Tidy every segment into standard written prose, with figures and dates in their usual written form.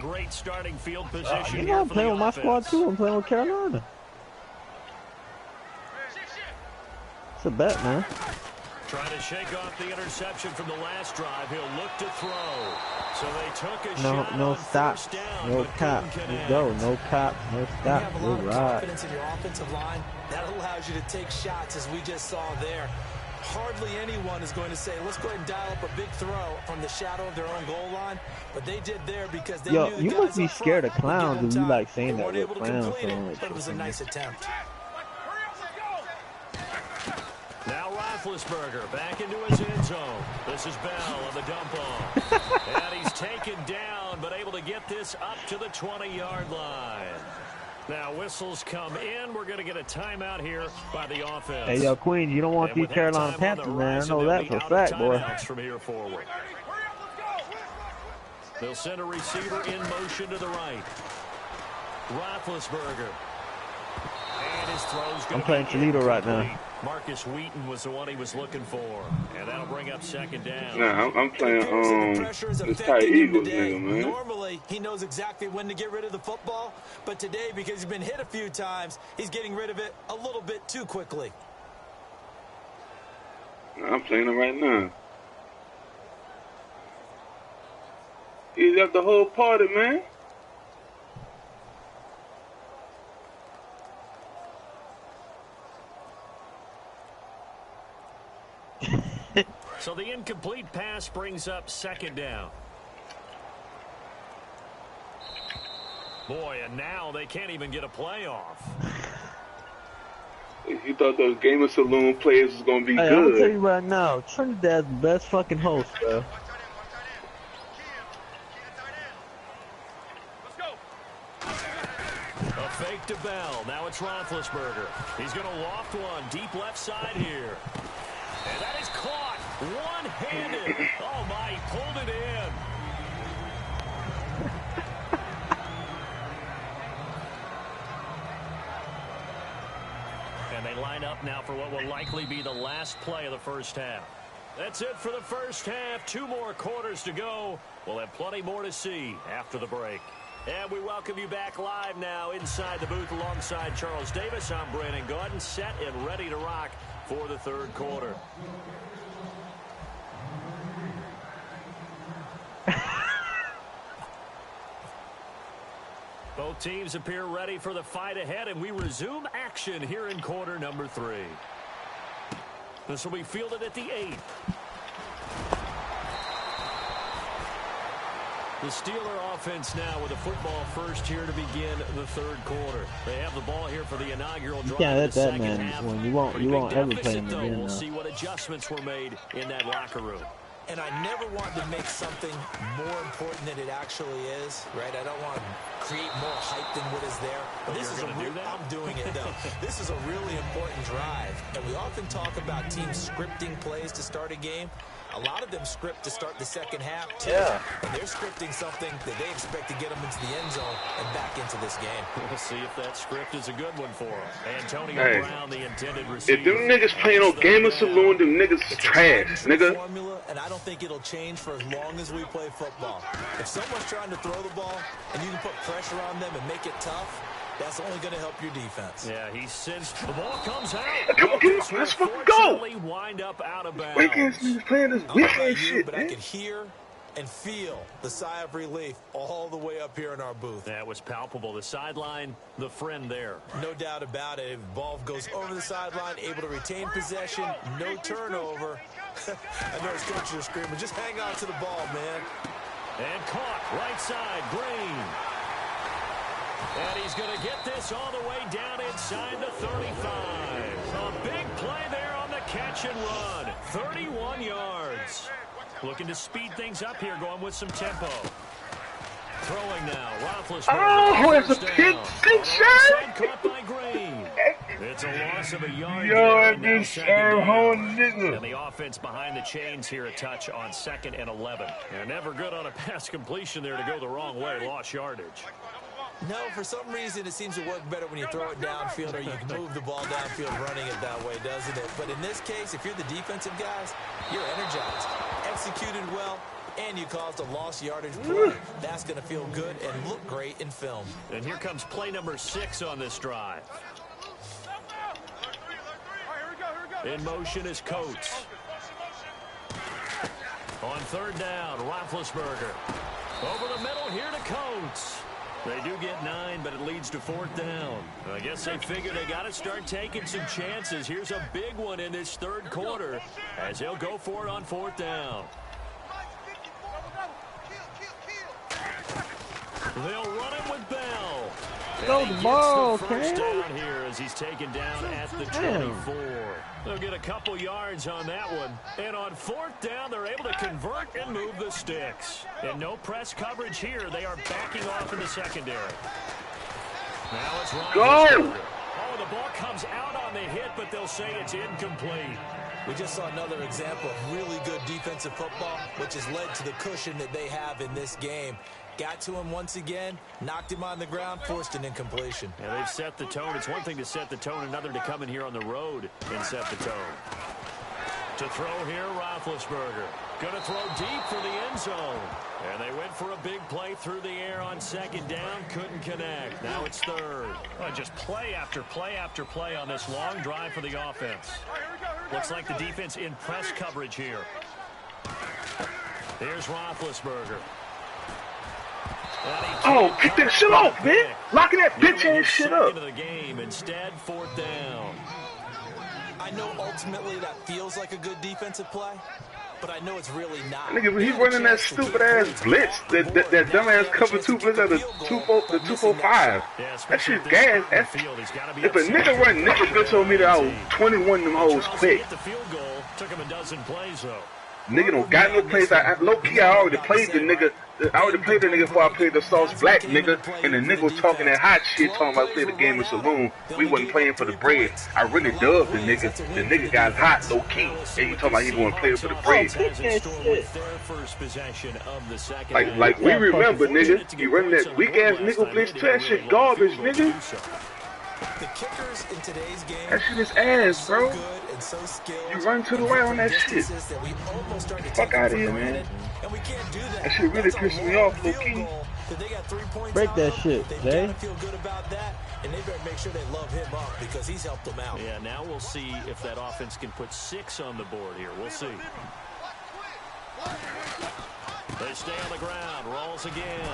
great starting field position. You know, I'm playing with my squad too. I'm playing with Carolina. It's a bet, man. Trying to shake off the interception from the last drive. He'll look to throw. So they took a shot No on stop. first down. No cap. Let's go. No cap. No stop. You have a lot of right. confidence in your offensive line. That allows you to take shots, as we just saw there. Hardly anyone is going to say, let's go ahead and dial up a big throw from the shadow of their own goal line. But they did there because they knew the you guys must be up front scared of would give them clowns if you time. like saying They that weren't with able to clowns. complete it, but it was a nice attempt. Now Roethlisberger back into his end zone. This is Bell on the dump off. And he's taken down, but able to get this up to the 20-yard line. Now whistles come in. We're going to get a timeout here by the offense. Hey, yo, Queens, you don't want these Carolina Panthers, man. I know that for a fact, boy. From here forward. They'll send a receiver in motion to the right. Roethlisberger. And his throw's going I'm playing Toledo right now. Marcus Wheaton was the one he was looking for. And that'll bring up second down. Nah, I'm playing this tight Eagles nigga, man. Normally, he knows exactly when to get rid of the football. But today, because he's been hit a few times, he's getting rid of it a little bit too quickly. Nah, I'm playing him right now. He's up the whole party, man. So the incomplete pass brings up second down. Boy, and now they can't even get a play off. You thought those Gamer Saloon players was going to be Hey, good. I'm gonna tell you right now, Trinidad's the best fucking host, bro. A fake to Bell. Now it's Roethlisberger. He's going to loft one deep left side here. And that is caught one-handed. Oh, my, he pulled it in. And they line up now for what will likely be the last play of the first half. That's it for the first half. 2 more quarters to go. We'll have plenty more to see after the break. And we welcome you back live now inside the booth alongside Charles Davis. I'm Brandon Gaudin, set and ready to rock for the third quarter. Both teams appear ready for the fight ahead, and we resume action here in quarter number 3. This will be fielded at the 8th. The Steeler offense now with a football first here to begin the third quarter. They have the ball here for the inaugural drive. You can't let of the that second man half. win. You won't ever play him Though, again. we'll Now. see what adjustments were made in that locker room. And I never want to make something more important than it actually is, right? I don't want to create more hype than what is there. But this is I'm doing it, though. This is a really important drive. And we often talk about teams scripting plays to start a game. A lot of them script to start the second half, too. Yeah. And they're scripting something that they expect to get them into the end zone and back into this game. We'll see if that script is a good one for them. Antonio Brown, the intended receiver. If them niggas playing on Gamer Saloon, them niggas is trash, nigga. Formula, and I don't think it'll change for as long as we play football. If someone's trying to throw the ball and you can put pressure on them and make it tough, that's only going to help your defense. Yeah, he sensed the ball comes out. Come on, let's fucking go. Wind up out of bounds. Weak ass niggas playing this weak ass shit, but man. I could hear and feel the sigh of relief all the way up here in our booth. That was palpable. The sideline, the friend there. No doubt about it. Ball goes over the sideline, able to retain possession, no turnover. I know his coaches are screaming, just hang on to the ball, man. And caught right side, Green. And he's going to get this all the way down inside the 35. A big play there on the catch and run. 31 yards. Looking to speed things up here, going with some tempo. Throwing now, Roethlisberger. Oh, it's a pick six shot. Caught by Green. It's a loss of a yard. Yo, this whole nigga. And the offense behind the chains here a touch on 2nd and 11. They're never good on a pass completion there to go the wrong way. Lost yardage. No, for some reason it seems to work better when you throw it downfield or you can move the ball downfield running it that way, doesn't it? But in this case, if you're the defensive guys, you're energized, executed well, and you caused a lost yardage play. That's going to feel good and look great in film. And here comes play number 6 on this drive. In motion is Coates. On third down, Roethlisberger. Over the middle here to Coates. They do get 9, but it leads to 4th down. I guess they figure they got to start taking some chances. Here's a big one in this third quarter as they'll go for it on 4th down. They'll run it with Bell. Throw the ball, first down here as he's taken down at the 24. They'll get a couple yards on that one. And on 4th down, they're able to convert and move the sticks. And no press coverage here. They are backing off in the secondary. Now it's Roethlisberger. Oh, the ball comes out on the hit, but they'll say it's incomplete. We just saw another example of really good defensive football, which has led to the cushion that they have in this game. Got to him once again, knocked him on the ground, forced an incompletion. Yeah, they've set the tone. It's one thing to set the tone, another to come in here on the road and set the tone. To throw here, Roethlisberger. Going to throw deep for the end zone. And they went for a big play through the air on 2nd down. Couldn't connect. Now it's 3rd. Oh, just play after play after play on this long drive for the offense. Looks like the defense in press coverage here. Here's Roethlisberger. Oh, pick that shit off, man. Locking that bitch ass shit up. Into the game. Instead, 4th down. I know ultimately that feels like a good defensive play, but I know it's really not. Nigga, when he running that stupid ass blitz, that dumb ass cover 2 blitz at the 245. That shit gas. If a nigga run nigga blitz on me, I will 21 them hoes quick. The field goal took him a dozen plays though. Nigga don't got no plays. Low key, I already played the nigga. I already played the nigga before I played the Sauce Black nigga. And the nigga was talking that hot shit, talking about playing the game of Saloon. We wasn't playing for the bread. I really dubbed the nigga. The nigga got hot, low key. And he talking about he didn't want to play for the bread. Like we remember, nigga. You running that weak ass nigga blitz to that shit garbage, nigga. The kickers in today's game, that shit is ass, bro. So you run to the right on that shit. Fuck out of here, man. And we can't do that. That shit really pissed me off, low key. Break that shit, Jay. Feel good about that, and they better make sure they love him up because he's helped them out. Yeah, now we'll see if that offense can put 6 on the board here. We'll see. They stay on the ground. Rolls again.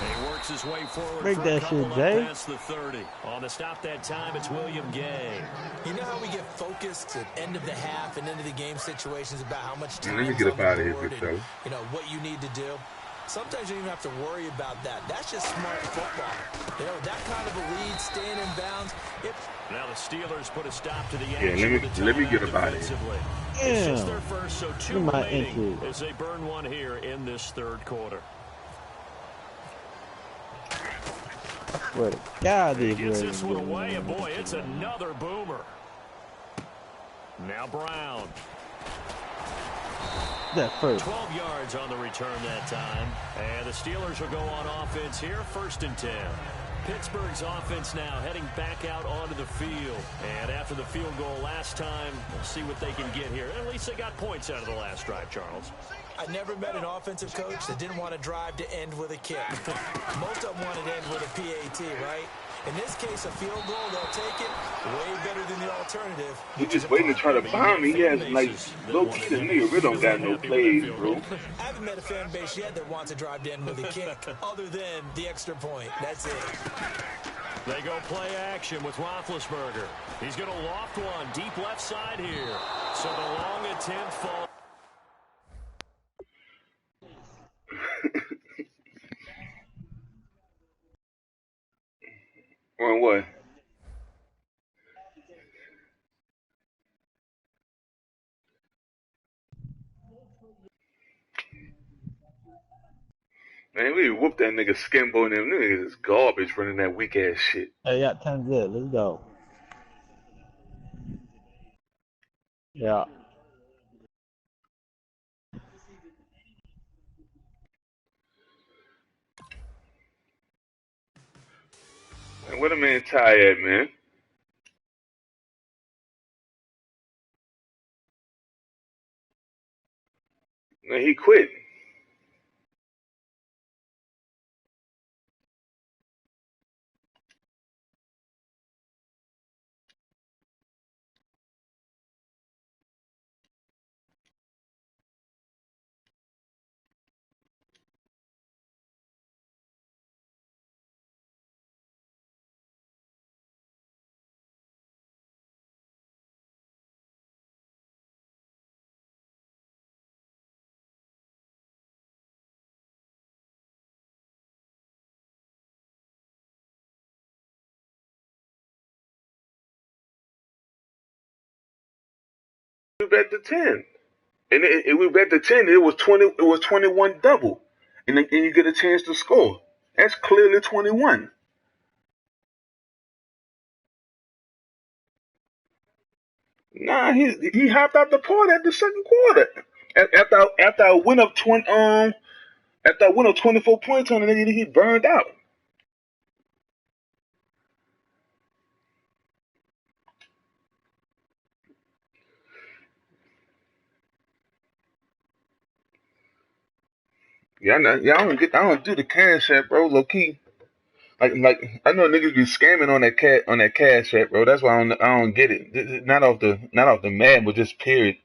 He works his way forward. Break that shit, Jay. Past the 30. On the stop that time, it's William Gay. You know how we get focused at end of the half and into the game situations about how much time let me get up out of here, big fella. You know, what you need to do. Sometimes you don't even have to worry about that. That's just smart football. You know, that kind of a lead, staying in bounds. Now the Steelers put a stop to the action. Yeah, let me get up out of here. It's just their first, so 2 remaining as they burn one here in this third quarter. Swear to God, he gets this one away, and boy, it's another boomer. Now Brown. That first. 12 yards on the return that time. And the Steelers will go on offense here, 1st and 10. Pittsburgh's offense now heading back out onto the field. And after the field goal last time, we'll see what they can get here. At least they got points out of the last drive, Charles. I never met an offensive coach that didn't want to drive to end with a kick. Most of them wanted to end with a PAT, right? In this case, a field goal, they'll take it. Way better than the alternative. He's just waiting to try to bomb me. He has, like, low-key, the nigga really don't got no plays, bro. I haven't met a fan base yet that wants to drive to end with a kick, other than the extra point. That's it. They go play action with Roethlisberger. He's going to loft one deep left side here. So the long attempt falls. On what? Man, we whooped that nigga Skimbo and them niggas is garbage running that weak ass shit. Hey, yeah, 10 zip. Let's go. Yeah. Man, where the man Ty at, man? Man, Man, he quit. We bet the 10. And we bet the 10, it was 20, it was 21 double. And you get a chance to score. That's clearly 21. Nah, he hopped out the party at the second quarter. After I went up 20 after I went up 24 points on the nigga, he burned out. I don't do the cash app, bro, low key. Like I know niggas be scamming on that cash app, bro. That's why I don't get it. Not off the mad, but just period.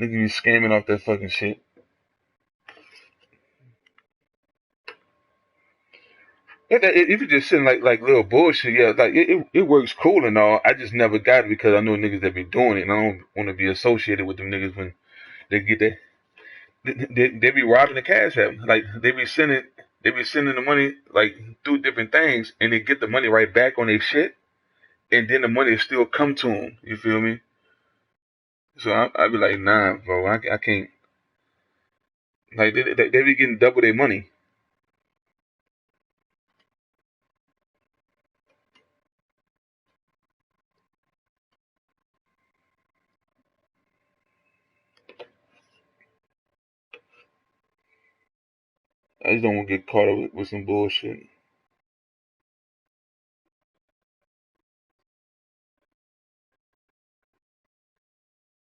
Niggas be scamming off that fucking shit. If you just sitting like little bullshit, yeah, like it works cool and all. I just never got it because I know niggas that be doing it, and I don't want to be associated with them niggas when they get that. They be robbing the cash app. Like they be sending the money like through different things, and they get the money right back on their shit, and then the money still come to them. You feel me? So I be like, nah, bro, I can't. Like they be getting double their money. I just don't want to get caught up with some bullshit.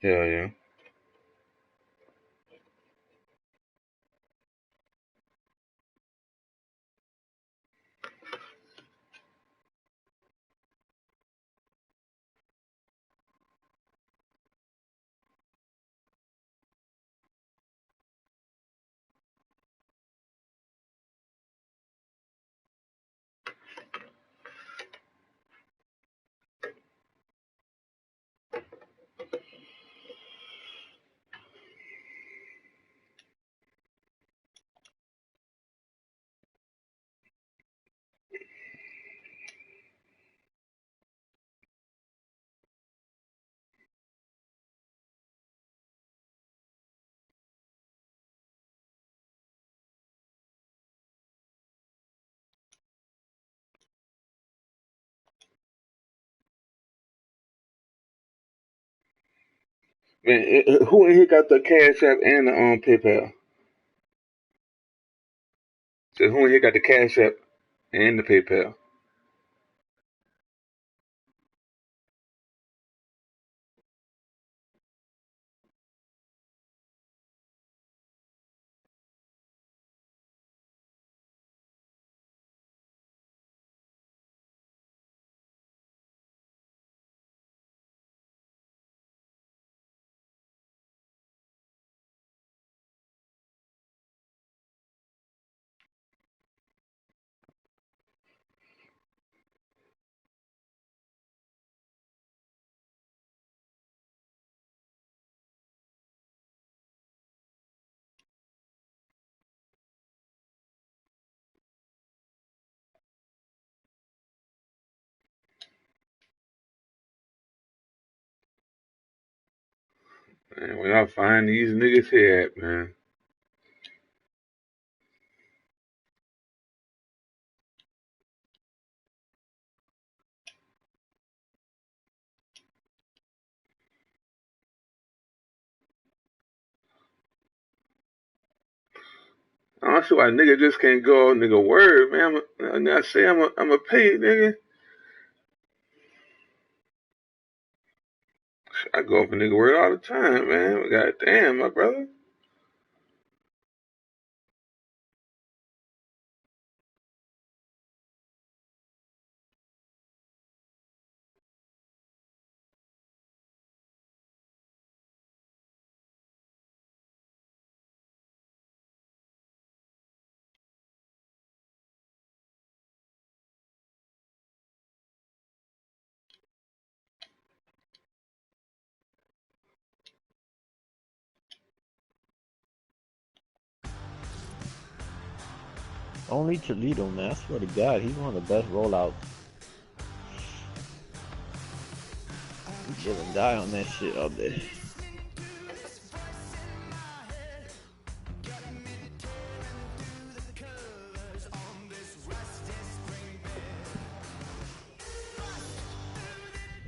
Hell yeah. Man, who in here got the Cash App and the PayPal? So who in here got the Cash App and the PayPal? Man, where I find these niggas here at, man? I don't see why nigga just can't go nigga word, man. I say I'm a pay nigga. I go up a nigga word all the time, man. God damn, my brother. Only Toledo, man. I swear to God, he's one of the best rollouts. He live and die on that shit all day.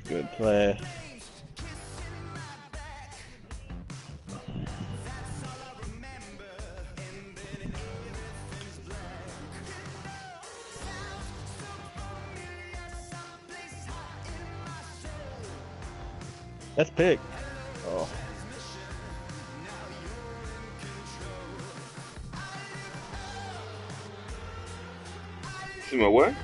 Good play. That's pick. Oh. See my what?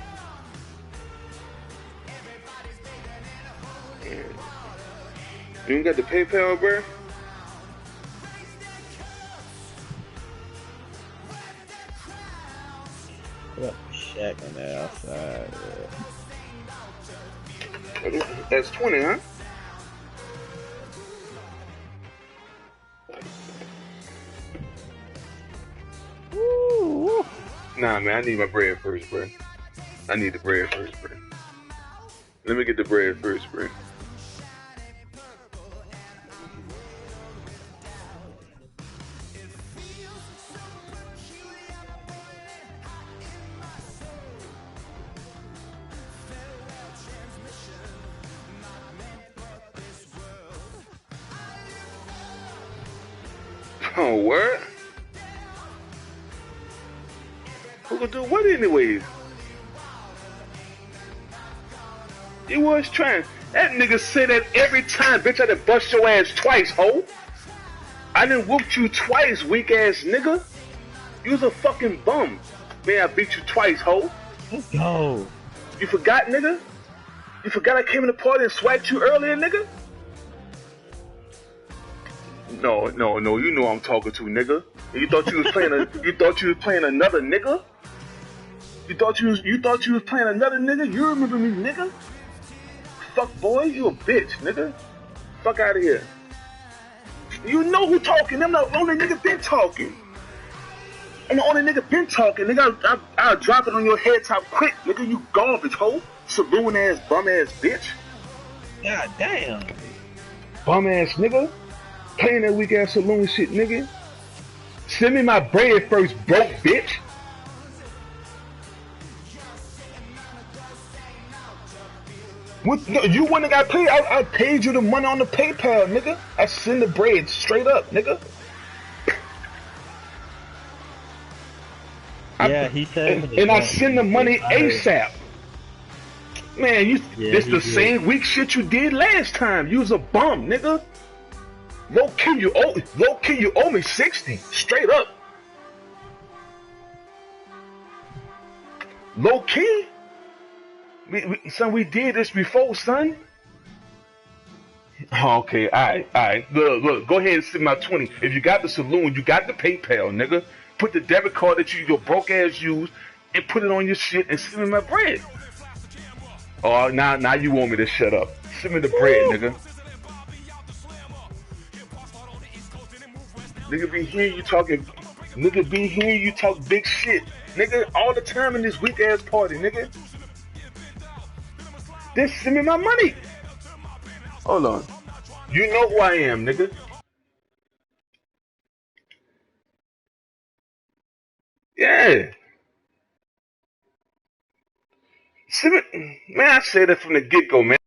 You ain't got the PayPal, bro? Put up Shaq on that outside. Yeah. That's 20, huh? Woo. Nah, man, I need my bread first, bro. I need the bread first, bro. Let me get the bread first, bro. Oh, what? Who could do what anyways? You was trying. That nigga say that every time, bitch. I done bust your ass twice, ho. I done whooped you twice, weak ass nigga. You was a fucking bum. Man, I beat you twice, ho. Let's go. You forgot, nigga? You forgot I came in the party and swiped you earlier, nigga? No, you know I'm talking to, nigga. You thought you was playing another nigga? You thought you was playing another nigga? You remember me, nigga? Fuck boy, you a bitch, nigga. Fuck out of here. You know who talking, I'm the only nigga been talking. I'm the only nigga been talking, nigga. I'll drop it on your head top quick, nigga. You garbage hoe. Saloon ass, bum ass bitch. God damn. Bum ass nigga. Playing that weak ass saloon shit, nigga. Send me my bread first, broke bitch. What, no, you wouldn't have got paid. I paid you the money on the PayPal, nigga. I send the bread straight up, nigga. Yeah, he said. And I send the money ASAP. Man, this the same weak shit you did last time. You was a bum, nigga. Low key, you owe me 60 straight up. Low key, son, we did this before, son. Okay, all right. Look, go ahead and send my 20. If you got the saloon, you got the PayPal, nigga. Put the debit card that your broke ass use and put it on your shit and send me my bread. Oh, now you want me to shut up? Send me the bread, nigga. Nigga be hearing you talking. Nigga be hearing you talk big shit, nigga, all the time in this weak ass party, nigga. Then send me my money. Hold on. You know who I am, nigga. Yeah. Send me, man, I said that from the get go, man.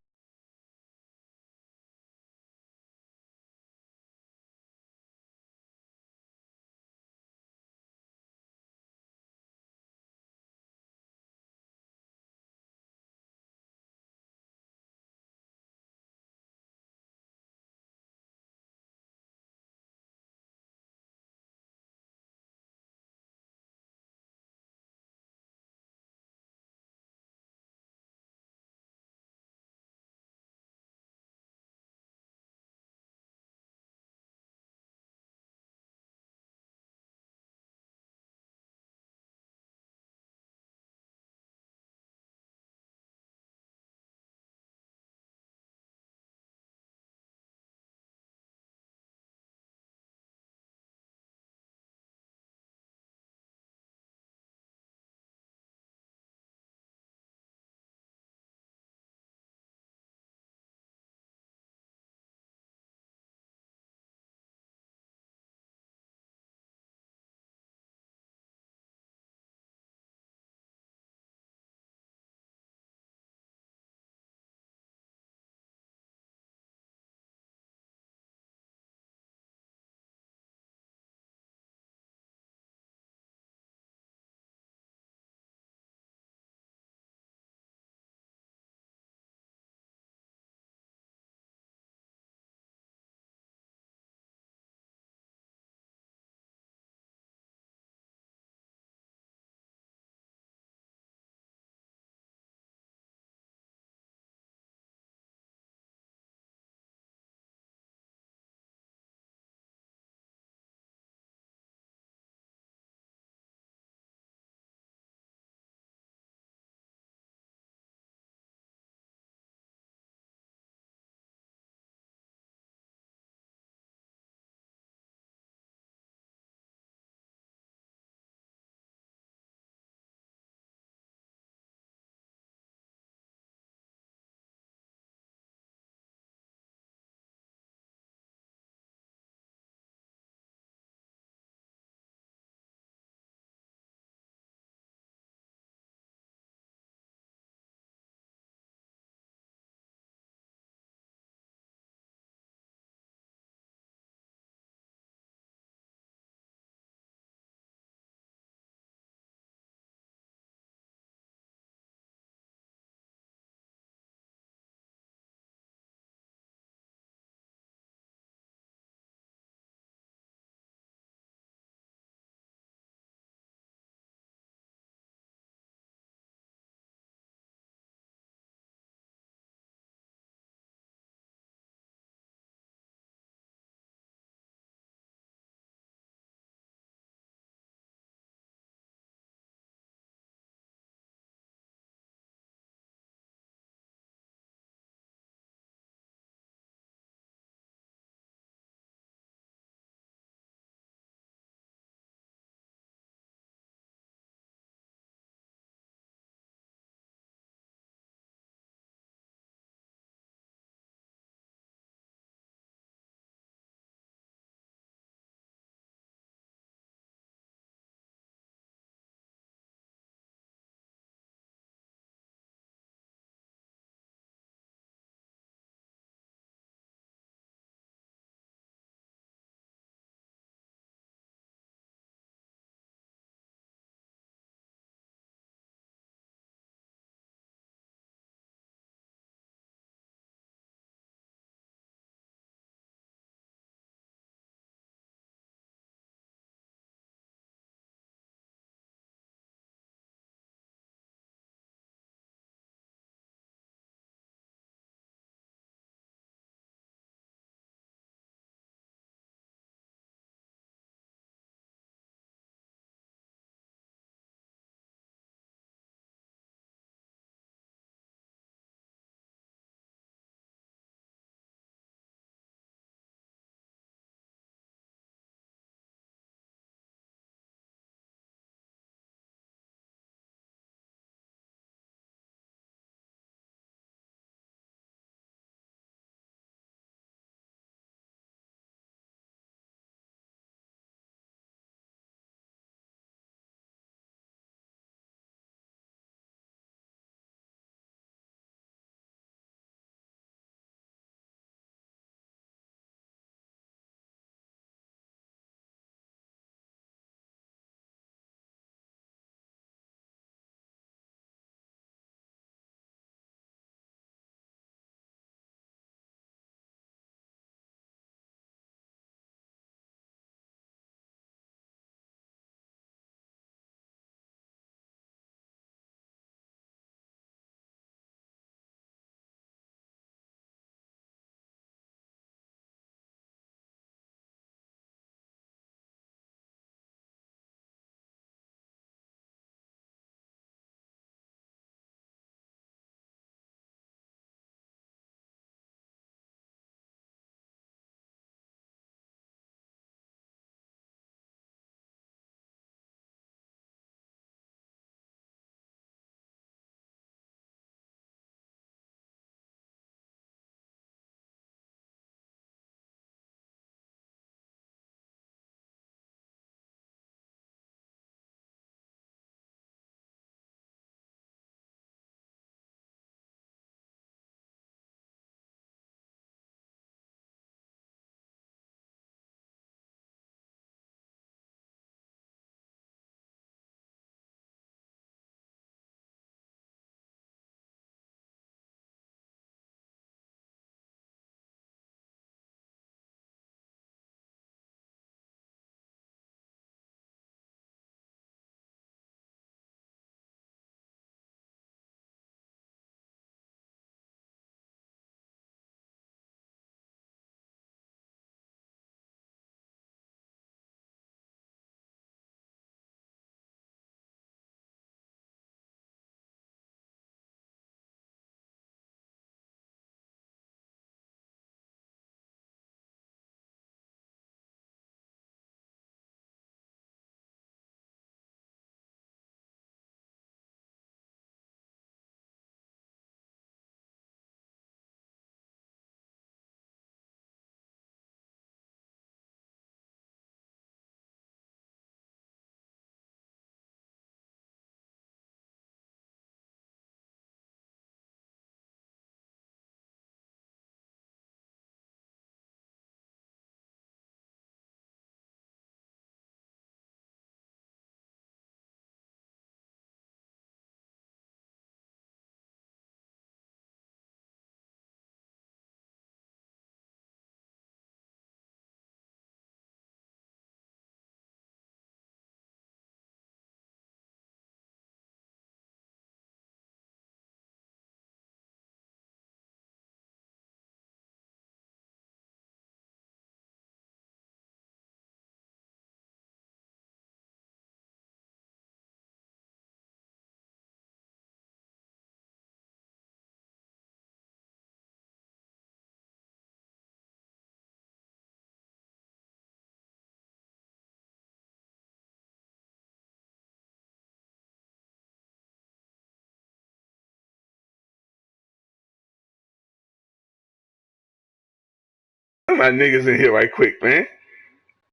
my niggas in here right quick, man.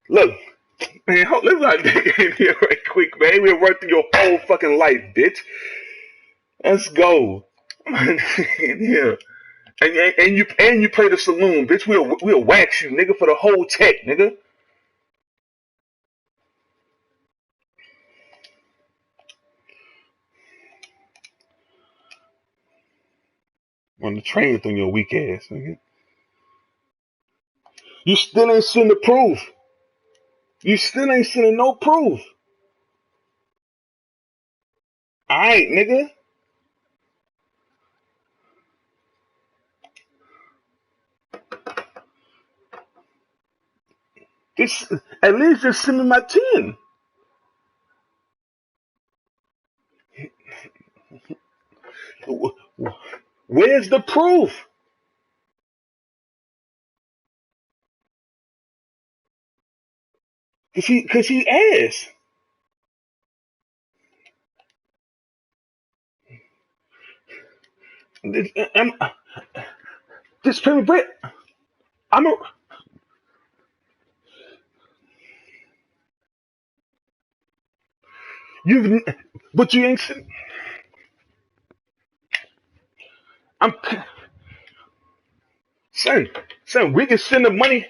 Look, man, let my nigga in here right quick, man. We'll run through your whole fucking life, bitch. Let's go. In here. And you play the saloon, bitch. We'll wax you, nigga, for the whole tech, nigga. On the train on your weak ass, nigga. You still ain't seen the proof. You still ain't seen no proof. Alright, nigga. Just at least just send me my 10. Where's the proof? Cause he asked. I'm just pay me bread. I'm a you, but you ain't. I'm son, son. We can send the money,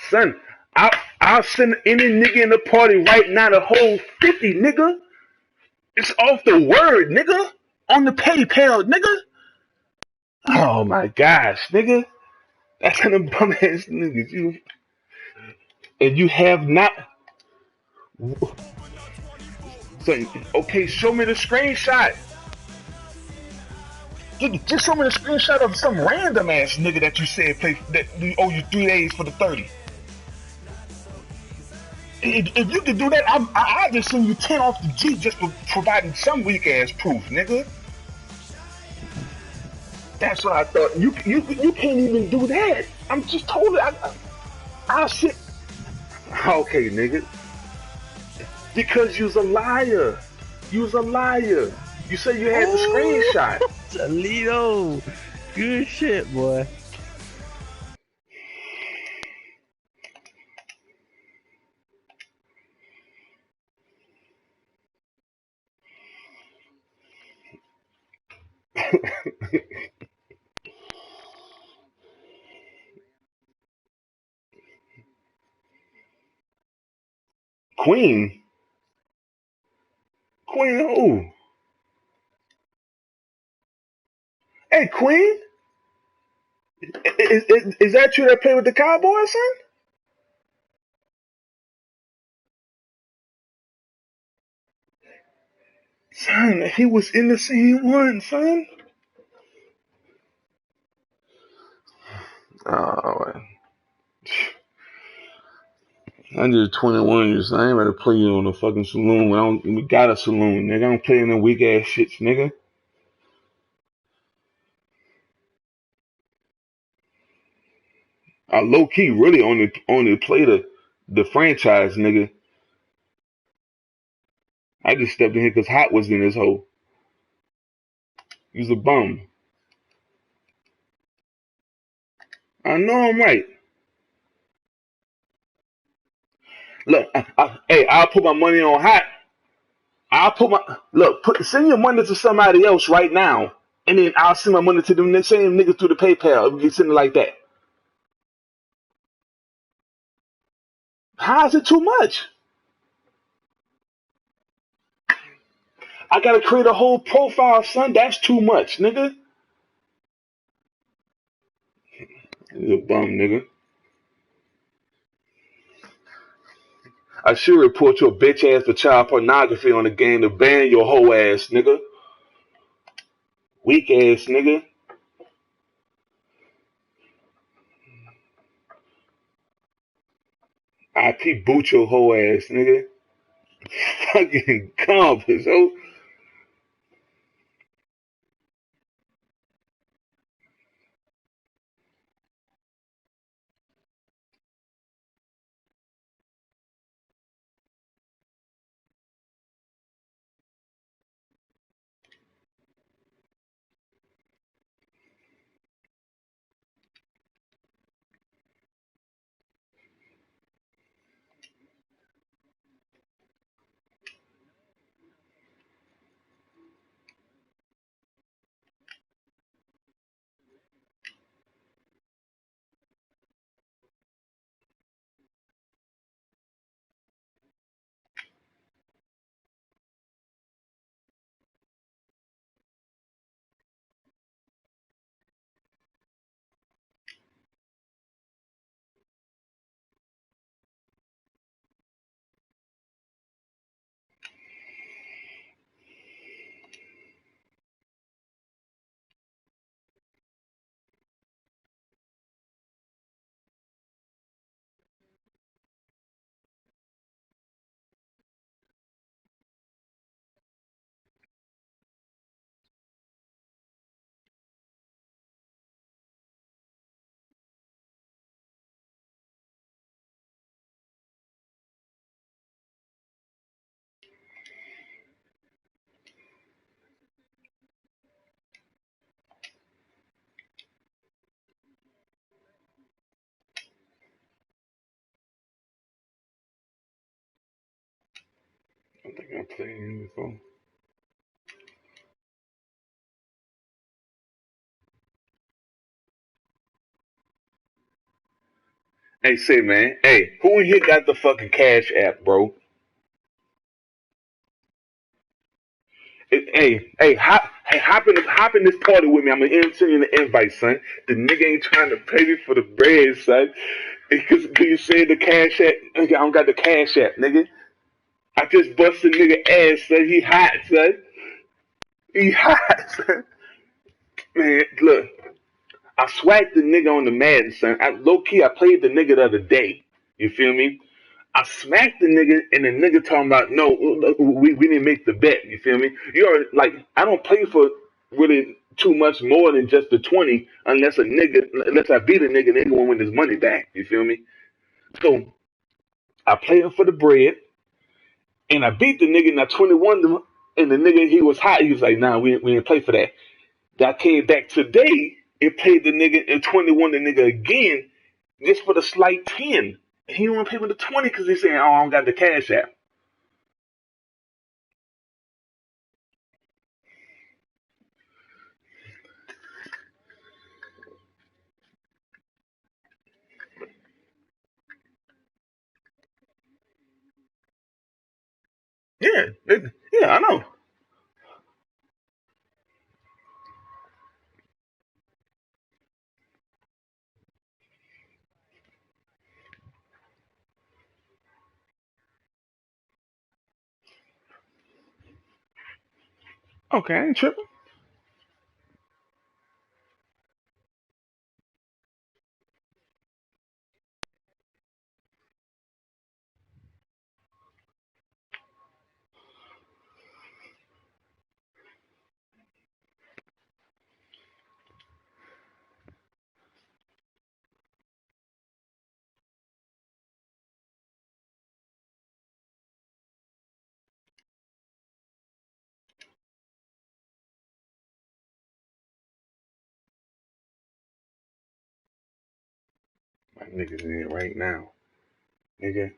son. I'll send any nigga in the party right now the whole 50, nigga. It's off the word, nigga. On the PayPal, nigga. Oh my gosh, nigga. That's kind of bum ass niggas. And you have not. So, okay, show me the screenshot. Just show me the screenshot of some random ass nigga that you said play that we owe you 3 days for the 30. If you could do that, I just send you 10 off the G just for providing some weak ass proof, nigga. That's what I thought. You can't even do that. I'm just totally. I'll sit. Okay, nigga. Because you's a liar. You's a liar. You say you had the screenshot. Toledo. Good shit, boy. Queen? Queen who? Hey, Queen? Is that you that play with the Cowboys, son? Son, he was in the same one, son. Oh, I'm just 21 years. I ain't ready to play you on the fucking saloon. We got a saloon, nigga. I don't play in the weak ass shits, nigga. I low key really only play the franchise, nigga. I just stepped in here because Hot was in this hole. He's a bum. I know I'm right. Look, hey, I'll put my money on Hot. I'll put my send your money to somebody else right now, and then I'll send my money to them same niggas through the PayPal. We can send it like that. How is it too much? I gotta create a whole profile, son. That's too much, nigga. You a bum, nigga. I should report your bitch ass for child pornography on the game to ban your whole ass, nigga. Weak ass, nigga. IP boot your whole ass, nigga. Fucking compass, oh. don't think I played him before. Hey, say man, hey, who in here got the fucking Cash App, bro? Hop in this party with me. I'm gonna send you the invite, son. The nigga ain't trying to pay me for the bread, son. Because you said the Cash App, nigga, I don't got the Cash App, nigga. I just busted nigga ass, son. He hot, son. He hot, son. Man, look, I swagged the nigga on the Madden, son. Low key, I played the nigga the other day. You feel me? I smacked the nigga, and the nigga talking about no, we didn't make the bet. You feel me? You are like, I don't play for really too much more than just the 20, unless I beat a nigga won't win his money back. You feel me? So I played him for the bread, and I beat the nigga, and I 21 them, and the nigga he was hot. He was like, nah, we didn't play for that. I came back today and played the nigga and 21 the nigga again just for the slight 10. He don't want to pay for the 20 because he's saying, oh, I don't got the Cash App. Yeah, yeah, I know. Okay, I ain't tripping. My niggas in it right now, nigga.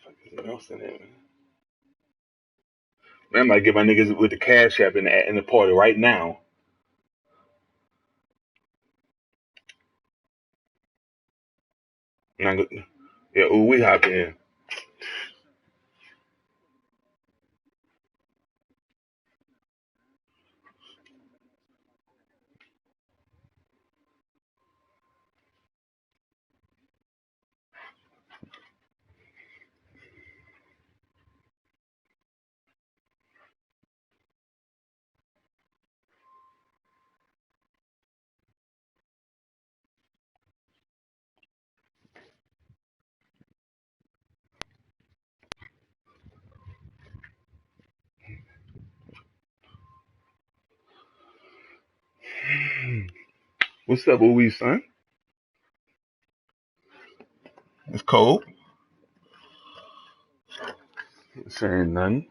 Fucking else in there, man. Man, I might get my niggas with the Cash App in the party right now. And I go, yeah, ooh, we hop in. What's up, ooh, son? It's cold. Saying nothing.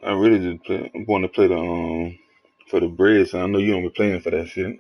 I really just play. I'm going to play the for the bread. So I know you don't be playing for that shit.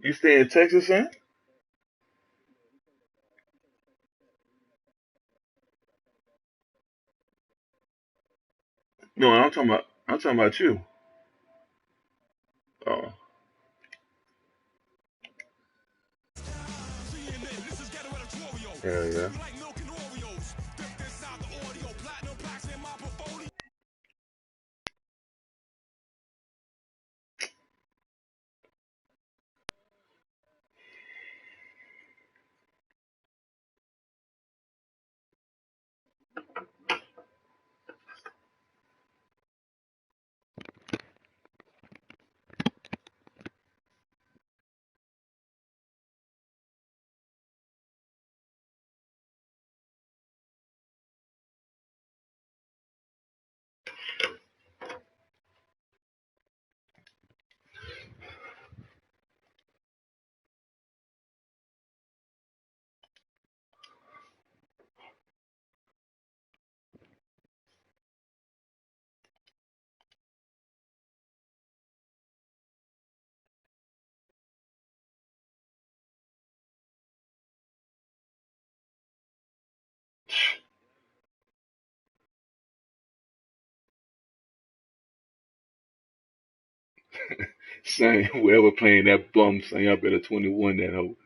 You stay in Texas, son? No, I'm talking about you. Oh, yeah, yeah. Son, whoever playing that bum, son, y'all better 21 that hoe.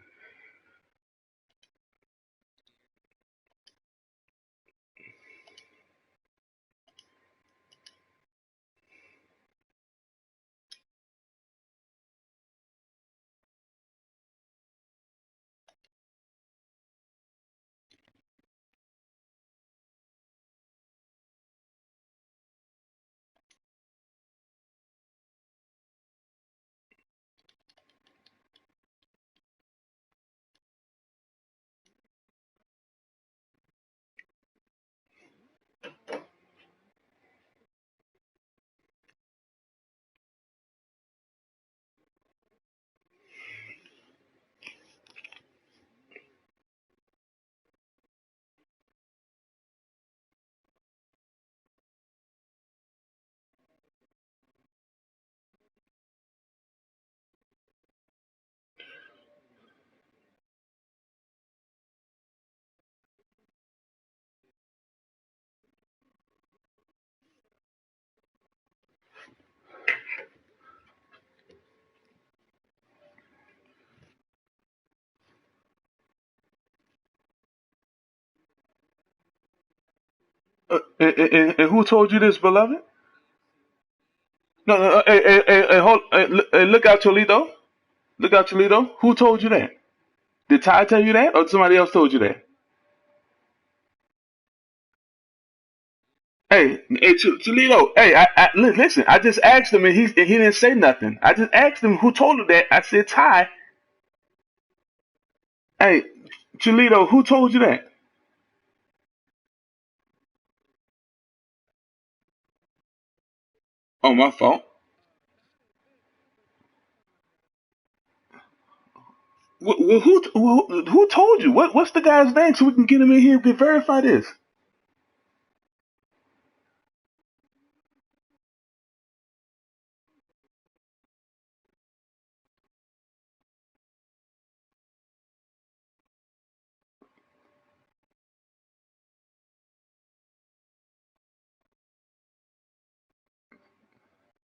And who told you this, beloved? No, no, hey, look out, Toledo. Look out, Toledo. Who told you that? Did Ty tell you that, or somebody else told you that? Hey, Toledo. Hey, listen. I just asked him, and he didn't say nothing. I just asked him who told him that. I said Ty. Hey, Toledo, who told you that? Oh, my fault. Who told you? What's the guy's name so we can get him in here and verify this?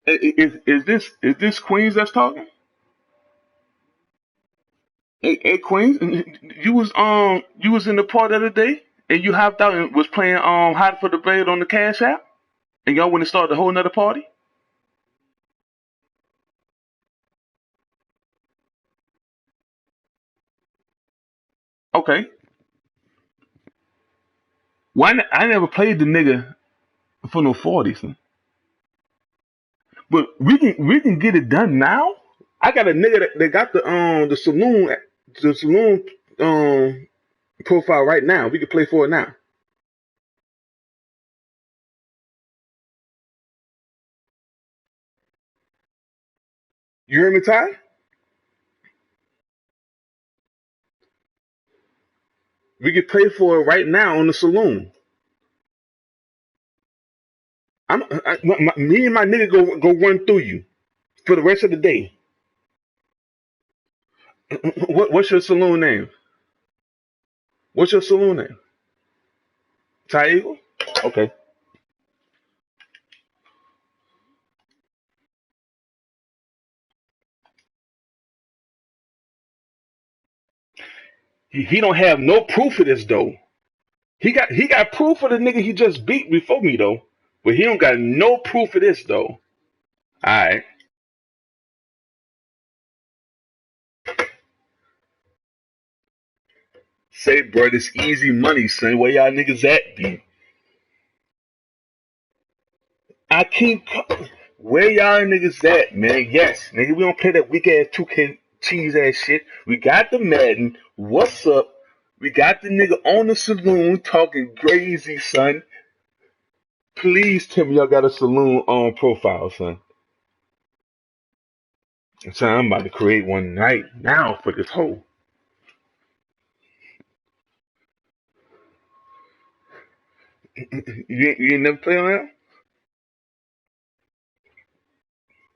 Is this Queens that's talking? Hey, Queens, you was in the part of the day and you hopped out and was playing Hot for the Blade on the Cash App and y'all went and started a whole nother party. Okay, I never played the nigga for no 40s, but we can get it done now. I got a nigga that got the saloon um profile right now. We can play for it now. You heard me, Ty? We can pay for it right now on the saloon. Me and my nigga go run through you for the rest of the day. What's your saloon name? What's your saloon name? Ty Eagle? Okay. He don't have no proof of this though. He got proof of the nigga he just beat before me though, but he don't got no proof of this though. All right. Say, bro, this easy money, son. Where y'all niggas at, B? I keep. Where y'all niggas at, man? Yes, nigga, we don't play that weak ass 2K cheese ass shit. We got the Madden. What's up? We got the nigga on the saloon talking crazy, son. Please tell me y'all got a saloon on profile, son. Son, I'm about to create one right now for this whole. You ain't never play on that?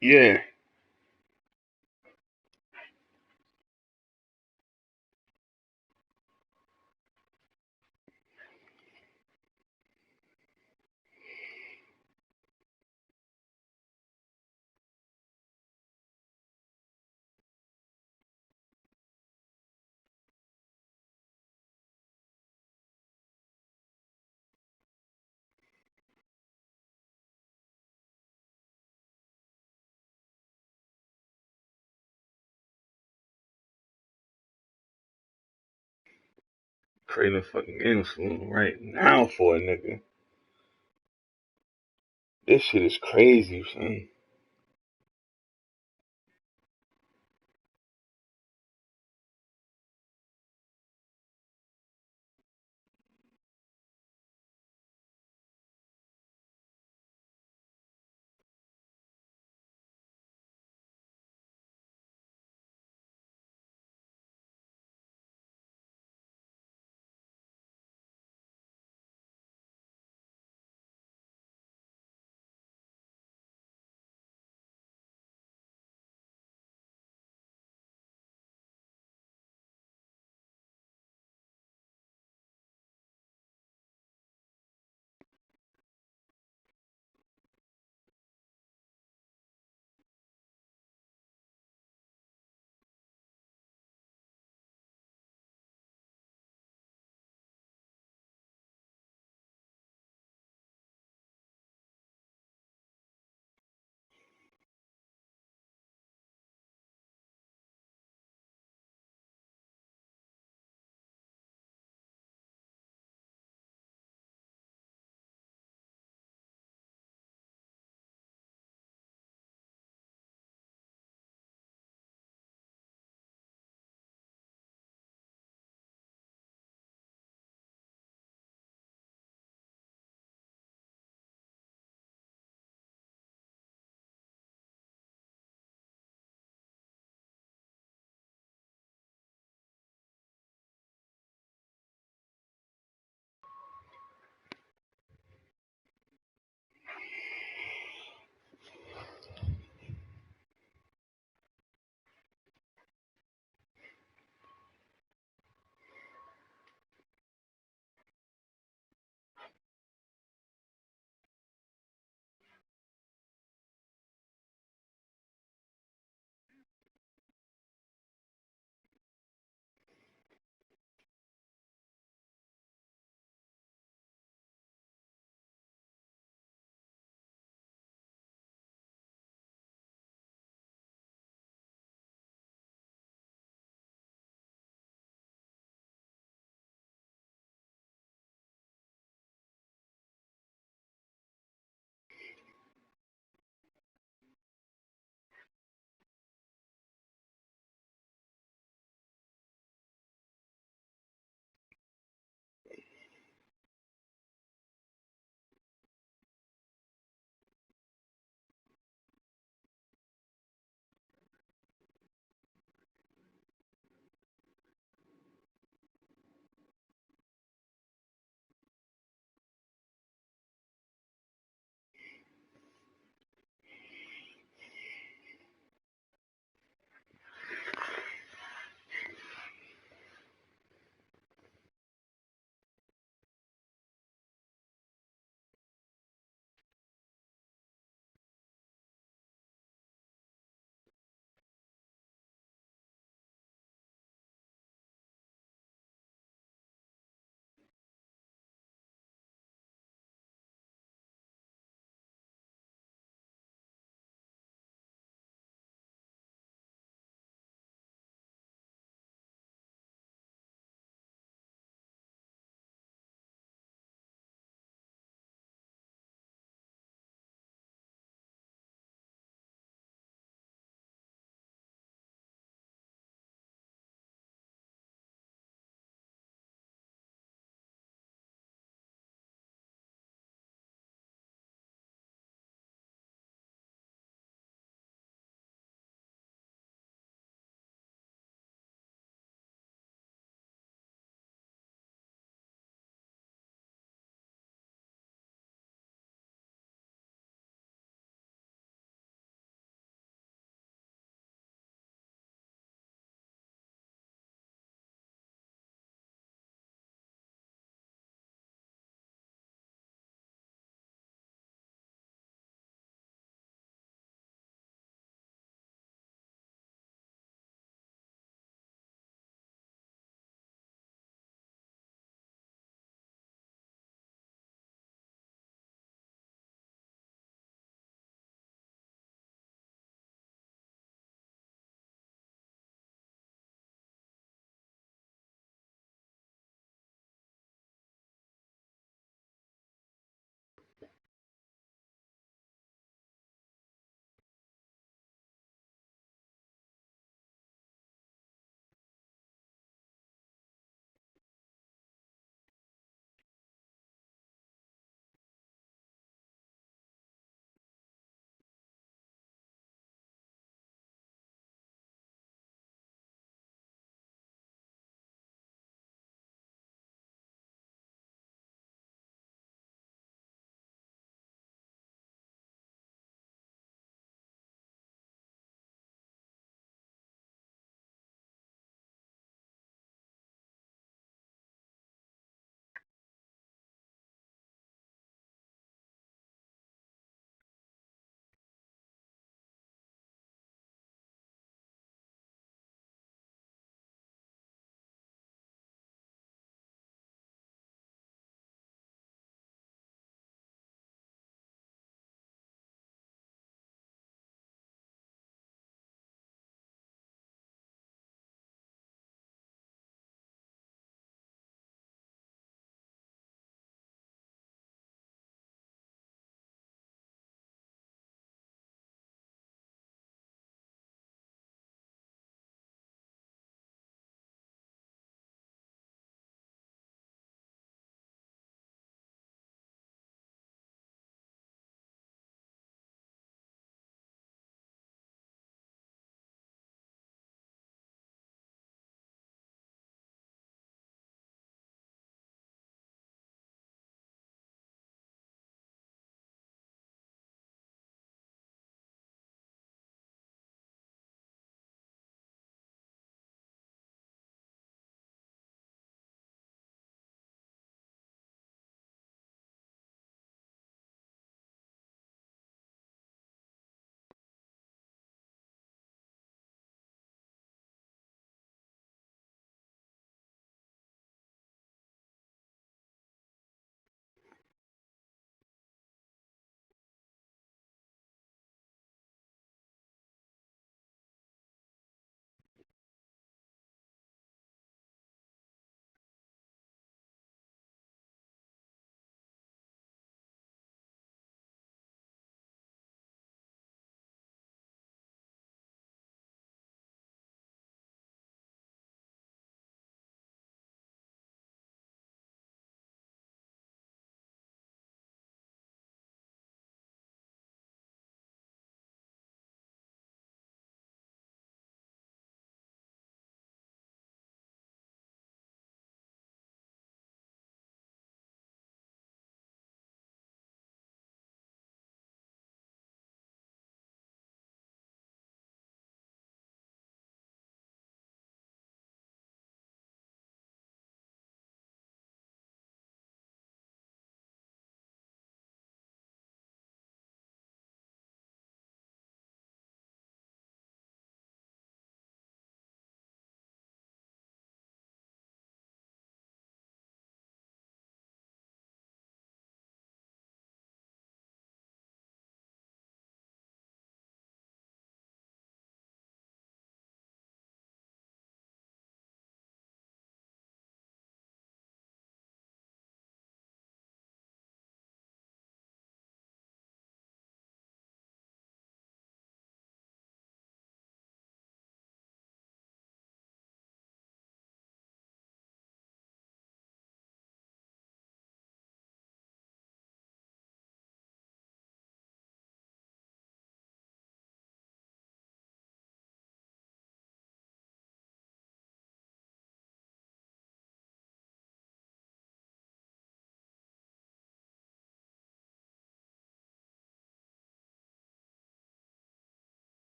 Yeah. Creating a fucking game saloon right now for a nigga. This shit is crazy, son.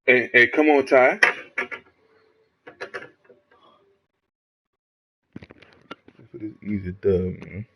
Hey, come on, Ty. For this easy dub, man.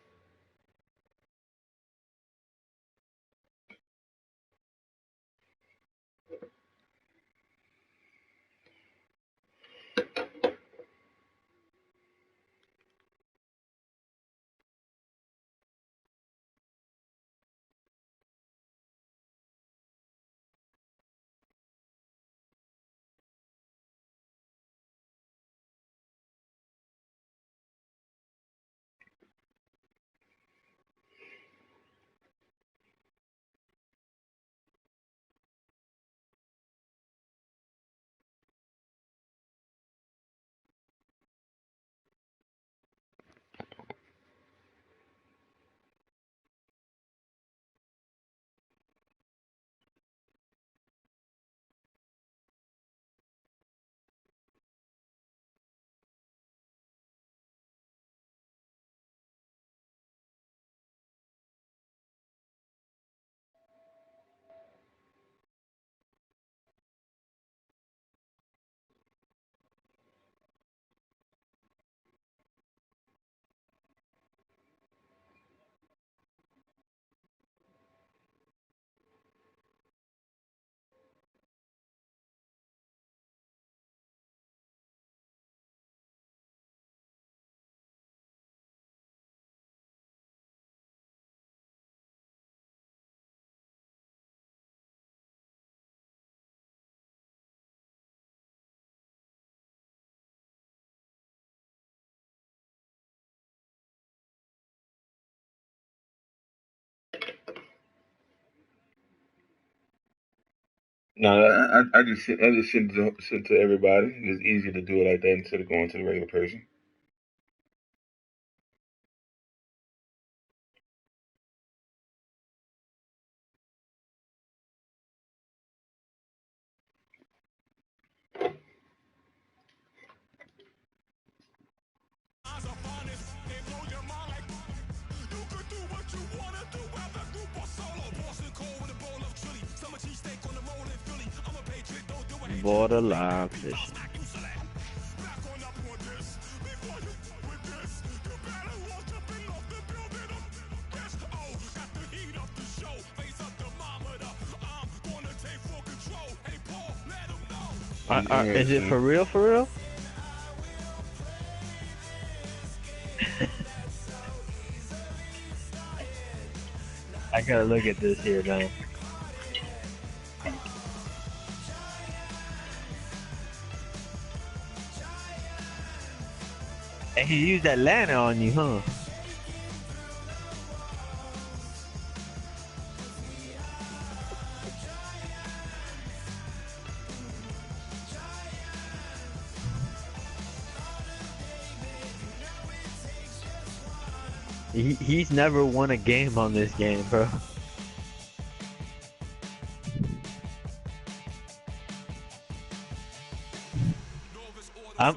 No, I just send to everybody. It's easier to do it like that instead of going to the regular person. Borderline fishing. Is it for real? For real? I gotta look at this here now. And he used Atlanta on you, huh? He's never won a game on this game, bro.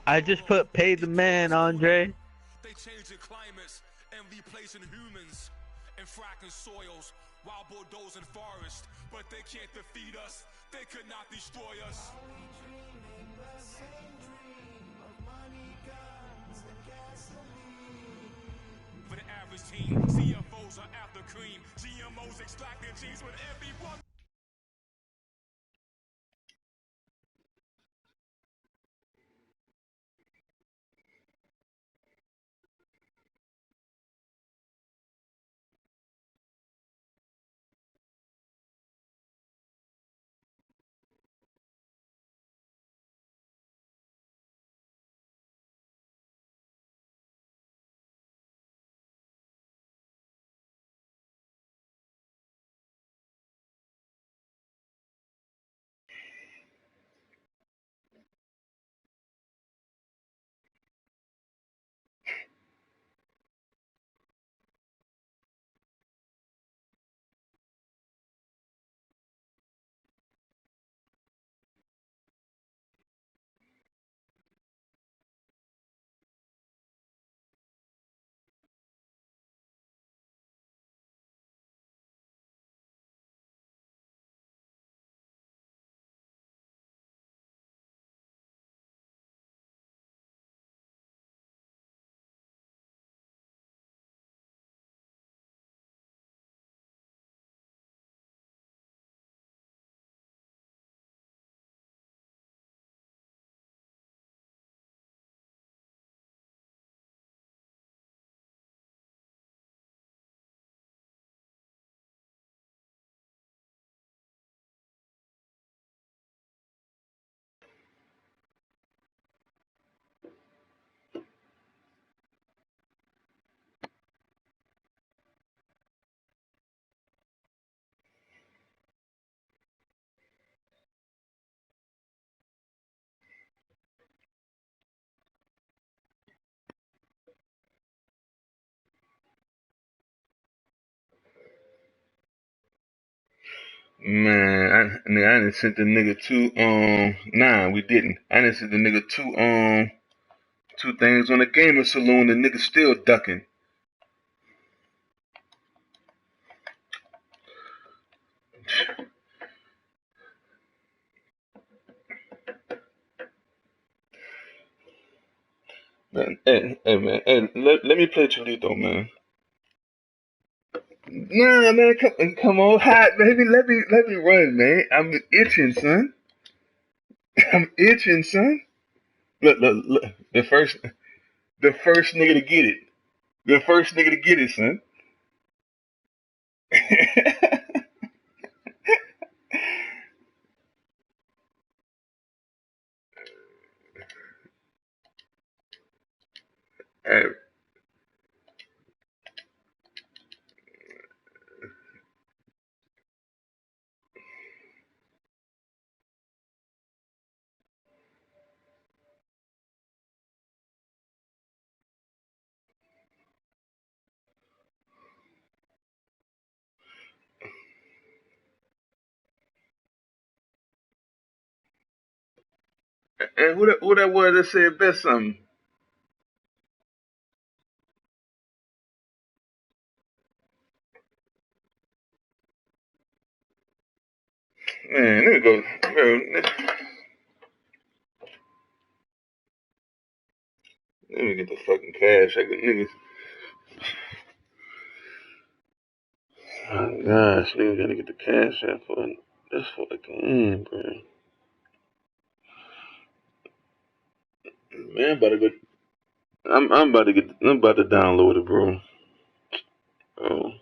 I just put pay the man, Andre. They changing climates and replacing humans and fracking soils while bulldozing forests, but they can't defeat us. They could not destroy us. For the average team, CFOs are after cream. GMOs extracting genes with everyone. Man, I done sent the nigga two, nah, we didn't. I done sent the nigga two things on the gaming saloon. The nigga still ducking. Man, hey man, hey, let me play Cholito, man. Nah, man, come on, hot, baby. Let me run, man. I'm itching, son. I'm itching, son. Look. The first nigga to get it. The first nigga to get it, son. Hey, and who that was that said best something? Man, let me go. Man, let me get the fucking cash. I got niggas. Oh gosh, niggas gotta get the cash out for this fucking game, bro. Man, I'm about to go. I'm about to get. I'm about to download it, bro. Oh.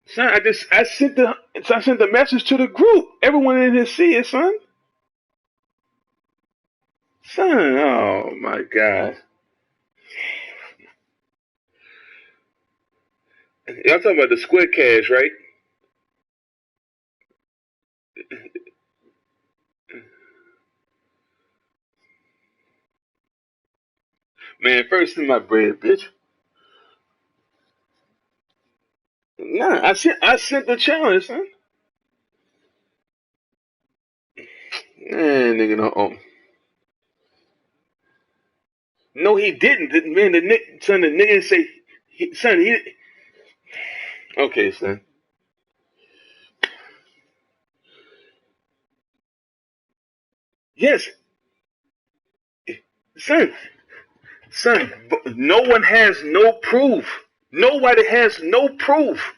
Son, I sent the message to the group. Everyone in here see it, son. Son, oh my god. Y'all talking about the Squid Cash, right? Man, first in my bread, bitch. Nah, I sent the challenge, son. Man, nigga, no. Oh. No, he didn't. Man, the nigga say, son, he. Okay, son. Yes, son. Son, no one has no proof. Nobody has no proof.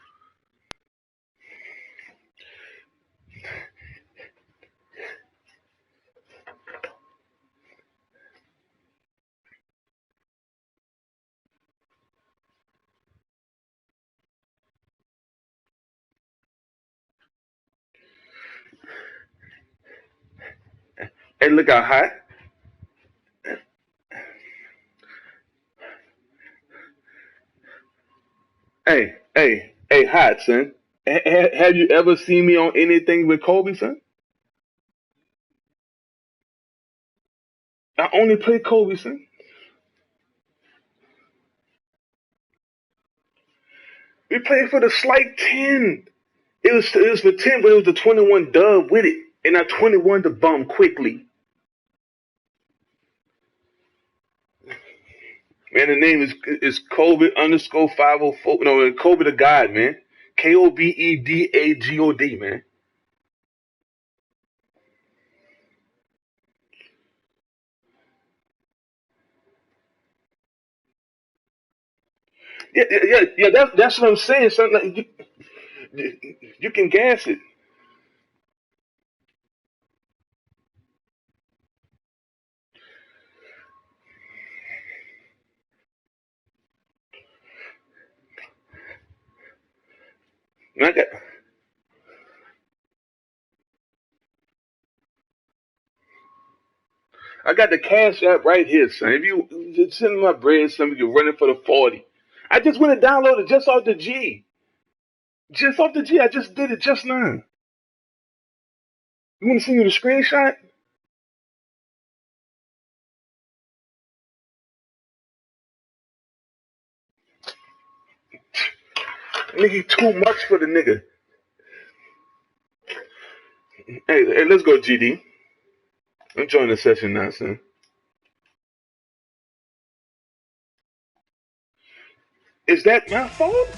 Hey, look how hot. Hey, hot, son. Have you ever seen me on anything with Kobe, son? I only play Kobe, son. We played for the slight 10. It was the 10, but it was the 21 dub with it. And I 21 the bum quickly. Man, the name is Kobe underscore 504. No, Kobe the God, man. KOBEDAGOD, man. Yeah. That's what I'm saying. Son. Like, you can gas it. I got the cash app right here, son. If you just send my bread, son, we can run it for the 40. I just went and downloaded just off the G. Just off the G. I just did it just now. You want to see you the screenshot? Nigga, too much for the nigga. Hey, let's go, GD. I'm joining the session now, son. Is that my fault?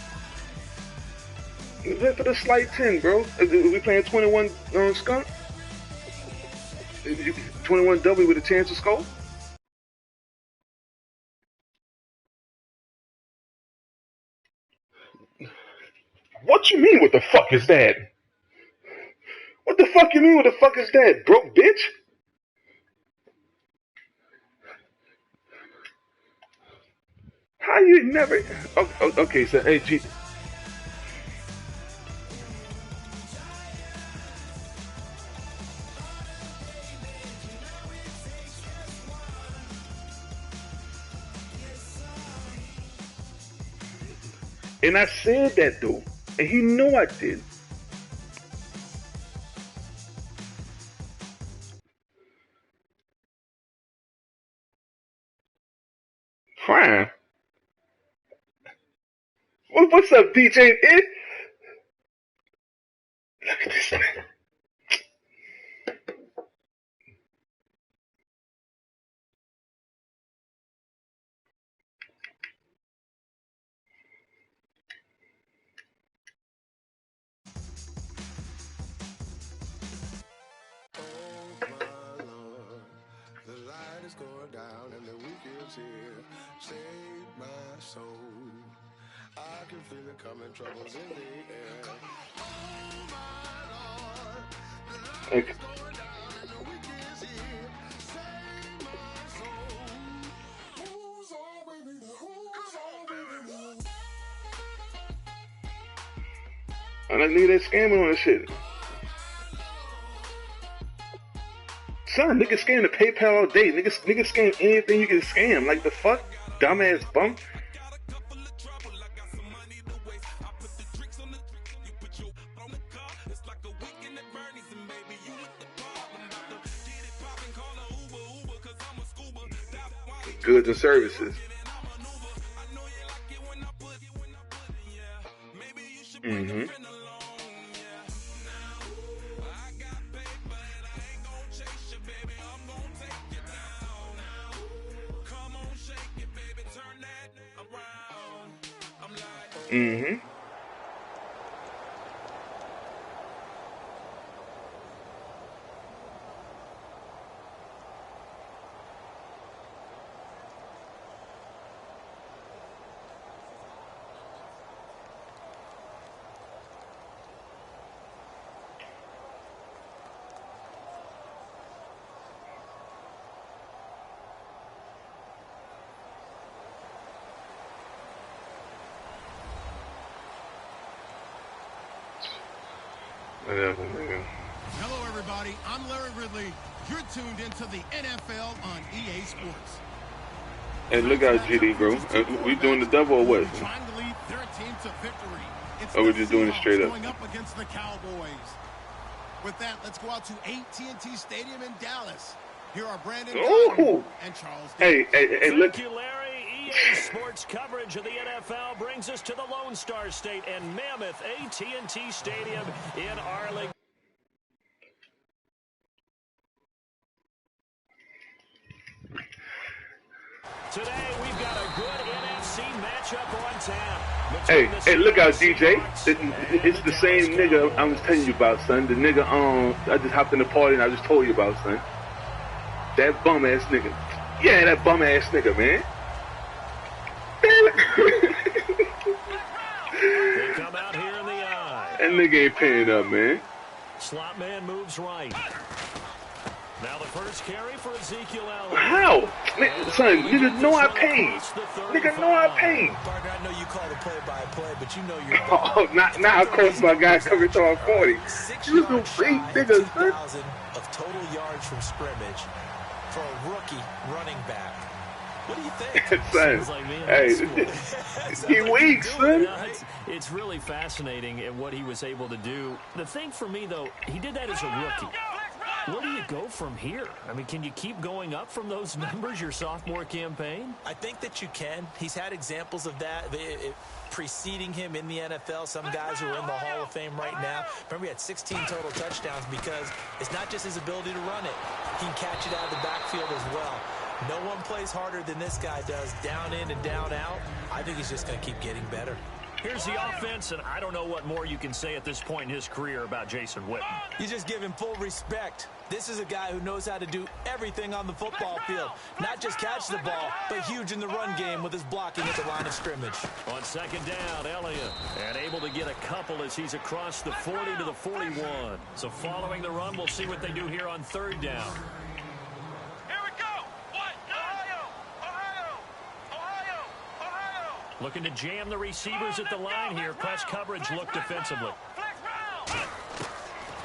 For the slight 10, bro. We playing 21 skunk? 21 W with a chance to score? What you mean, what the fuck is that? What the fuck you mean, what the fuck is that, broke bitch? How you never... Okay, so, hey, G... And I said that, though. And he knew I did. Fine. What's up, DJ? Look at this man. Going down and the weekend's here. Save my soul. I can feel it coming, troubles in the air. Oh my Lord, the light is going down and the weekend's here. Save my soul. Who's all with me? Who's all with me? I don't need that scamming on this shit. Son, niggas scam the PayPal all day. Niggas scam anything you can scam. Like the fuck? Dumbass bum. Goods and services. Mm-hmm. Mm-hmm. Hello, everybody. I'm Larry Ridley. You're tuned into the NFL on EA Sports. And look out, GD, bro. We doing the double or what? Trying to lead their team to victory. Or we're just doing it straight up? Going up against the Cowboys. With that, let's go out to AT&T Stadium in Dallas. Here are Brandon and Charles. Hey, look. Thank you, Larry. EA Sports coverage of the NFL brings us to the Lone Star State and Mammoth AT&T Stadium in Arlington. Today we've got a good NFC matchup on tap. Hey, look out, DJ. It's the same nigga I was telling you about, son. The nigga, I just hopped in the party and I just told you about, son. That bum ass nigga. Yeah, that bum ass nigga, man. They come out here in the eye. That nigga ain't paying up, man. Slot man moves right. Now the first carry for Ezekiel Elliott. How? Son, nigga know I paid. Nigga know I paid. Parker, I know you call the play-by-play, but you know you're... Oh, now of course my guy covered to 40. You a big nigga, son. 6,000 of total yards from scrimmage for a rookie running back. What do you think? Son, Like me in hey, he weak, son. No, it's really fascinating at what he was able to do. The thing for me, though, he did that as a rookie. Where do you go from here? I mean, can you keep going up from those numbers your sophomore campaign? I think that you can. He's had examples of that preceding him in the NFL. Some guys who are in the Hall of Fame right now. Remember, he had 16 total touchdowns because it's not just his ability to run it. He can catch it out of the backfield as well. No one plays harder than this guy does, down in and down out. I think he's just going to keep getting better. Here's the offense, and I don't know what more you can say at this point in his career about Jason Witten. You just give him full respect. This is a guy who knows how to do everything on the football field. Not just catch the ball, but huge in the run game with his blocking at the line of scrimmage. On second down, Elliott, and able to get a couple as he's across the 40 to the 41. So following the run, we'll see what they do here on third down. Looking to jam the receivers at the line here. Press coverage look defensively.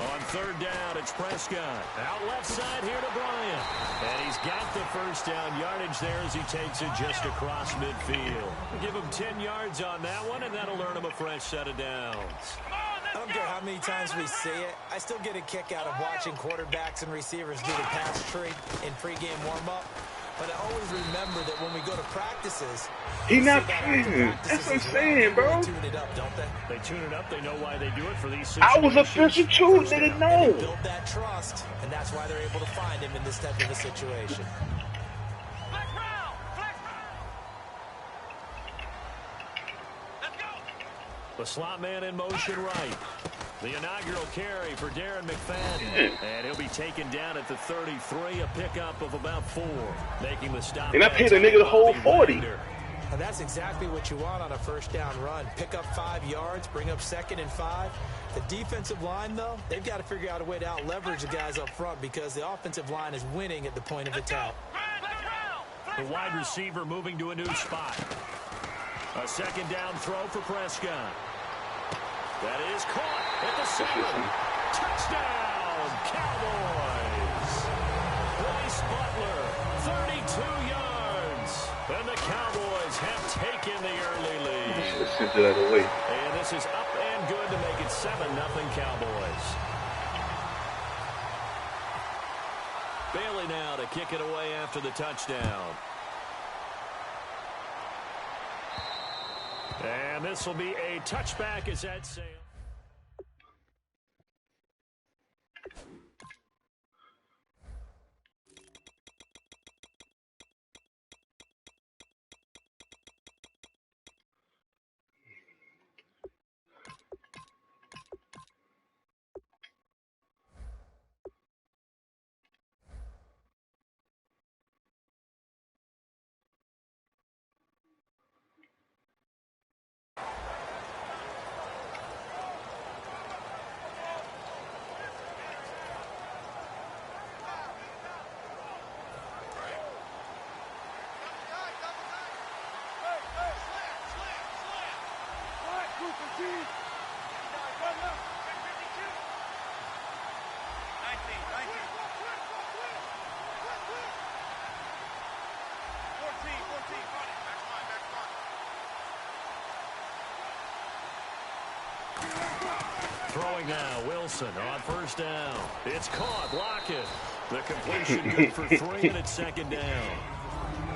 On third down, it's Prescott. Out left side here to Bryant. And he's got the first down yardage there as he takes it just across midfield. Give him 10 yards on that one, and that'll earn him a fresh set of downs. I don't care how many times we see it. I still get a kick out of watching quarterbacks and receivers do the pass tree in pregame warm-up. But I always remember that when we go to practices, he's not playing. That's what I'm saying, bro. They tune it up, don't they? They tune it up. They know why they do it for these situations. I was official too. They didn't know. They build that trust, and that's why they're able to find him in this type of a situation. The slot man in motion right. The inaugural carry for Darren McFadden. And he'll be taken down at the 33, a pickup of about 4, making the stop. And I paid a nigga the whole 40. Now that's exactly what you want on a first down run. Pick up 5 yards, bring up 2nd and 5. The defensive line, though, they've got to figure out a way to out-leverage the guys up front because the offensive line is winning at the point of attack. The wide receiver moving to a new spot. A second down throw for Prescott. That is caught at the 7. Touchdown, Cowboys. Bryce Butler, 32 yards. And the Cowboys have taken the early lead. Let's send it out of the way. And this is up and good to make it 7-0 Cowboys. Bailey now to kick it away after the touchdown. And this will be a touchback as that sails. Throwing now, Wilson on first down. It's caught, Lockett. The completion good for 3, and it's 2nd down.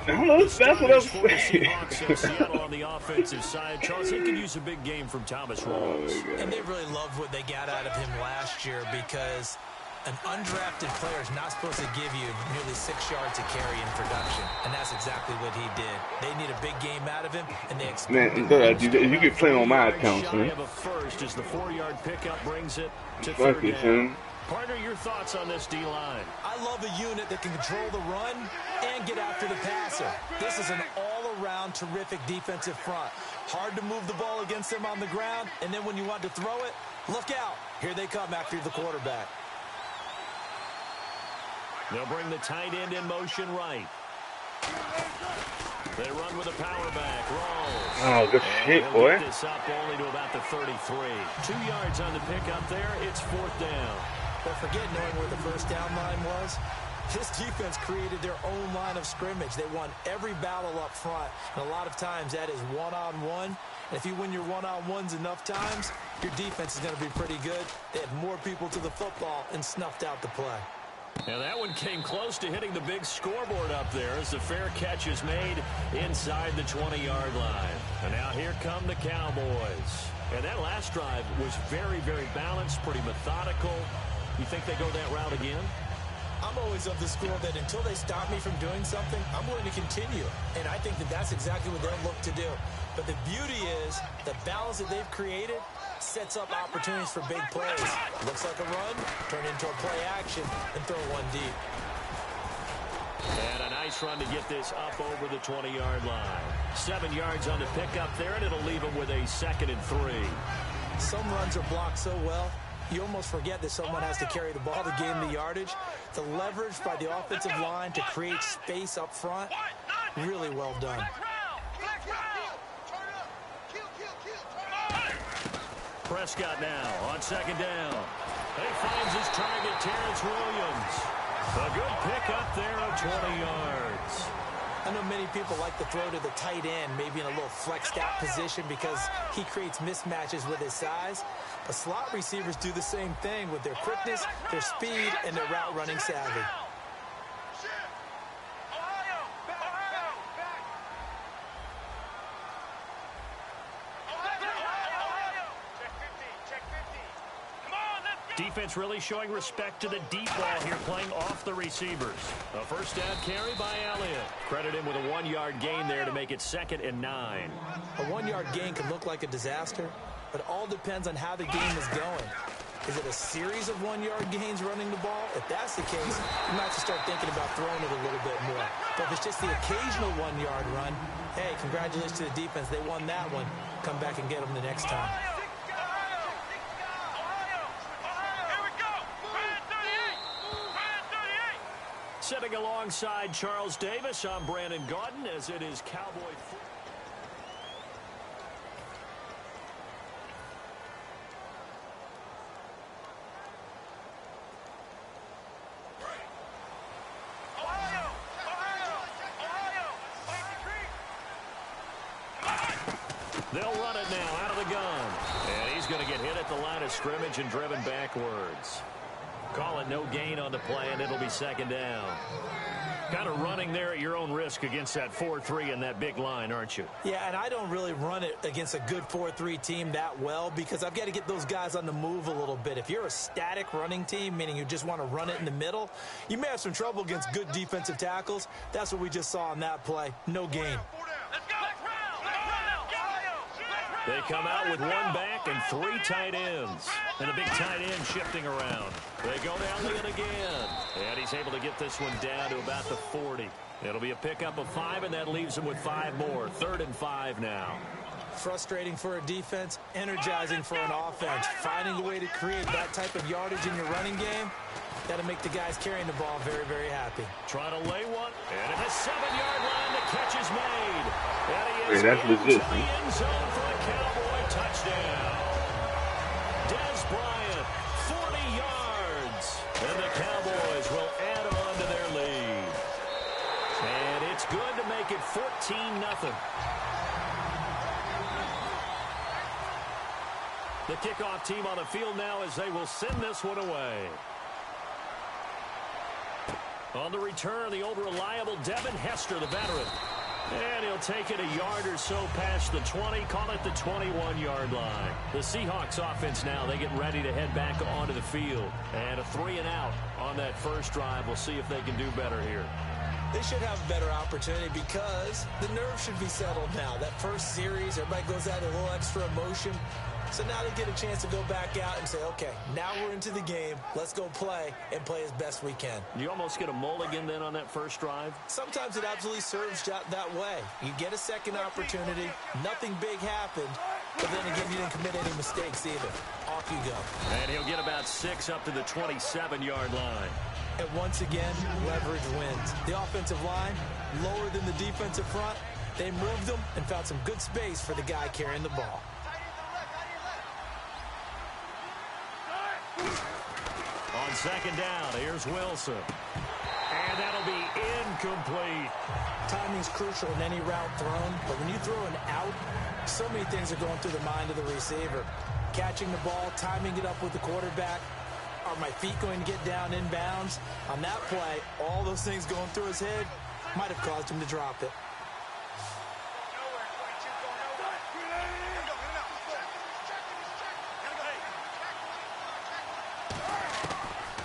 That's what I'm saying. Seahawks of Seattle on the offensive side. Charles, he could use a big game from Thomas Rawls. And they really loved what they got out of him last year because an undrafted player is not supposed to give you nearly 6 yards a carry in production. And that's exactly what he did. They need a big game out of him, and they expect you can play on my account, man. First as the 4-yard pickup brings it to 3rd down. Partner, your thoughts on this D-line? I love a unit that can control the run and get after the passer. This is an all-around terrific defensive front. Hard to move the ball against them on the ground, and then when you want to throw it, look out. Here they come after the quarterback. They'll bring the tight end in motion right. They run with a power back. Rawls. Oh, good shit, boy. This up only to about the 33. 2 yards on the pickup there. It's 4th down. But forget knowing where the first down line was. This defense created their own line of scrimmage. They won every battle up front. And a lot of times that is one-on-one. And if you win your one-on-ones enough times, your defense is going to be pretty good. They had more people to the football and snuffed out the play. And that one came close to hitting the big scoreboard up there as the fair catch is made inside the 20-yard line. And now here come the Cowboys. And that last drive was very, very balanced, pretty methodical. You think they go that route again? I'm always of the school that until they stop me from doing something, I'm going to continue. And I think that that's exactly what they'll look to do. But the beauty is the balance that they've created sets up opportunities for big plays. Looks like a run, turn into a play action, and throw one deep. And a nice run to get this up over the 20-yard line. 7 yards on the pickup there, and it'll leave them with a 2nd and 3. Some runs are blocked so well, you almost forget that someone has to carry the ball to gain the yardage. The leverage by the offensive line to create space up front, really well done. Prescott now on 2nd down. He finds his target, Terrence Williams. A good pick up there of 20 yards. I know many people like to throw to the tight end, maybe in a little flexed out position because he creates mismatches with his size. But slot receivers do the same thing with their quickness, their speed, and their route running savvy. Defense really showing respect to the deep ball here, playing off the receivers. A first down carry by Elliott. Credit him with a 1-yard gain there to make it 2nd and 9. A 1-yard gain can look like a disaster, but all depends on how the game is going. Is it a series of 1-yard gains running the ball? If that's the case, you might have to start thinking about throwing it a little bit more. But if it's just the occasional 1-yard run, hey, congratulations to the defense. They won that one. Come back and get them the next time. Sitting alongside Charles Davis, I'm Brandon Gaudin as it is Cowboy football. They'll run it now out of the gun. And he's going to get hit at the line of scrimmage and driven backwards. Call it no gain on the play, and it'll be 2nd down. Kind of running there at your own risk against that 4-3 and that big line, aren't you? Yeah, and I don't really run it against a good 4-3 team that well because I've got to get those guys on the move a little bit. If you're a static running team, meaning you just want to run it in the middle, you may have some trouble against good defensive tackles. That's what we just saw on that play. No gain. They come out with 1 back and 3 tight ends. And a big tight end shifting around. They go to Elliott again. And he's able to get this one down to about the 40. It'll be a pickup of 5, and that leaves him with 5 more. 3rd and 5 now. Frustrating for a defense, energizing for an offense. Finding a way to create that type of yardage in your running game, that'll make the guys carrying the ball very, very happy. Trying to lay one. And at the 7-yard line, the catch is made. And he is that's into legit. the end zone for a Cowboy touchdown. Dez Bryant, 40 yards. And the Cowboys will add on to their lead. And it's good to make it 14-0. The kickoff team on the field now as they will send this one away. On the return, the old reliable Devin Hester, the veteran. And he'll take it a yard or so past the 20, call it the 21-yard line. The Seahawks offense now, they get ready to head back onto the field. And a 3-and-out on that first drive. We'll see if they can do better here. They should have a better opportunity because the nerves should be settled now. That first series, everybody goes out with a little extra emotion. So now they get a chance to go back out and say, okay, now we're into the game. Let's go play and play as best we can. You almost get a mulligan then on that first drive? Sometimes it absolutely serves that way. You get a second opportunity. Nothing big happened. But then again, you didn't commit any mistakes either. Off you go. And he'll get about 6 up to the 27-yard line. And once again, leverage wins. The offensive line, lower than the defensive front. They moved them and found some good space for the guy carrying the ball. On 2nd down, here's Wilson. And that'll be incomplete. Timing's crucial in any route thrown, but when you throw an out, so many things are going through the mind of the receiver. Catching the ball, timing it up with the quarterback are Are my feet going to get down inbounds? On that play, all those things going through his head might have caused him to drop it.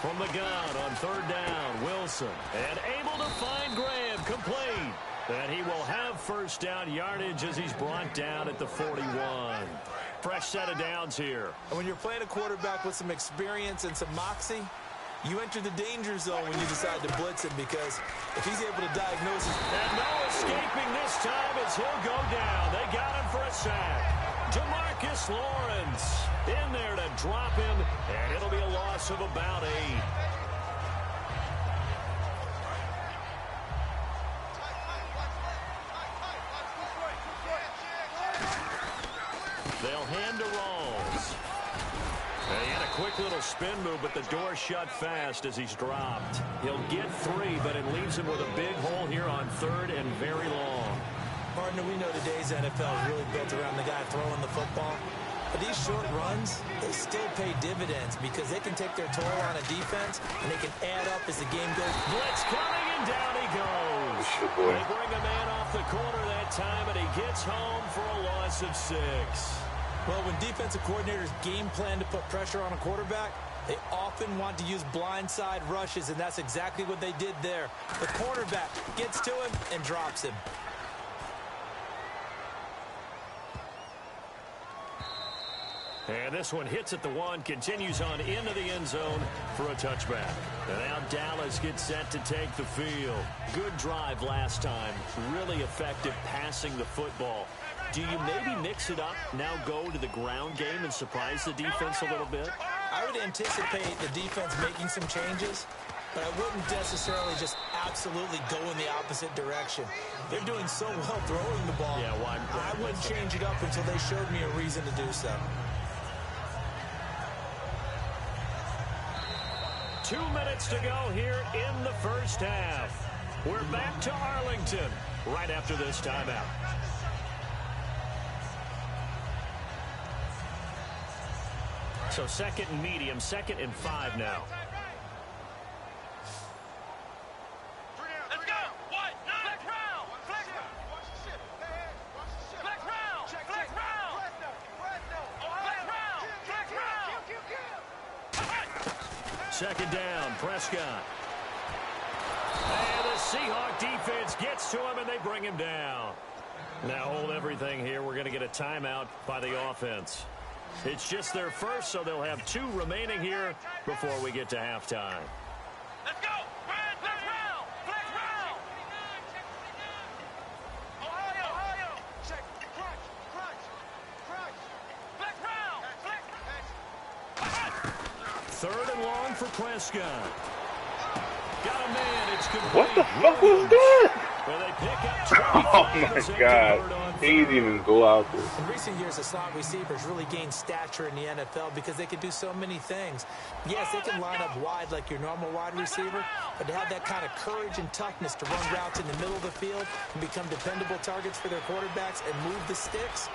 From the gun on third down, Wilson. And able to find Graham, complete. And he will have first down yardage as he's brought down at the 41. Fresh set of downs here. And when you're playing a quarterback with some experience and some moxie, you enter the danger zone when you decide to blitz him, because if he's able to diagnose it. And no escaping this time as he'll go down. They got him for a sack. DeMarcus Lawrence in there to drop him, and it'll be a loss of about 8. They'll hand to Rawls. He had a quick little spin move, but the door shut fast as he's dropped. He'll get 3, but it leaves him with a big hole here on third and very long. Partner, we know today's NFL is really built around the guy throwing the football. But these short runs, they still pay dividends because they can take their toll on a defense, and they can add up as the game goes. Blitz coming, and down he goes. They bring a man off the corner that time, and he gets home for a loss of 6. Well, when defensive coordinators game plan to put pressure on a quarterback, they often want to use blindside rushes, and that's exactly what they did there. The quarterback gets to him and drops him. And this one hits at the 1, continues on into the end zone for a touchback. And now Dallas gets set to take the field. Good drive last time. Really effective passing the football. Do you maybe mix it up, now go to the ground game and surprise the defense a little bit? I would anticipate the defense making some changes, but I wouldn't necessarily just absolutely go in the opposite direction. They're doing so well throwing the ball. Yeah, well, I wouldn't change it up until they showed me a reason to do so. 2 minutes to go here in the first half. We're back to Arlington right after this timeout. So second and medium, 2nd and 5 now. Let's go. What? Flex round. Flex round. Flex round. Flex round. Flex round. 2nd down, Prescott. And the Seahawk defense gets to him, and they bring him down. Now hold everything here. We're going to get a timeout by the offense. It's just their first, so they'll have 2 remaining here before we get to halftime. Let's go. Flex round. Flex round. Ohio. Check. Crunch. Flex round. 3rd and long for Prescott. Got a man. It's complete. What the fuck was that? Well, they pick up Oh my God. He didn't even go out there. In recent years, the slot receivers really gained stature in the NFL because they can do so many things. Yes, they can line up wide like your normal wide receiver, but to have that kind of courage and toughness to run routes in the middle of the field and become dependable targets for their quarterbacks and move the sticks,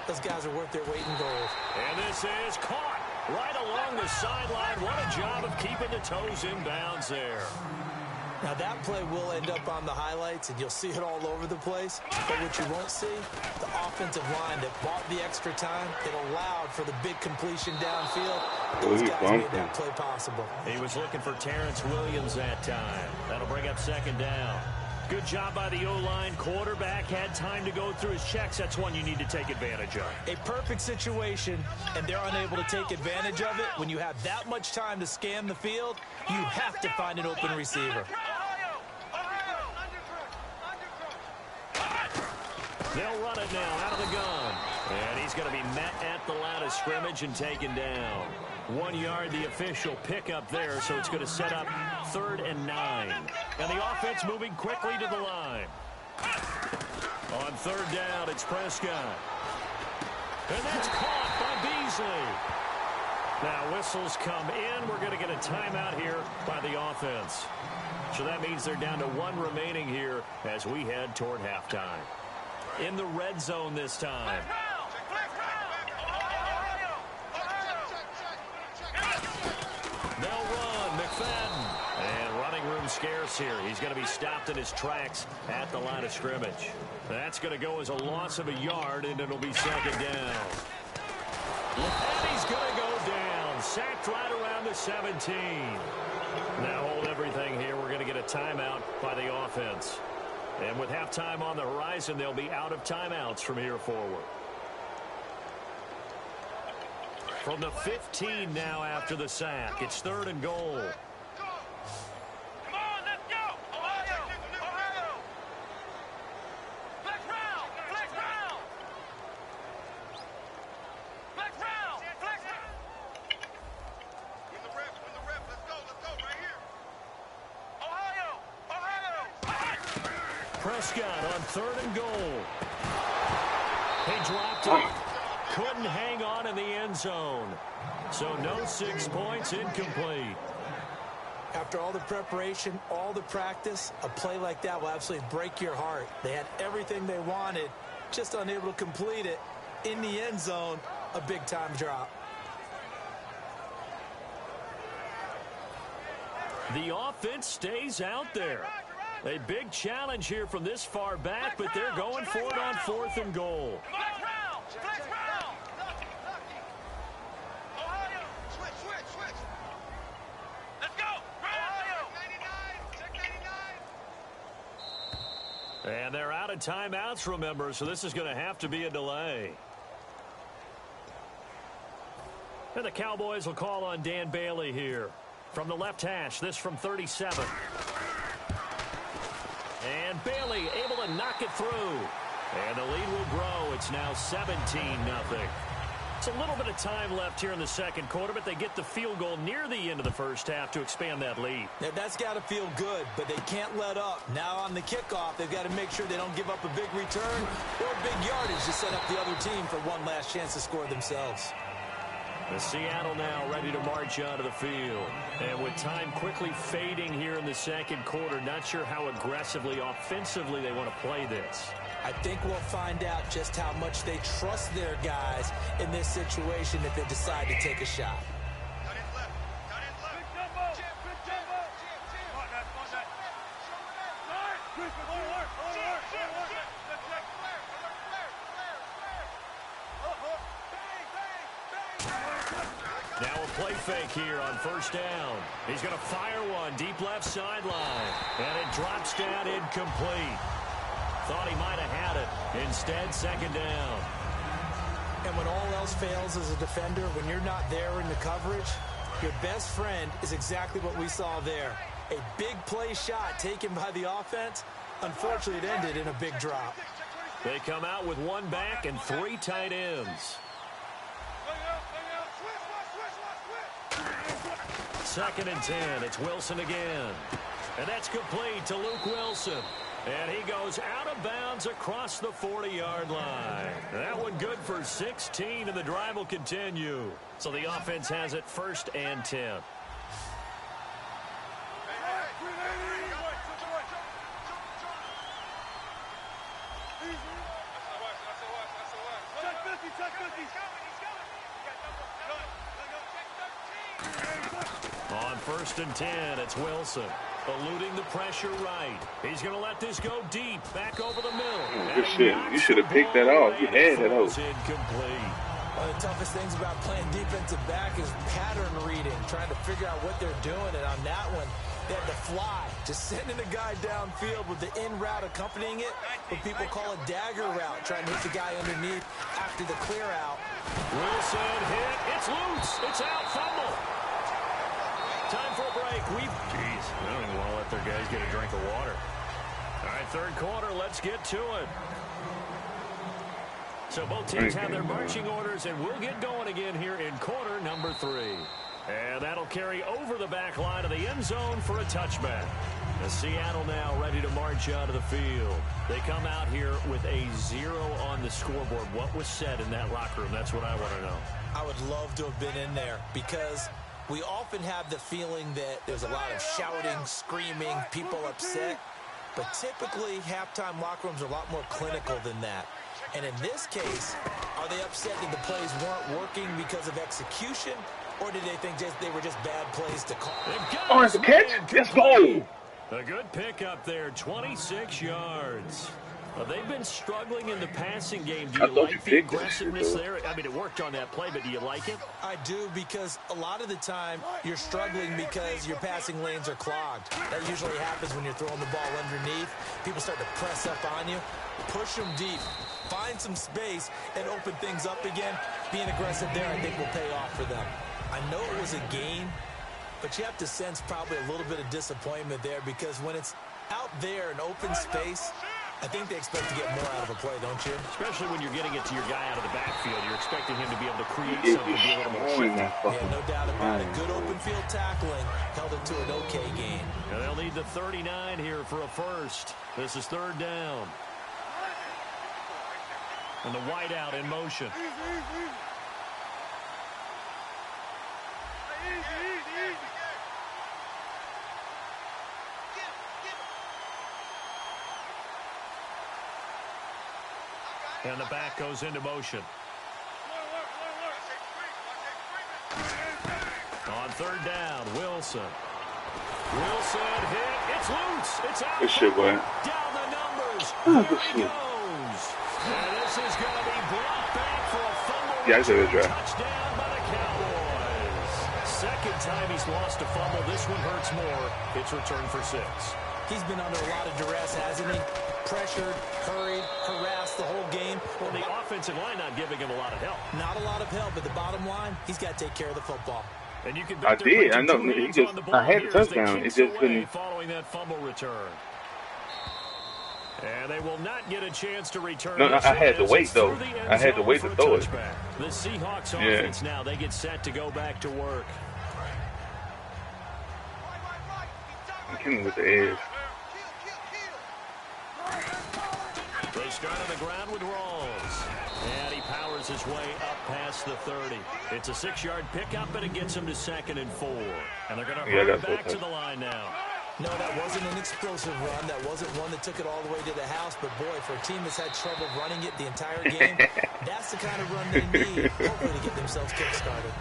those guys are worth their weight in gold. And this is caught right along the sideline. What a job of keeping the toes in bounds there. Now that play will end up on the highlights, and you'll see it all over the place. But what you won't see, the offensive line that bought the extra time, that allowed for the big completion downfield. Those guys made that play possible. He was looking for Terrence Williams that time. That'll bring up 2nd down. Good job by the O-line. Quarterback had time to go through his checks. That's one you need to take advantage of. A perfect situation, and they're unable to take advantage of it. When you have that much time to scan the field, you have to find an open receiver. They'll run it now out of the gun. And he's going to be met at the line of scrimmage and taken down. 1 yard, the official pickup there, so it's going to set up 3rd and 9. And the offense moving quickly to the line. On 3rd down, it's Prescott. And that's caught by Beasley. Now whistles come in. We're going to get a timeout here by the offense. So that means they're down to 1 remaining here as we head toward halftime. In the red zone this time. They'll scarce here. He's going to be stopped in his tracks at the line of scrimmage. That's going to go as a loss of a yard, and it'll be second down. And he's going to go down. Sacked right around the 17. Now hold everything here. We're going to get a timeout by the offense. And with halftime on the horizon, they'll be out of timeouts from here forward. From the 15 now after the sack. It's 3rd and goal. Come on, let's go! Ohio! Ohio! Flex round! Flex round! Flex round! Flex round! Win the rep, let's go right here! Ohio! Ohio! Prescott on 3rd and goal. He dropped it. Couldn't hang on in the end zone. So no 6 points, incomplete. After all the preparation, all the practice, a play like that will absolutely break your heart. They had everything they wanted, just unable to complete it. In the end zone, a big-time drop. The offense stays out there. A big challenge here from this far back, but they're going for it on 4th and goal. Flex round! Flex round! Ohio! Switch! Let's go! Ohio! 99! And they're out of timeouts, remember, so this is going to have to be a delay. And the Cowboys will call on Dan Bailey here. From the left hash, this from 37. And Bailey able to knock it through. And the lead will grow. It's now 17-0. It's a little bit of time left here in the second quarter, but they get the field goal near the end of the first half to expand that lead. Now, that's got to feel good, but they can't let up. Now on the kickoff, they've got to make sure they don't give up a big return or big yardage to set up the other team for one last chance to score themselves. The Seattle now ready to march out of the field. And with time quickly fading here in the second quarter, not sure how aggressively, offensively they want to play this. I think we'll find out just how much they trust their guys in this situation if they decide to take a shot. Cut in left! Good jumbo! Good jumbo! Come on, that! Now a play fake here on first down. He's going to fire one deep left sideline. And it drops down incomplete. Thought he might have had it. Instead, second down. And when all else fails as a defender, when you're not there in the coverage, your best friend is exactly what we saw there. A big play shot taken by the offense. Unfortunately, it ended in a big drop. They come out with one back and 3 tight ends. Second and 10. It's Wilson again. And that's complete to Luke Wilson. And he goes out of bounds across the 40-yard line. That one good for 16, and the drive will continue. So the offense has it 1st and 10. On 1st and 10, it's Wilson. Eluding the pressure right. He's going to let this go deep. Back over the middle. Good shit. You should have picked that off. You had that off. Incomplete. One of the toughest things about playing defensive back is pattern reading, trying to figure out what they're doing. And on that one, they had to fly. Just sending a guy downfield with the in route accompanying it, what people call a dagger route, trying to hit the guy underneath after the clear out. Wilson hit. It's loose. It's out. Fumble. Time for a break. Jeez, I don't even want to let their guys get a drink of water. All right, third quarter. Let's get to it. So both teams have their marching orders, and we'll get going again here in quarter number 3. And that'll carry over the back line of the end zone for a touchback. The Seattle now ready to march out of the field. They come out here with a 0 on the scoreboard. What was said in that locker room? That's what I want to know. I would love to have been in there because we often have the feeling that there's a lot of shouting, screaming, people upset. But typically, halftime locker rooms are a lot more clinical than that. And in this case, are they upset that the plays weren't working because of execution? Or did they think they were just bad plays to call? Oh, it's a catch? Let's go! A good pickup there, 26 yards. Well, they've been struggling in the passing game. Do you like the aggressiveness there? I mean, it worked on that play, but do you like it? I do, because a lot of the time you're struggling because your passing lanes are clogged. That usually happens when you're throwing the ball underneath. People start to press up on you. Push them deep. Find some space and open things up again. Being aggressive there, I think, will pay off for them. I know it was a gain, but you have to sense probably a little bit of disappointment there, because when it's out there in open space, I think they expect to get more out of a play, don't you? Especially when you're getting it to your guy out of the backfield. You're expecting him to be able to create something, be a little more shifty. Yeah, no doubt about it. Good open field tackling held it to an okay gain. Now they'll need the 39 here for a first. This is third down. And the wideout in motion. And the back goes into motion. On third down, Wilson. Wilson hit. It's loose. It's out. Good shit, boy. Down the numbers. Good shit. And this is going to be brought back for a fumble. Yeah, I said it, Touchdown by the Cowboys. Second time he's lost a fumble. This one hurts more. It's returned for 6. He's been under a lot of duress, hasn't he? Pressured, hurried, harassed the whole game. Well, the offensive line not giving him a lot of help. Not a lot of help, but the bottom line, he's got to take care of the football. And you can I did. I know. He just. I had a touchdown. It just couldn't. Following that fumble return. And they will not get a chance to return. No, I had to wait, though. I had to wait to throw it. The Seahawks offense now, they get set to go back to work. McKinnon with the edge. They start on the ground with Rawls. And he powers his way up past the 30. It's a 6-yard pickup, and it gets him to 2nd and 4. And they're going to hurry back to the line now. No, that wasn't an explosive run. That wasn't one that took it all the way to the house. But, boy, for a team that's had trouble running it the entire game, that's the kind of run they need, hopefully, to get themselves kick-started.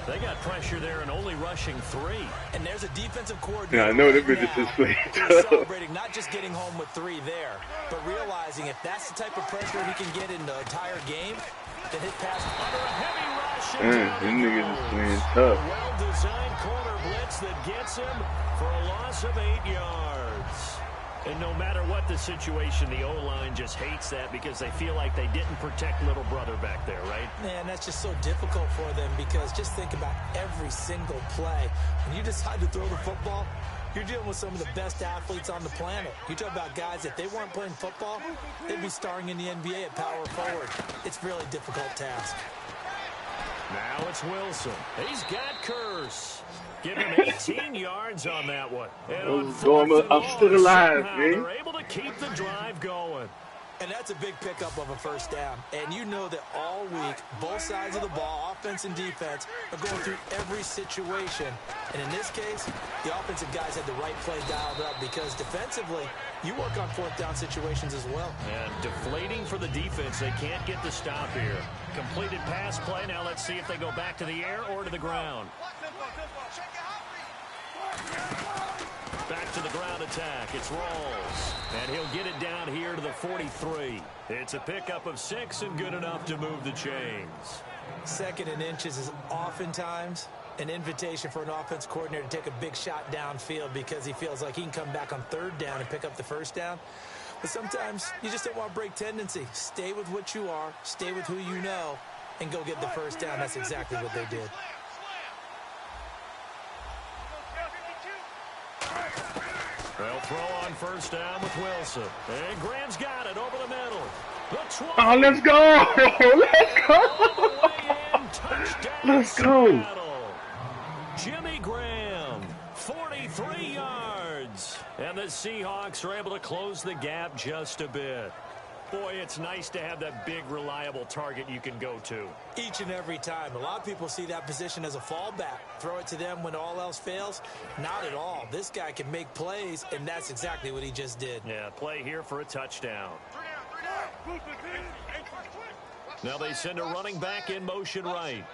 They got pressure there and only rushing 3. And there's a defensive coordinator. Yeah, I know they're just sweet. Celebrating not just getting home with 3 there, but realizing if that's the type of pressure he can get in the entire game, then his pass under a heavy rush. These niggas is playing tough. A well-designed corner blitz that gets him for a loss of 8 yards. And no matter what the situation, the O-line just hates that because they feel like they didn't protect little brother back there, right? Man, that's just so difficult for them, because just think about every single play. When you decide to throw the football, you're dealing with some of the best athletes on the planet. You talk about guys, if they weren't playing football, they'd be starring in the NBA at power forward. It's a really difficult task. Now it's Wilson. He's got Curse. Give him 18 yards on that one. And I'm still alive, man. They're able to keep the drive going. And that's a big pickup of a first down. And you know that all week, both sides of the ball, offense and defense, are going through every situation. And in this case, the offensive guys had the right play dialed up, because defensively, you work on 4th down situations as well. And deflating for the defense. They can't get the stop here. Completed pass play. Now let's see if they go back to the air or to the ground. Back to the ground attack. It's Rawls. And he'll get it down here to the 43. It's a pickup of 6 and good enough to move the chains. 2nd and inches is oftentimes an invitation for an offense coordinator to take a big shot downfield, because he feels like he can come back on 3rd down and pick up the first down. But sometimes you just don't want to break tendency. Stay with what you are, stay with who you know, and go get the first down. That's exactly what they did. They'll throw on first down with Wilson. And Graham's got it over the middle. Oh, let's go! Let's go! Jimmy Graham, 43 yards. And the Seahawks are able to close the gap just a bit. Boy, it's nice to have that big, reliable target you can go to. Each and every time. A lot of people see that position as a fallback. Throw it to them when all else fails. Not at all. This guy can make plays, and that's exactly what he just did. Yeah, play here for a touchdown. Now they send a running back in motion right.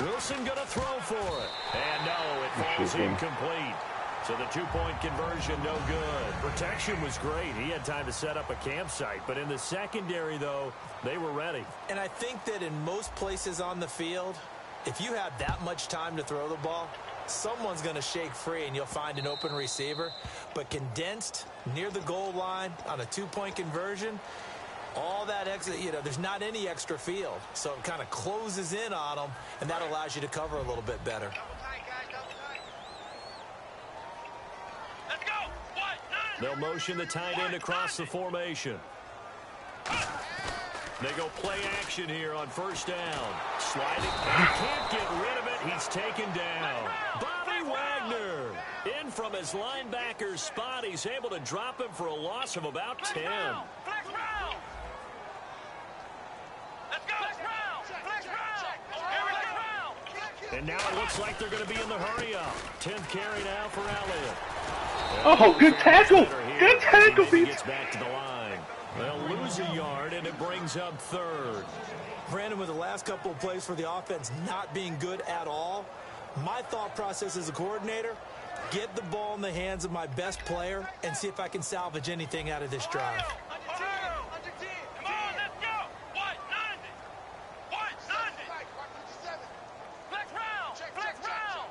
Wilson going to throw for it. And no, it falls incomplete. So the two-point conversion, no good. Protection was great. He had time to set up a campsite. But in the secondary, though, they were ready. And I think that in most places on the field, if you have that much time to throw the ball, someone's going to shake free and you'll find an open receiver. But condensed near the goal line on a two-point conversion, all that extra, there's not any extra field. So it kind of closes in on them, and that allows you to cover a little bit better. They'll motion the tight end across the formation. They go play action here on first down. Sliding. Can't get rid of it. He's taken down. Bobby Wagner in from his linebacker spot. He's able to drop him for a loss of about 10. And now it looks like they're going to be in the hurry-up. 10th carry now for Elliott. Oh, good tackle. Good tackle, He gets back to the line. They'll lose a yard, and it brings up third. Brandon, with the last couple of plays for the offense not being good at all, my thought process as a coordinator, get the ball in the hands of my best player and see if I can salvage anything out of this drive.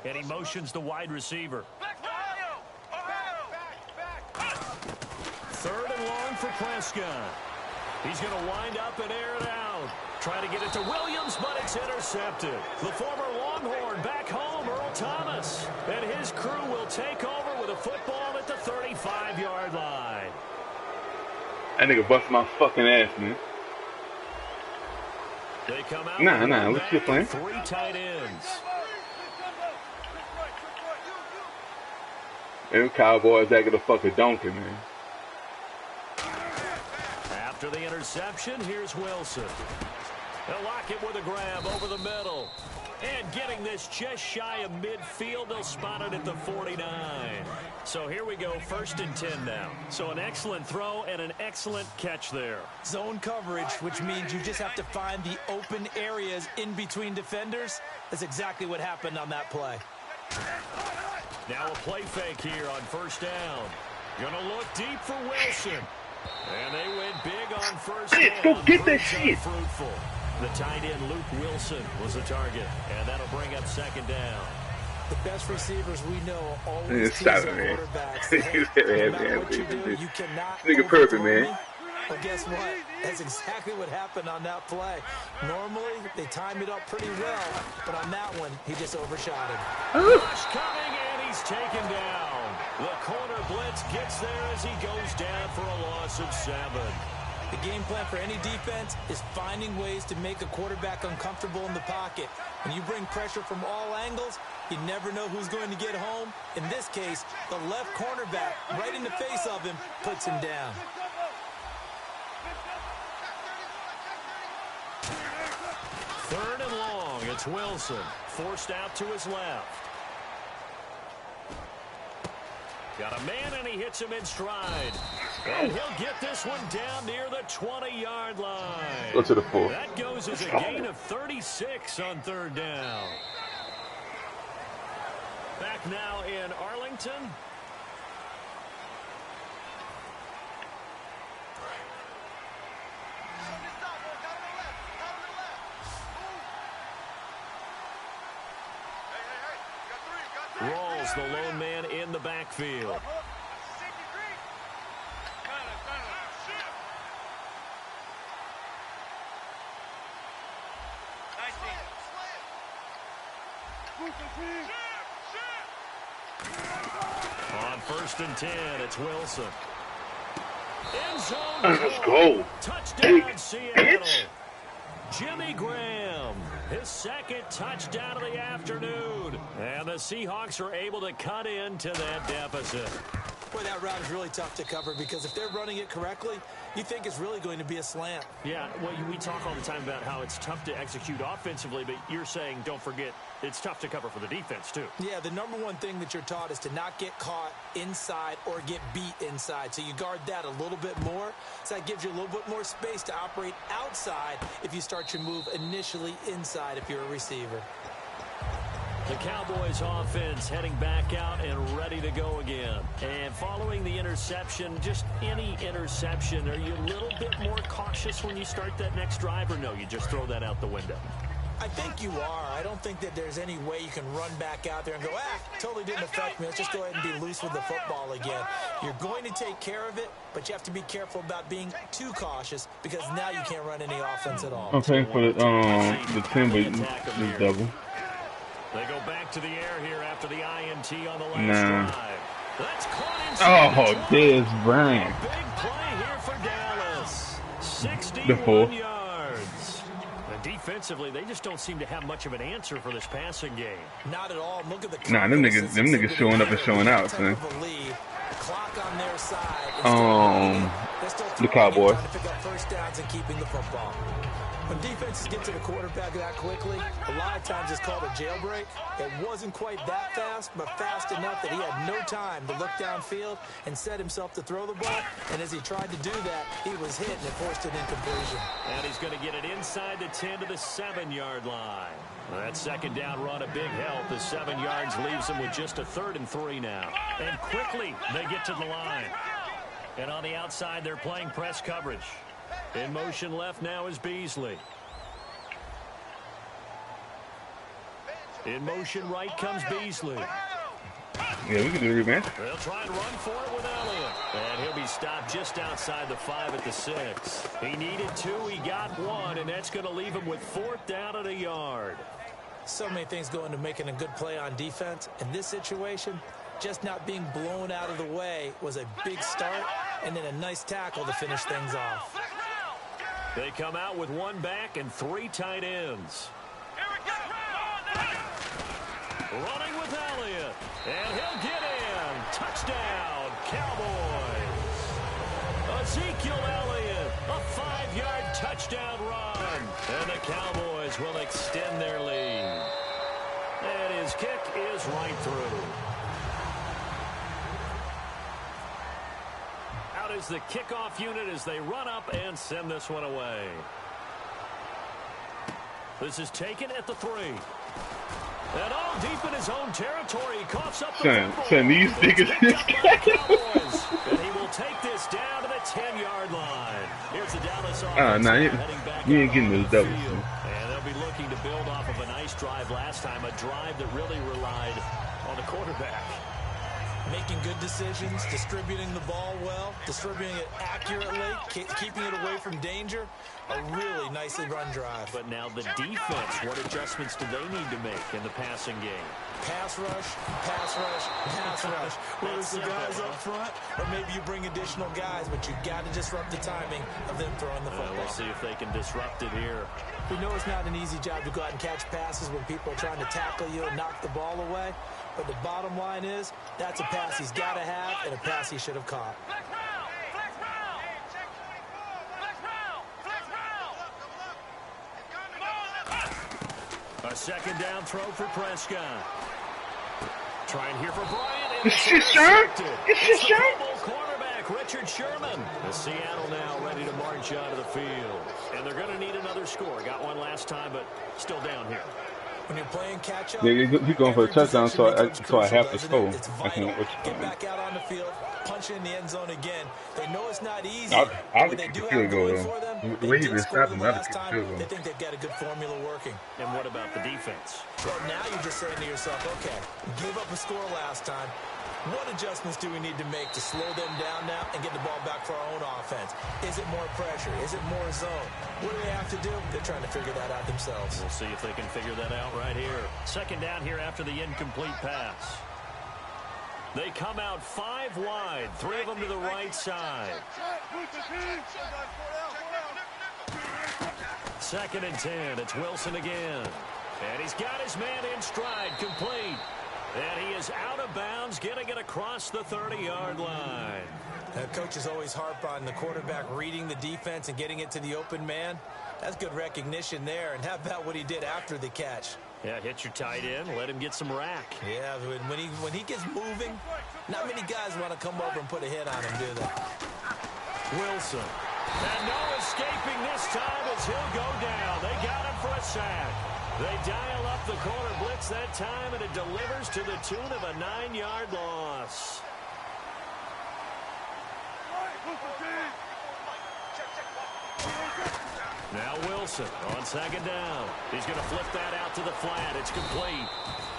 And he motions the wide receiver. Third and long for Prescott. He's going to wind up and air it out. Try to get it to Williams, but it's intercepted. The former Longhorn back home, Earl Thomas. And his crew will take over with a football at the 35-yard line. That nigga bust my fucking ass, man. They come out Nah, let's get playing. 3 tight ends. Them Cowboys acting a fucking donkey, man. After the interception, here's Wilson. They'll lock it with a grab over the middle. And getting this just shy of midfield, they'll spot it at the 49. So here we go, 1st and 10 now. So an excellent throw and an excellent catch there. Zone coverage, which means you just have to find the open areas in between defenders. That's exactly what happened on that play. Now a play fake here on first down. Gonna look deep for Wilson. And they went big on first down. Go get that shit. Fruitful. The tight end Luke Wilson was the target. And that'll bring up 2nd down. The best receivers we know always tease their quarterbacks. Hey, no matter what you do, you cannot nigga perfect, man. Well, guess what? That's exactly what happened on that play. Normally, they timed it up pretty well, but on that one, he just overshot it. Rush coming, and he's taken down. The corner blitz gets there as he goes down for a loss of 7. The game plan for any defense is finding ways to make a quarterback uncomfortable in the pocket. When you bring pressure from all angles, you never know who's going to get home. In this case, the left cornerback, right in the face of him, puts him down. Third and long. It's Wilson. Forced out to his left. Got a man, and he hits him in stride. And he'll get this one down near the 20-yard line. Go to the 4. That goes as a gain of 36 on 3rd down. Back now in Arlington. Rawls, the lone man in the backfield. On 1st and 10, it's Wilson. End zone. Let's go. Touchdown, Seattle. Jimmy Graham, his 2nd touchdown of the afternoon. And the Seahawks are able to cut into that deficit. Boy, that route is really tough to cover because if they're running it correctly, you think it's really going to be a slant. Yeah, well, we talk all the time about how it's tough to execute offensively, but you're saying, don't forget, it's tough to cover for the defense, too. Yeah, the number one thing that you're taught is to not get caught inside or get beat inside. So you guard that a little bit more. So that gives you a little bit more space to operate outside if you start your move initially inside if you're a receiver. The Cowboys offense heading back out and ready to go again. And following the interception, just any interception, are you a little bit more cautious when you start that next drive, or no, you just throw that out the window? I think you are. I don't think that there's any way you can run back out there and go, totally didn't affect me. Let's just go ahead and be loose with the football again. You're going to take care of it, but you have to be careful about being too cautious because now you can't run any offense at all. I'm paying for the 10, but it's double. They go back to the air here after the INT on the last drive. That's caught Dez Bryant. Big play here for Dallas. 61 yards. And defensively, they just don't seem to have much of an answer for this passing game. Not at all. Look at the them niggas showing up and showing out, man. The clock on their side. The Cowboys. Trying to pick up first downs and keeping the football. When defenses get to the quarterback that quickly, a lot of times it's called a jailbreak. It wasn't quite that fast, but fast enough that he had no time to look downfield and set himself to throw the ball. And as he tried to do that, he was hit and it forced an incompletion. And he's going to get it inside the 10 to the 7-yard line. That second down run a big help. The 7 yards leaves him with just a 3rd and 3 now. And quickly they get to the line. And on the outside, they're playing press coverage. In motion left now is Beasley. In motion right comes Beasley. Yeah, we can do the rematch. They'll try and run for it with Elliott. And he'll be stopped just outside the 5 at the 6. He needed 2, he got 1, and that's going to leave him with 4th down at a yard. So many things go into making a good play on defense. In this situation, just not being blown out of the way was a big start, and then a nice tackle to finish things off. They come out with 1 back and 3 tight ends. Running with Elliott, and he'll get in. Touchdown, Cowboys. Ezekiel Elliott, a 5-yard touchdown run. And the Cowboys will extend their lead. And his kick is right through. Out is the kickoff unit as they run up and send this one away. This is taken at the 3. And all deep in his own territory, he coughs up the son, these niggas. And he will take this down to the 10-yard line. Here's the Dallas offense. You ain't getting those doubles. And they'll be looking to build off of a nice drive last time, a drive that really relied on the quarterback. Making good decisions, distributing the ball well, distributing it accurately, keeping it away from danger. A really nicely run drive. But now the defense, what adjustments do they need to make in the passing game? Pass rush, pass rush, pass rush. Whether it's the guys up front, or maybe you bring additional guys, but you've got to disrupt the timing of them throwing the football. We'll see if they can disrupt it here. We know it's not an easy job to go out and catch passes when people are trying to tackle you and knock the ball away. But the bottom line is, that's a pass he's got to have and a pass he should have caught. A second down throw for Prescott. Trying here for Bryant. It's shit, Sherman. It's shit, Sherman. Cornerback Richard Sherman. The Seattle now ready to march out of the field. And they're going to need another score. Got one last time, but still down here. When you're playing catch-up, he's going for a touchdown, so I have to score. I can't. Get back out on the field, punch in the end zone again. They know it's not easy. I'll kick the field goal, though. The way he been stopping, I'll kick the field goal. They think they've got a good formula working. And what about the defense? Well, now you're just saying to yourself, okay, we gave up a score last time. What adjustments do we need to make to slow them down now and get the ball back for our own offense? Is it more pressure? Is it more zone? What do they have to do? They're trying to figure that out themselves. We'll see if they can figure that out right here. Second down here after the incomplete pass. They come out 5 wide, 3 of them to the right side. Second and 10. It's Wilson again. And he's got his man in stride, complete. And he is out of bounds, getting it across the 30-yard line. Coaches always harp on the quarterback reading the defense and getting it to the open man. That's good recognition there. And how about what he did after the catch? Yeah, hit your tight end, let him get some rack. Yeah, when he gets moving, not many guys want to come over and put a hit on him, do they? Wilson. And no escaping this time as he'll go down. They got him for a sack. They dial up the corner blitz that time, and it delivers to the tune of a 9-yard loss. Now Wilson on second down. He's going to flip that out to the flat. It's complete.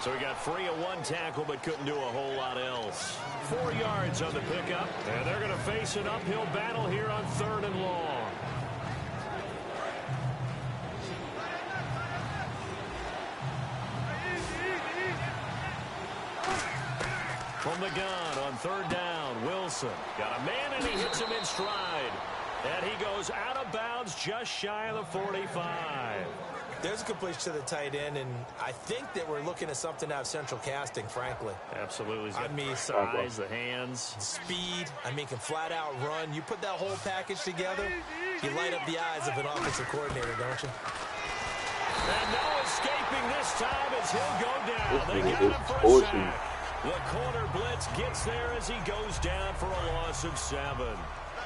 So he got free of one tackle but couldn't do a whole lot else. 4 yards on the pickup, and they're going to face an uphill battle here on 3rd and long. From the gun on 3rd down, Wilson got a man and he hits him in stride. And he goes out of bounds just shy of the 45. There's a completion to the tight end, and I think that we're looking at something out of Central Casting, frankly. Absolutely. He's got the size, the hands. Speed. I mean, can flat out run. You put that whole package together, you light up the eyes of an offensive coordinator, don't you? And no escaping this time as he'll go down. They got him for a sack. The corner blitz gets there as he goes down for a loss of 7.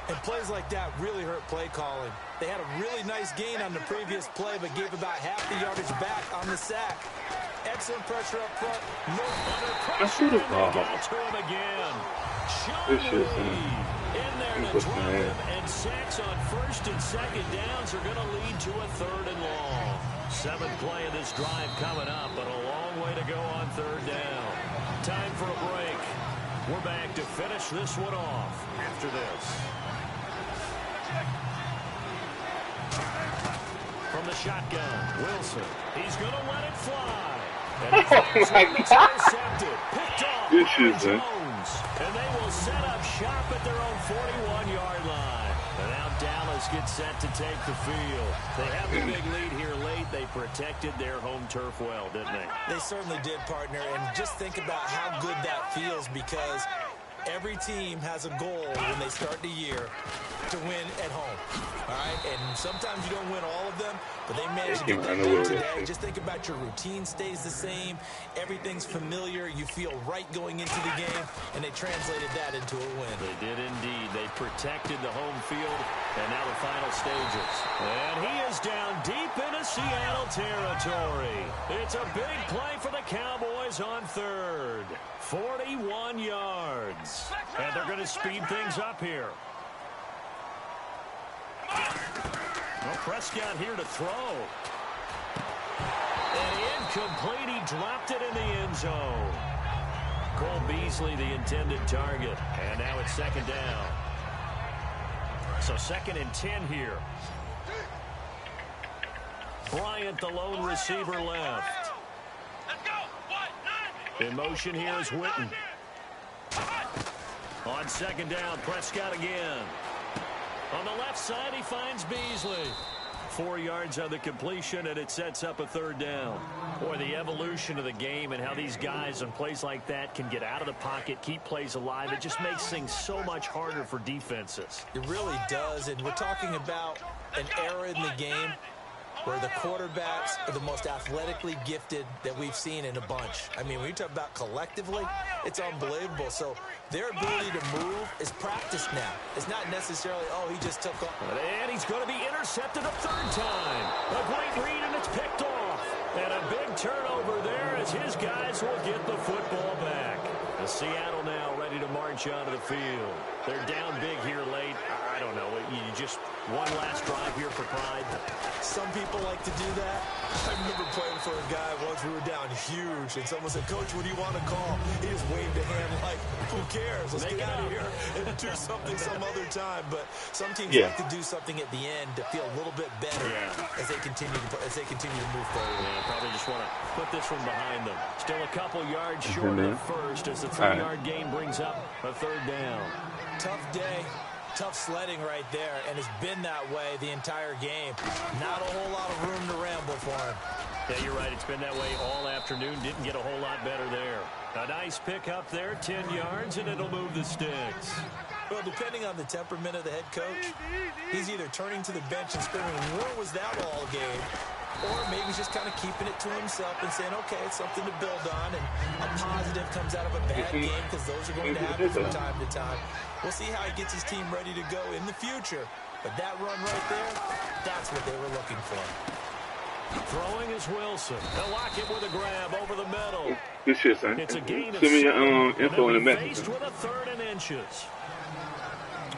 And plays like that really hurt play calling. They had a really nice gain on the previous play, but gave about half the yardage back on the sack. Excellent pressure up front. No under pressure, and they got to him again. Sean Lee in there to drop him, and sacks on 1st and 2nd downs are going to lead to a 3rd and long. 7th play of this drive coming up, but a long way to go on 3rd down. Time for a break. We're back to finish this one off after this. From the shotgun, Wilson. He's going to let it fly. And he's intercepted. Picked off by Jones. And they will set up shop at their own 41-yard line. And now Dallas gets set to take the field. They have the big lead here late. They protected their home turf well, didn't they? They certainly did, partner. And just think about how good that feels, because every team has a goal when they start the year to win at home. All right? And sometimes you don't win all of them, but they managed to get that win today. Just think about your routine stays the same. Everything's familiar. You feel right going into the game, and they translated that into a win. They did indeed. They protected the home field, and now the final stages. And he is down deep into Seattle territory. It's a big play for the Cowboys on 3rd. 41 yards. And they're going to speed things up here. Well, Prescott here to throw. And incomplete. He dropped it in the end zone. Cole Beasley, the intended target. And now it's 2nd down. So 2nd and 10 here. Bryant, the lone receiver, left. In motion here is Witten. On 2nd down, Prescott again. On the left side, he finds Beasley. 4 yards on the completion, and it sets up a 3rd down. Boy, the evolution of the game and how these guys on plays like that can get out of the pocket, keep plays alive, it just makes things so much harder for defenses. It really does, and we're talking about an era in the game where the quarterbacks are the most athletically gifted that we've seen in a bunch. I mean, when you talk about collectively, it's unbelievable. So their ability to move is practiced now. It's not necessarily, oh, he just took off. And he's going to be intercepted a 3rd time. A great read, and it's picked off. And a big turnover there as his guys will get the football back. The Seattle now ready to march onto the field. They're down big here late. I don't know. You just one last drive here for pride. Some people like to do that. I remember playing for a guy once. We were down huge, and someone said, "Coach, what do you want to call?" He just waved a hand like, "Who cares? Let's get out of here and do something some other time." But some teams like to do something at the end to feel a little bit better as they continue to move forward. Yeah, probably just want to put this one behind them. Still a couple yards short of the first as the 3-yard gain brings up a 3rd down. Tough day. Tough sledding right there, and it's been that way the entire game. Not a whole lot of room to ramble for him. Yeah, you're right. It's been that way all afternoon. Didn't get a whole lot better there. A nice pick up there, 10 yards, and it'll move the sticks. Well, depending on the temperament of the head coach, he's either turning to the bench and screaming, "What was that all game?" Or maybe he's just kind of keeping it to himself and saying, okay, it's something to build on, and a positive comes out of a bad game, because those are going to happen from time to time. We'll see how he gets his team ready to go in the future. But that run right there, that's what they were looking for. Throwing is Wilson. They'll lock it with a grab over the middle. Good shit, son. It's a gain Send me your of info in the faced message. with a 3rd and inches.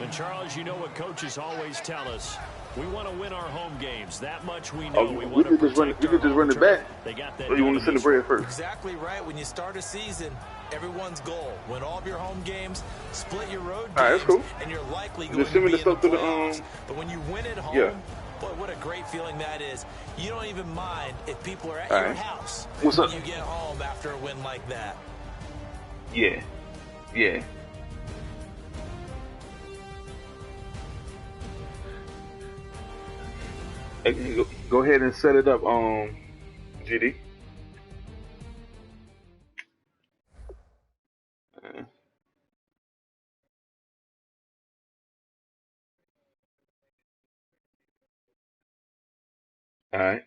And Charles, you know what coaches always tell us. We want to win our home games. That much we know. We could just run it back. They got that. Or you want to send the bread first? Exactly right. When you start a season, everyone's goal: win all of your home games, split your road games, all right, that's cool. And you're likely going just send me to the be in stuff the to the playoffs. But when you win at home, yeah. boy, what a great feeling that is. You don't even mind if people are at all your right. house What's when up? you get home after a win like that. Yeah. Yeah. Hey, go ahead and set it up, GD. All right.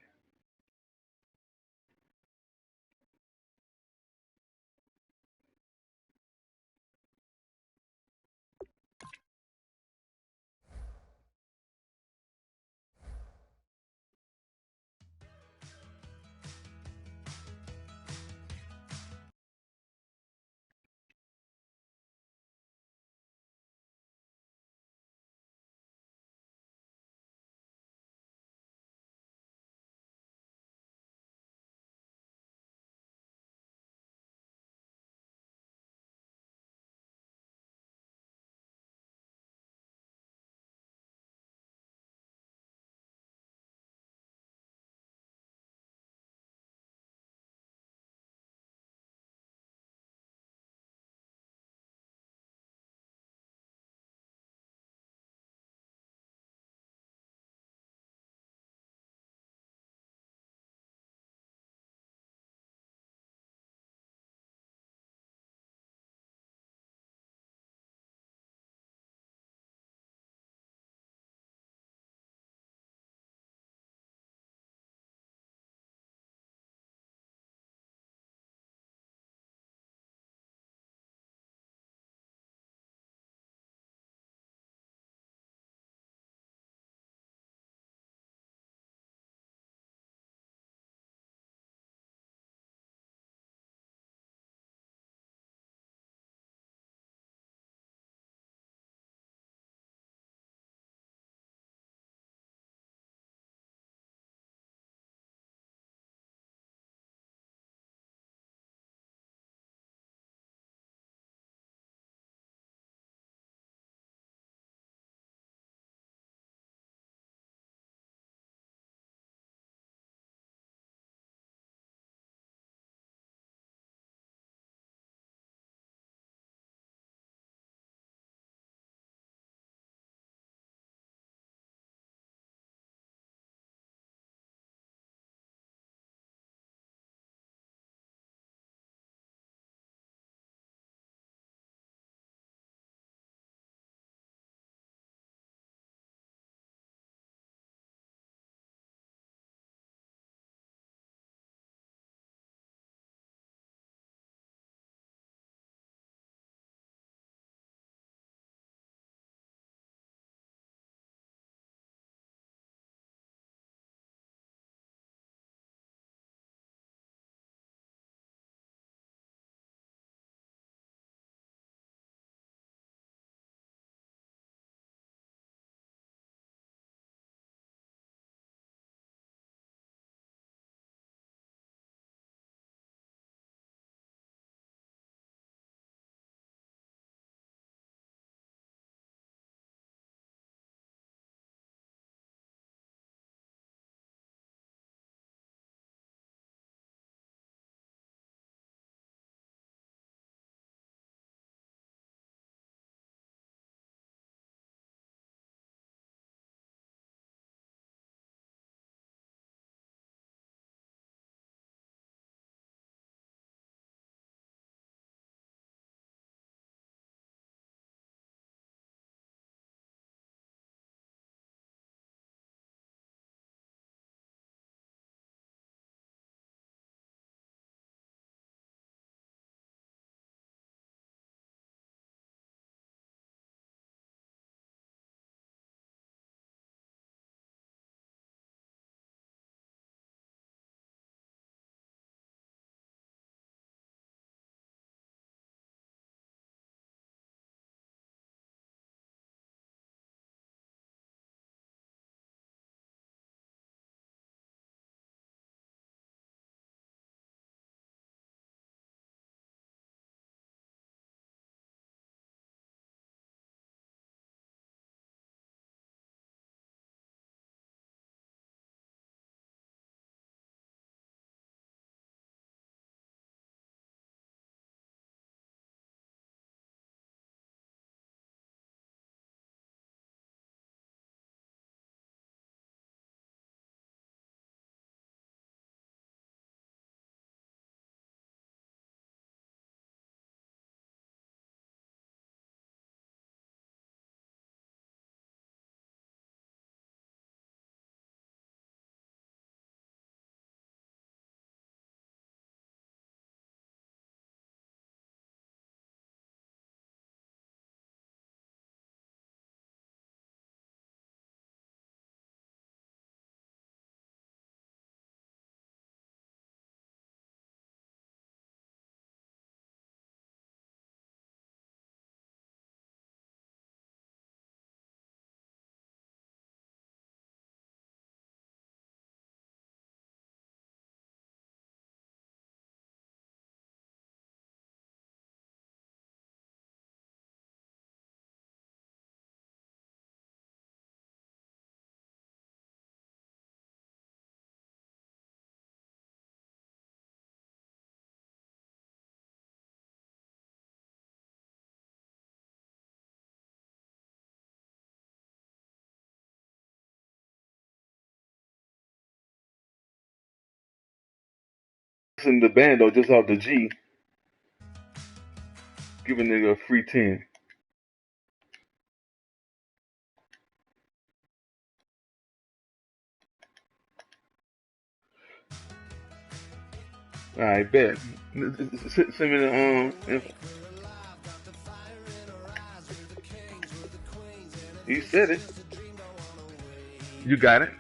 In the band though, just off the G, give a nigga a free 10. Alright, bet. Send me the You said it. You got it.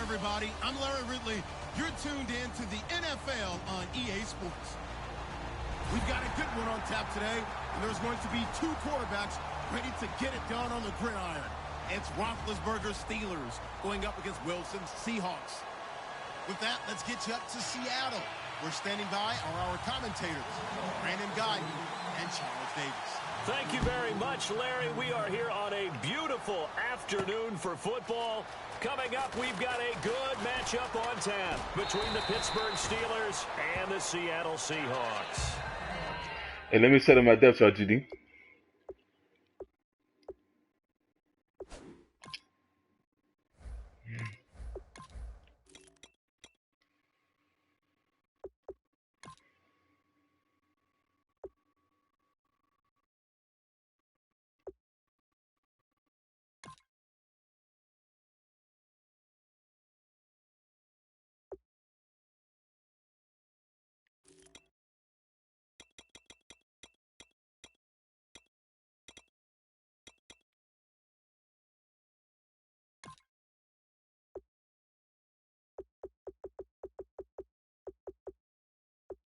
Everybody, I'm Larry Ridley. You're tuned in to the NFL on EA Sports. We've got a good one on tap today, and there's going to be two quarterbacks ready to get it done on the gridiron. It's Roethlisberger's Steelers going up against Wilson's Seahawks. With that, let's get you up to Seattle. We're standing by are our commentators, Brandon Guyton and Charles Davis. Thank you very much, Larry. We are here on a beautiful afternoon for football. Coming up, we've got a good matchup on tap between the Pittsburgh Steelers and the Seattle Seahawks. Hey, let me set up my depth chart, GD.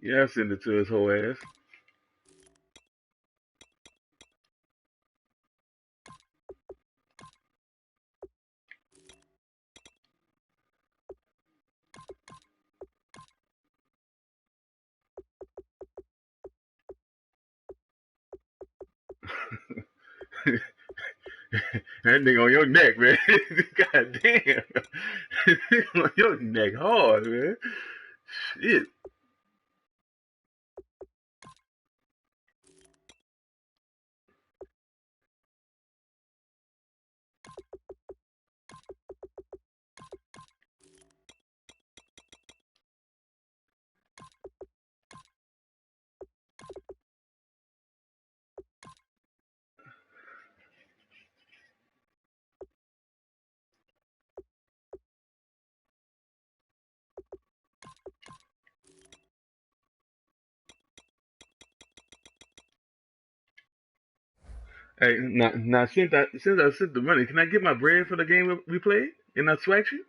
Yeah, I send it to his whole ass. That nigga on your neck, man. God damn. On your neck hard, man. Shit. Hey, now since I sent the money, can I get my bread for the game we played? And I swag you?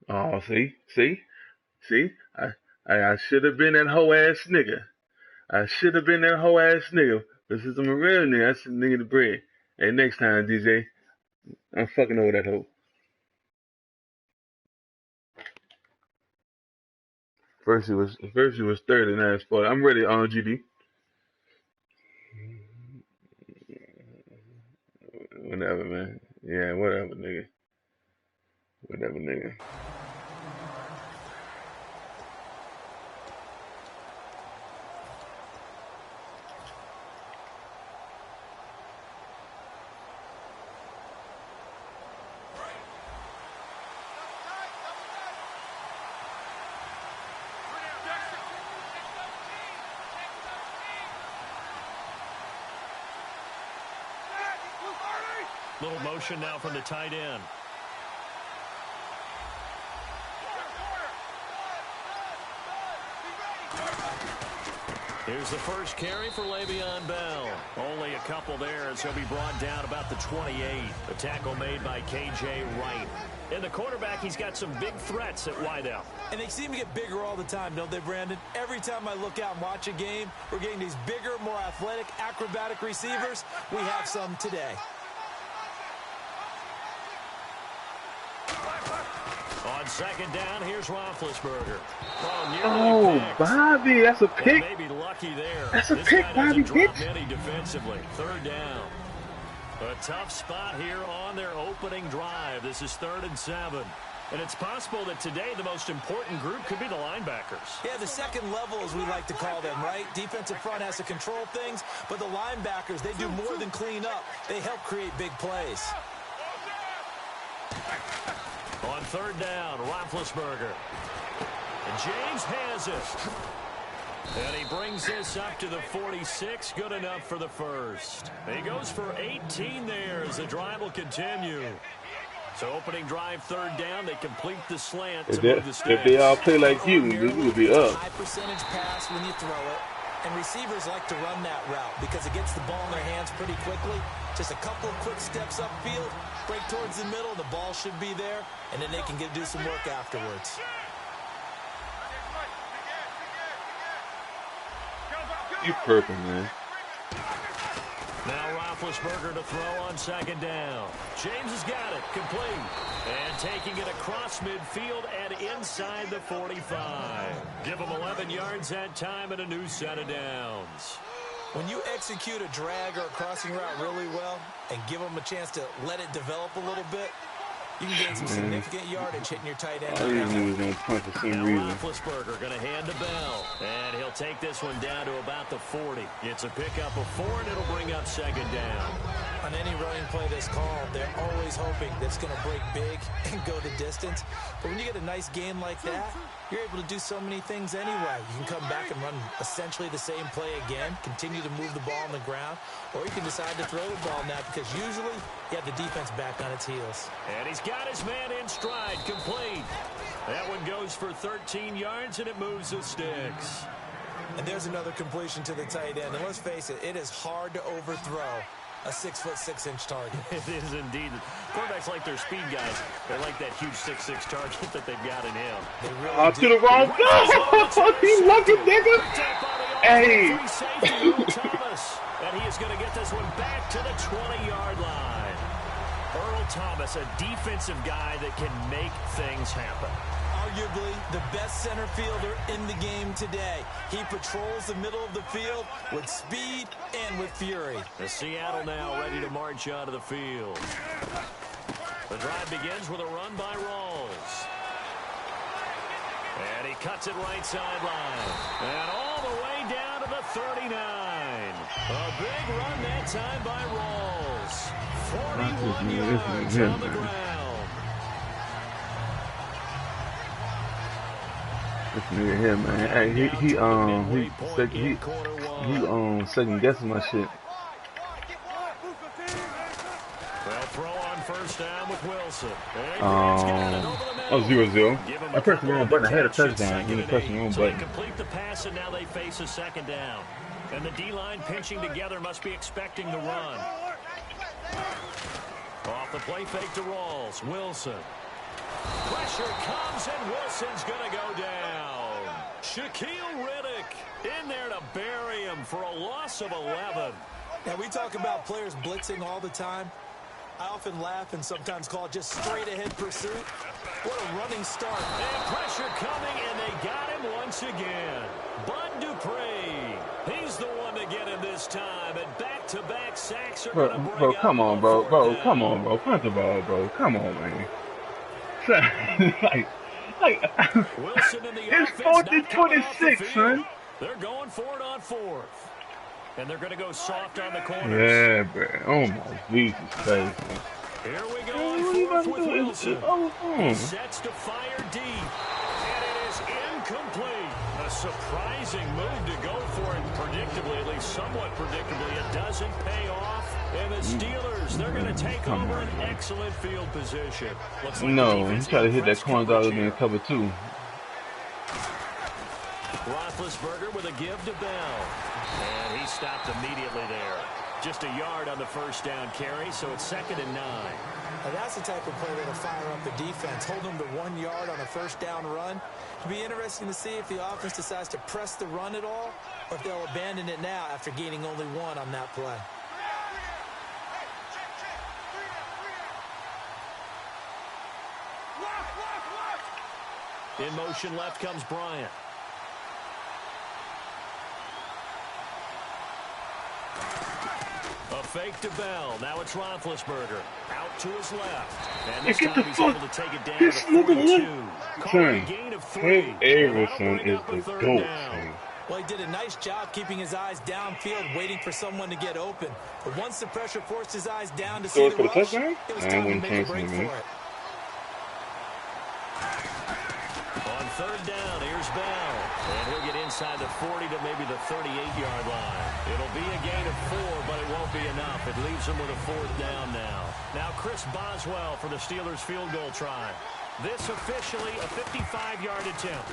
Oh, see, I should have been that hoe ass nigga. I should have been that hoe ass nigga. This is a real nigga. I sent nigga the bread. Hey, next time, DJ, I'm fucking over that hoe. First he was 30, now it's 40. I'm ready on GD. Whatever, man. Yeah, whatever, nigga. Whatever, nigga. Little motion now from the tight end. Here's the first carry for Le'Veon Bell. Only a couple there, and so he'll be brought down about the 28. A tackle made by K.J. Wright. And the quarterback, he's got some big threats at wideout. And they seem to get bigger all the time, don't they, Brandon? Every time I look out and watch a game, we're getting these bigger, more athletic, acrobatic receivers. We have some today. On second down, here's Roethlisberger. Oh, Bobby, that's a pick. Maybe lucky there. That's a pick, Bobby, bitch. Many defensively. Third down. A tough spot here on their opening drive. This is 3rd and 7. And it's possible that today the most important group could be the linebackers. Yeah, the second level, as we like to call them, right? Defensive front has to control things, but the linebackers, they do more than clean up. They help create big plays. On 3rd down, Roethlisberger. And James has it. And he brings this up to the 46. Good enough for the first. He goes for 18 there as the drive will continue. So opening drive, 3rd down. They complete the slant to move the sticks. If they all play like you would be up. High percentage pass when you throw it. And receivers like to run that route because it gets the ball in their hands pretty quickly. Just a couple of quick steps upfield, break towards the middle, the ball should be there, and then they can do some work afterwards. You perfect, man. Now Roethlisberger to throw on 2nd down. James has got it, complete. And taking it across midfield and inside the 45. Give him 11 yards that time and a new set of downs. When you execute a drag or a crossing route really well and give them a chance to let it develop a little bit, you can gain some significant yardage hitting your tight end. All these niggas don't punt for some reason. Roethlisberger going to hand to Bell. And he'll take this one down to about the 40. It's a pickup of 4, and it'll bring up 2nd down. On any running play that's called, they're always hoping that it's going to break big and go the distance. But when you get a nice game like that, you're able to do so many things anyway. You can come back and run essentially the same play again, continue to move the ball on the ground, or you can decide to throw the ball now because usually you have the defense back on its heels. And he's got his man in stride, complete. That one goes for 13 yards, and it moves the sticks. And there's another completion to the tight end. And let's face it, it is hard to overthrow a 6'6" target. It is indeed. Quarterbacks like their speed guys. They like that huge 6'6" target that they've got in him. Really to the wrong goal. He lucky nigga. Hey. Thomas, and he is going to get this one back to the 20-yard line. Earl Thomas, a defensive guy that can make things happen. Arguably the best center fielder in the game today. He patrols the middle of the field with speed and with fury. The Seattle now ready to march out of the field. The drive begins with a run by Rawls. And he cuts it right sideline. And all the way down to the 39. A big run that time by Rawls. 41 yards on the ground. This nigga here, man. Hey, he second guessing my shit. They'll throw on 1st down with Wilson. 0-0. I pressed the wrong button. I had a touchdown. You pressed the wrong button. They complete the pass, and now they face a 2nd down. And the D-line pinching together must be expecting the run. Off the play fake to Rawls. Wilson. Pressure comes, and Wilson's going to go down. Shaquille Riddick in there to bury him for a loss of 11. Now, we talk about players blitzing all the time. I often laugh and sometimes call it just straight-ahead pursuit. What a running start. And pressure coming, and they got him once again. Bud Dupree. He's the one to get him this time, and back-to-back sacks are going to bring bro, come on, bro. Come on, bro. Punt the ball, bro. Come on, man. Wilson in the it's 4th and 26, son. They're going for it on 4th. And they're going to go soft on the corners. Yeah, bro. Oh, my Jesus Christ. Here we go on 4th with Wilson. He sets to fire deep. And it is incomplete. A surprising move to go for it. Predictably, at least somewhat predictably, it doesn't pay off. And the Steelers, they're going to take over an excellent field position. Looks like no, he tried to hit that corner dog in cover 2. Roethlisberger with a give to Bell. And he stopped immediately there. Just a yard on the first down carry, so it's 2nd and 9. Now that's the type of play that'll fire up the defense. Hold them to 1 yard on a first down run. It'll be interesting to see if the offense decides to press the run at all, or if they'll abandon it now after gaining only 1 on that play. In motion left comes Bryant. A fake to Bell. Now it's Roethlisberger. Out to his left. And this time he's able to take it down to the 42. Calling a gain of 3. Everson is the GOAT. Well, he did a nice job keeping his eyes downfield, waiting for someone to get open. But once the pressure forced his eyes down to see the rush, it was time to make a break for it. On 3rd down, here's Bell. And he'll get inside the 40 to maybe the 38-yard line. It'll be a gain of 4, but it won't be enough. It leaves him with a 4th down now. Now Chris Boswell for the Steelers field goal try. This officially a 55-yard attempt.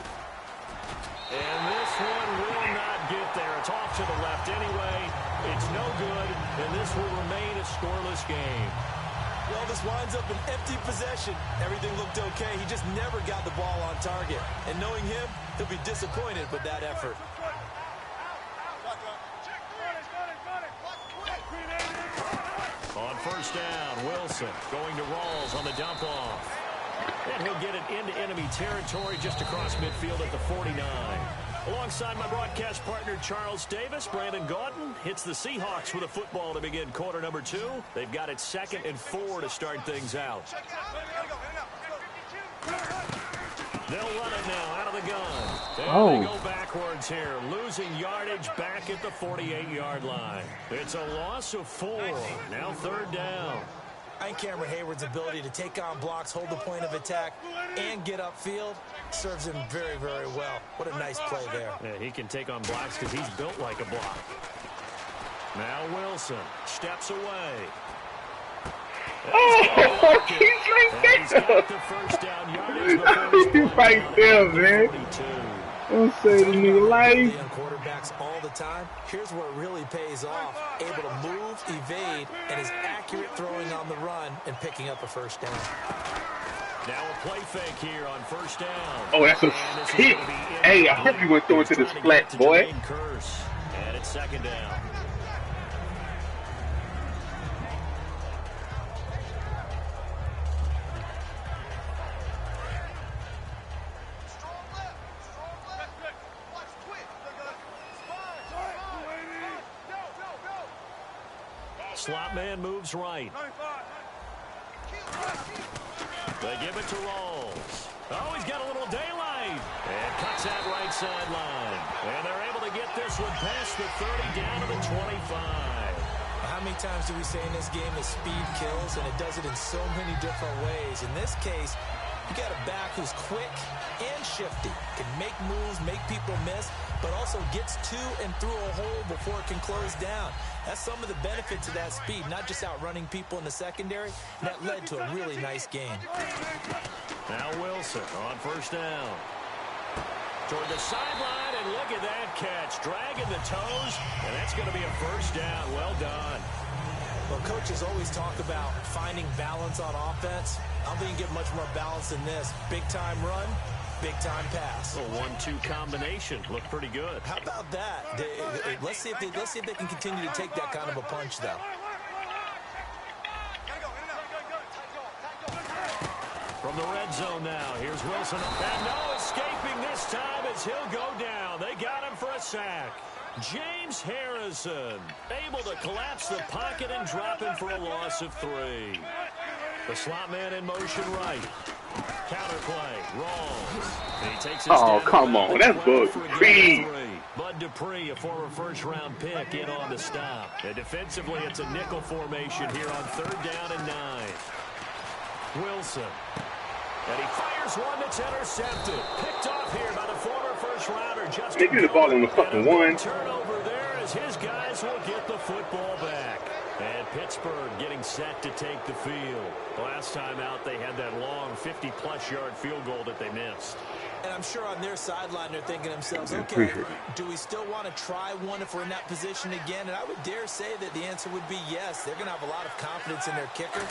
And this one will not get there. It's off to the left anyway. It's no good, and this will remain a scoreless game. Well, this winds up an empty possession. Everything looked okay. He just never got the ball on target. And knowing him, he'll be disappointed with that effort. On 1st down, Wilson going to Rawls on the dump off. And he'll get it into enemy territory just across midfield at the 49. Alongside my broadcast partner, Charles Davis, Brandon Gaudin hits the Seahawks with a football to begin quarter number 2. They've got it 2nd and 4 to start things out. They'll run it now out of the gun. And they go backwards here, losing yardage back at the 48-yard line. It's a loss of 4. Now 3rd down. I think Cameron Hayward's ability to take on blocks, hold the point of attack, and get upfield serves him very, very well. What a nice play there. Yeah, he can take on blocks because he's built like a block. Now Wilson steps away. Oh, he's right there. The first down yardage. He's right there, man. Don't say the nigga life. Quarterbacks all the time. Here's where it really pays off. Able to move, evade, and is accurate throwing on the run and picking up a first down. Now a play fake here on 1st down. Oh, that's a hit. Hey, I hope you went through it to the splat, boy. And it's 2nd down. Slot man moves right. They give it to Rawls. Oh, he's got a little daylight. And cuts that right sideline. And they're able to get this one past the 30 down to the 25. How many times do we say in this game that speed kills, and it does it in so many different ways? In this case, you got a back who's quick and shifty, can make moves, make people miss, but also gets to and through a hole before it can close down. That's some of the benefits of that speed, not just outrunning people in the secondary. That led to a really nice game. Now Wilson on 1st down. Toward the sideline, and look at that catch. Dragging the toes, and that's going to be a 1st down. Well done. Well, coaches always talk about finding balance on offense. I don't think you can get much more balance than this. Big-time run, big-time pass. A 1-2 combination. Looked pretty good. How about that? Let's see if they can continue to take that kind of a punch, though. From the red zone now, here's Wilson. And no escaping this time as he'll go down. They got him for a sack. James Harrison able to collapse the pocket and drop him for a loss of 3. The slot man in motion right. Counterplay, Rawls. He takes oh, come on. That's Bud Dupree. Bud Dupree, a former first-round pick, in on the stop. And defensively, it's a nickel formation here on 3rd down and 9. Wilson. And he fires one that's intercepted. Picked off here by the former first-rounder, Justin. They get the ball on the fucking 1. Turnover there as his guys will get the football back. And Pittsburgh getting set to take the field. Last time out, they had that long 50-plus yard field goal that they missed. And I'm sure on their sideline they're thinking to themselves, okay, do we still want to try one if we're in that position again? And I would dare say that the answer would be yes. They're going to have a lot of confidence in their kicker.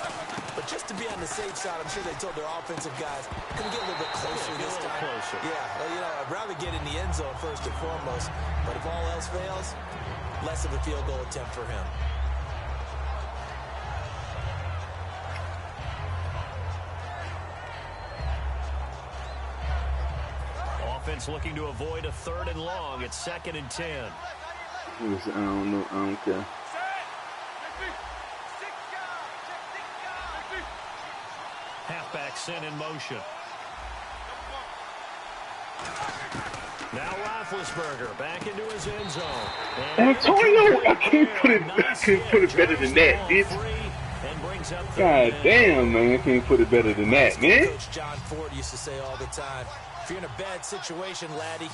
But just to be on the safe side, I'm sure they told their offensive guys, can we get a little bit closer this time? Closer. Yeah, well, you know, I'd rather get in the end zone first and foremost. But if all else fails, less of a field goal attempt for him. Offense looking to avoid a 3rd and long. It's 2nd and 10. I don't know. I don't care. Halfback sent in motion. Now Roethlisberger back into his end zone. Antonio, I can't put it better than that, bitch. God damn, man, I can't put it better than that, man. Coach John Ford used to say all the time, if you're in a bad situation, laddie,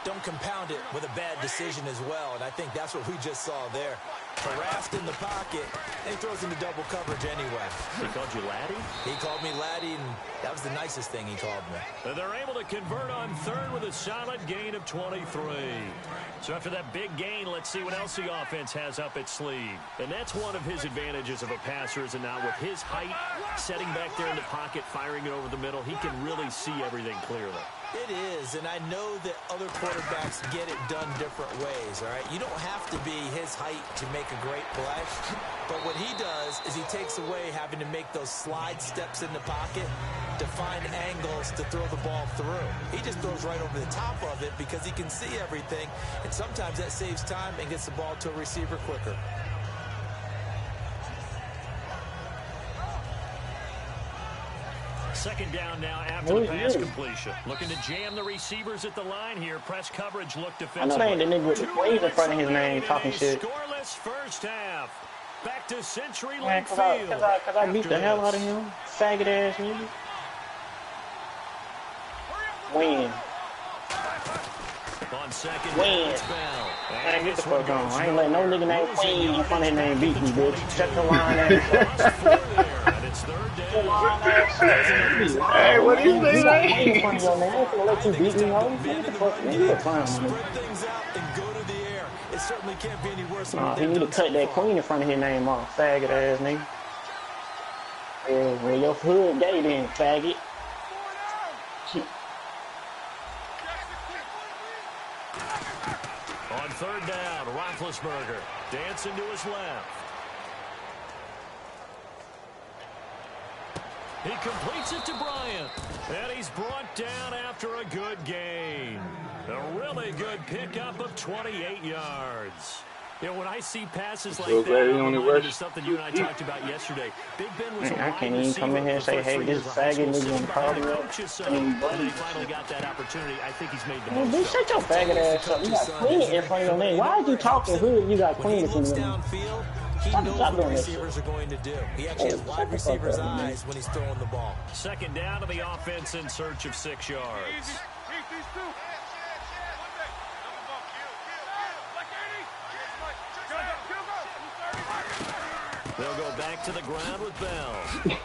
don't compound it with a bad decision as well. And I think that's what we just saw there. Harassed in the pocket, and he throws into double coverage anyway. He called you laddie? He called me laddie, and that was the nicest thing he called me. They're able to convert on 3rd with a solid gain of 23. So after that big gain, let's see what else the offense has up its sleeve. And that's one of his advantages of a passer, is it not? With his height, setting back there in the pocket, firing it over the middle, he can really see everything clearly. It is, and I know that other quarterbacks get it done different ways, all right? You don't have to be his height to make a great play, but what he does is he takes away having to make those slide steps in the pocket to find angles to throw the ball through. He just throws right over the top of it because he can see everything, and sometimes that saves time and gets the ball to a receiver quicker. Second down now after the pass completion. Looking to jam the receivers at the line here. Press coverage look defensive. I know they ain't the nigga with the flames in front of his name talking shit. Scoreless first half. Back to CenturyLink Man, cause I beat the hell out of him. Faggot ass nigga. Win. On second win. Man, get the fuck on. I ain't letting no nigga named Queen in front of his name beat me, bitch. Check the line ass. Hey, what do you say, man? I ain't gonna let you beat me, ho. What the fuck? Man, you a clown, man. He need to cut that Queen in front of his name off. Faggot ass nigga. Well, your hood gay then, faggot. On 3rd down, Roethlisberger dancing to his left. He completes it to Bryant, and he's brought down after a good gain. A really good pickup of 28 yards. You know, when I see passes like that, I'm reminded of something you and I talked about yesterday. Big Ben was I can't even come in here and say, hey, this faggot nigga gonna call me up. When they finally got that opportunity, I think he's made the most. Bitch, shut your faggot ass up. You got Queen in front of your name. Why are you talking hood? You got Queen in front of your name. He knows what the receivers are going to do. He actually has wide receivers' eyes when he's throwing the ball. Second down to the offense in search of 6 yards. They'll go back to the ground with Bell.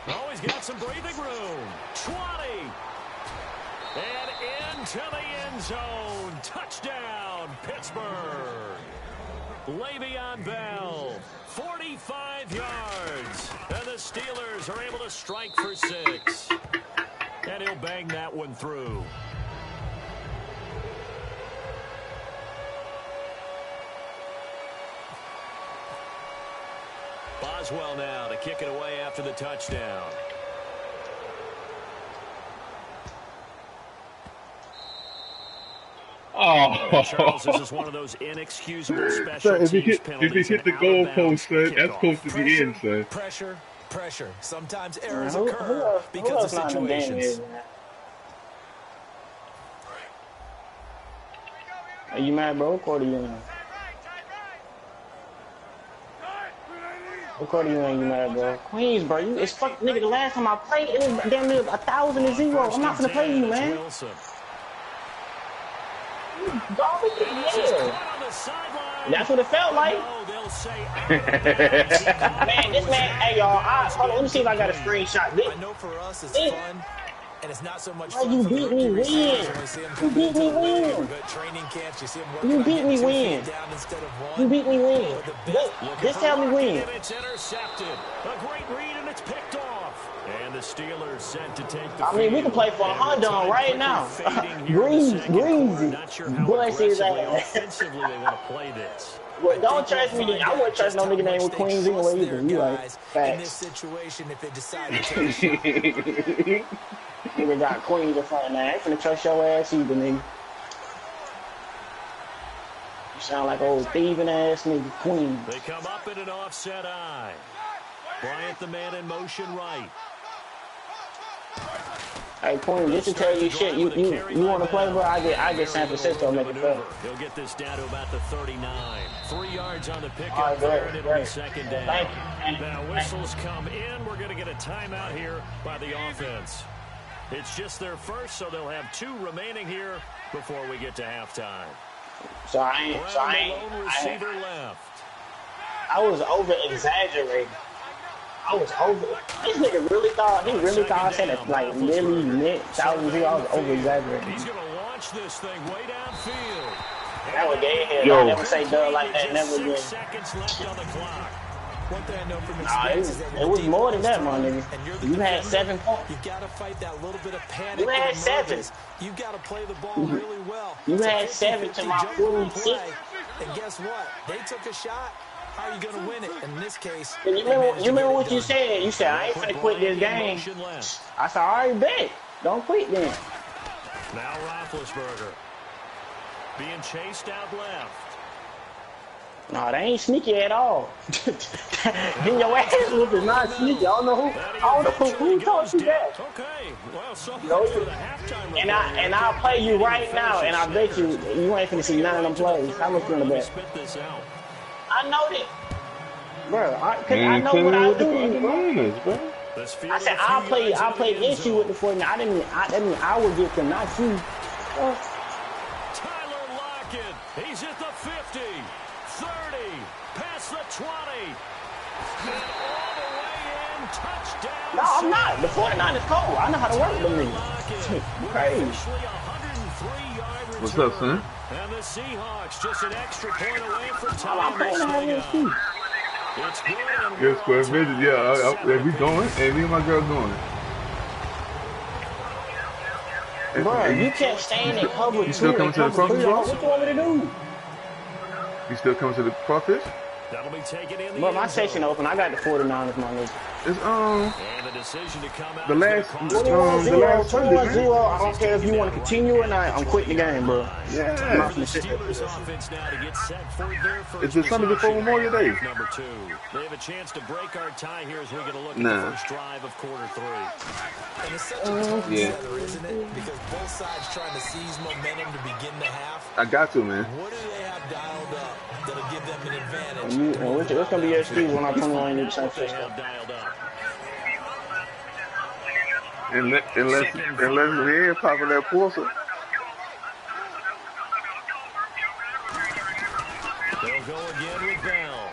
Oh, he's got some breathing room. 20. And into the end zone. Touchdown, Pittsburgh. Le'Veon Bell, 45 yards. And the Steelers are able to strike for 6. And he'll bang that one through. Boswell now to kick it away after the touchdown. Oh, Charles, this is one of those inexcusable special so if he teams hit penalties. the goalpost, son, that's supposed to be in, son. Pressure. Sometimes errors occur because of situations. Are you mad, bro? What quarter you in? What quarter you in? You mad, bro? Queens, bro. It's fuck, nigga. The last time I played, it was damn near 1,000-0. I'm not gonna play you, man. Wilson. Garbage, yeah. That's what it felt like. Man, this man, hey y'all, hold on, let me see if I got a screenshot. I know for us it's fun, and it's not so much fun you for beat the me rookie receivers win. when we see them You come beat into me the league. win. But training camps, you see them working You on beat me getting 2 win. feet down instead of 1. You beat me win. Just tell me win. It's intercepted. A great read, and it's picked off. And the Steelers set to take the I mean, we can play for a $100 right now. Breezy, bless his ass. Offensively, they want to play this. Well, don't trust me. I wouldn't trust no nigga named with Queens anyway either. You like in this facts. situation if they decide to take a shot. Nigga got Queens in front of that. I ain't finna trust your ass either, nigga. You sound like old thieving ass nigga Queens. They come up in an offset eye. Bryant the man in motion right. Hey, Queen, just to tell you shit, you want to play, bro? I get San Francisco make it fair. He'll get this down to about the 39. 3 yards on the pickup All right, there, and it'll be great. second down. Thank you. Now whistles come in. We're going to get a timeout here by the offense. It's just their first, so they'll have 2 remaining here before we get to halftime. I was over exaggerating. This nigga really thought I said it like really meant thousands of. I was over exaggerating. He's going to launch this thing way downfield. That was gay here. Don't never say duh like that. Never again. 6 seconds left on the clock. One thing I know from experience is that it was more than that, my nigga. You had 7 points. You got to fight that little bit of panic. You had 7. You got to play the ball really well. You had 7 to my 46. And guess what? They took a shot. How are you going to win it? In this case, you remember what you said? You said, I ain't finna quit this game. I said, all right, bet. Don't quit then. Now Roethlisberger being chased out left. No, they ain't sneaky at all. Then your ass was not sneaky. I don't know who taught you that. Okay, well, so for the halftime. And I'll play you right now, and I bet you ain't finna see none of them plays. How much you gonna bet? I know that, bro. I know what I do. I said I'll play against you with the 49. I mean I would get them, not you. Tyler Lockett, he's at the 50, 30, past the 20, and all the way in, touchdown. No, I'm not. The 49 is cold. I know how to work them niggas. Crazy. What's up, son? And the Seahawks just an extra point away from time to swing out. It's good. Yes, square midget. Yeah, we going, and me and my girl going. Bro, you kept staying in cover 2. You still coming to the crawfish? What you want me to do? You still coming to the crawfish? That'll be taken in the Bro, my section open. I got the 49ers, my nigga. It's and the decision to come out the last 21-0. I don't care if you want to continue or not. I'm quitting the game, bro. Yeah. Is it Sunday before Memorial Day? Number 2. They have a chance to break our tie here as we get a look at the first drive of quarter 3. And it's such a tone setter, isn't it? Because both sides trying to seize momentum to begin the half. I got to, man. What do they have dialed up that'll give them an advantage? What's going to be your excuse when I come on in San Francisco? Unless we ain't popping that Pulsar. They'll go again with Bell.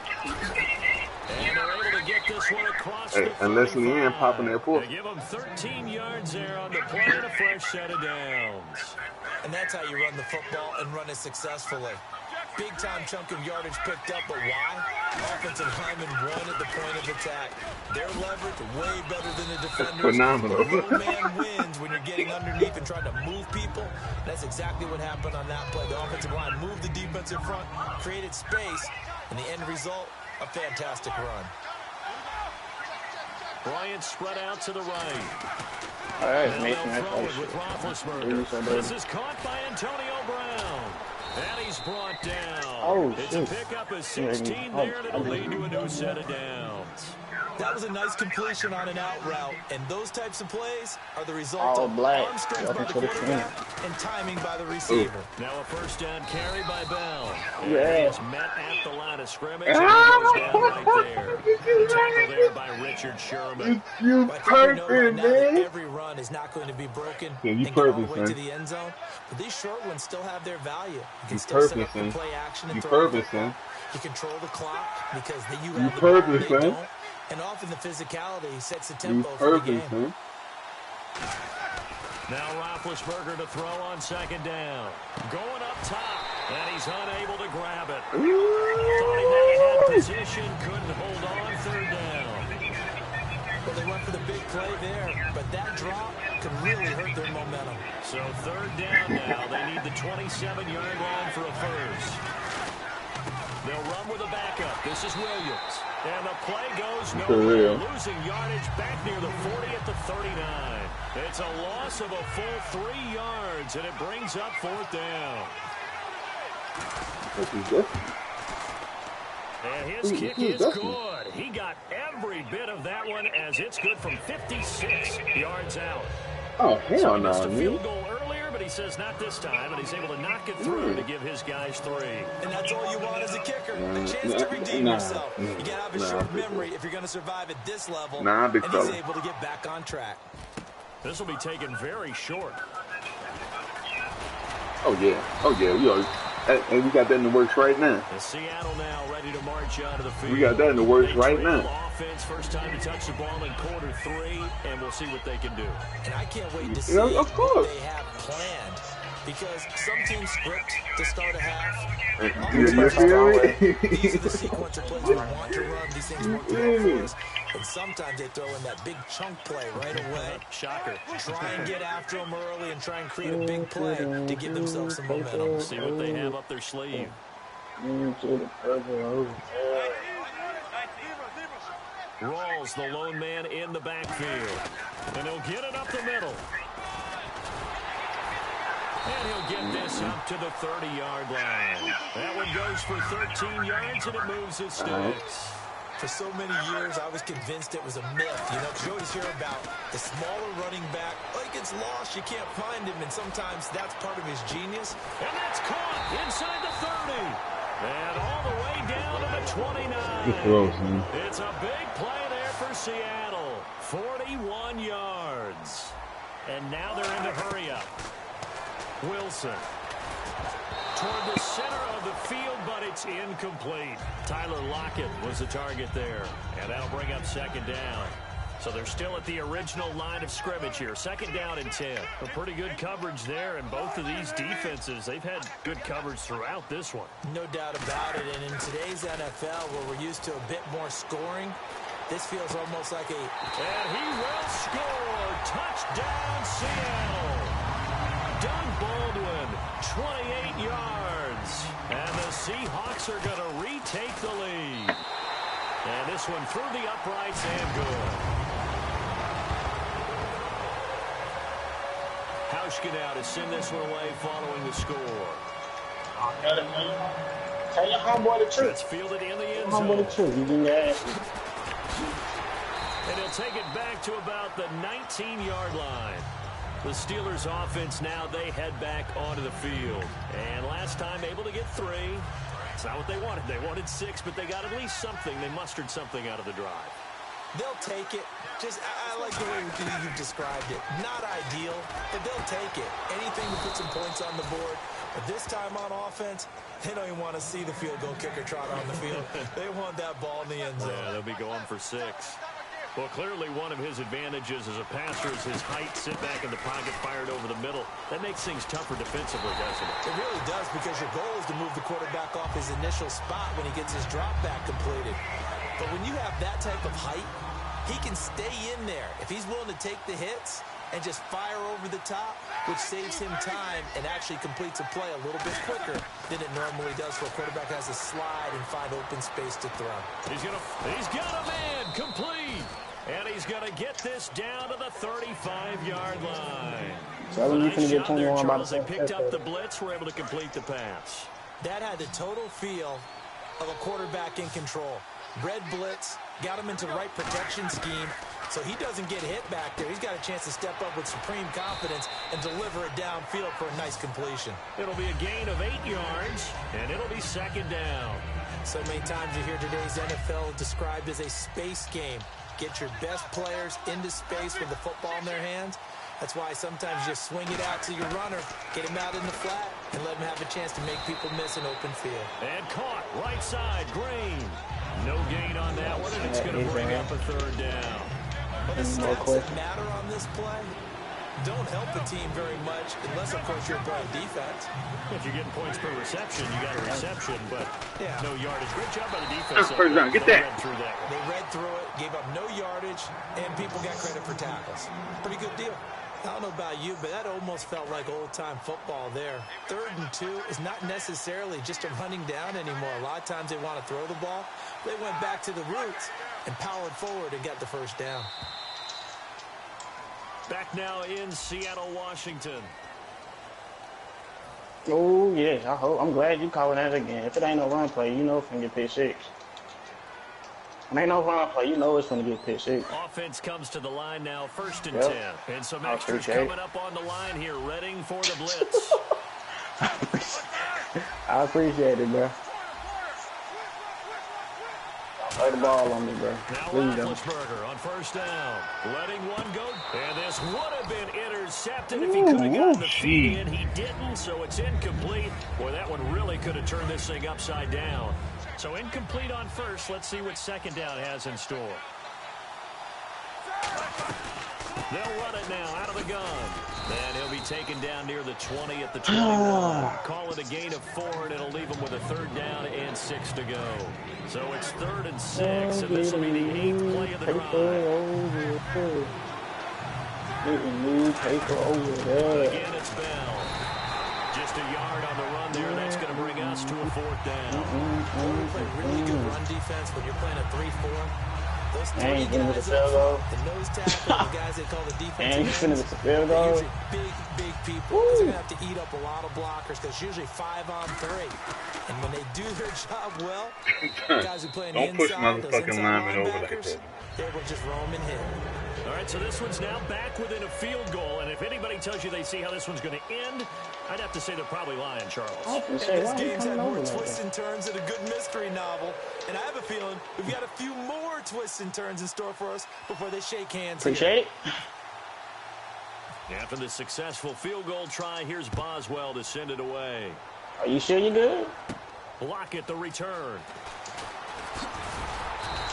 And they're able to get this one across the unless we ain't popping that Pulsar. They give them 13 yards there on the play and a fresh set of downs. And that's how you run the football and run it successfully. Big-time chunk of yardage picked up, but why? Offensive lineman won at the point of attack. They're leveraged way better than the defenders. Phenomenal. The little man wins when you're getting underneath and trying to move people. That's exactly what happened on that play. The offensive line moved the defensive front, created space, and the end result, a fantastic run. Bryant spread out to the right. All right, and they'll throw it with Roethlisberger. This is caught by Antonio Brown. And he's brought down. It's a pickup of 16 there, and it'll lead to a new set of downs. That was a nice completion on an out route, and those types of plays are the result of arm strength by the quarterback and timing by the receiver. Now a first down carry by Bell. Yeah. He's met at the line of scrimmage, and he goes down right there. Tackle there by Richard Sherman. You perfect, man. Every run is not going to be broken and get all the way to the end zone, but these short ones still have their value. You can still set up the play action and throw the ball. You control the clock because you have the ball, they don't. And often the physicality sets the tempo for the game. Now Roethlisberger to throw on second down. Going up top, and he's unable to grab it. Thought he may have had position, couldn't hold on third down. Well, they went for the big play there, but that drop could really hurt their momentum. So third down now. They need the 27-yard line for a first. They'll run with a backup. This is Williams. And the play goes nowhere. Losing yardage back near the 40 at the 39. It's a loss of a full 3 yards, and it brings up fourth down. And his kick is good. He got every bit of that one as it's good from 56 yards out. Oh, hell so no, missed a field goal earlier, but he says not this time, and he's able to knock it through to give his guys 3. And that's all you want as a kicker, a chance to redeem yourself. You got to have a short memory if you're going to survive at this level, and he's able to get back on track. This will be taken very short. Oh, yeah. And we got that in the works right now. And Seattle now ready to march out of the field. We got that in the works right now. Offense, first time to touch the ball in quarter 3, and we'll see what they can do. And I can't wait to see what they have planned. Because some teams script to start a half. These are the sequence of plays we want to run. These things work well for us. And sometimes they throw in that big chunk play right away. Shocker. Try and get after them early and try and create a big play to give themselves some momentum. See what they have up their sleeve. Rawls, the lone man in the backfield. And he'll get it up the middle. And he'll get this up to the 30-yard line. That one goes for 13 yards, and it moves his sticks. For so many years, I was convinced it was a myth. You know, because you always hear about the smaller running back. Oh, he gets lost, you can't find him, and sometimes that's part of his genius. And that's caught inside the 30. And all the way down to the 29. It's a big play there for Seattle. 41 yards. And now they're in the hurry-up. Wilson toward the center of the field, but it's incomplete. Tyler Lockett was the target there, and that'll bring up second down. So they're still at the original line of scrimmage here. Second down and 10. A pretty good coverage there, and both of these defenses, they've had good coverage throughout this one. No doubt about it, and in today's NFL, where we're used to a bit more scoring, this feels almost like a... And he will score. Touchdown, Seattle. Doug Baldwin, 28 yards. And the Seahawks are going to retake the lead. And this one through the uprights and good. Hauschka now to send this one away following the score. Tell your homeboy the truth. It's fielded in the end zone. Homeboy the truth. You didn't ask. And he'll take it back to about the 19-yard line. The Steelers offense now, they head back onto the field. And last time able to get 3. It's not what they wanted. They wanted 6, but they got at least something. They mustered something out of the drive. They'll take it. Just, I like the way you've described it. Not ideal, but they'll take it. Anything to put some points on the board. But this time on offense, they don't even want to see the field goal kicker trot on the field. They want that ball in the end zone. Yeah, they'll be going for 6. Well, clearly one of his advantages as a passer is his height, sit back in the pocket, fired over the middle. That makes things tougher defensively, doesn't it? It really does, because your goal is to move the quarterback off his initial spot when he gets his drop back completed. But when you have that type of height, he can stay in there if he's willing to take the hits and just fire over the top, which saves him time and actually completes a play a little bit quicker than it normally does, so a quarterback has to slide and find open space to throw. He's got a man complete. And he's going to get this down to the 35-yard line. So nice job there, Charles. They picked up the blitz, were able to complete the pass. That had the total feel of a quarterback in control. Red blitz, got him into the right protection scheme, so he doesn't get hit back there. He's got a chance to step up with supreme confidence and deliver it downfield for a nice completion. It'll be a gain of 8 yards, and it'll be second down. So many times you hear today's NFL described as a space game. Get your best players into space with the football in their hands. That's why sometimes you just swing it out to your runner, get him out in the flat, and let him have a chance to make people miss an open field. And caught, right side, Green. No gain on that one, and it's going to bring up a third down. Well, the stats that matter on this play don't help the team very much, unless, of course, you're playing defense. If you're getting points per reception, you got a reception, but no yardage. Great job by the defense. That's first down. Get that. They read through it, gave up no yardage, and people got credit for tackles. Pretty good deal. I don't know about you, but that almost felt like old-time football there. 3rd and 2 is not necessarily just a running down anymore. A lot of times they want to throw the ball. They went back to the roots and powered forward and got the first down. Back now in Seattle, Washington. Oh, yes. I'm glad you calling that again. If it ain't no run play, you know it's going to get pick 6. When ain't no run play, you know it's going to get pick 6. Offense comes to the line now, 1st and 10. And some extras coming up on the line here, readying for the blitz. I appreciate it, bro. Play the ball on me, bro. Now Roethlisberger on 1st down. Letting one go. And this would have been intercepted if he could have gotten the feet in. He didn't, so it's incomplete. Boy, that one really could have turned this thing upside down. So incomplete on 1st. Let's see what 2nd down has in store. They'll run it now out of the gun. And he'll be taken down near the 20 at the 21. Call it a gain of 4, and it'll leave him with a 3rd down and 6 to go. So it's 3rd and 6, and this will be the 8th play of the drive. Again, it's Bell. Just a yard on the run there. That's going to bring us to a 4th down. When you play really good run defense, when you're playing a 3-4, those 3 guys the nose tackle, the guys they call the defensive ends, they're usually big people. They're going to have to eat up a lot of blockers because usually 5 on 3. And when they do their job well, guys who play in the inside, those inside linebackers, they will just roam and hit. All right, so this one's now back within a field goal, and if anybody tells you they see how this one's going to end, I'd have to say they're probably lying, Charles. And this game's had more twists and turns than a good mystery novel, and I have a feeling we've got a few more twists and turns in store for us before they shake hands. Appreciate it. After the successful field goal try, here's Boswell to send it away. Are you sure you're good? Lockett the return.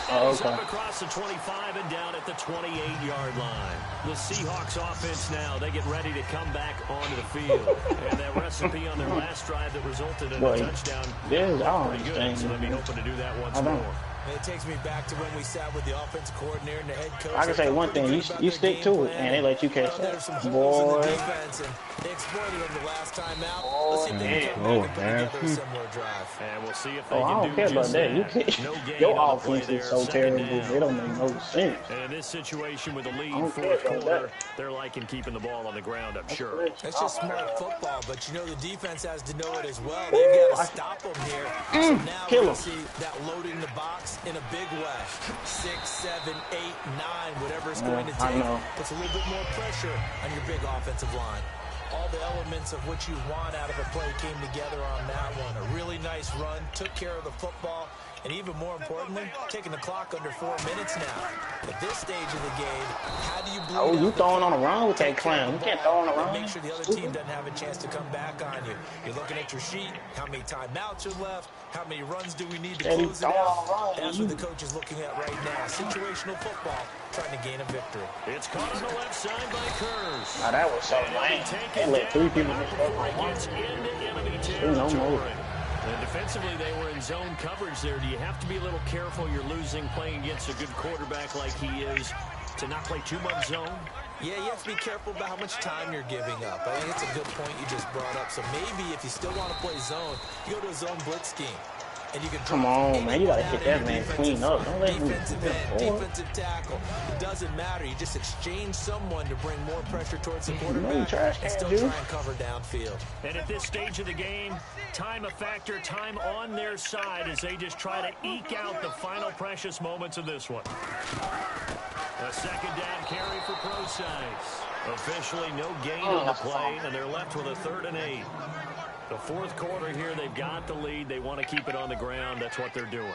Oh, okay. Up across the 25 and down at the 28-yard line. The Seahawks offense now, they get ready to come back onto the field. And that recipe on their last drive that resulted in a touchdown. Pretty good, so they'll be hoping to do that once more. It takes me back to when we sat with the offensive coordinator and the head coach. I can say one thing: you stick to it, and they let you catch that. Boy, they exploited them the last time out. Let's see if they can come back and put together a similar drive. And we'll see if they I don't care about that. Your offense is so terrible; it don't make no sense. And in this situation with the lead, 4th quarter, they're liking keeping the ball on the ground. I'm sure. It's just smart football, but you know the defense has to know it as well. They've got to stop them here. So now we're going to see that loading the box in a big way. 6, 7, 8, 9, whatever it's going to take. Puts a little bit more pressure on your big offensive line. All the elements of what you want out of a play came together on that one. A really nice run, took care of the football, and even more importantly, taking the clock under 4 minutes now. At this stage of the game, how do you bleed you throwing on a run with that clown. You can't throw on a run. Make sure the other team doesn't have a chance to come back on you. You're looking at your sheet, how many timeouts are left, how many runs do we need to close it out. That's what the coach is looking at right now. Situational football, trying to gain a victory. It's caught on the left side by Kurz. Now that was so lame. They let 3 people just go like once. And defensively, they were in zone coverage there. Do you have to be a little careful? You're losing playing against a good quarterback like he is to not play too much zone? Yeah, you have to be careful about how much time you're giving up. I think it's a good point you just brought up. So maybe if you still want to play zone, you go to a zone blitz scheme. And you can come on, man. You got to hit that man clean up. Don't let him defensive tackle. It doesn't matter. You just exchange someone to bring more pressure towards the quarterback and still try and cover downfield. And at this stage of the game, time a factor, time on their side as they just try to eke out the final precious moments of this one. A second down carry for Procise. Officially no gain on the play, and they're left with a 3rd and 8. The fourth quarter here, they've got the lead. They want to keep it on the ground. That's what they're doing.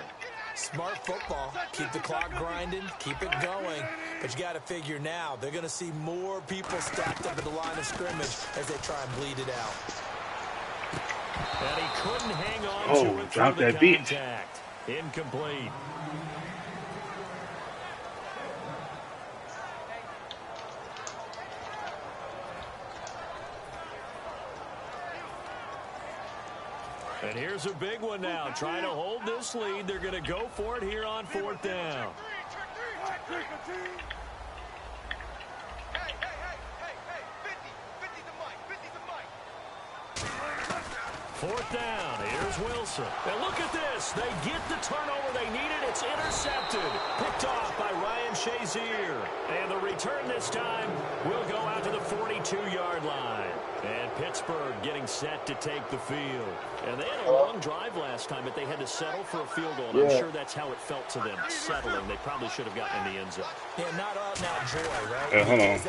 Smart football. Keep the clock grinding. Keep it going. But you got to figure now, they're going to see more people stacked up at the line of scrimmage as they try and bleed it out. And he couldn't hang on to it drop through that the contact. Incomplete. And here's a big one now. Trying to hold this lead. They're going to go for it here on 4th down. Fourth down. Here's Wilson. And look at this. They get the turnover they needed. It's intercepted. Picked off by Ryan Shazier. And the return this time will go out to the 42-yard line. And Pittsburgh getting set to take the field. And they had a long drive last time, but they had to settle for a field goal. And I'm sure that's how it felt to them, settling. They probably should have gotten in the end zone. Yeah, not joy, right? Hold on.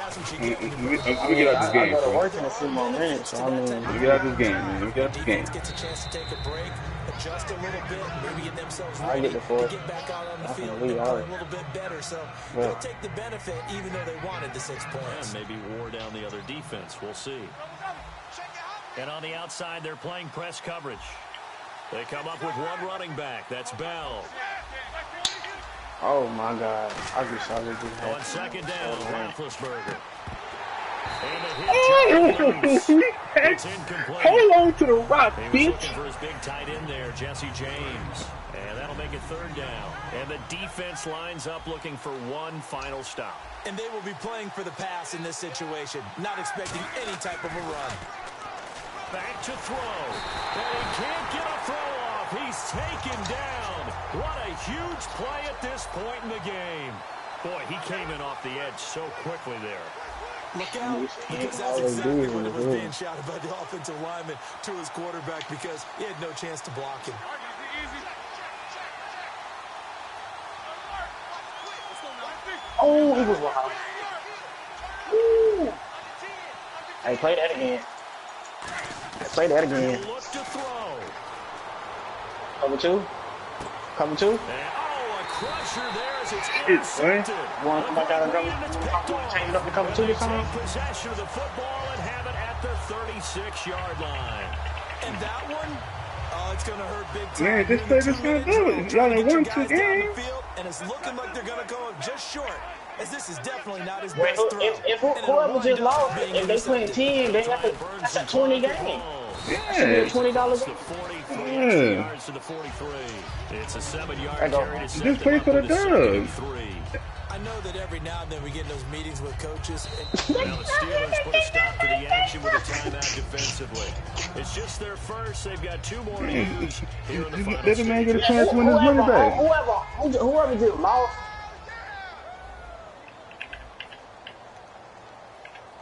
Let me get out this game. I got to work in a few more minutes. So let me get out this game, man. Let me get out this game. Gets a chance to take a break, adjust a little bit, maybe get themselves ready to get back out on the field and play a little bit better. So they'll take the benefit, even though they wanted the 6 points. And maybe wore down the other defense. We'll see. And on the outside, they're playing press coverage. They come up with one running back. That's Bell. Oh, my God. I just saw this. On 2nd down, Roethlisberger. It's incomplete. Hold on to the rock, bitch. He was looking for his big tight end there, Jesse James. And that'll make it 3rd down. And the defense lines up looking for one final stop. And they will be playing for the pass in this situation, not expecting any type of a run. Back to throw. And he can't get a throw off. He's taken down. What a huge play at this point in the game. Boy, he came in off the edge so quickly there. Look out, because that's exactly what was being shouted by the offensive lineman to his quarterback because he had no chance to block him. Oh, he was wild. Ooh. Hey, play that again. Play that again. Cover 2. Cover 2. Oh, a crusher there as it's intercepted. One come back out and change it up to cover 2 this time. Possession of the football and have it at the 36-yard line. And that one, oh, it's going to hurt big time. Man, this place is going to do it. Y'all in 1-2 game. And it's looking like they're going to go just short, as this is definitely not his best throw. If whoever just lost, if they playing 10, they have to, that's a 20 game. Yeah. $20 game. Yards to the 43. It's a 7-yard carry to just play for the dub. I know that every now and then we get in those meetings with coaches. Now the Steelers put a stop to the action with a timeout defensively. It's just their first. They've got 2 more to use here in the final Let the man get a chance to win his money back. Whoever just lost.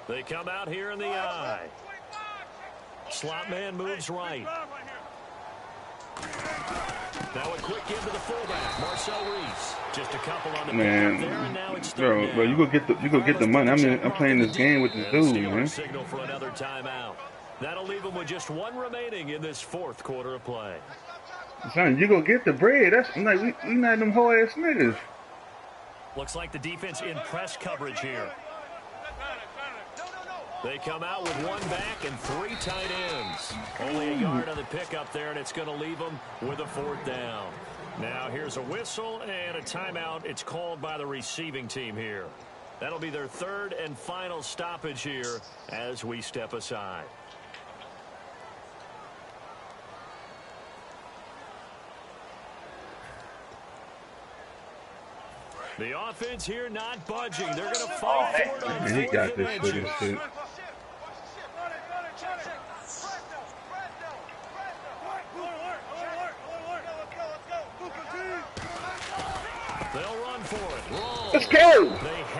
They come out here in the eye. Slot man moves right. Now a quick give to the fullback, Marcel Reese. Just a couple on the man, there, and now it's bro, you go get the money. I'm playing this game with this dude, man. Signal for another timeout. That'll leave them with just 1 remaining in this 4th quarter of play. Son, you go get the bread. That's like we not them whole ass niggas. Looks like the defense in press coverage here. They come out with 1 back and 3 tight ends. Only a yard on the pickup there, and it's going to leave them with a 4th down. Now here's a whistle and a timeout. It's called by the receiving team here. That'll be their 3rd and final stoppage here as we step aside. The offense here not budging. They're going to fight for it on he got this shit. Let's go.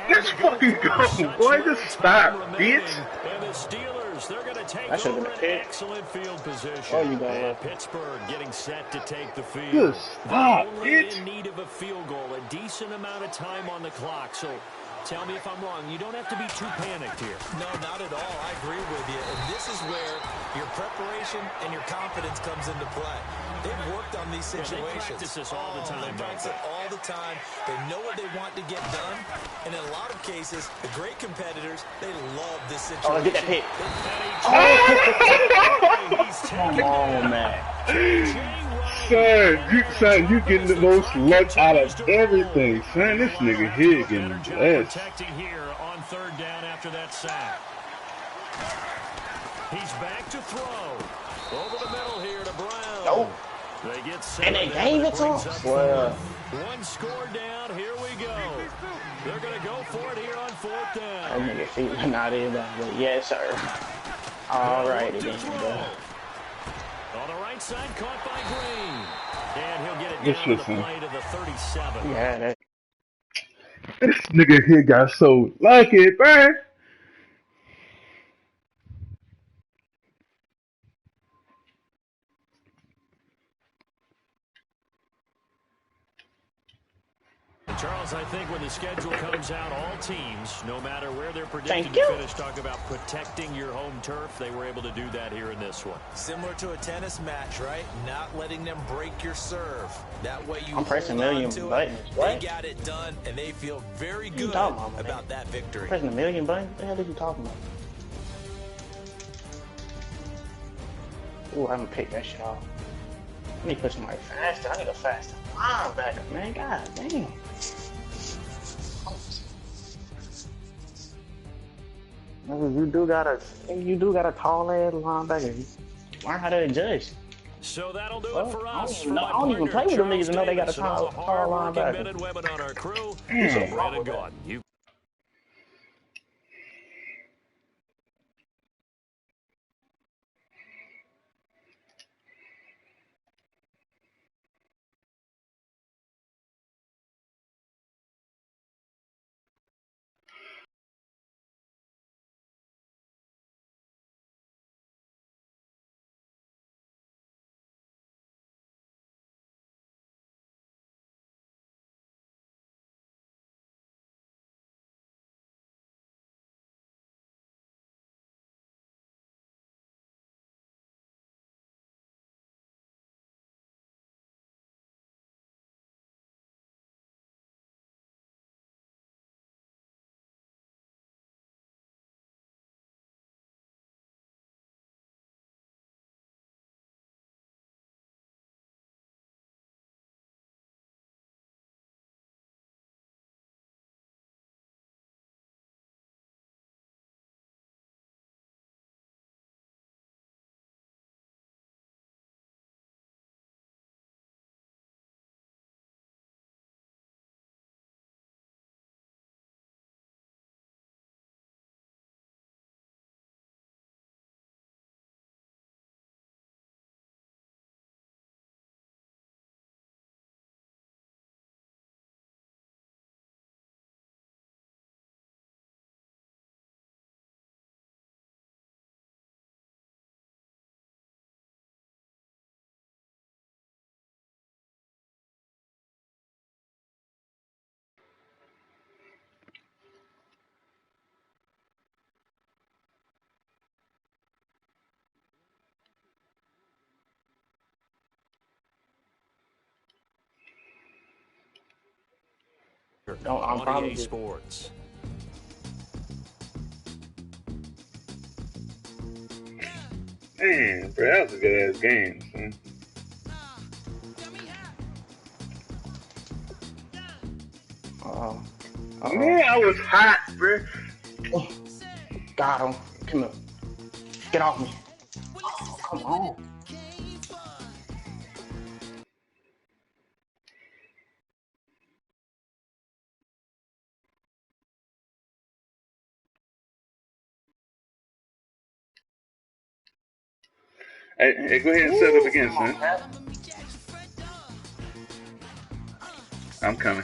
Let's fucking go. Boy, just stop, bitch. That should have been a pick. Excellent field position. Oh, you got and Pittsburgh getting set to take the field. Just stop, bitch. In need of a field goal, a decent amount of time on the clock. So tell me if I'm wrong. You don't have to be too panicked here. No, not at all. I agree with you. And this is where your preparation and your confidence comes into play. They've worked on these situations. They practice this all the time. They practice it all the time. They know what they want to get done. And in a lot of cases, the great competitors, they love this situation. Oh, get that hit. Come on, man. Son, you getting the most luck out of everything, son. This nigga here getting blessed. Protecting here on third down after that sack. He's back to throw. Over the middle here to Brown. Oh. They get and they gave it to him. Well, one score down. Here we go. They're going to go for it here on fourth down. That nigga feet not in that, but yes, sir. All right, again, bro. On the right side, caught by Green. And he'll get it down to the play to the 37. Yeah, that. This nigga here got so lucky, bro. Charles, I think when the schedule comes out, all teams, no matter where they're predicted to finish, talk about protecting your home turf. They were able to do that here in this one. Similar to a tennis match, right? Not letting them break your serve. That way you I'm pressing a million buttons. They got it done, and they feel very good about that victory. I'm pressing a million buttons? What the hell are you talking about? Ooh, I haven't picked that shit off. I need to put somebody faster. I need a faster linebacker, man. God damn. You do got a tall ass linebacker. Learn how to adjust. So that'll do it for us. I don't even play with them niggas to know they got a tall linebacker. Women on our crew. Brandon Gaudin. I'm probably Sports. Man, bro, that was a good ass game, son. Man, I was hot, bro. Oh, got him. Come on. Get off me. Oh, come on. Hey, go ahead and set up again, son. I'm coming.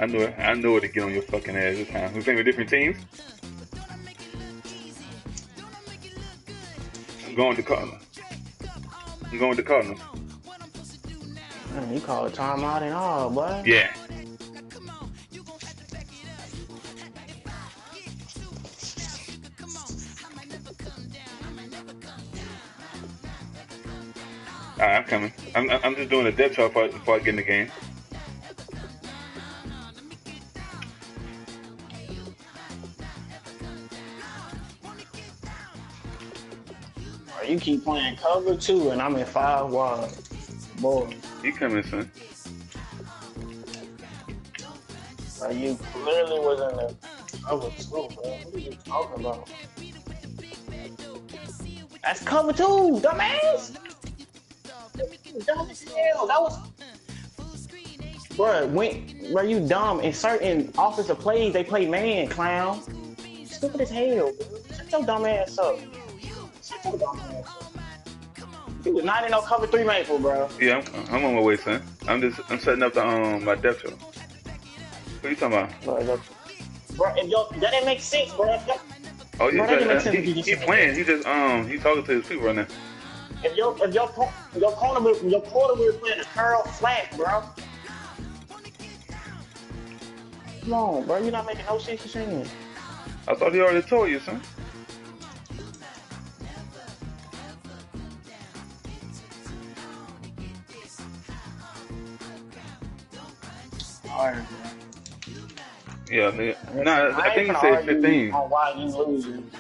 I knew it. I knew it to get on your fucking ass this time. We playing with different teams. I'm going to Cardinals. I'm going to Cardinals. Man, you call it timeout and all, boy. Yeah. Alright, I'm coming. I'm just doing a depth chart before I get in the game. You keep playing cover 2 and I'm in 5 wide. Boy. You coming, son. You clearly was in the cover 2, bro. What are you talking about? That's cover 2, dumbass! Dumb as hell. That was... Bro, you dumb. In certain offensive plays, they play man, clown. Stupid as hell, bro. Shut your dumb ass up. You was not in no cover 3 maple, bro. Yeah, I'm on my way, son. I'm setting up the my depth chart. What are you talking about? Bro, that didn't make sense, bro. Oh yeah, he playing. He just he talking to his people right now. If your corner was playing a curl flat, bro. Come on, bro. You're not making no sense of saying. I thought he already told you, son. Alright, bro. Yeah, nigga. Nah, I think he said 15. On why you losing.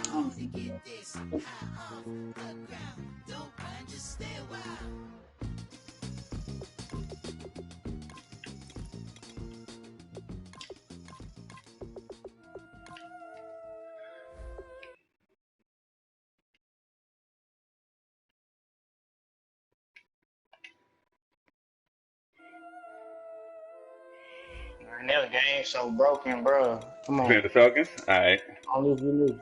This game so broken, bro. Come on. Playing the Falcons? Alright. Only if you lose.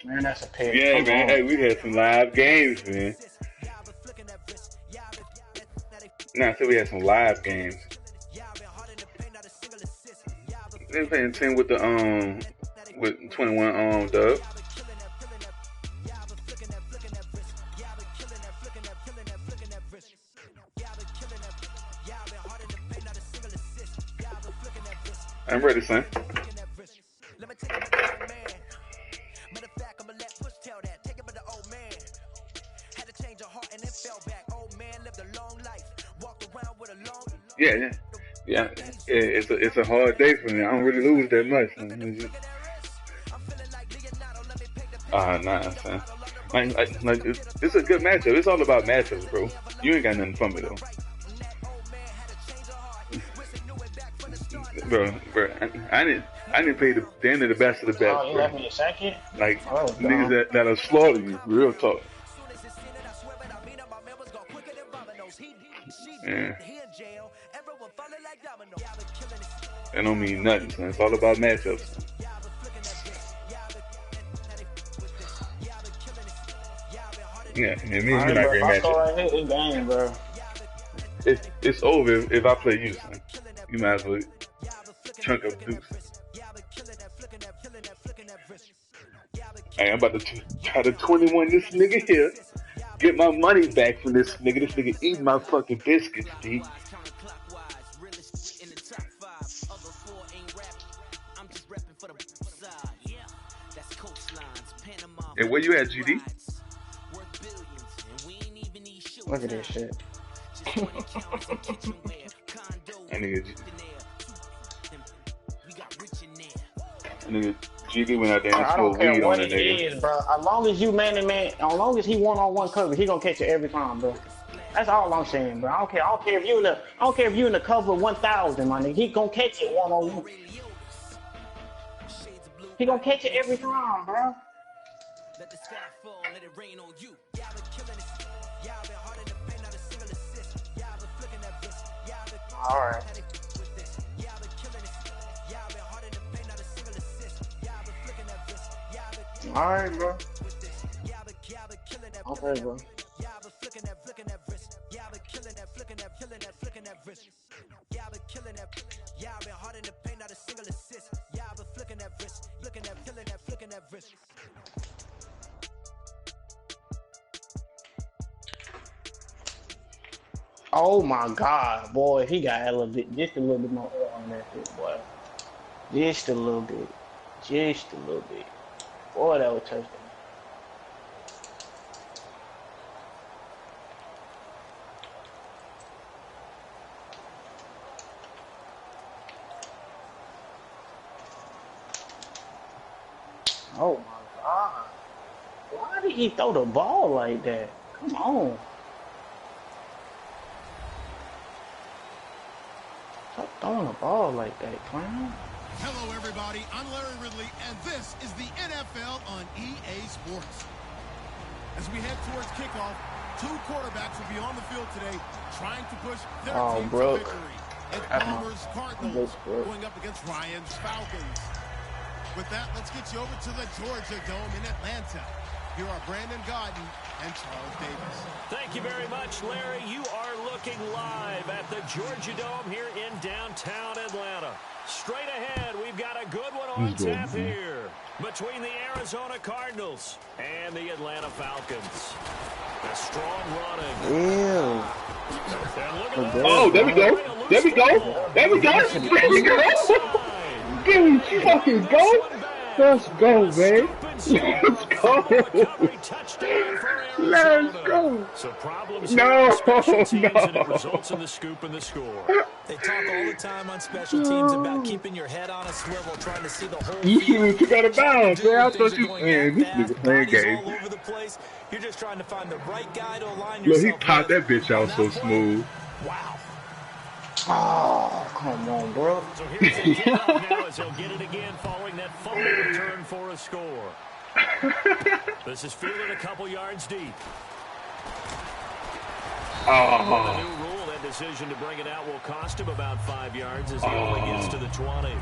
Man, that's a pick. Yeah, Come man. on. Hey, we had some live games, man. Nah, I said we had some live games. They playing 10 with the with 21 dub. I'm ready, son. Yeah. It's a hard day for me. I don't really lose that much. Nah, son. Like it's a good matchup. It's all about matchups, bro. You ain't got nothing from me though. Bro, I didn't pay the end of the best of the best. Oh, you left me a second? Like niggas that'll slaughter you, real talk. Yeah. That don't mean nothing, son. It's all about matchups. Yeah, it means you're not great matchup. Bro. It's over if I play you, son. You might as well chunk up deuce. Hey, I'm about to try to 21 this nigga here. Get my money back from this nigga. This nigga eating my fucking biscuits, D. And where you at, GD? Look at this shit. Nigga, GD went out there and smoked weed on that nigga. Bro. As long as you man, as long as he one-on-one coverage, he gonna catch it every time, bro. That's all I'm saying, bro. I don't care if you in the cover 1,000, my nigga. He gonna catch it one-on-one. He gonna catch it every time, bro. Let the sky fall, let it rain on you. Alright. Alright, bro. Okay, bro. Oh my God, boy, he got a little bit, just a little bit more air on that shit, boy. Just a little bit. Just a little bit. Boy, that was touchdown. Oh my God. Why did he throw the ball like that? Come on. Stop throwing the ball like that, clown. Hello, everybody. I'm Larry Ridley, and this is the NFL on EA Sports. As we head towards kickoff, two quarterbacks will be on the field today trying to push their team to victory. It's Palmer's Cardinals going up against Ryan's Falcons. With that, let's get you over to the Georgia Dome in Atlanta. Here are Brandon Gaudin and Charles Davis. Thank you very much, Larry. You are looking live at the Georgia Dome here in downtown Atlanta. Straight ahead, we've got a good one on tap here between the Arizona Cardinals and the Atlanta Falcons. A strong running. Ew. Oh, there we go. There we go. There we go. There we go. Dude, fucking go. Let's go, man. Let's go. Let's go. So problems no, teams, and it results in the scoop and the score. They talk all the time on special teams about keeping your head on a swivel, trying to see the whole You should have got a bounce, man. I thought you man, this nigga playing game. All over the place. You're just trying to find the right guy to align yourself. Look, he popped that bitch out so smooth. Wow. Oh, come on, bro. So here's the kickoff now as he'll get it again following that fumble return for a score. This is fielded a couple yards deep. The new rule, that decision to bring it out will cost him about 5 yards as he only gets to the 20.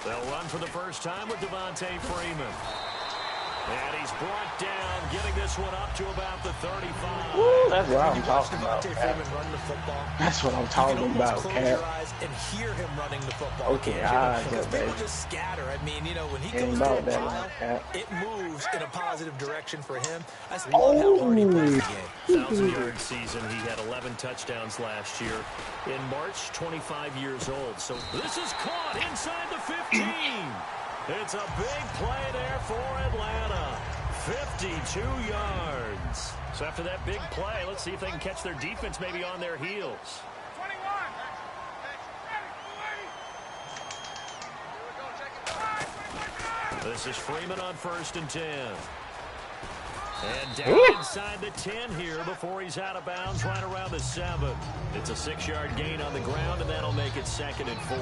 They'll run for the first time with Devontae Freeman. And he's brought down, getting this one up to about the 35. Woo, that's what I'm talking about. That's what I'm talking about, Cap. Close your eyes and hear him running the football. Okay, because people just scatter. I mean, you know, when he goes to a pile, it moves in a positive direction for him. I just love how hard he plays the game. 1,000-yard season. He had 11 touchdowns last year. In March, 25 years old. So this is caught inside the 15. It's a big play there for Atlanta. 52 yards. So after that big play, let's see if they can catch their defense maybe on their heels. 21. This is Freeman on 1st and 10. And down inside the 10 here before he's out of bounds right around the 7. It's a 6-yard gain on the ground, and that'll make it 2nd and 4.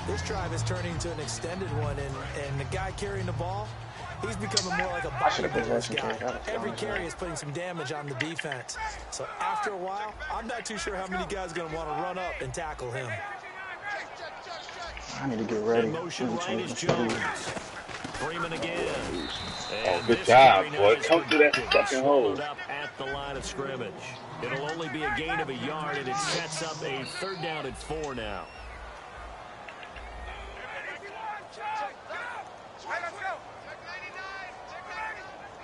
This drive is turning into an extended one, and the guy carrying the ball, he's becoming more like a box guy. Every carry is putting some damage on the defense. So after a while, I'm not too sure how many guys are going to want to run up and tackle him. I need to get ready. In motion right is Jones. Freeman again. Oh, good job, boy. Come to that fucking hole. Up at the line of scrimmage. It'll only be a gain of a yard, and it sets up a 3rd down and 4 now.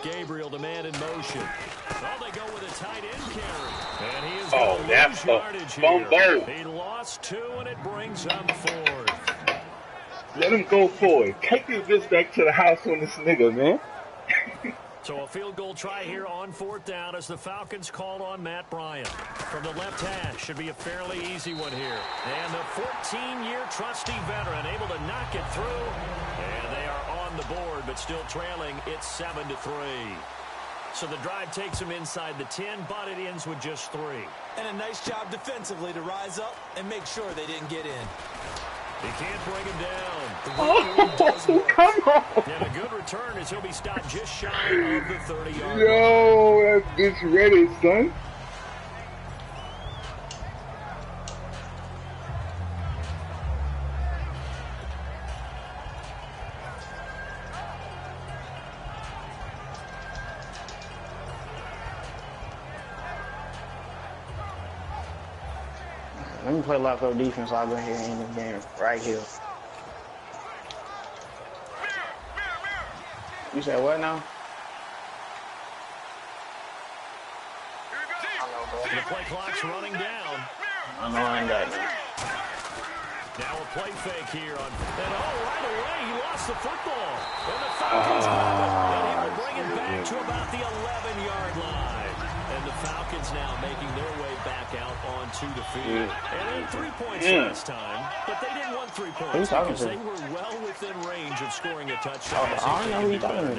Gabriel, the man in motion. Oh, they go with a tight end carry. And he is going to lose yardage here. He lost 2, and it brings him 4th. Let him go forward. Take this bitch back to the house on this nigga, man. So a field goal try here on 4th down as the Falcons call on Matt Bryant. From the left hash, should be a fairly easy one here. And the 14-year trusty veteran able to knock it through. And they are on the board, but still trailing. It's 7-3. So the drive takes them inside the 10, but it ends with just 3. And a nice job defensively to rise up and make sure they didn't get in. He can't bring him down. Oh, come on. And a good return as he'll be stopped just shy of the 30-yard line. Yo, that bitch ready, son. Let me play lock up defense. I'll go ahead and end this game right here. You said what now? The play clock's running down. I know I ain't got it. Now a play fake here on, and right away he lost the football. And the Falcons have it, and he will bring it back to about the 11-yard line. And the Falcons now making their way back out onto the field. And they had 3 points last time, but they didn't want 3 points because they were well within range of scoring a touchdown. I don't know who you're talking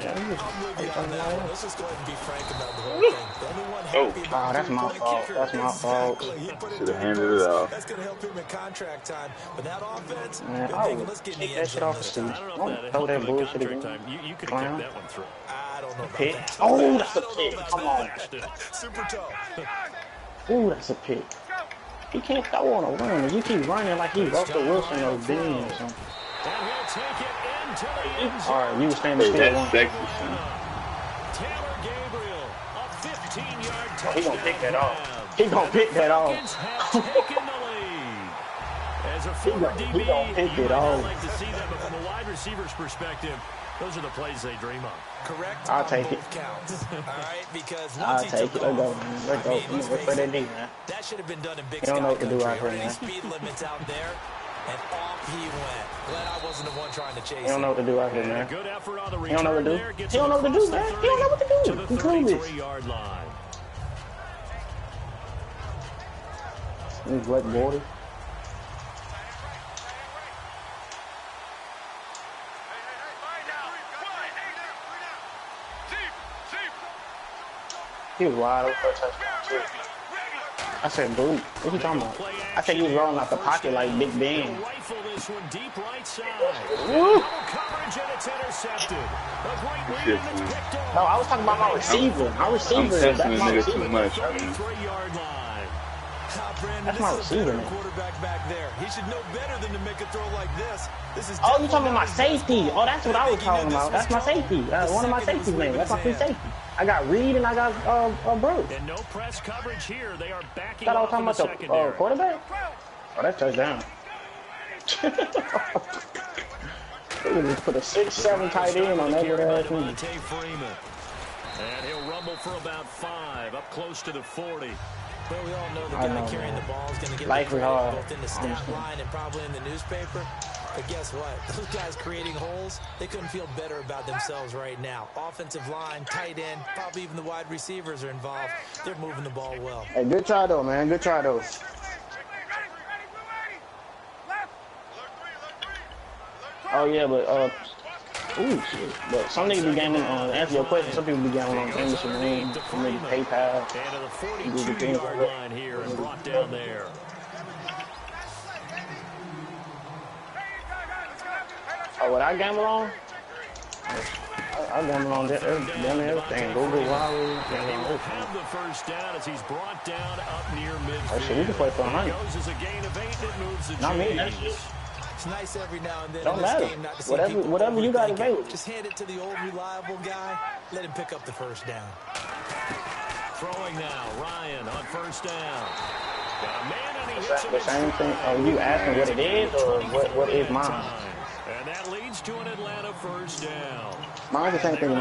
about. Let's just go ahead and be frank about the whole thing. The only one happy about that's my fault. That's my fault. Should have handed it off. That's going to help him in contract time. But that offense, man, I would take that shit off the seat. Don't throw that bullshit again. You could have kicked that one through. I don't know about pick. that. Oh, that's a pick. Come on. Super tough. Ooh, that's a pick. He can't throw on a run. If you keep running like he's Russell Wilson or Bean or something. Alright, you standing still. That's sexy. Taylor Gabriel, a 15-yard touchdown. He gonna pick that off. He gonna pick that off. As a former DB, he gonna pick it off. Like to see that, but from a wide receiver's perspective, those are the plays they dream of. Correct. I'll take it. Counts. All right, because I'll take it. Let's go, man. Let's go. Let's play that D, man. That should have been done in Big Sky. You don't know what to do out here, man. Speed limits out there, and off he went. Glad I wasn't the one trying to chase. You don't know what to do out here, man. Good effort on the he don't know what to do. He don't know what to do, man. He don't know what to do. He clueless. Line. These black borders. He was wide open for a touchdown, too. I said, boo. What you talking about? I said he was rolling out the pocket like Big Ben. No, I was talking about my receiver. My receiver. That's my receiver. Too much. That's my receiver, man. Quarterback back there. He should know better than to make a throw like this. Oh, you talking about my safety? Oh, that's what I was talking about. That's my safety. One of my safeties, man. That's my free safety. I got Reed and I got Bruce. And no press coverage here. They are backing I thought I was talking about the quarterback. Oh, that's touchdown. They just put a 6-7 tight end on that good ass team. And he'll rumble for about 5, up close to the 40. Well, we all know the guy carrying the ball is going to get life is hard, both in the stat line and probably in the newspaper. But guess what? Those guys creating holes, they couldn't feel better about themselves right now. Offensive line, tight end, probably even the wide receivers are involved. They're moving the ball well. Hey, good try though, man. Good try though. Oh yeah, but ooh shit. But some niggas be gaming on answer your question. Some people be gaming on Amazon Ring, maybe PayPal. And to the 42-yard line here and brought down there. Oh, what I gamble on? I gamble on everything. Google, Huawei. Have the first down as he's brought down up near midfield. Oh shit, we can play for 100. Goes as a gain of 8 that moves the Not me, that's shit. It's nice every now and then don't in this matter. game not to see Whatever you got available. Just hand it to the old reliable guy. Let him pick up the first down. Throwing now, Ryan on first down. Got a man and he hits the same thing. Are you asking what it is or what is mine? And that leads to an Atlanta first down. Mine's the same thing.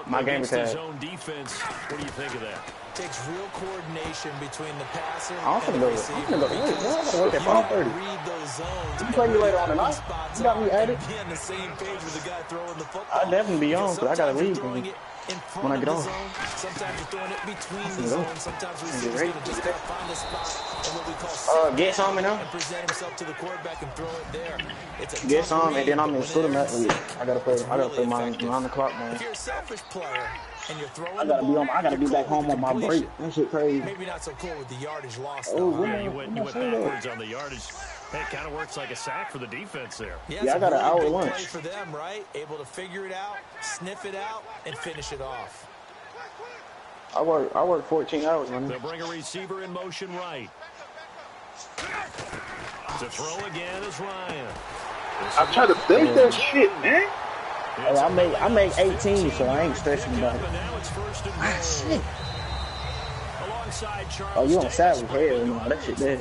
My game is defense. What do you think of that? Takes real coordination between the passer and the receiver. I'm gonna go to work at 5:30. Read those zones. You play me later on tonight. You got me added. Be on the same page with the guy throwing the football. I'll definitely be on because I gotta leave when I get off. Sometimes you're throwing it between the zones. Sometimes receivers just gotta find the spot and what we call get some and present himself to the quarterback and throw it there. It's a get some and then I'm in school tonight. I gotta play my 9 o'clock, man. If you're a selfish player and you're throwing I gotta be back home on my break. That shit crazy. Maybe not so cool with the yardage lost. Oh, yeah, you went backwards on the yardage. It kind of works like a sack for the defense there. Yeah, I got an hour lunch. Play for them, right? Able to figure it out, sniff it out, and finish it off. I work 14 hours, man. They'll bring a receiver in motion right. To throw again is Ryan. I try to think that shit, man. Hey, I make 18, so I ain't stressing about it. Shit. Oh, you on salary? Hell no, that shit dead.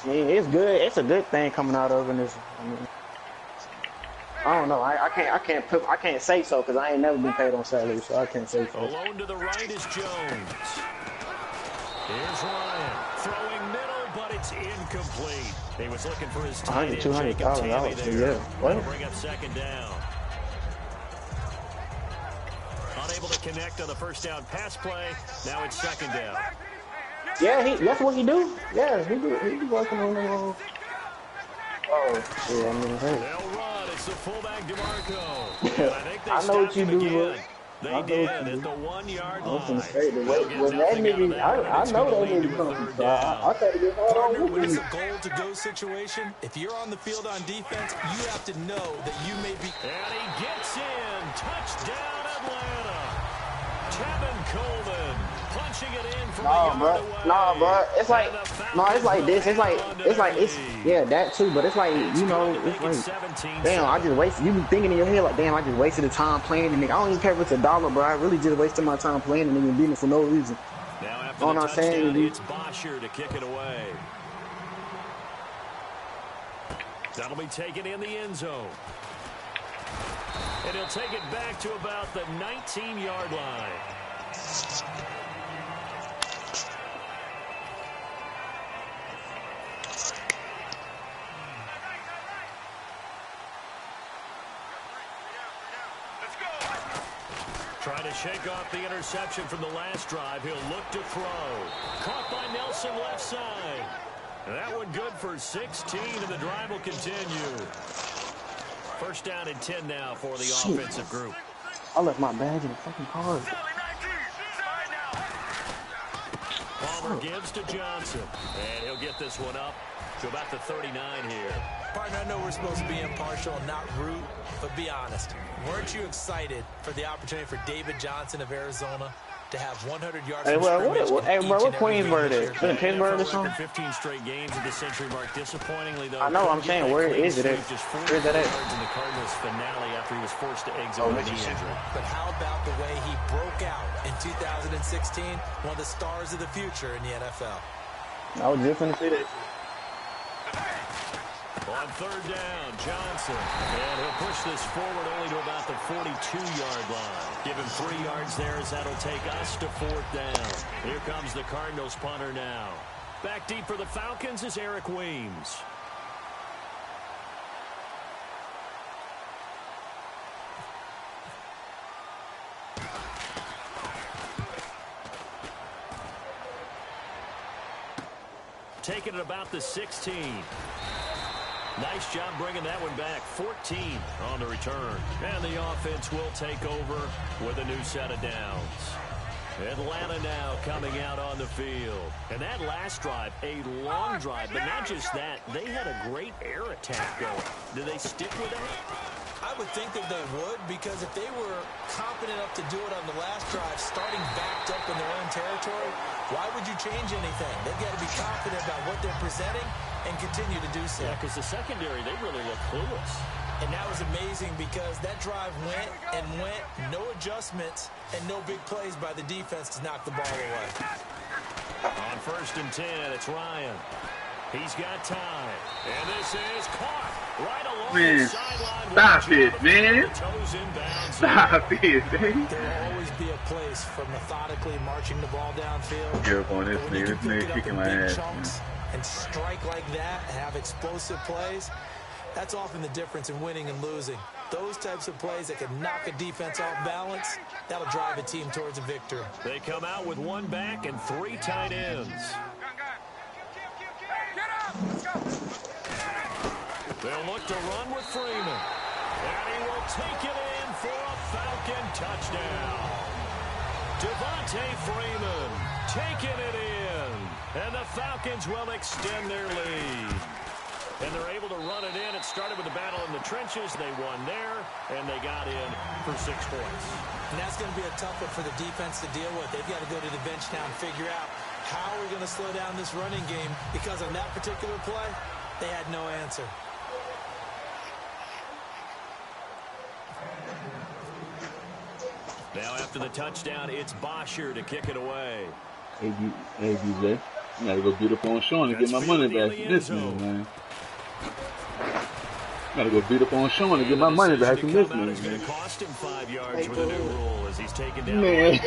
I mean, it's good. It's a good thing coming out of this. I mean, I don't know. I can't say so because I ain't never been paid on salary, so I can't say so. Alone to the right is Jones. Here's Ryan throwing middle, but it's incomplete. He was looking for his tight end, $200,000. Yeah. What? Bring up second down. Unable to connect on the first down pass play. Now it's second down. Yeah, that's what he do. Yeah, he be working on them. Oh, yeah, I mean, hey. They'll run. It's the fullback DeMarco. I think they I know what you do, bro. They did at the 1 yard line. I was going to say, when that nigga, I know that nigga coming. So I try to get hard on when it's a goal-to-go situation, if you're on the field on defense, you have to know that you may be... And he gets in. Touchdown, Atlanta. Tevin Coleman punching it in from Nah, bro. It's like this. It's yeah, that too. But it's like, you know, it's like, damn, I just wasted. You be thinking in your head like, damn, I just wasted the time playing the nigga. I don't even care if it's $1, bro. I really just wasted my time playing the nigga and beating it for no reason. Now after the touchdown, it's Bosher to kick it away. That'll be taken in the end zone. And he'll take it back to about the 19-yard line. Trying to shake off the interception from the last drive. He'll look to throw. Caught by Nelson left side. That one good for 16, and the drive will continue. First down and 10 now for the offensive group. I left my badge in the fucking car. Palmer gives to Johnson. And he'll get this one up to about the 39 here. Partner, I know we're supposed to be impartial and not root, but be honest. Weren't you excited for the opportunity for David Johnson of Arizona to have 100 yards from scrimmage? What Queensboro is? Is it Pittsburgh or something? 15 straight games at the century mark. Disappointingly, though. I know. I'm saying, where is it at? Where's that at? In the Cardinals finale after he was forced to exit with a knee injury. But how about the way he broke out in 2016? One of the stars of the future in the NFL. I was just going to say that. On third down, Johnson. And he'll push this forward only to about the 42-yard line. Give him 3 yards there as that'll take us to fourth down. Here comes the Cardinals punter now. Back deep for the Falcons is Eric Weems. Taking it about the 16. Nice job bringing that one back. 14 on the return. And the offense will take over with a new set of downs. Atlanta now coming out on the field. And that last drive, a long drive, but not just that. They had a great air attack going. Do they stick with that? I would think that they would, because if they were confident enough to do it on the last drive, starting backed up in their own territory, why would you change anything? They've got to be confident about what they're presenting and continue to do so. Yeah, because the secondary, they really look clueless. And that was amazing because that drive went and went, no adjustments, and no big plays by the defense to knock the ball away. On first and 10, it's Ryan. He's got time. And this is caught right along the sideline. Stop it, man. Stop it, man. There will always be a place for methodically marching the ball downfield. Careful on this nigga kicking my ass. Chunks and strike like that, have explosive plays. That's often the difference in winning and losing. Those types of plays that can knock a defense off balance, that'll drive a team towards a victory. They come out with 1 back and 3 tight ends. They'll look to run with Freeman. And he will take it in for a Falcon touchdown. Devontae Freeman taking it in. And the Falcons will extend their lead. And they're able to run it in. It started with the battle in the trenches. They won there, and they got in for 6 points. And that's going to be a tough one for the defense to deal with. They've got to go to the bench now and figure out how we're going to slow down this running game, because on that particular play, they had no answer. Now after the touchdown, it's Bosher to kick it away. Hey, I gotta go beat up on Sean and get my money back from this man. Gotta go beat up on Sean and get my money back from this man. Cost him 5 yards with a new rule as he's taken down man,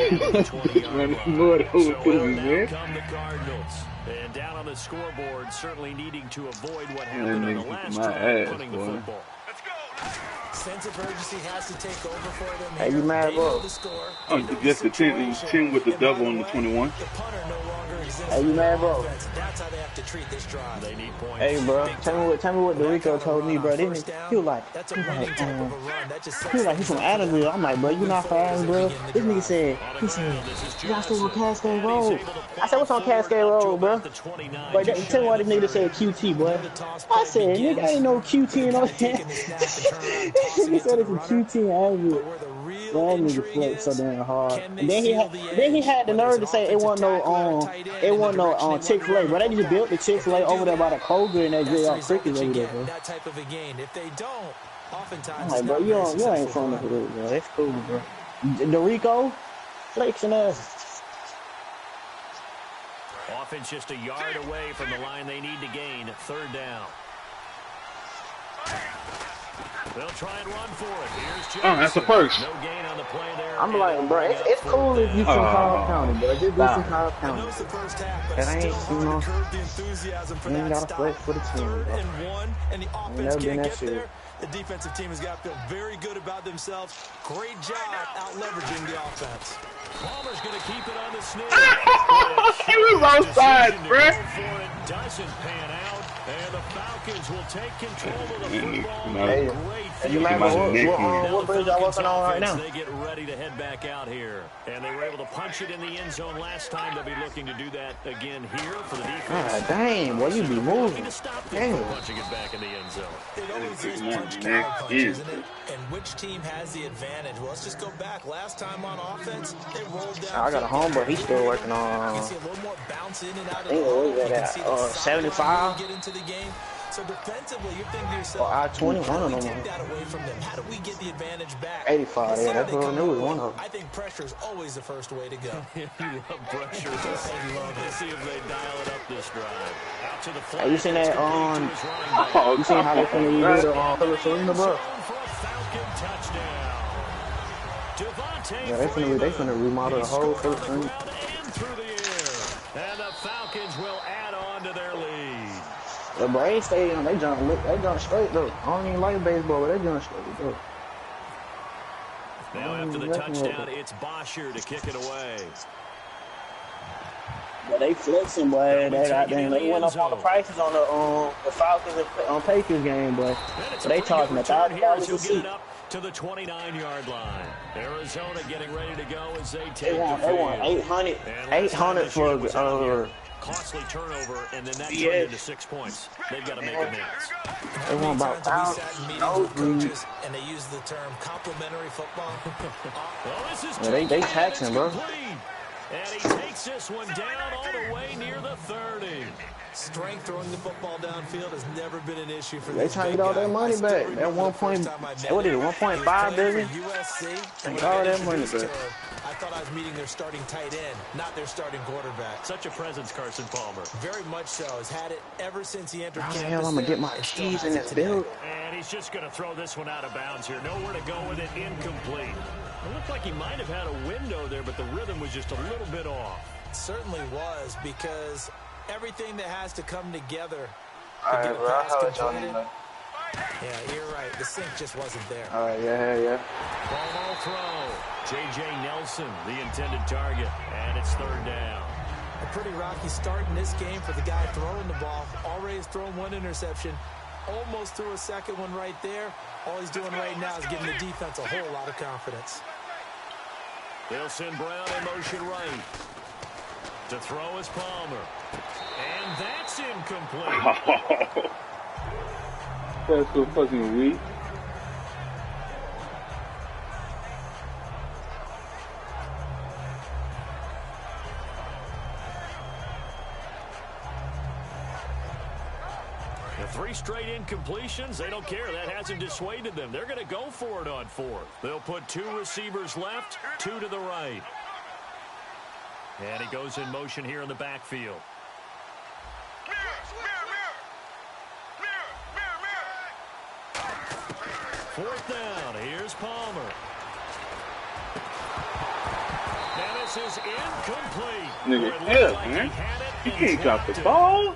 more than over man. Come the Cardinals. And down on the scoreboard, certainly needing to avoid what happened on the last drive, punting the football. Sense of urgency has to take over for them. Hey, you mad, bro? Oh, just the 10 with the double on the 21. The punter no longer exists. Hey, you mad, bro? That's how they have to treat this drive. They need points. Hey, bro, tell me what Dorico told me, bro. He was like, he's from Adamville. I'm like, bro, you not fast, bro. This nigga said, you got to go on Cascade Road. I said, what's on Cascade Road, bro? But tell me why this nigga said QT, boy. I said, nigga, ain't no QT in no He said it's a QT in Adamville. That nigga flex so damn hard. And then he had the nerve to say it wasn't no Chick-fil-A, but they just built the Chick-fil-A over there by the Kroger and that JR Crickets over there, bro. That type of a gain. If they don't, oftentimes. I'm like, bro, you ain't from the hood, bro. That's cool, bro. Dorico, flexing ass. Offense just a yard away from the line they need to gain. 3rd down. They'll try and run for it. Here's Jackson. Oh, that's the first. No gain on the play there. I'm like, bro, it's cool if you from Cobb County, bro. Just do some Cobb County. That ain't, you ain't got to flex for the team, bro. And the offense can't get there. The defensive team has got to feel very good about themselves. Great job out leveraging the offense. Palmer's going to keep it on the snake. He was outside, bro. It doesn't pan out. And the Falcons will take control of the football. Hey, you mad what bridge y'all working on right now? They get ready to head back out here. And they were able to punch it in the end zone last time. They'll be looking to do that again here for the defense. God damn, boy, you be moving. Damn. Punching it back in the end zone. It always is punch, isn't it? And which team has the advantage? Well, let's just go back. Last time on offense, they rolled down. I got a homeboy. He's still working on. You see a little more bounce in and out of the ball. 75. Get into the game. So defensively, you're thinking to yourself, I-21 on them. Take that away from them. How do we get the advantage back? 85. Yeah, that's what I knew was one of them. I think pressure is always the first way to go. You love pressure. Let's see if they dial it up this drive. Out to the flat. Hey, you seen that on? You seen how they finna redo the Phillips Arena, bro? Yeah, they finna remodel the whole Phillips Arena. And the Falcons will add on to their lead. The Braves Stadium, they jump straight though. I don't even like baseball, but they jump straight though. Now after the touchdown, it's Bosher to kick it away. But they flexing, boy. They went up on the prices on the Falcons and Patriots game, boy. But they charging $1,000 a seat. To the 29-yard line. Arizona getting ready to go as they take They want 800 for costly turnover, and then that turned into 6 points. They've got to make amends. They want about coaches, and they use the term complimentary football. They taxing, bro. And he takes this one down all the way near the 30. Strength throwing the football downfield has never been an issue for They trying to get all their money back. That 1.5 billion? Take all that money back. I thought I was meeting their starting tight end, not their starting quarterback. Such a presence, Carson Palmer. Very much so. Has had it ever since he entered campus. How the hell I'm going to get my keys in this building? And he's just going to throw this one out of bounds here. Nowhere to go with it. Incomplete. It looked like he might have had a window there, but the rhythm was just a little bit off. It certainly was, because everything that has to come together to get a pass completed. Yeah, you're right. The sync just wasn't there. All right, yeah. Ball throw. J.J. Nelson, the intended target, and it's 3rd down. A pretty rocky start in this game for the guy throwing the ball. Already has thrown 1 interception. Almost threw a second one right there. All he's doing right now is giving the defense a whole lot of confidence. They'll send Brown in motion right. To throw is Palmer. And that's incomplete. That's so fucking weak. The 3 straight incompletions, they don't care. That hasn't dissuaded them. They're going to go for it on 4th. They'll put 2 receivers left, 2 to the right. And he goes in motion here in the backfield. 4th down. Here's Palmer. And this is incomplete. Nigga, hell, man. You can't drop the ball.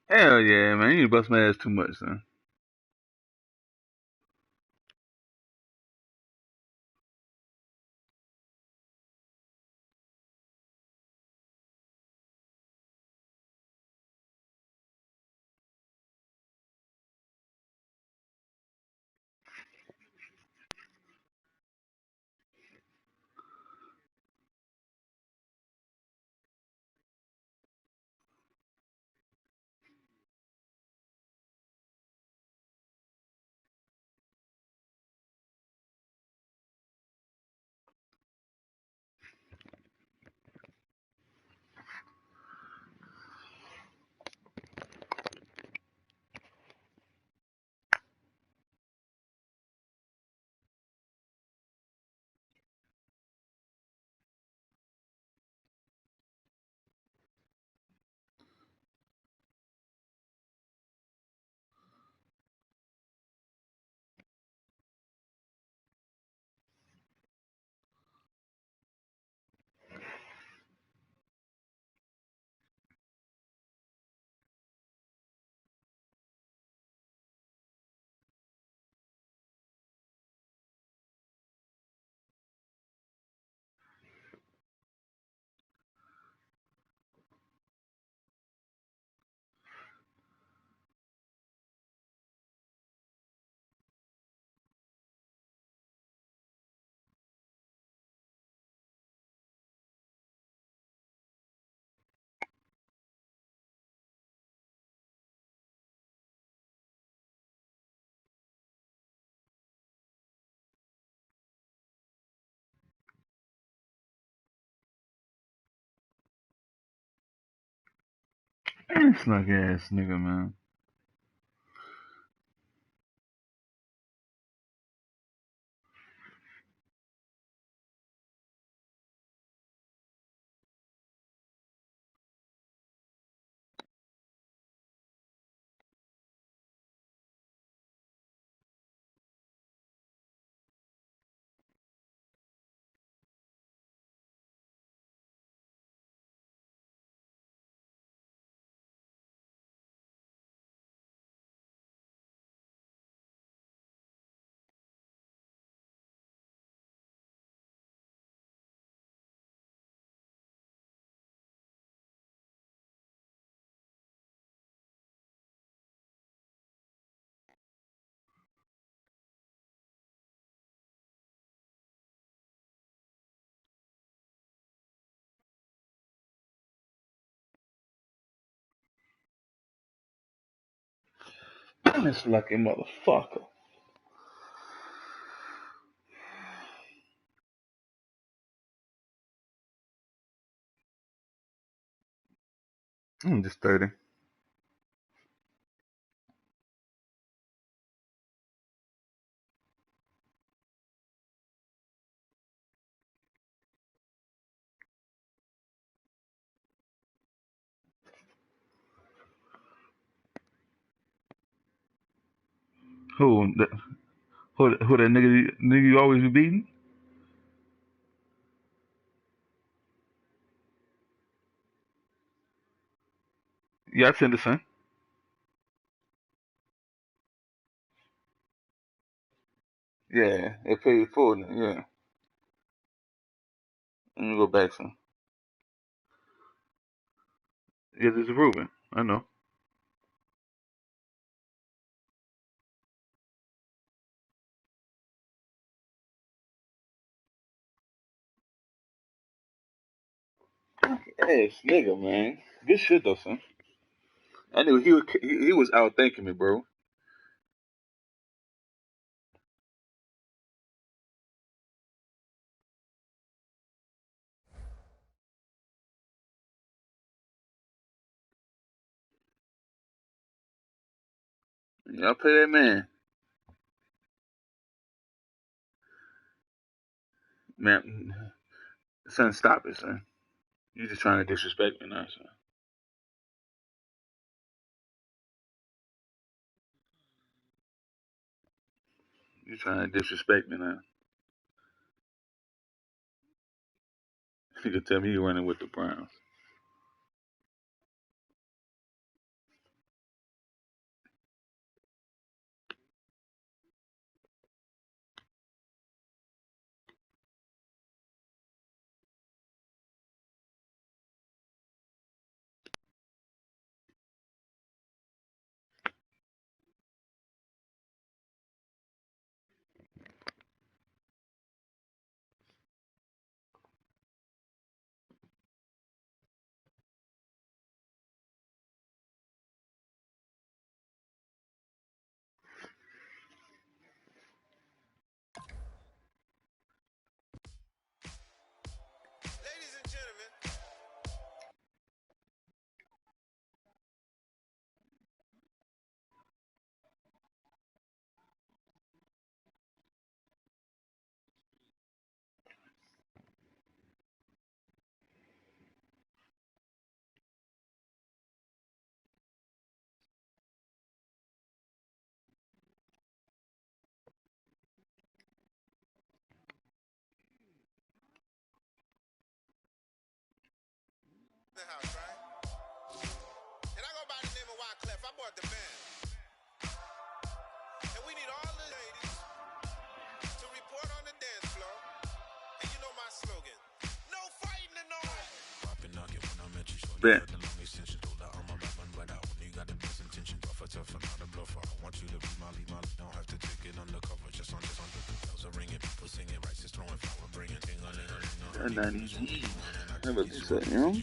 Hell yeah, man. You bust my ass too much, son. Snuck ass nigga, man. This lucky motherfucker. I'm just 30. Who? Who that nigga you always be beating? Yeah, I sent the son. Yeah, they paid full. Yeah. Let me go back some. Yeah, this is Ruben. I know. Ass nigga, man. Good shit though, son. I knew he was out thinking me, bro. Y'all play that man. Man, son, stop it, son. You just trying to disrespect me now, son. You trying to disrespect me now. You can tell me you running with the Browns. Ladies and gentlemen, the house, right? And I go by the name of Wyclef. I bought the band. And we need all the ladies to report on the dance floor. And you know my slogan. No fighting in no way. Bet. That 90 Never do that, you know?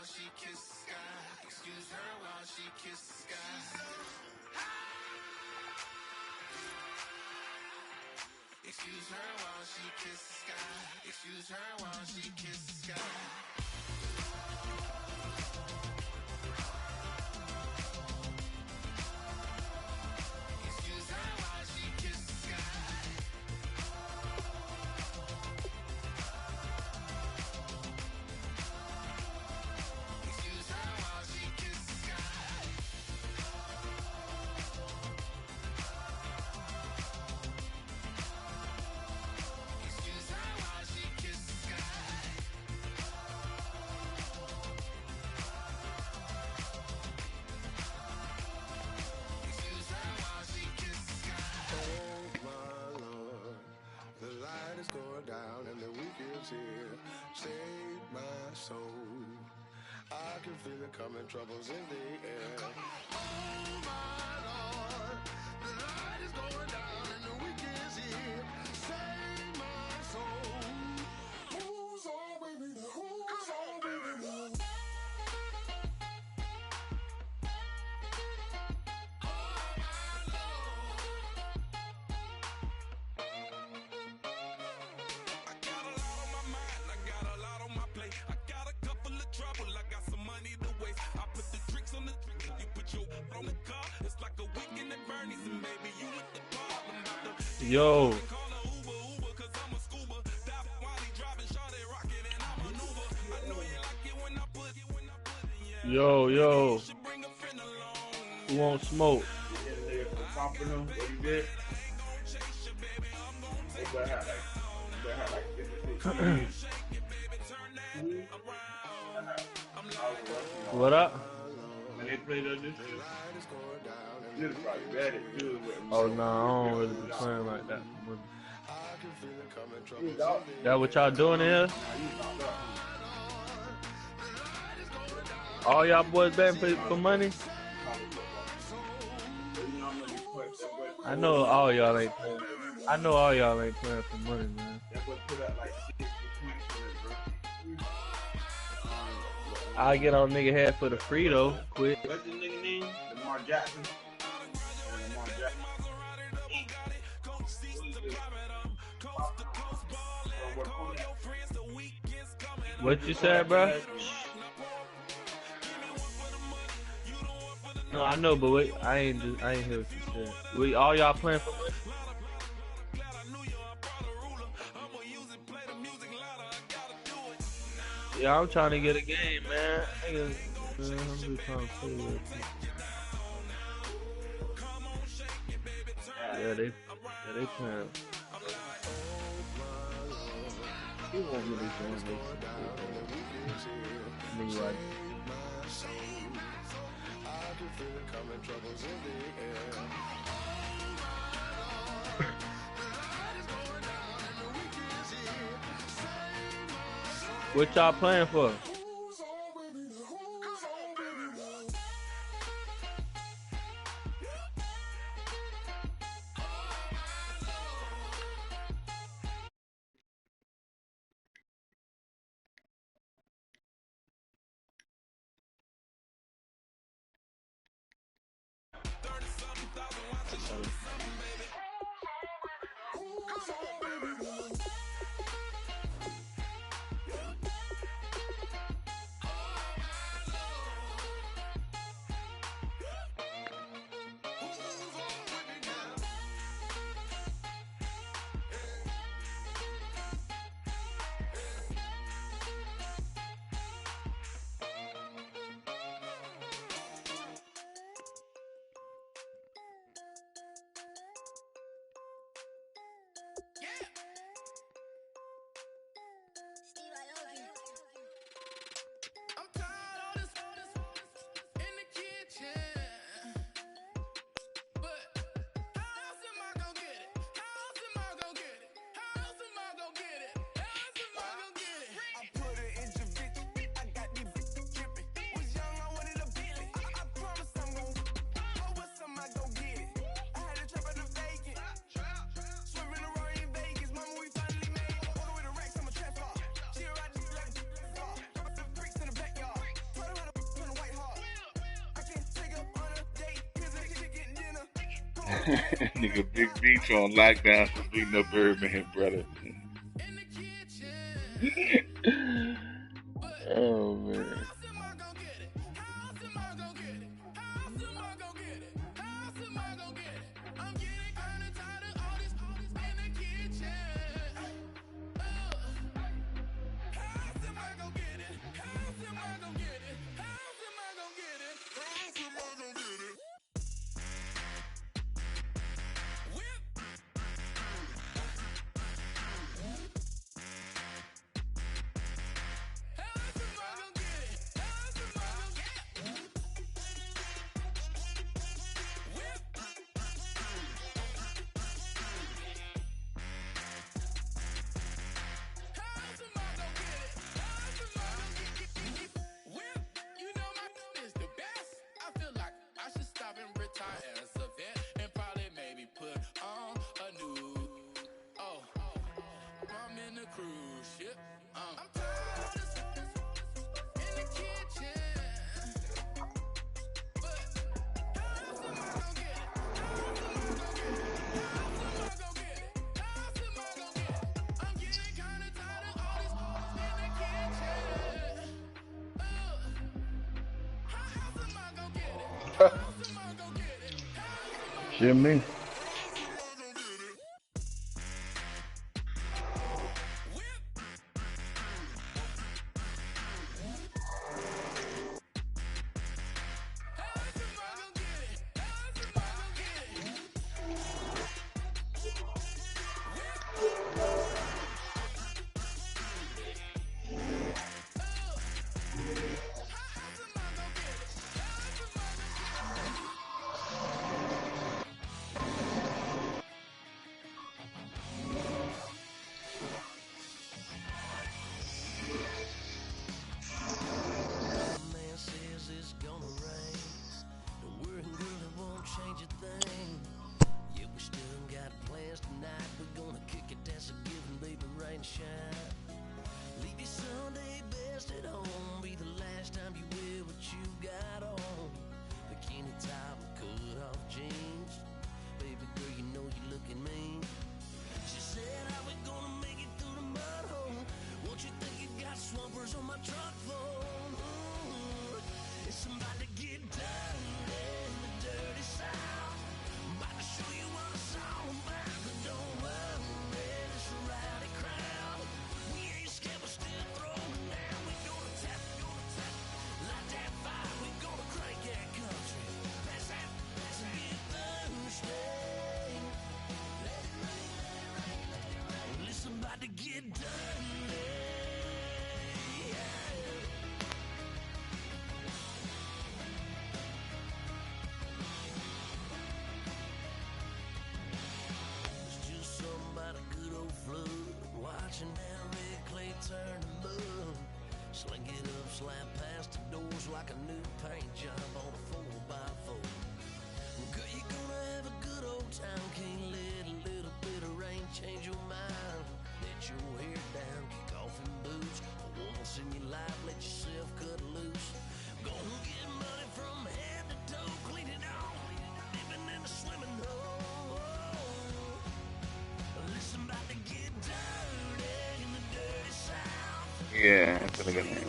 while she kisses the sky. Excuse her while she kisses the sky. Excuse her while she kisses the sky. Excuse her while she kisses the sky. Going down and the weekend's here. Save my soul. I can feel it coming, troubles in the air. Oh my Lord, the light is going down and the weekend's here. Save my soul. Who's all with me? Who's all with me? Yo. Yo, yo. Who won't smoke? What up? When they play this shit, you'd probably read it too. Oh no, I don't really be playing like that. That what y'all doing here? All y'all boys betting for money? I know all y'all ain't playing. I know all y'all ain't playing for money, man. I'll get on nigga head for the free though, quick. What's the nigga name? Lamar Jackson. Lamar Jackson. What you said, bro? No, I know, but wait, I ain't hear what you said. We all y'all playing for money? Yeah, I'm trying to get a game, man. I'm just trying to play with it. Yeah, they playing. He won't really join this. Nigga like. What y'all playing for? Nigga, Big Beach on lockdown for beating up Birdman, brother. Oh, man. Shit me. Yeah, that's a good name.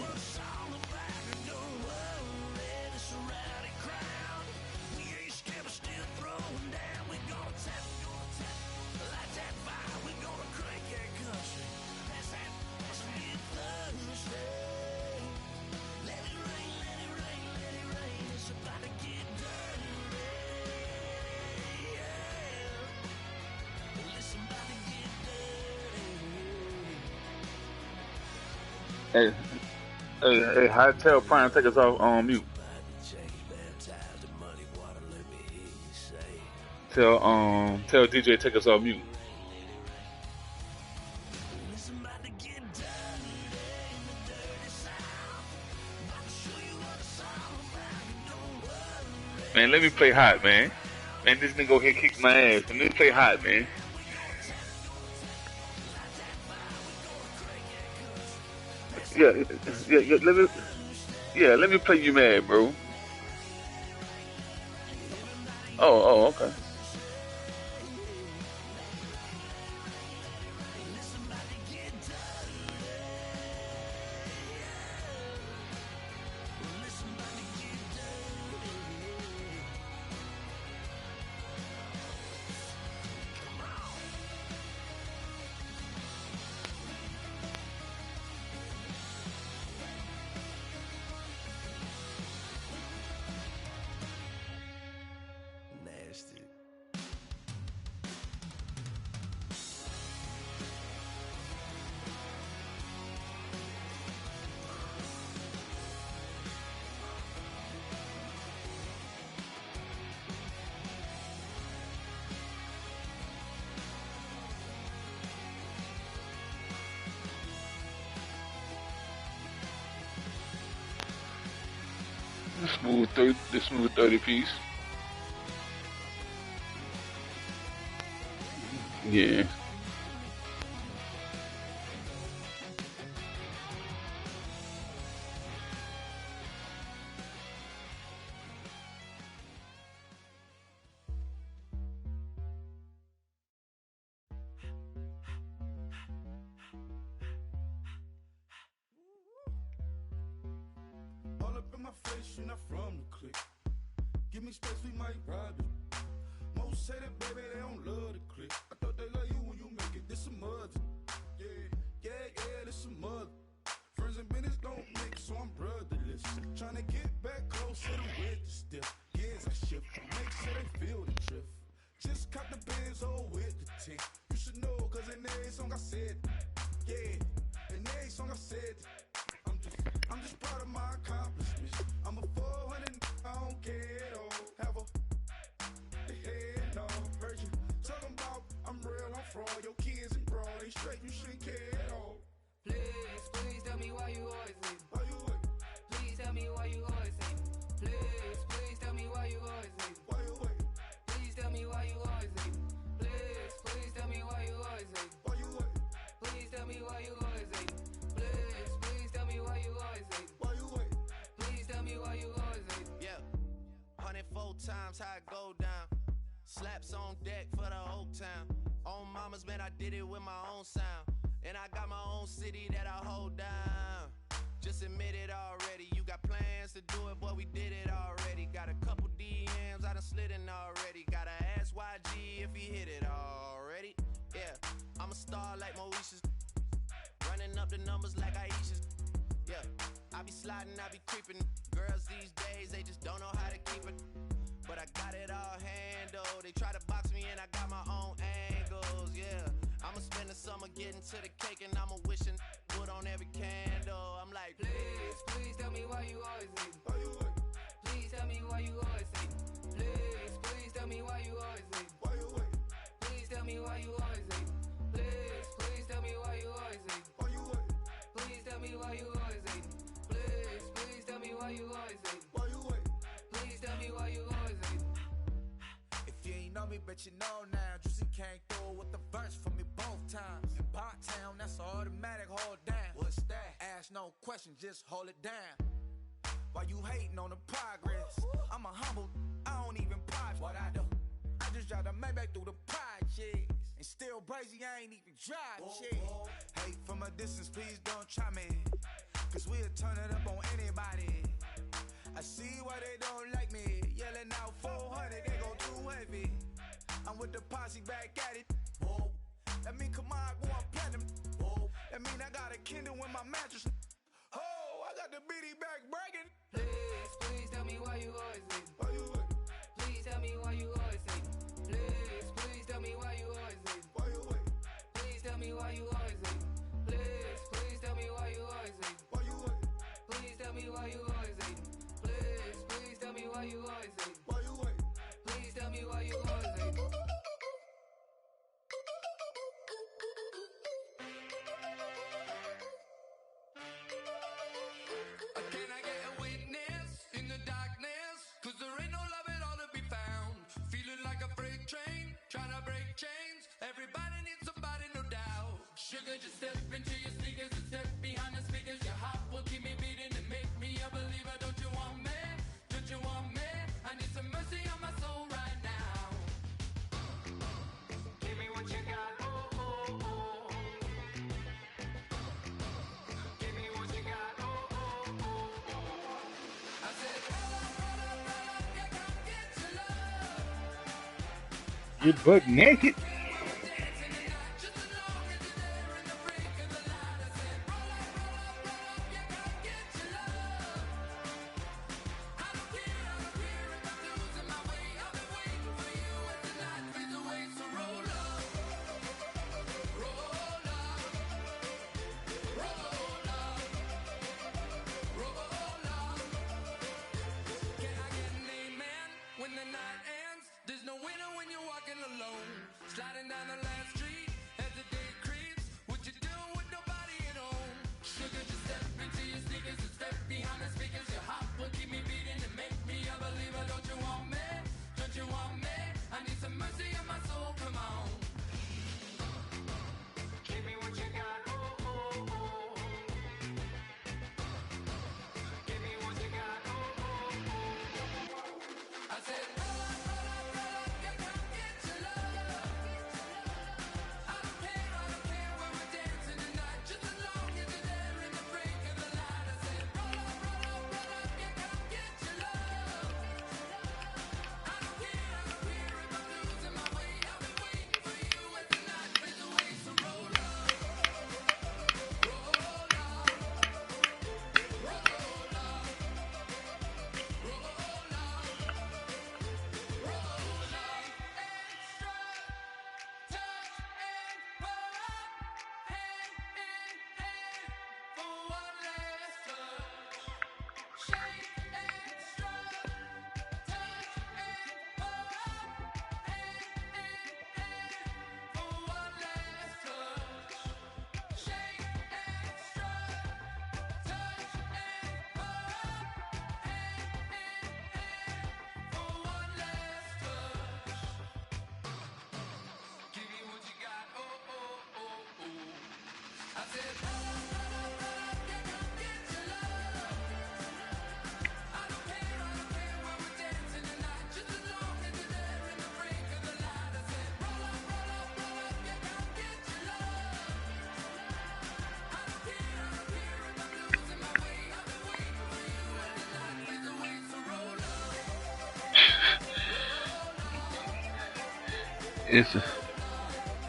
Hey, tell Prime take us off on mute. Tell DJ take us off mute. Man, let me play hot, man. Man, this nigga over here kicked my ass. Let me play hot, man. Let me play you mad, bro. Oh, okay. The smooth 30 piece. Yeah. All up in my face, you're not from the clique. Give me space, we might ride it. Most say that, baby, they don't love the clique. I thought they love you when you make it. This some mud. Yeah, this some mud. Friends and business don't mix, so I'm brotherless. Trying to get back closer to with the stiff. Gears I shift, make sure they feel the drift. Just cop the Benz all with the tick. You should know, cause in every song I said, yeah, in every song I said, I'm just proud of my accomplishments. I'm a 400, I don't care at all. Have a head no virgin. Talking about I'm real, I'm fraud. Your kids and broad, they straight, you shouldn't care at all. Please tell me why you always leave. Why you wait? Please tell me why you always leave. Please tell me why you always leave. Why you wait? Please tell me why you always leave. Please tell me why you always leave. Why you wait? Please tell me why you always leave. Please tell me why you always leave. Why you wait? Please tell me why you always leave. Yeah, 104 times how it go down. Slaps on deck for the whole town. On mamas, man, I did it with my own sound. And I got my own city that I hold down. Just admit it already. You got plans to do it, boy, we did it already. Got a couple DMs, I done slid in already. Gotta ask YG if he hit it already. Yeah, I'm a star like Moesha's. Running up the numbers like Aisha's. Yeah, I be sliding, I be creeping. Girls these days, they just don't know how to keep it. But I got it all handled. They try to box me in, I got my own angles, yeah. I'ma spend the summer getting to the cake and I'ma wishing put on every candle. I'm like, please tell me why you always leave. Why you wait? Please tell me why you always leave. Please tell me why you always leave. Why you wait? Please tell me why you always leave. Please tell me why you always leave. Why you wait? Please tell me why you always leave. Please tell me why you always leave. Why you wait? Please tell me why you always leave. If you ain't know me, bet you know now. Juicy came through with the verse for me both times. In Bot Town, that's automatic, hold down. What's that? Ask no question, just hold it down. While you hating on the progress, I'm a humble, I don't even pause what I do. I just drive the Maybach through the projects. And still brazy, I ain't even drive shit. Hate from a distance, please don't try me. Cause we'll turn it up on anybody. I see why they don't like me. Yelling out 400, they go too heavy. I'm with the posse back at it. Whoa. That mean come on, go on platinum. Whoa. That mean I got a Kindle in my mattress. Oh, I got the BD back bragging. Please tell me why you always leave. Why you wait? Please tell me why you always leave. Please tell me why you always leave. Why you wait? Please tell me why you always leave. Please tell me why you always leave. Why you wait? Please tell me why you always leave. Please tell me why you always leave. Why you wait? Please tell me why you always leave. Can I get a witness in the darkness? Cause there ain't no love at all to be found. Feeling like a freight train, trying to break chains. Everybody needs somebody, no doubt. Sugar, just step into your sneakers and step behind the speakers. Your heart will keep me beating and make me a believer. Don't you want me? Don't you want me? I need some mercy on my soul right now. Give me what you got, oh, oh, oh. Give me what you got, oh, oh, oh. I said, roll up, yeah, come get your love. You're butt naked. When the night ends, there's no winner when you're walking alone. Slide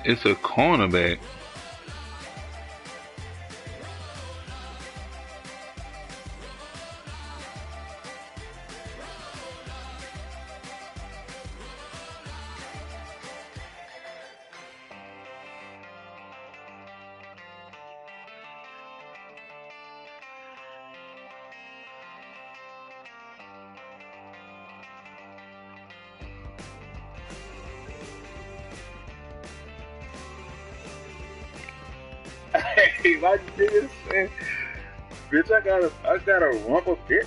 It's a cornerback. Hey, my nigga said, bitch, I got a rumble bitch.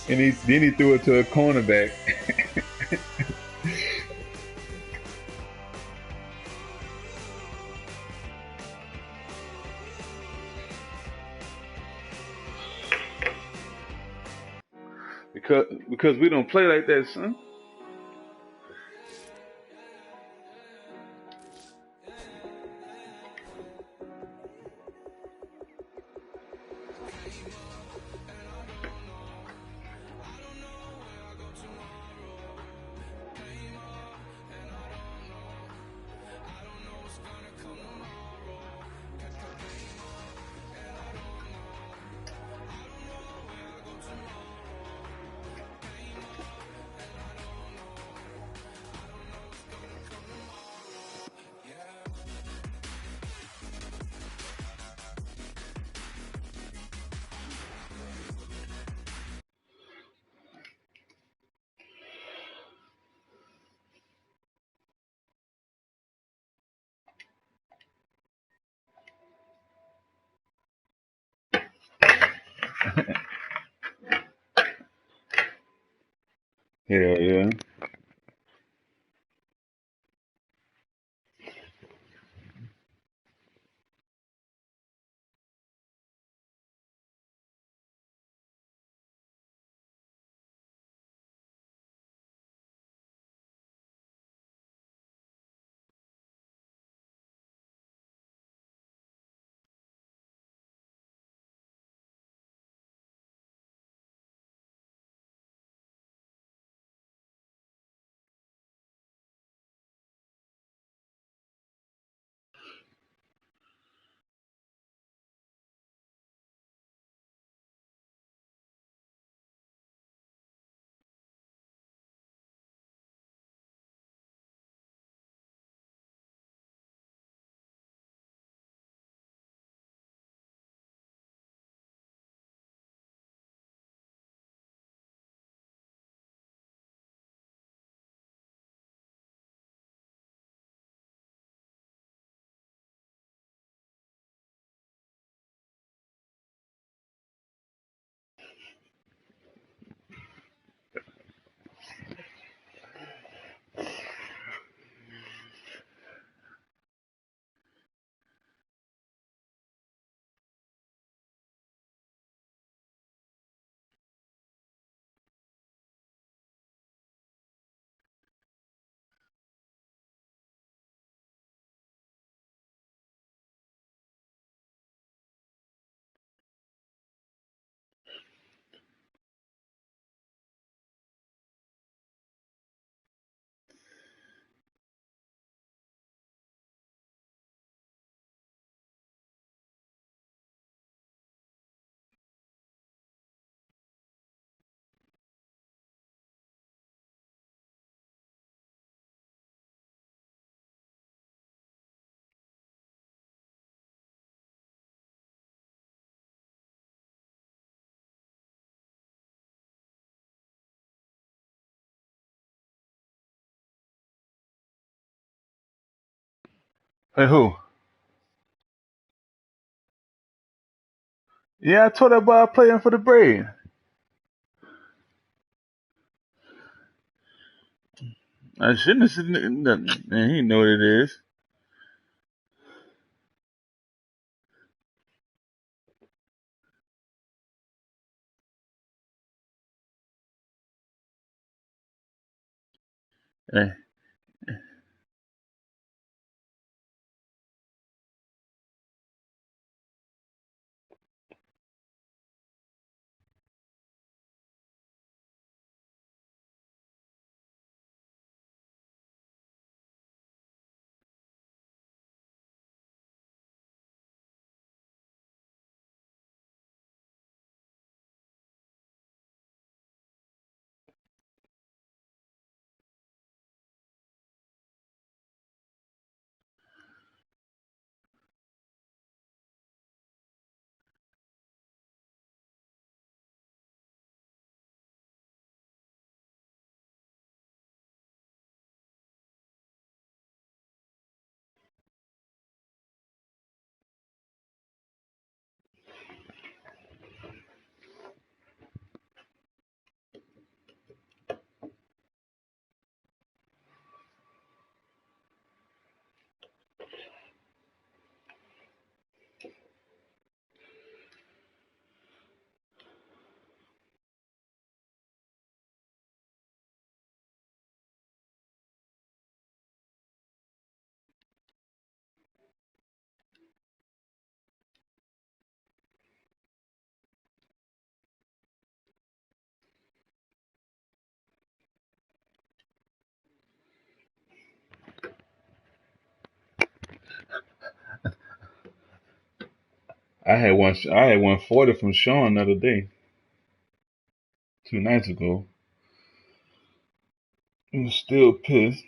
And then he threw it to a cornerback. because we don't play like that, son. Hell yeah. Hey, who? Yeah, I told that boy I playing for the Braves. I shouldn't have said nothing. Man, he know what it is. Hey. I had one. I had 140 from Sean the other day, 2 nights ago. I'm still pissed.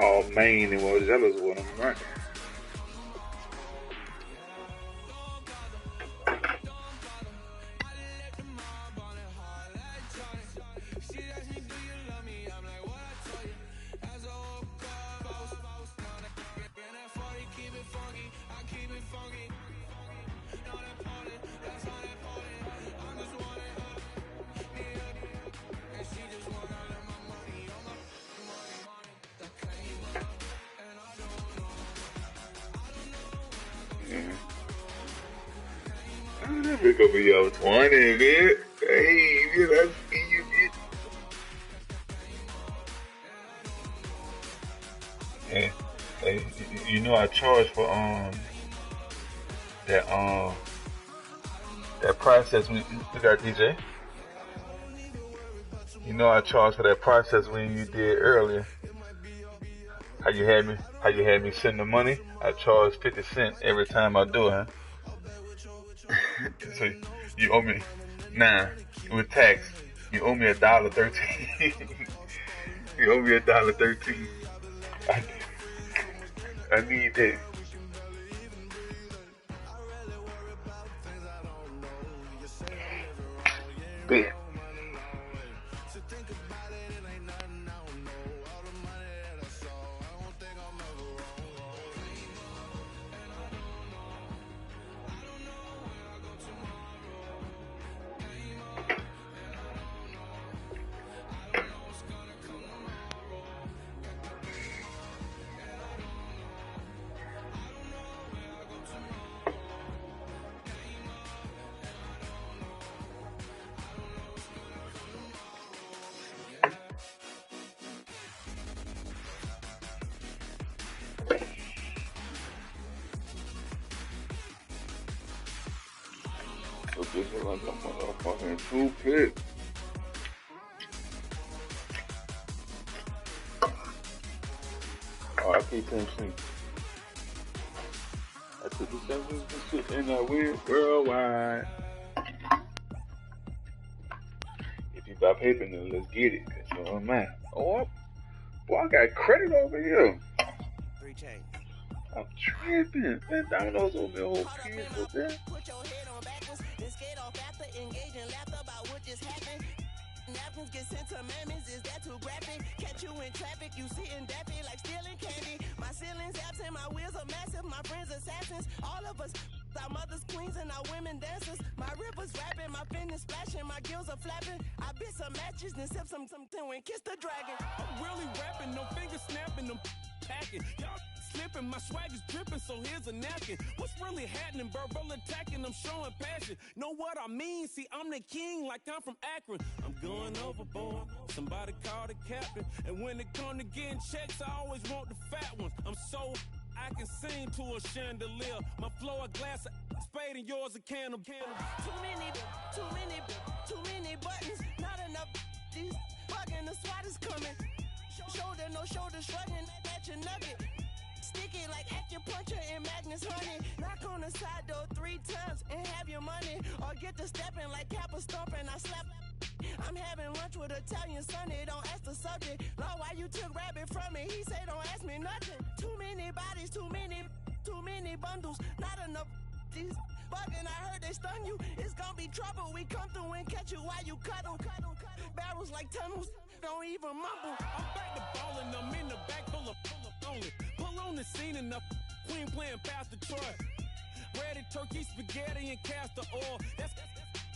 Oh, Maine and Mozellas with them, right? That bitch gonna be over 20, man. Hey, that's you get. Hey, you know I charge for that process we got DJ. You know I charge for that process when you did earlier. How you had me send the money? I charge 50 cents every time I do it, huh? So you owe me with tax. You owe me $1.13. You owe me $1.13. I need that. Bet. So this is like a motherfucking toothpick. Oh, I can't sleep. I took the service and shit in that weird worldwide. If you buy paper, then let's get it. Cause you know, man. Oh, boy, I got credit over here. 3 chains. I'm tripping. Man, Domino's over there, whole kids with that. Put your head on backwards, then skate off after, engage in laughter about what just happened. Napkins get sent to mammies, is that too graphic? Catch you in traffic, you sitting dappy like stealing candy. My ceiling's absent, my wheels are massive, my friends assassins. All of us, our mothers queens and our women dancers. My rippers rapping, my finish splashing, my gills are flapping. I bit some matches, then sip some and kiss the dragon. I'm really rapping, no fingers snapping, them packing. Y'all slipping, my swag is dripping, so here's a napkin. What's really happening? Verbal attacking, I'm showing passion. Know what I mean? See, I'm the king like I'm from Akron. I'm going overboard, somebody call the captain. And when it come to getting checks, I always want the fat ones. I'm so I can sing to a chandelier. My flow a glass of spade and yours a can of candle. Too many buttons, not enough. These fucking the SWAT is coming. Shoulder, no shoulder, shrugging at your nugget. Sticky like acupuncture and Magnus honey. Knock on the side door 3 times and have your money. Or get to stepping like Kappa stomping. I slap. I'm having lunch with Italian Sonny. Don't ask the subject. Lord, why you took rabbit from me? He say don't ask me nothing. Too many bodies, too many bundles. Not enough. These bugging, I heard they stun you. It's gonna be trouble. We come through and catch you while you cut them. Barrels like tunnels. Don't even mumble. I'm back to ballin', I'm in the back full of only. Pull on the scene and the queen playing Pastor Troy. Breaded turkey, spaghetti, and castor oil. That's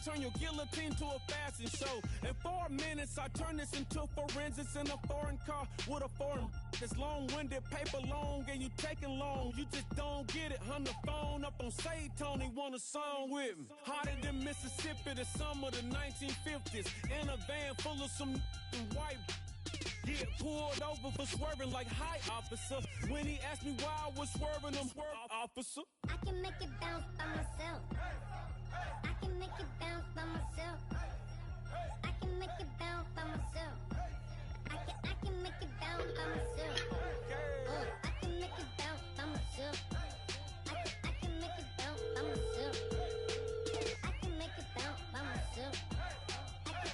turn your guillotine to a fashion show. In 4 minutes, I turn this into forensics in a foreign car with a foreign. This long-winded paper long, and you taking long. You just don't get it. On the phone up on Say Tony, want a song with me. Hotter than Mississippi, the summer of the 1950s. In a van full of some white. Get pulled over for swerving like hi, officer. When he asked me why I was swerving, I'm swerve, officer. I can make it bounce by myself. I can make it bounce by myself. I can make it bounce by myself. I can make it bounce by myself. I can make it bounce by myself. I can make it bounce by myself. I can make it bounce by myself.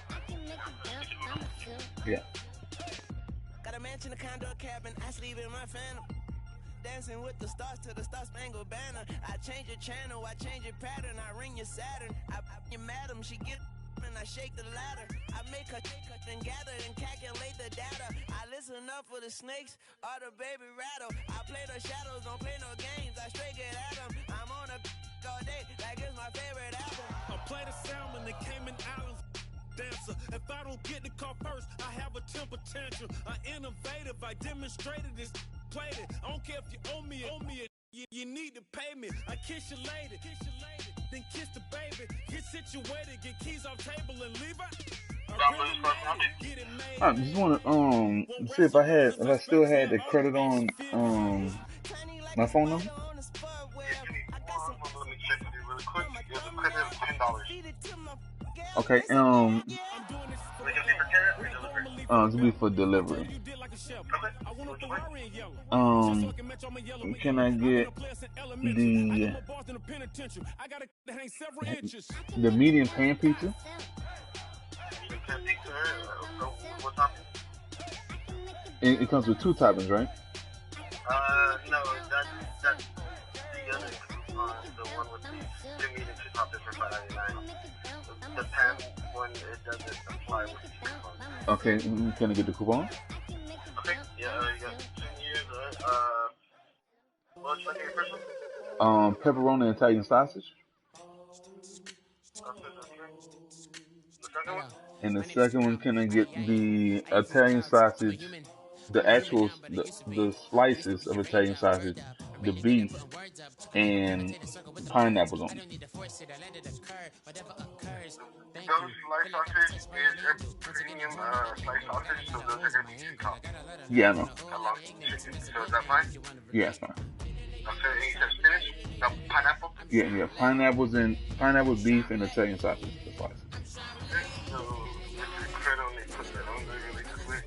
I can make it bounce by myself. Yeah. in the condo cabin, I sleep in my phantom. Dancing with the stars to the Star Spangled Banner. I change your channel, I change your pattern. I ring your Saturn. I your madam, she get and I shake the ladder. I make her then gather and calculate the data. I listen up for the snakes or the baby rattle. I play the shadows, don't play no games. I straight get at them. I'm on a all day like it's my favorite album. I play the Salmon, the Cayman Islands dancer. If I don't get the car first, I have a temper tantrum. I innovative, I demonstrated this, played it. I don't care if you owe me it. You need to pay me. I kiss your lady, then kiss the baby. Get situated, get keys off table and leave her. I just want to see if I still had the credit on my phone number. Let me check it really quick. There's a credit of $10. Okay, it's gonna be for delivery. Can I get the medium pan pizza? It comes with 2 toppings, right? No, that's the other coupon, the one with the medium 2 toppings for $5.99. The pan one, it doesn't apply with the coupon. Okay, can I get the coupon? Okay, yeah, you got 2 years, what should I get your first one? Pepperoni and Italian sausage. And the second one, can I get the Italian sausage, the slices of Italian sausage, the beef, and pineapples on it? Those sliced sausage is a premium sliced sausage, so those are going to be 2 tops. Yeah, I know. Along with chicken, so is that fine? Yeah, it's fine. Okay, and you said spinach? No, pineapple? Yeah, pineapples, beef, and Italian sausage, the slices. So, let's credit on it, put that on there really quick.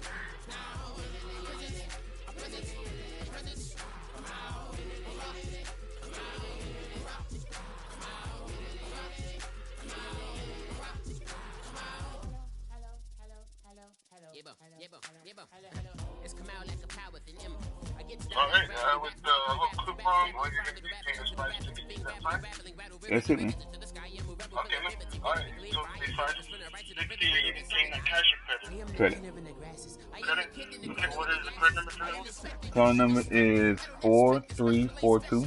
Alright, with the whole coupon, all you're going to be paying is $5.60, is that fine? That's it, man. Okay, man. Alright, so it'll be $5.60, you're going to be paying that cash or credit? Credit. Okay, what is the credit number for that? Card number is 4342.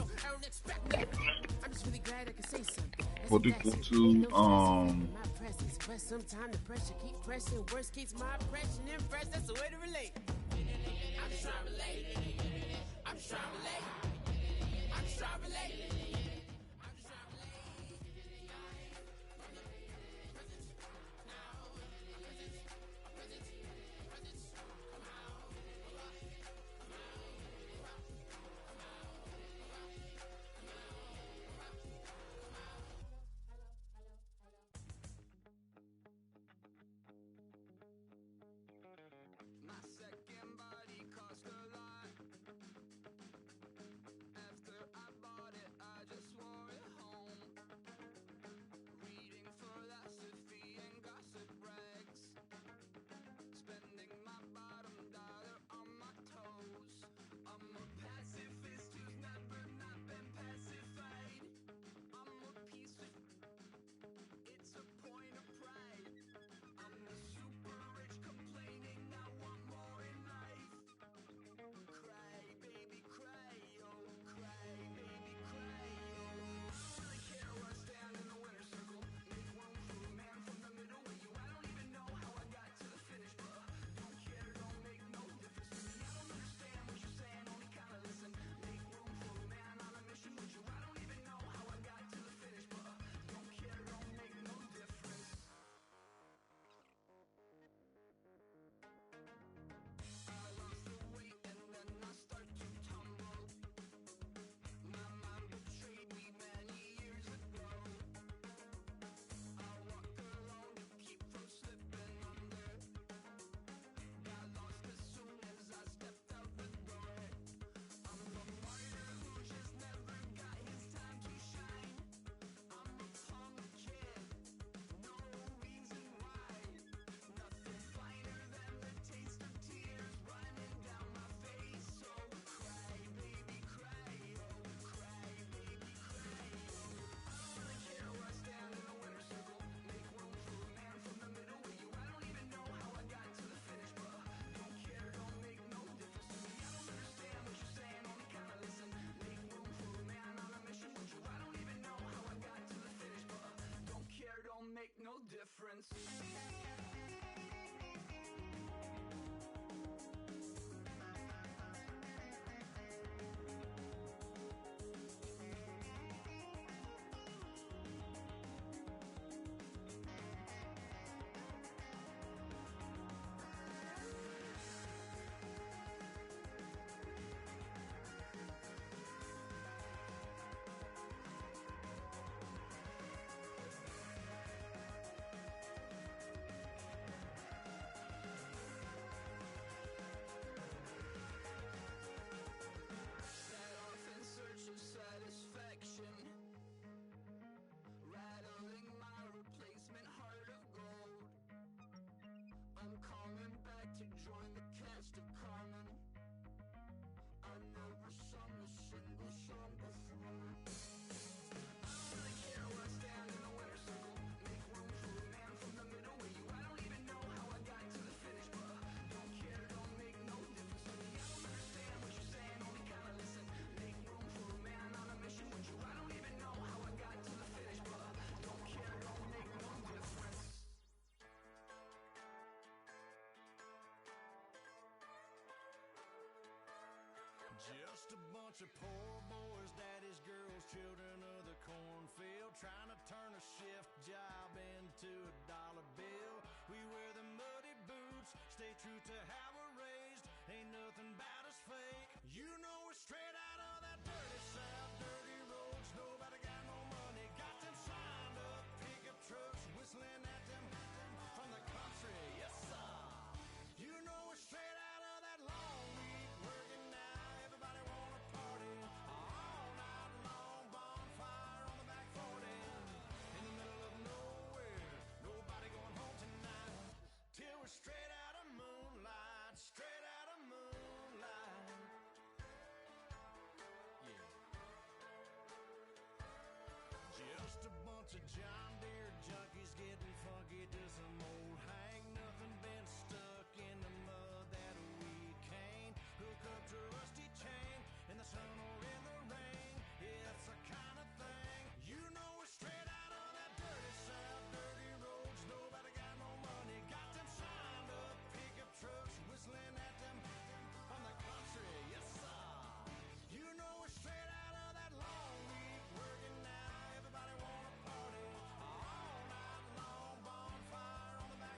4342. Sometime the pressure keep pressing, worst keeps my impression impressed. That's the way to relate. I'm just trying to relate. I'm just trying to relate. I'm just trying to relate. After I bought it, I Set off in search of satisfaction, rattling my replacement heart of gold. I'm coming back to join the cast of Carmen. I never sung a single song before. I don't really care where I stand in the winner's circle. Make room for a man from the middle with you. I don't even know how I got to the finish, but don't care, don't make no difference to me. I don't understand what you're saying, only kinda listen. Make room for a man on a mission with you. I don't even know how I got to the finish, but don't care, don't make no difference. Just a bunch of poor boys, daddy's girls, children of the cornfield, trying to turn a shift job into a dollar bill. We wear the muddy boots, stay true to how we're raised. Ain't nothing about us fake. You know we're straight out of that dirty south, dirty roads. Nobody got no money, got them signed up pickup trucks, whistling at them from the country. Yes, sir. You know we're straight out of that long week working now. Everybody wanna party all night long, bonfire on the back 40 in the middle of nowhere. Nobody going home tonight till we're straight out of moonlight, straight out of moonlight. Yeah. Just a bunch of John Deere junkies getting funky to some old hang. Nothing been stuck in the mud that we can't hook up to a rusty chain in the sun or in the rain. Yeah, it's the kind of thing. You know we're straight out of that dirty south, dirty roads. Nobody got no money, got them signed up pickup trucks, whistling at them from the country. Yes, sir. You know we're straight out of that long week working now. Everybody wanna party all night long, bonfire on the back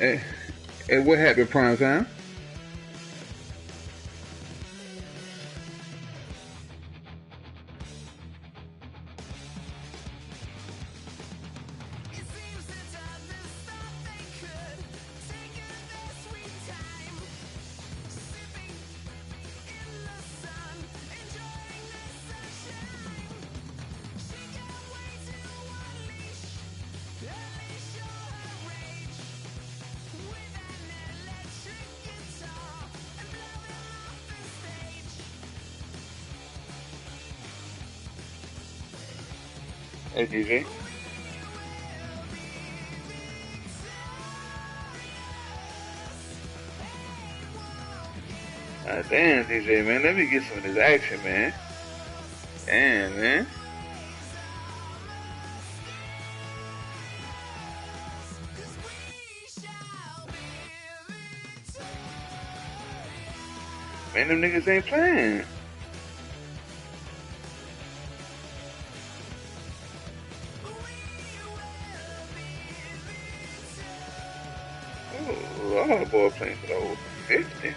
And what happened, prime time? Hey, DJ. Damn, DJ, man. Let me get some of this action, man. Damn, man. Man, them niggas ain't playing. Oh, a lot of boy playing for the old 50.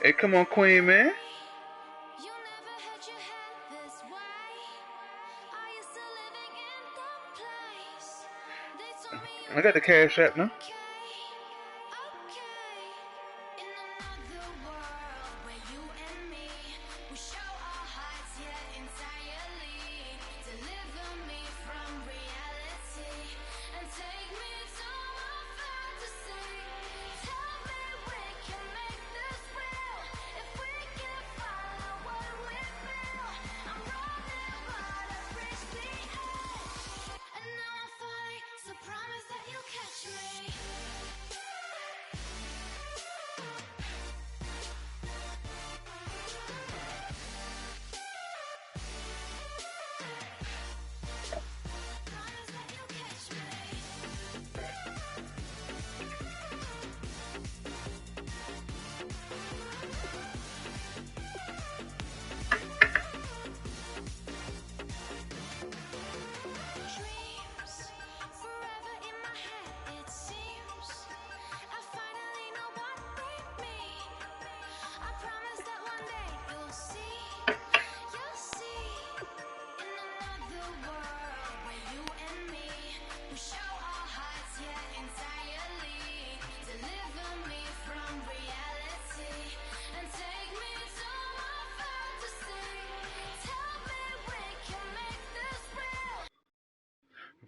Hey, come on, Queen, man. I got the cash app now.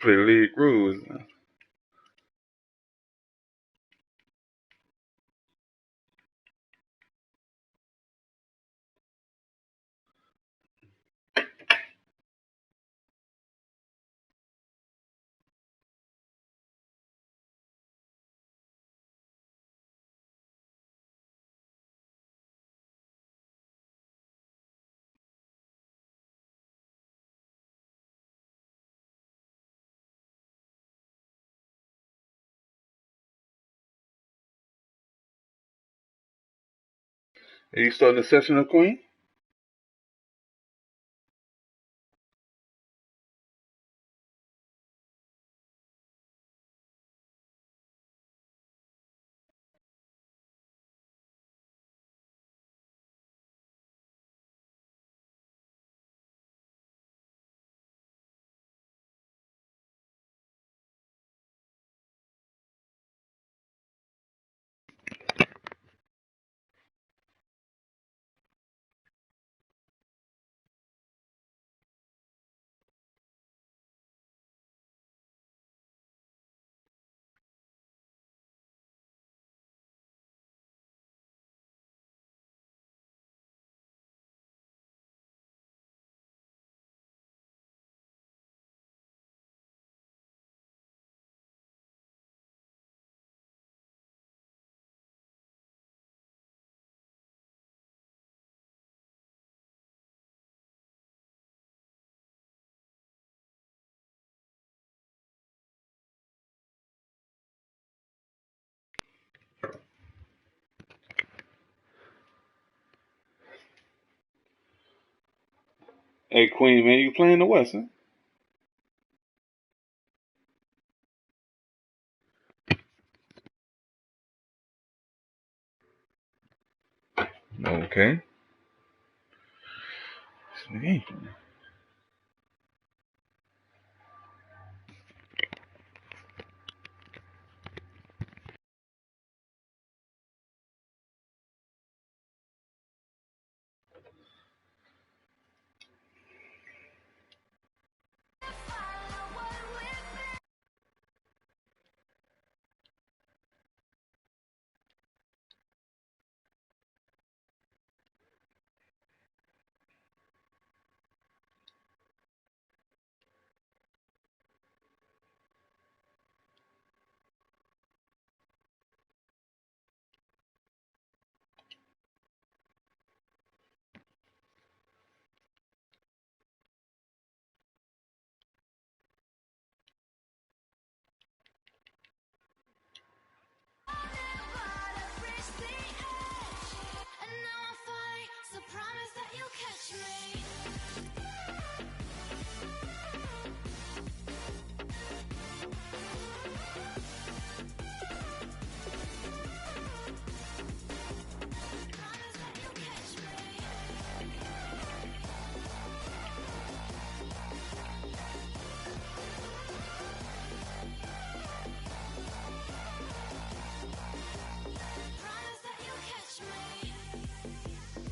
Play league rules. Are you starting the session up, Queen? Hey, Queen, man, you playing the West, huh? Okay. Sweet.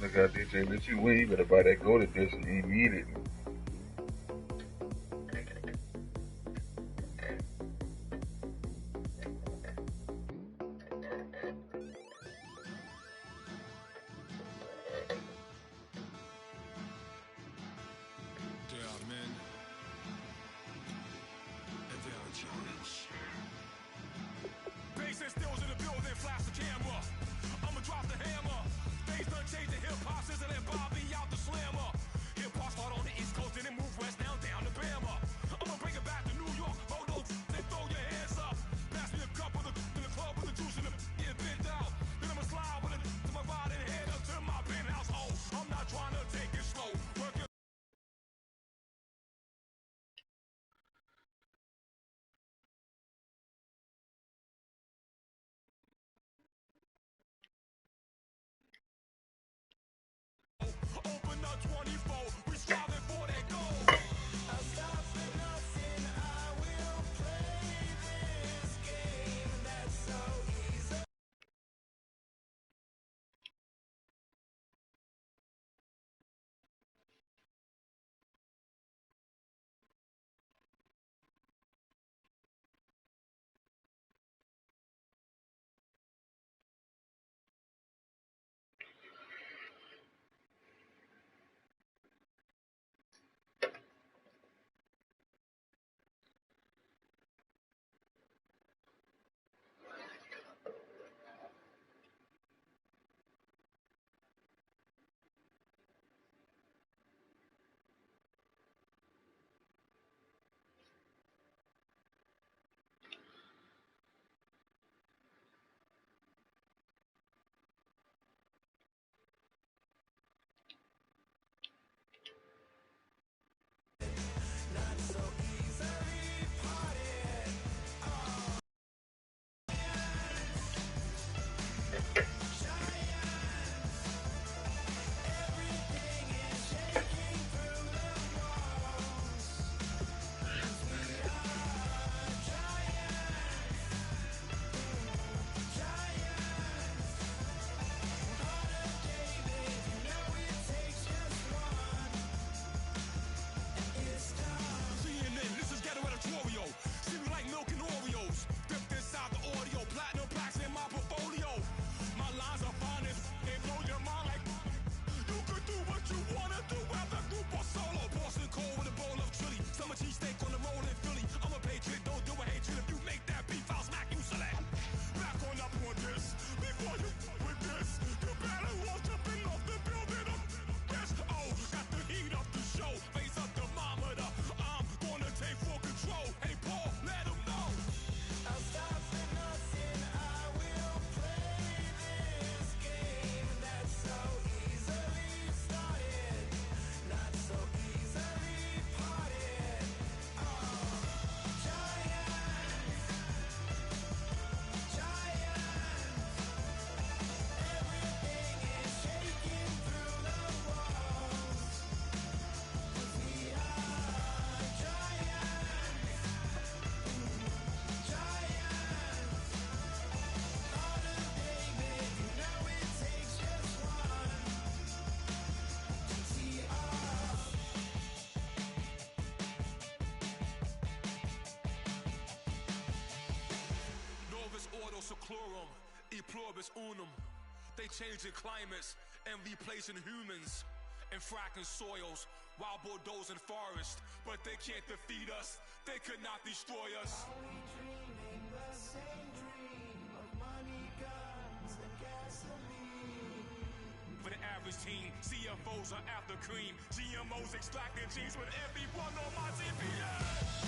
Look out DJ Richie Wee, better buy that gold edition immediately. Bass and stills in the building, flash the camera. I'ma drop the hammer. Things done changed, the hip-hop sizzle and Bobby out the slammer. Hip-hop start on the East Coast, then it move west, now down to Bama. I'ma bring it back to New York, hold those, then throw your hands up. Pass me a cup of the in the club with the juice in the get bent out. Then I'ma slide with it to my ride and head up to my penthouse. Oh, I'm not trying to take it slow. Working chlorum, e pluribus unum. They changing climates and replacing humans and fracking soils while bulldozing forests. But they can't defeat us. They could not destroy us. Are we dreaming the same dream of money, guns, and gasoline? For the average teen, CFOs are after cream. GMOs extracting genes with everyone on my TPS.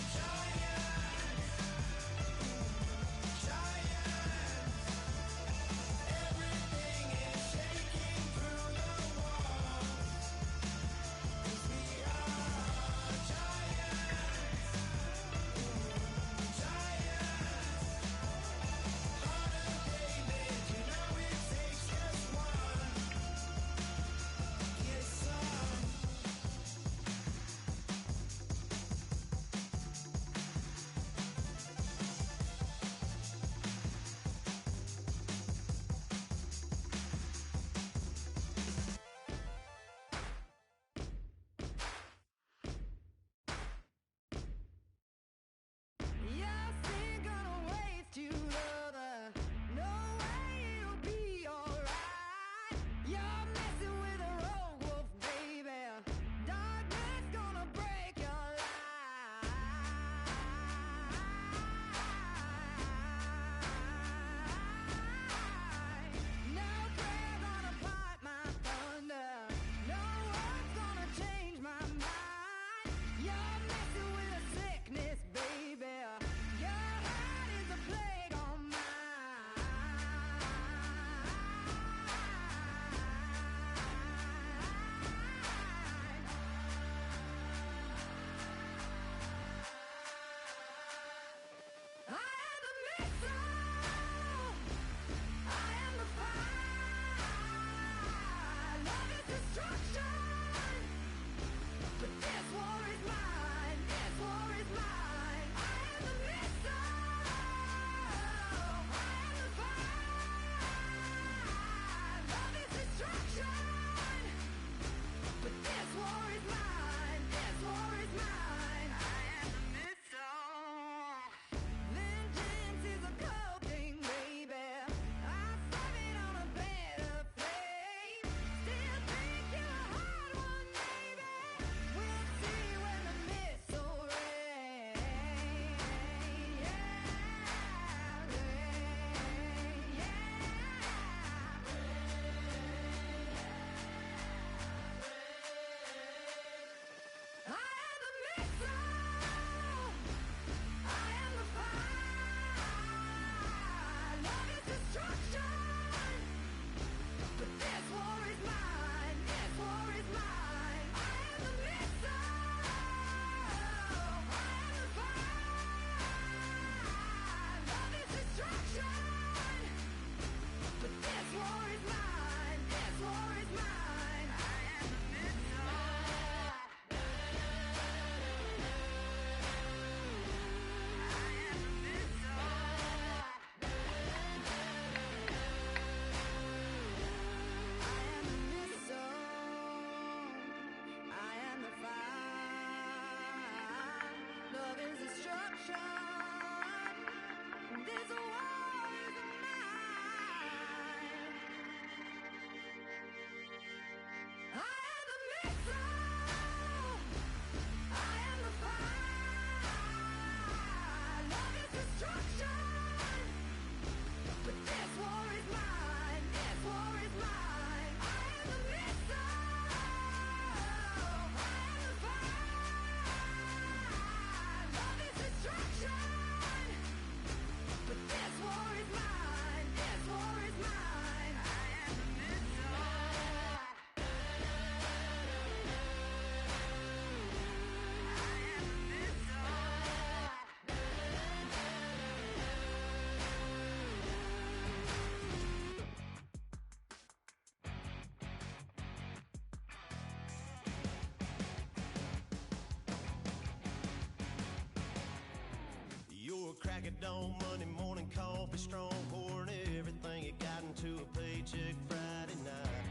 Crack of dawn, Monday morning coffee, strong pouring everything you got into a paycheck Friday night.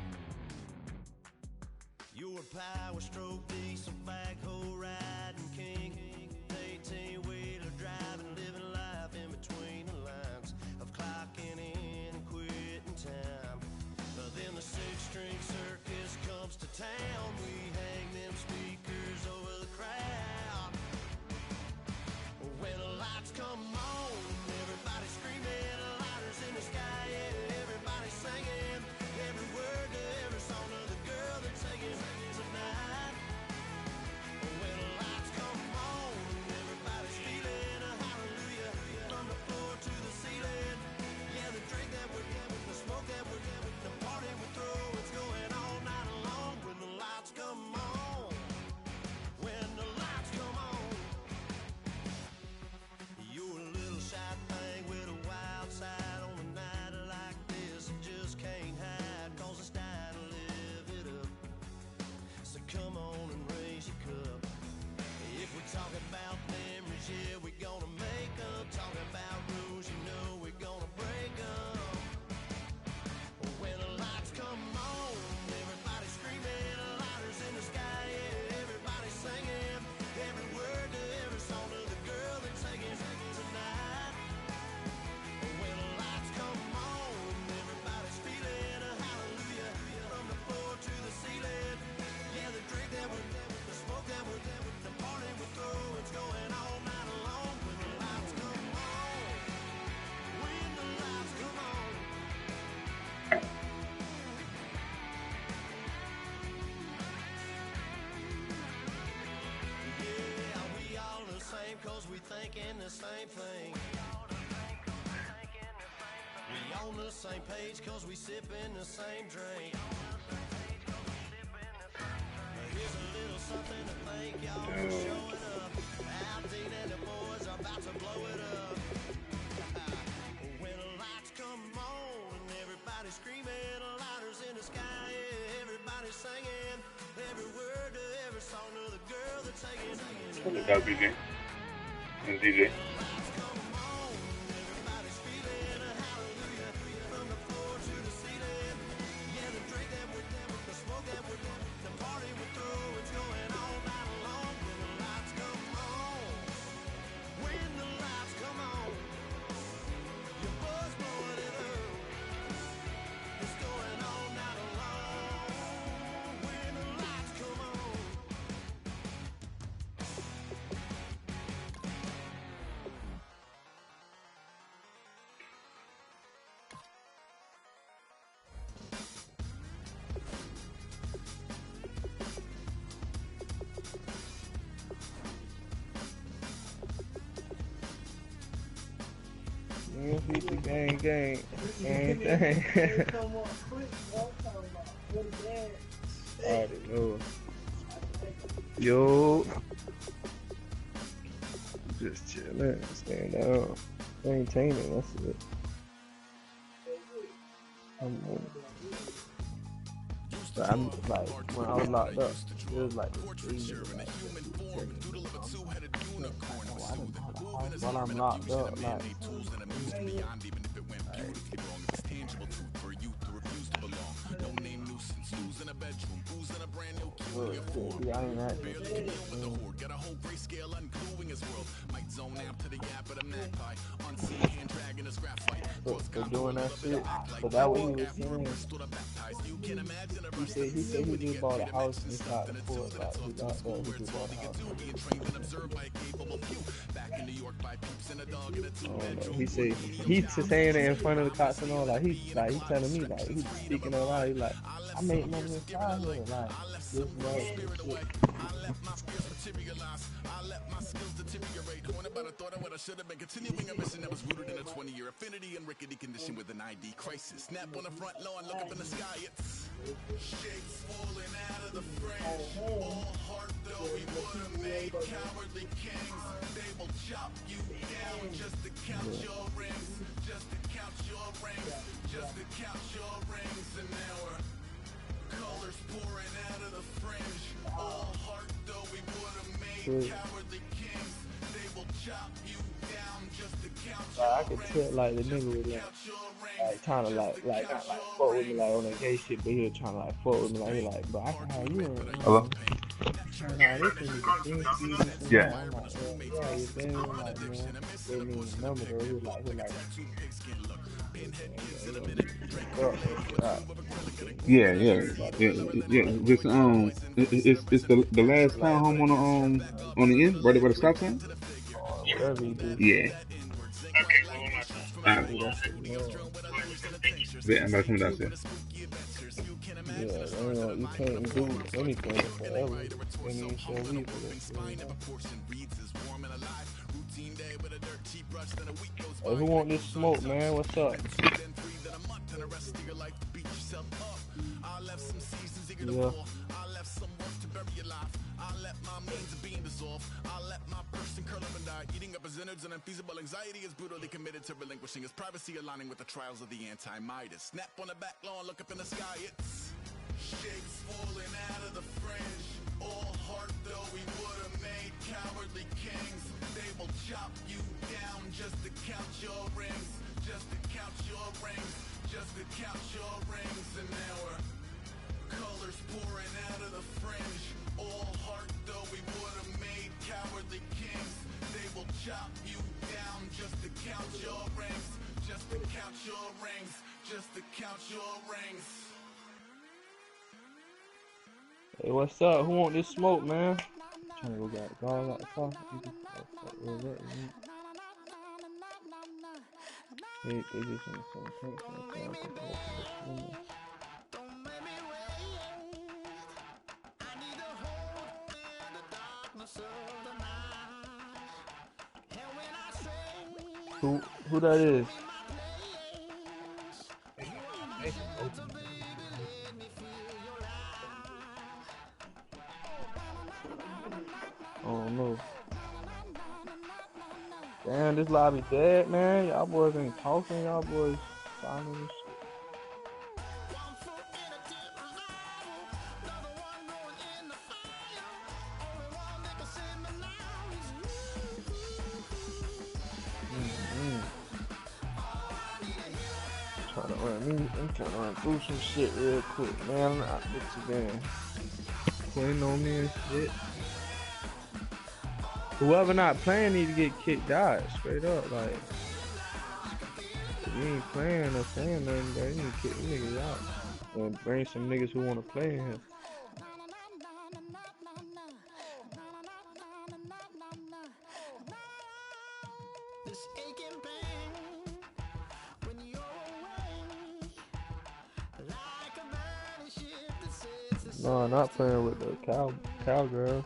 Your power stroke, diesel backhoe riding king, 18-wheeler driving, living life in between the lines of clocking comes to town, we hang them speakers over the crowd. When the lights come on, everybody screaming, lighters in the sky, yeah, everybody singing, every word to every song of the girl they're taking tonight. When the lights come on, everybody's feeling a hallelujah, from the floor to the ceiling. Yeah, the drink that we're getting, the smoke that we're getting, the party we throw, it's going all night long. When the lights come on, when the lights come on. You're a little shy thing with a wild side on a night like this. You just can't hide, cause it's time to live it up. So come on and raise your cup. If we talk about memories, yeah, we're gonna make them. Talk about rules, you know we're gonna break them. When the lights come on, everybody's screaming, lighters in the sky, yeah, everybody's singing, every word to every song of the girl they're taking tonight. When the lights come on, everybody's feeling a hallelujah, from the floor to the ceiling. Yeah, the drink that we're getting, the smoke that we're getting, the party we throw, it's going all night long. When the lights come on, when the lights come on. Yeah, we all the same, cause we thinking the same thing. We on the same page, cause we sipping the same drink. Here's a little something to thank y'all for showing up. Aldine and the boys are about to blow it up. When the lights come on, and everybody's screaming, lighters in the sky, yeah, everybody's singing, every word to every song of the girl they're taking. Look at that BJ. And DJ. Gang, gang. Already know. Yo. Just chilling, staying down, maintaining, that's it. I'm like, when I was locked up, it was like while I'm locked up, like, I ain't acting. For doing that shit, but that what he was saying. He said he just bought a house and he got the poor, like he just bought a house. He said he's saying it in front of the cops and all, like he telling me, like he's speaking out loud. He like, I made money inside here, like this shit. I let my skills deteriorate. When about I thought I would, I should have been continuing a mission that was rooted in a 20-year affinity and rickety condition with an ID crisis. Snap on the front lawn, look up in the sky. It's shapes falling out of the frame. All heart though we would have made cowardly kings. They will chop you down just to count your rings, just to count your rings, just to count your rings. And now we're colors pouring out of the fringe. All heart though we would have made cowardly kings. They will chop you down just to count your I could tell like the nigga was like trying to like fuck with me like on that gay shit, but he was trying to like fuck with me like he like, but I can have you in. Hello? Yeah. I'm like, yeah, you feel me? Like, man, gave me his number though. He was like, Yeah. It's the last townhome on the end, right by the stop sign. Yeah. Okay, Alright. Yeah, I'm about to come downstairs. Yeah, you can't do anything forever. Hey, who want this smoke, man? What's up? Yeah. Eating up his innards and unfeasible anxiety is brutally committed to relinquishing his privacy, aligning with the trials of the anti-Midas. Snap on the back lawn, look up in the sky, it's shapes falling out of the fringe. All heart though we would have made cowardly kings. They will chop you down just to count your rings, just to count your rings, just to count your rings. And now we're colors pouring out of the fringe. All heart though we would have made cowardly kings. They will chop you down just to count your rings, just to count your rings, just to count your rings. Hey, what's up? Who want this smoke, man? Trying to go get God out the car. Hey, they just in some tanks. Who that is? Oh no. Damn, this lobby dead, man. Y'all boys ain't talking, y'all boys silent and shit. I'm trying to run through some shit real quick, man. I'm not with you, man. Playing on me and shit. Whoever not playing need to get kicked out, straight up. Like, if you ain't playing or saying nothing, bro, you need to kick them niggas out. And bring some niggas who want to play in here. No, not playing with the cowgirl.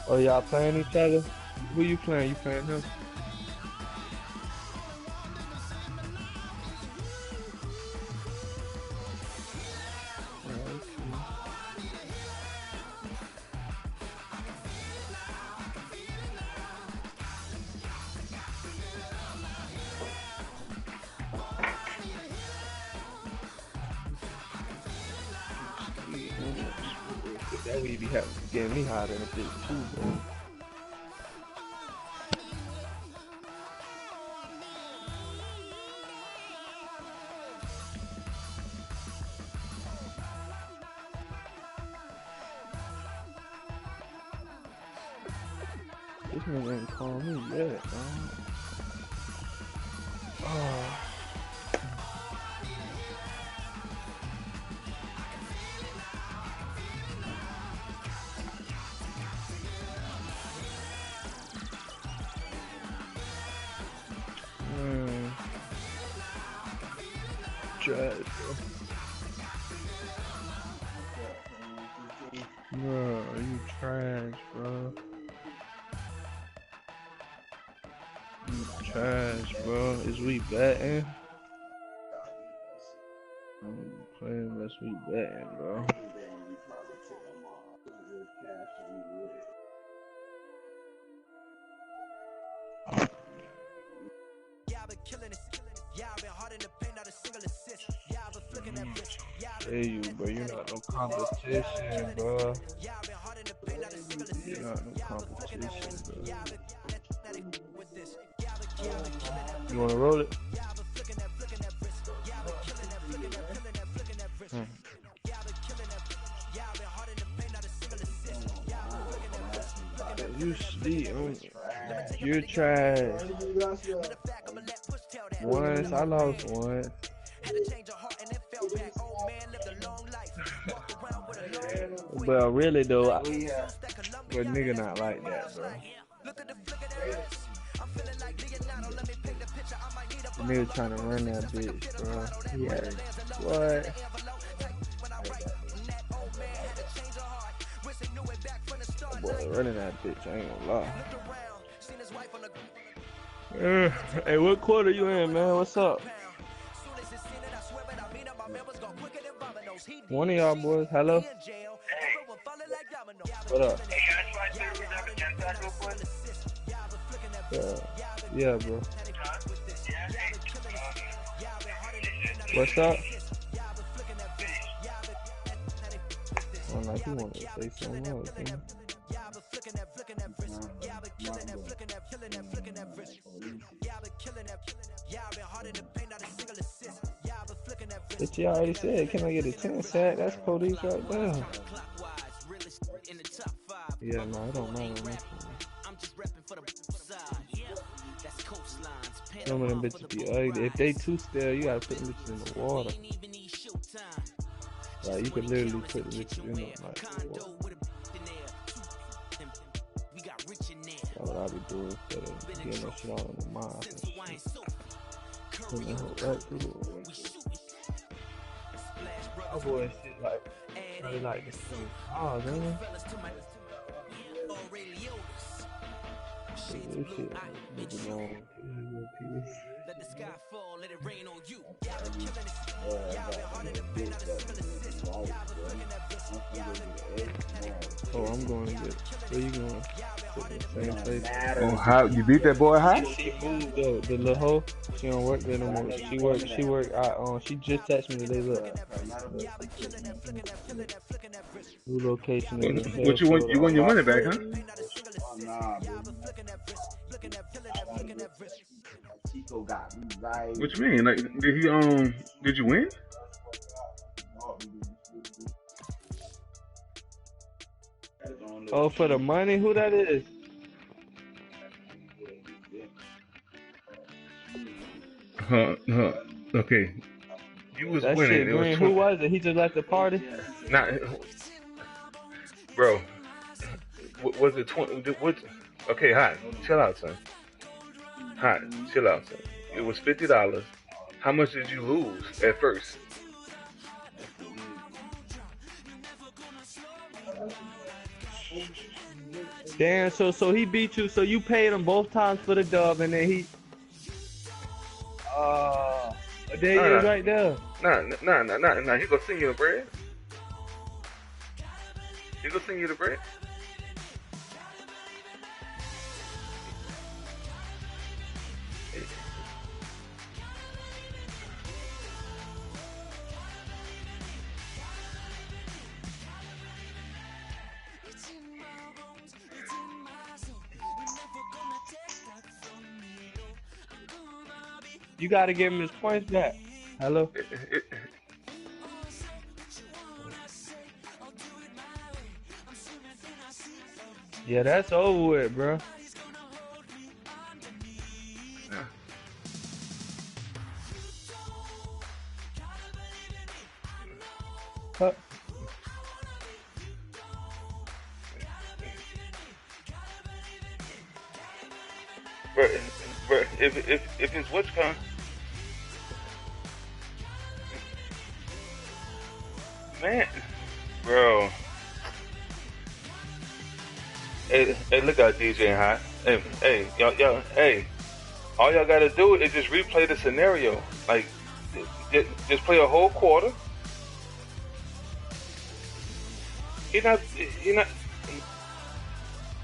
Oh, y'all playing each other? Who you playing? You playing him? That would be getting me hot in a bit too, bro. This nigga ain't calling me yet, man. Oh. Trash, bro. Bro, you trash, bro. You trash, bro. Is we betting? I'm playing unless we betting, bro. Hey, you, bro, you're not no competition, bro. You're not no competition, bro. You wanna roll it? You sleep. You're trash. Once I lost once. But really though, but nigga not like that, bro. Nigga trying to run that bitch, bro. Yeah. What? Boy, running that bitch, I ain't gonna lie. Hey, what quarter you in, man? What's up? One of y'all boys, hello? What up? Yeah, bro. What's up? I'm like, he wanted to say something else, man. But you already said, can I get a 10 sack? That's police right there. Yeah, no, it don't matter on this one. Some of them bitches be ugly. If they too stale, you gotta put them bitches in the water. Like, you could literally put the bitches in the water. That's what I be doing instead of getting that shit all in the mouth and shit. Putting the whole right through it. My boy shit like, really like this thing. Oh, man. This shit is long. Let the sky fall, let it rain on you. Oh, I'm going to get. Where you going? Same place. Oh, how you beat that boy high? She moved though. The little hoe, she don't work there no more. She work. She just texted me today. Look. New location. What you want? You want your money back, huh? Nah, bro. Chico got me right. What you mean? Like, did you win? Oh, for the money? Who that is? Okay. You was that winning. Shit it was Who was it? He just left the party? Nah, bro. Was it 20? What? Okay, Hot. Chill out, son. Hot. Chill out, son. It was $50. How much did you lose at first? Damn, so he beat you, so you paid him both times for the dub, and then he... there he is right there. Nah. He gonna send you the bread. He gonna send you the bread. You gotta give him his points back. Hello? Yeah, that's over with, bro. Huh. Bro, if it's what's coming. Man, bro. Hey, look out, DJ Hot. Hey, y'all, hey. All y'all gotta do is just replay the scenario. Like, just play a whole quarter. He not.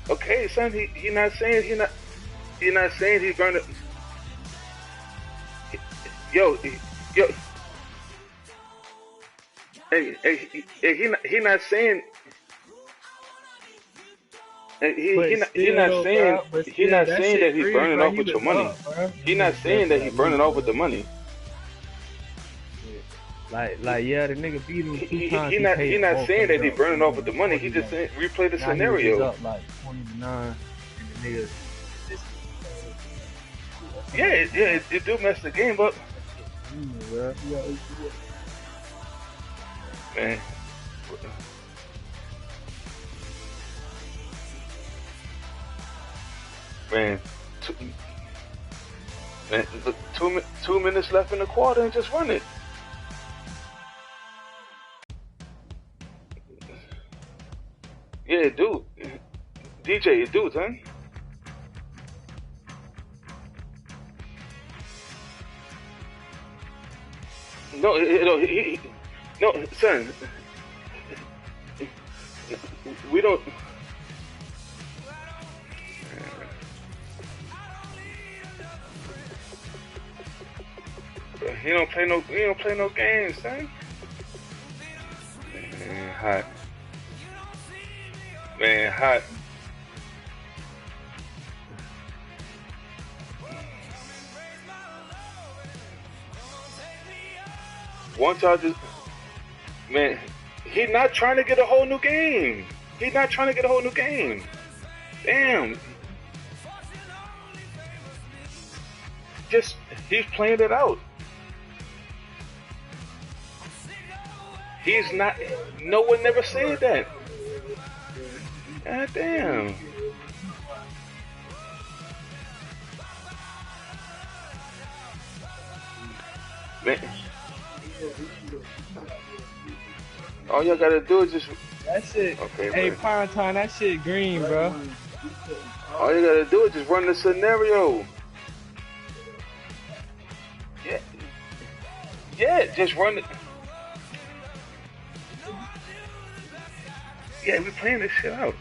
Okay, son. He not saying he's gonna. Yo. Hey, he not saying. He not saying that he's burning off with your money. He not saying that he's burning off with the money. Yeah, the nigga beat him 2 times. He not saying that he burning off with the money. He just saying replay the scenario. He was up like 20-9, and the nigga. It do mess the game up. Man. Man, look, 2 minutes left in the quarter and just run it. Yeah, dude. DJ, it do, son. No, son. We don't. He don't play no games, son. Man, hot. Man, hot. One time, man, he not trying to get a whole new game. He's not trying to get a whole new game. Damn. Just, he's playing it out. He's not, no one never said that. God damn. Man. All y'all gotta do is just... That shit, okay, hey, man. Prime Time, that shit green, bro. All you gotta do is just run the scenario. Yeah, just run it. Yeah, we playing this shit out.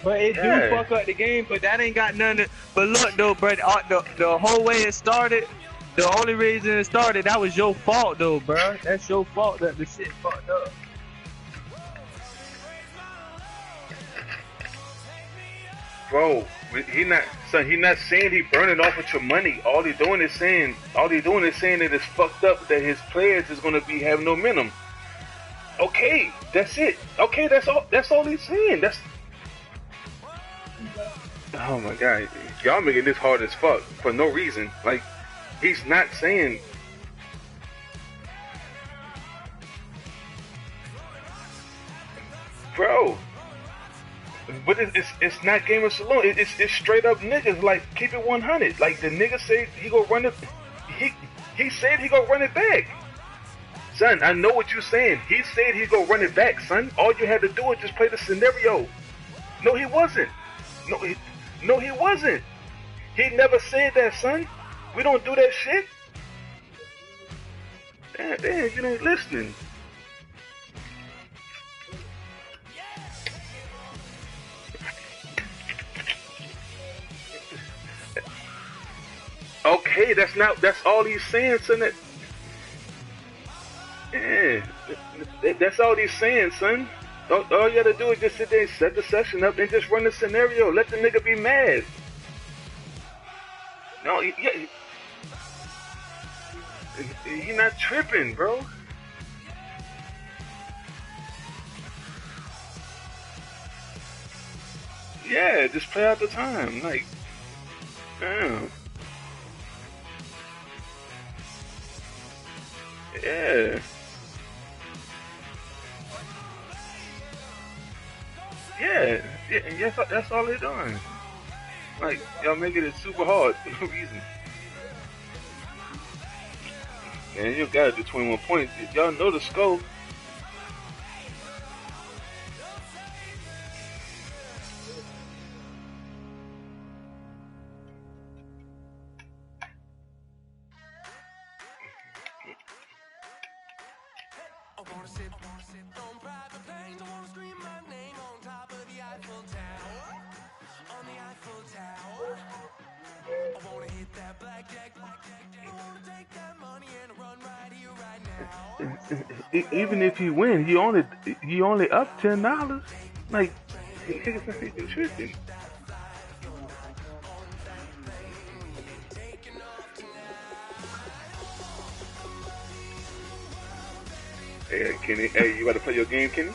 But it do fuck up the game, but that ain't got nothing to, but look though, bro, the whole way it started, the only reason it started, that was your fault though, bro. That's your fault that the shit fucked up. Bro, he not saying he burning off with your money. All he doing is saying that it's fucked up that his players is gonna be having no minimum. Okay, that's it. Okay, that's all he's saying. Oh my god, y'all making this hard as fuck for no reason. Like, he's not saying. Bro. But it's not Game of Saloon. It's straight up niggas. Like, keep it 100. Like, the nigga said he gonna run it. He said he gonna run it back. Son, I know what you're saying. He said he gonna run it back, son. All you had to do is just play the scenario. No, he wasn't. No, he wasn't. He never said that, son. We don't do that shit. Damn, you ain't listening. Okay, that's all he's saying, son. Yeah, that's all he's saying, son. All you gotta do is just sit there and set the session up and just run the scenario. Let the nigga be mad. No, he not tripping, bro. Yeah, just play out the time. Like, damn. Yeah. Yeah, yes, that's all they're doing. Like, y'all making it super hard for no reason. Man, you got it to 21 points. Y'all know the scope. Even if he win, he only up $10. Like, niggas not even tripping. Hey, Kenny. Hey, you got to play your game, Kenny?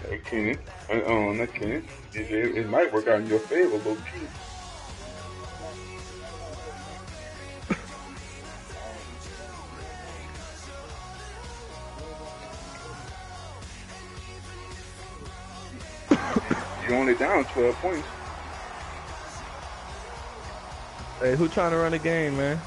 Hey, Kenny. Not Kenny. It might work out in your favor, low key. You're only down 12 points. Hey, who trying to run the game, man?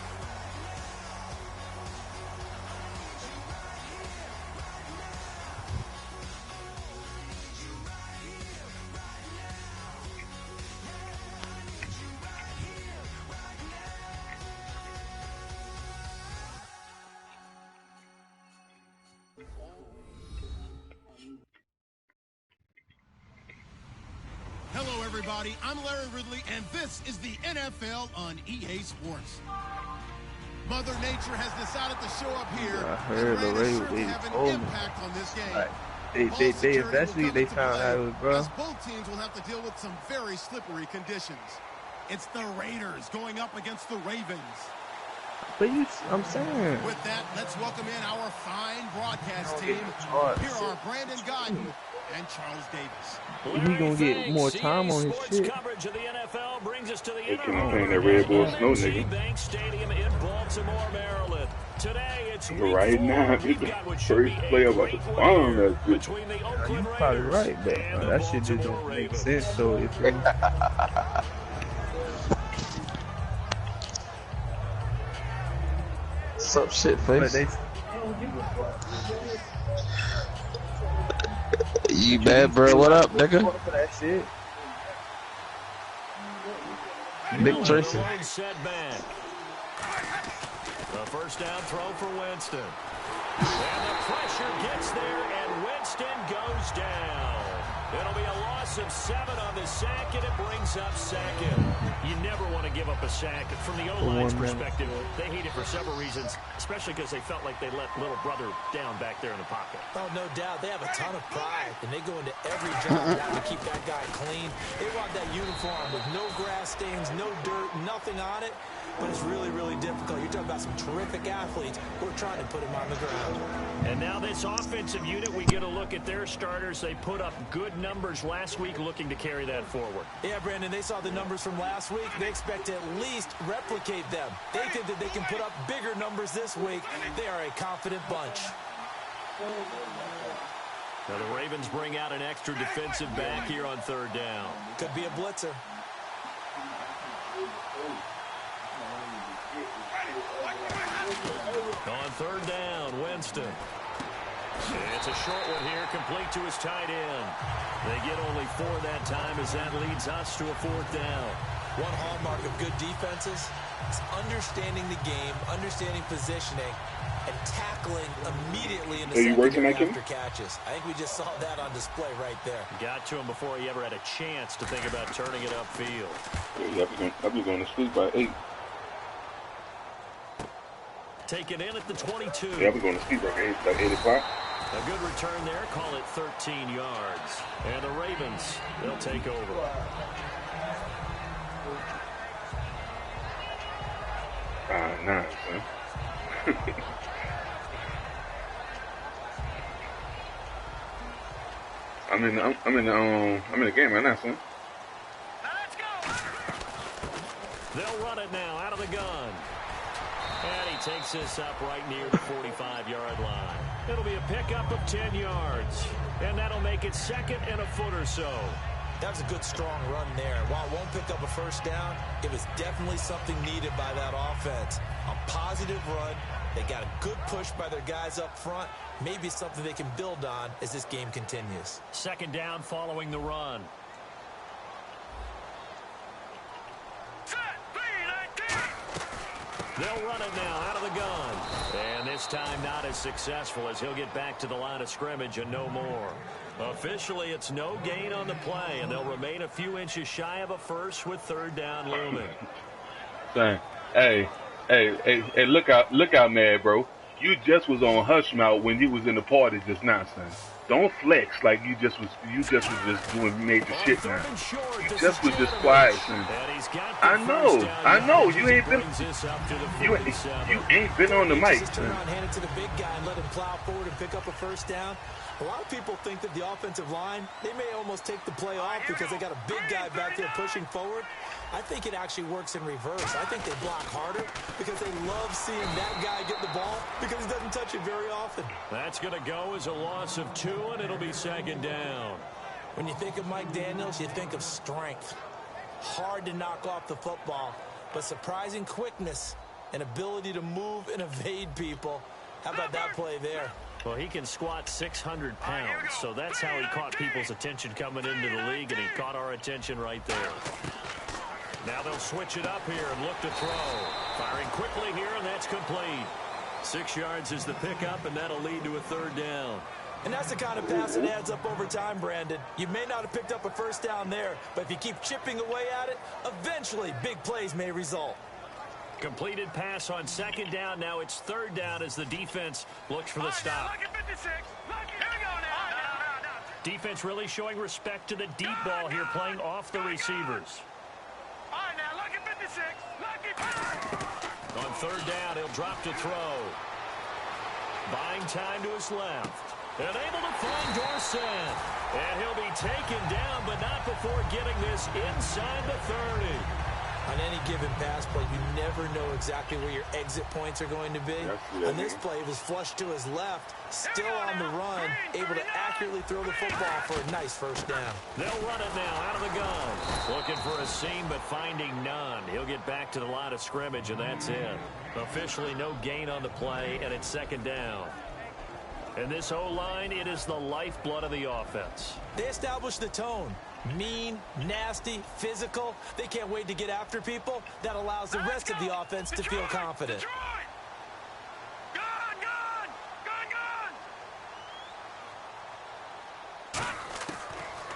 Hello, everybody. I'm Larry Ridley, and this is the NFL on EA Sports. Mother Nature has decided to show up here. I heard the way they told me. On this game. Like, they eventually they found out, bro. As both teams will have to deal with some very slippery conditions. It's the Raiders going up against the Ravens. But I'm saying. With that, let's welcome in our fine broadcast team. Here are Brandon Godden and Charles Davis. He gonna get more time on his shit. Coverage of the NFL brings us to the They can't playing that Red Bull Snow, nigga. Bank Stadium in Baltimore, Maryland. Today it's right now, it's the first play about the bomb that bitch. You're probably right, but that shit just don't make sense. So if you some shit face. You bad, bro? What up, nigga? Nick Tracy. Setback. The first down throw for Winston. And the pressure gets there, and Winston goes down. It'll be a loss of 7 on the sack, and it brings up second. You never want to give up a sack. From the O-line's perspective, they hate it for several reasons, especially because they felt like they let little brother down back there in the pocket. Oh, no doubt. They have a ton of pride, and they go into every job to keep that guy clean. They want that uniform with no grass stains, no dirt, nothing on it. But it's really, really difficult. You're talking about some terrific athletes. We're trying to put him on the ground. And now this offensive unit, we get a look at their starters. They put up good numbers last week, looking to carry that forward. Yeah, Brandon, they saw the numbers from last week. They expect to at least replicate them. They think that they can put up bigger numbers this week. They are a confident bunch. Now the Ravens bring out an extra defensive back here on third down. Could be a blitzer. On third down, Winston. It's a short one here, complete to his tight end. They get only 4 that time as that leads us to a 4th down. One hallmark of good defenses is understanding the game, understanding positioning, and tackling immediately in the secondary after catches. I think we just saw that on display right there. Got to him before he ever had a chance to think about turning it upfield. I'll be going to sleep by 8. Taken in at the 22. Yeah, we're going to sleep like 8 o'clock. A good return there. Call it 13 yards. And the Ravens, they'll take over. Nice, huh? I'm in the game right now, son. They'll run it now out of the gun. And he takes this up right near the 45-yard line. It'll be a pickup of 10 yards. And that'll make it 2nd and a foot or so. That was a good, strong run there. While it won't pick up a first down, it was definitely something needed by that offense. A positive run They got a good push by their guys up front. Maybe something they can build on as this game continues. Second down following the run. They'll run it now out of the gun. And this time not as successful as he'll get back to the line of scrimmage and no more. Officially, it's no gain on the play, and they'll remain a few inches shy of a first with third down looming. Son, hey, look out, man, bro. You just was on hush mouth when you was in the party just now, son. Don't flex like you just was doing major shit now. You just was just quiet, son. I know. You ain't been on the mic, son. Hand it to the big guy and let him plow forward and pick up a first down. A lot of people think that the offensive line, they may almost take the play off because they got a big guy back there pushing forward. I think it actually works in reverse. I think they block harder because they love seeing that guy get the ball because he doesn't touch it very often. That's going to go as a loss of 2, and it'll be second down. When you think of Mike Daniels, you think of strength. Hard to knock off the football, but surprising quickness and ability to move and evade people. How about that play there? Well, he can squat 600 pounds, so that's how he caught people's attention coming into the league, and he caught our attention right there. Now they'll switch it up here and look to throw. Firing quickly here, and that's complete. 6 yards is the pickup, and that'll lead to a third down. And that's the kind of pass that adds up over time, Brandon. You may not have picked up a first down there, but if you keep chipping away at it, eventually big plays may result. Completed pass on second down. Now it's third down as the defense looks for the stop. Defense really showing respect to the deep ball here, playing off the receivers. On third down, he'll drop to throw. Buying time to his left. And able to find Dorsett. And he'll be taken down, but not before getting this inside the 30. On any given pass play, you never know exactly where your exit points are going to be. On this play, it was flushed to his left, still on the run, able to accurately throw the football for a nice first down. They'll run it now out of the gun. Looking for a seam, but finding none. He'll get back to the line of scrimmage, and that's it. Officially no gain on the play, and it's second down. And this O-line, it is the lifeblood of the offense. They established the tone. Mean, nasty, physical. They can't wait to get after people. That allows the rest of the offense to feel confident.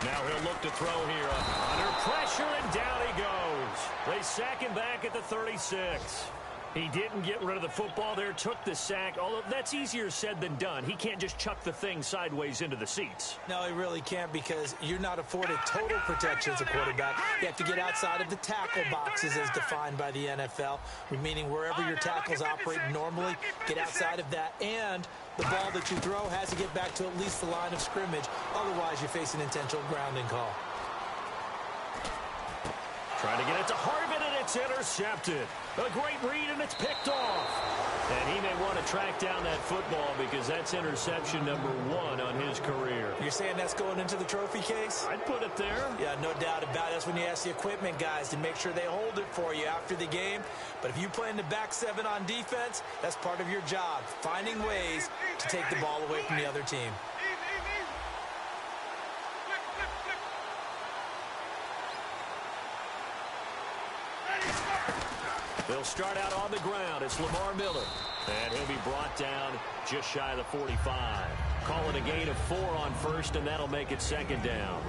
Now he'll look to throw here. Under pressure, and down he goes. They sack him back at the 36. He didn't get rid of the football there, took the sack, although that's easier said than done. He can't just chuck the thing sideways into the seats. No, he really can't because you're not afforded total protection as a quarterback. You have to get outside of the tackle boxes as defined by the NFL, meaning wherever your tackles operate normally, get outside of that, and the ball that you throw has to get back to at least the line of scrimmage. Otherwise, you face an intentional grounding call. Trying to get it to Harvin, and it's intercepted. A great read, and it's picked off. And he may want to track down that football because that's interception number 1 on his career. You're saying that's going into the trophy case? I'd put it there. Yeah, no doubt about it. That's when you ask the equipment guys to make sure they hold it for you after the game. But if you play in the back 7 on defense, that's part of your job, finding ways to take the ball away from the other team. They'll start out on the ground. It's Lamar Miller. And he'll be brought down just shy of the 45. Call it a gain of 4 on first, and that'll make it second down.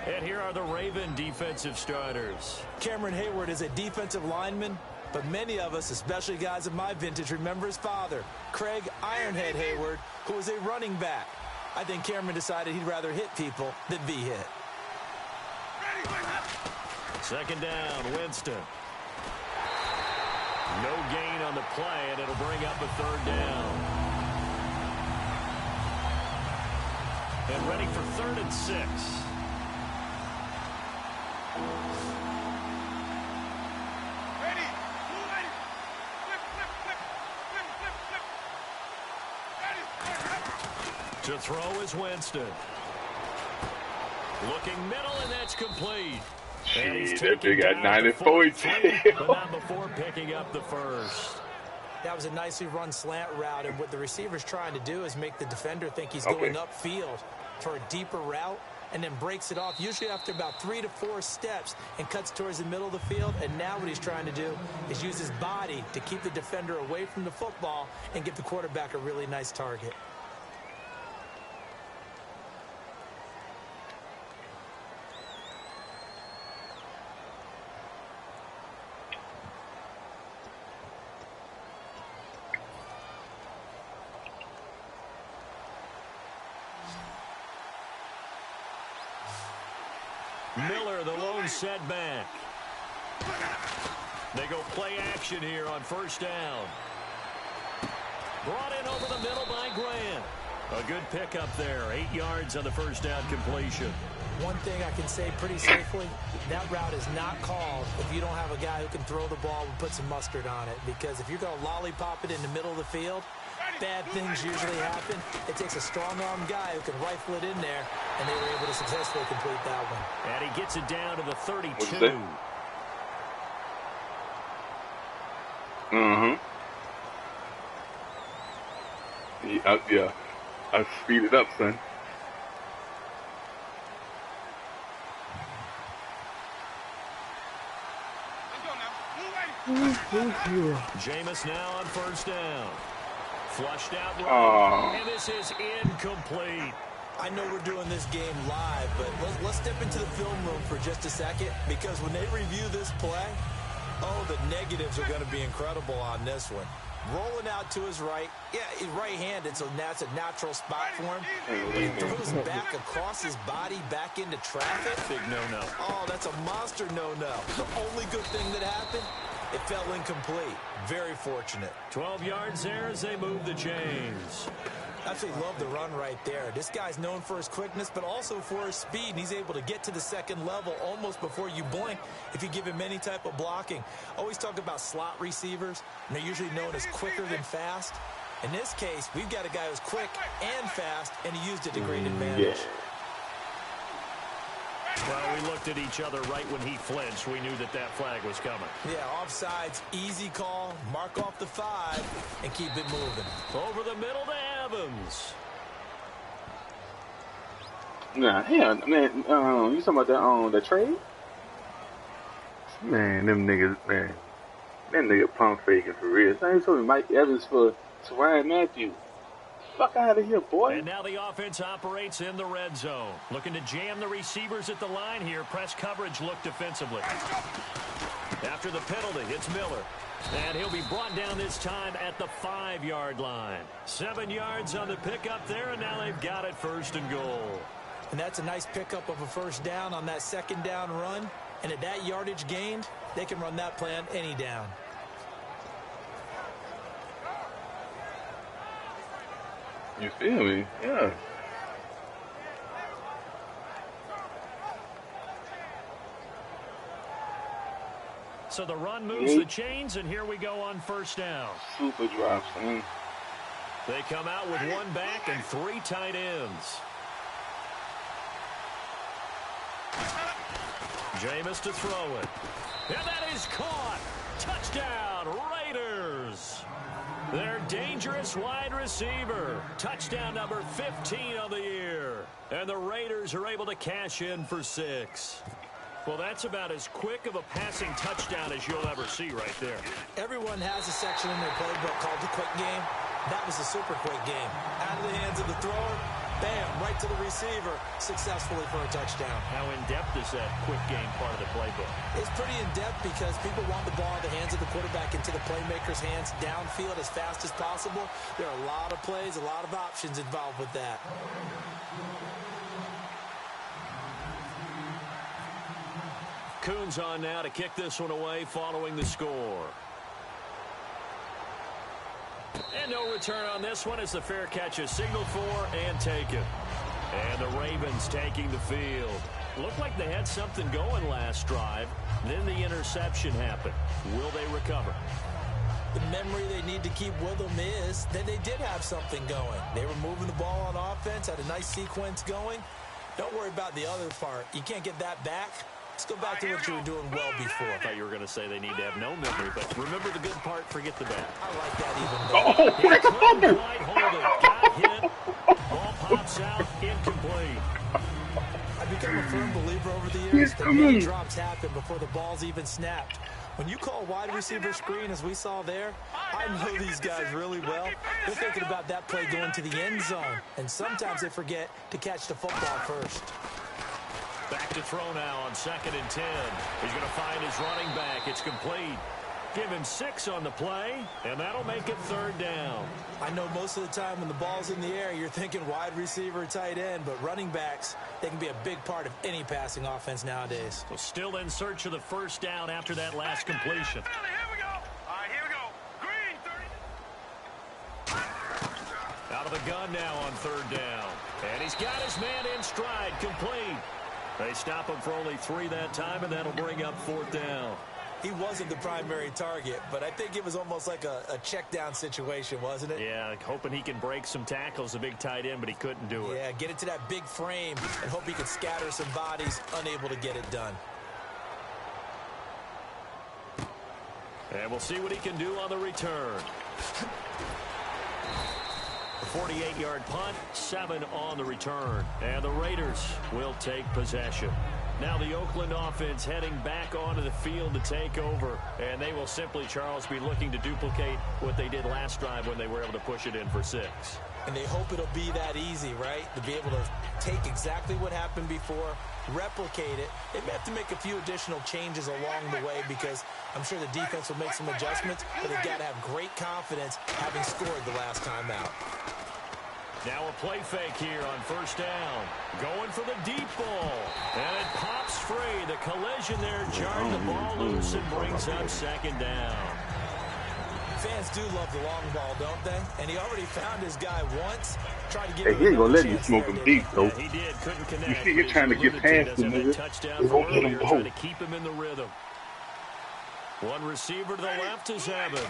And here are the Raven defensive starters. Cameron Hayward is a defensive lineman, but many of us, especially guys of my vintage, remember his father, Craig Ironhead Hayward, who was a running back. I think Cameron decided he'd rather hit people than be hit. Second down, Winston. No gain on the play, and it'll bring up a third down. And ready for 3rd and 6. Ready. To throw is Winston. Looking middle, and that's complete. Shit, that big got 90 points. But not before picking up the first. That was a nicely run slant route, and what the receiver's trying to do is make the defender think he's going upfield for a deeper route, and then breaks it off, usually after about 3 to 4 steps, and cuts towards the middle of the field. And now what he's trying to do is use his body to keep the defender away from the football and give the quarterback a really nice target. Miller, the lone setback. They go play action here on first down. Brought in over the middle by Grant. A good pickup there. 8 yards on the first down completion. One thing I can say pretty safely, that route is not called if you don't have a guy who can throw the ball and put some mustard on it. Because if you're going to lollipop it in the middle of the field, bad things usually happen. It takes a strong-arm guy who can rifle it in there, and they were able to successfully complete that one. And he gets it down to the 32. Yeah. I speed it up, son. Jameis now on first down. Flushed out right, and this is incomplete. I know we're doing this game live, but let's step into the film room for just a second, because when they review this play, the negatives are going to be incredible on this one. Rolling out to his right. Yeah, he's right-handed, so that's a natural spot for him. He throws back across his body back into traffic. Big no-no. Oh, that's a monster no-no. The only good thing that happened, it fell incomplete. Very fortunate. 12 yards there as they move the chains. Absolutely love the run right there. This guy's known for his quickness, but also for his speed, and he's able to get to the second level almost before you blink if you give him any type of blocking. Always talk about slot receivers, and they're usually known as quicker than fast. In this case, we've got a guy who's quick and fast, and he used it to great advantage. Well, we looked at each other right when he flinched. We knew that flag was coming. Yeah, offsides, easy call, mark off the 5, and keep it moving. Over the middle to Evans. Nah, hell, man, you talking about the trade? Man, them niggas, man. That nigga pump faking for real. I ain't told me Mike Evans for Ryan Matthews. Fuck out of here, boy. And now the offense operates in the red zone. Looking to jam the receivers at the line here. Press coverage look defensively. After the penalty, it's Miller. And he'll be brought down this time at the 5-yard line. 7 yards on the pickup there, and now they've got it 1st and goal. And that's a nice pickup of a first down on that second down run. And at that yardage gained, they can run that play on any down. You feel me? Yeah. So the run moves the chains, and here we go on first down. Super drops, man. They come out with 1 back and 3 tight ends. Jameis to throw it. And that is caught. Touchdown, Raiders. Their dangerous wide receiver. Touchdown number 15 of the year. And the Raiders are able to cash in for 6. Well, that's about as quick of a passing touchdown as you'll ever see right there. Everyone has a section in their playbook called the quick game. That was a super quick game. Out of the hands of the thrower, bam, right to the receiver, successfully for a touchdown. How in-depth is that quick game part of the playbook? It's pretty in-depth because people want the ball in the hands of the quarterback into the playmaker's hands downfield as fast as possible. There are a lot of plays, a lot of options involved with that. Coons on now to kick this one away following the score. And no return on this one as the fair catch is signaled for and taken. And the Ravens taking the field. Looked like they had something going last drive. Then the interception happened. Will they recover? The memory they need to keep with them is that they did have something going. They were moving the ball on offense, had a nice sequence going. Don't worry about the other part. You can't get that back. Let's go back to what you were doing well before. I thought you were going to say they need to have no memory, but remember the good part, forget the bad. I like that even better. Oh, that's a fumble! Got hit. Ball pops out, incomplete. I've become a firm believer over the years that many drops happen before the ball's even snapped. When you call wide receiver screen, as we saw there, I know these guys really well. They're thinking about that play going to the end zone, and sometimes they forget to catch the football first. Back to throw now on 2nd and 10. He's going to find his running back. It's complete. Give him 6 on the play, and that'll make it 3rd down. I know most of the time when the ball's in the air, you're thinking wide receiver, tight end, but running backs, they can be a big part of any passing offense nowadays. So still in search of the 1st down after that last completion. Here we go. All right, here we go. Green, 30. Out of the gun now on 3rd down. And he's got his man in stride, complete. They stop him for only 3 that time, and that'll bring up 4th down. He wasn't the primary target, but I think it was almost like a check down situation, wasn't it? Yeah, hoping he can break some tackles, a big tight end, but he couldn't do it. Yeah, get it to that big frame and hope he can scatter some bodies, unable to get it done. And we'll see what he can do on the return. A 48-yard punt, 7 on the return. And the Raiders will take possession. Now the Oakland offense heading back onto the field to take over. And they will simply, Charles, be looking to duplicate what they did last drive when they were able to push it in for 6. And they hope it'll be that easy, right? To be able to take exactly what happened before, replicate it. They may have to make a few additional changes along the way because I'm sure the defense will make some adjustments, but they've got to have great confidence having scored the last time out. Now a play fake here on 1st down. Going for the deep ball. And it pops free. The collision there jarred the ball loose and brings up 2nd down. Fans do love the long ball, don't they? And he already found his guy once. Tried to give hey, he ain't gonna let you smoke him deep, though. Yeah, he did. Couldn't connect. You see, you're trying to get past him, nigga. They're gonna get him trying to keep him in the rhythm. One receiver to the left is Evans.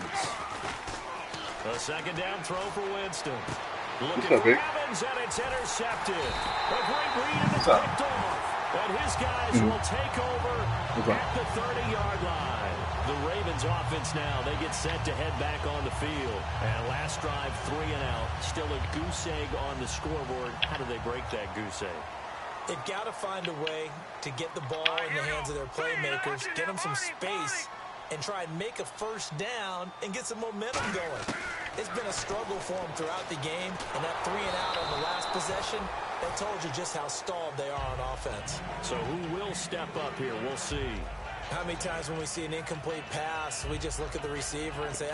A 2nd down throw for Winston. Looking for Evans, and it's intercepted. A great read and it's picked off. And his guys will take over at the 30-yard line. The Ravens offense now, they get set to head back on the field. And last drive, 3 and out. Still a goose egg on the scoreboard. How do they break that goose egg? They've got to find a way to get the ball in the hands of their playmakers, get them some space, and try and make a 1st down and get some momentum going. It's been a struggle for them throughout the game, and that 3 and out on the last possession, that told you just how stalled they are on offense. So who will step up here? We'll see. How many times when we see an incomplete pass, we just look at the receiver and say,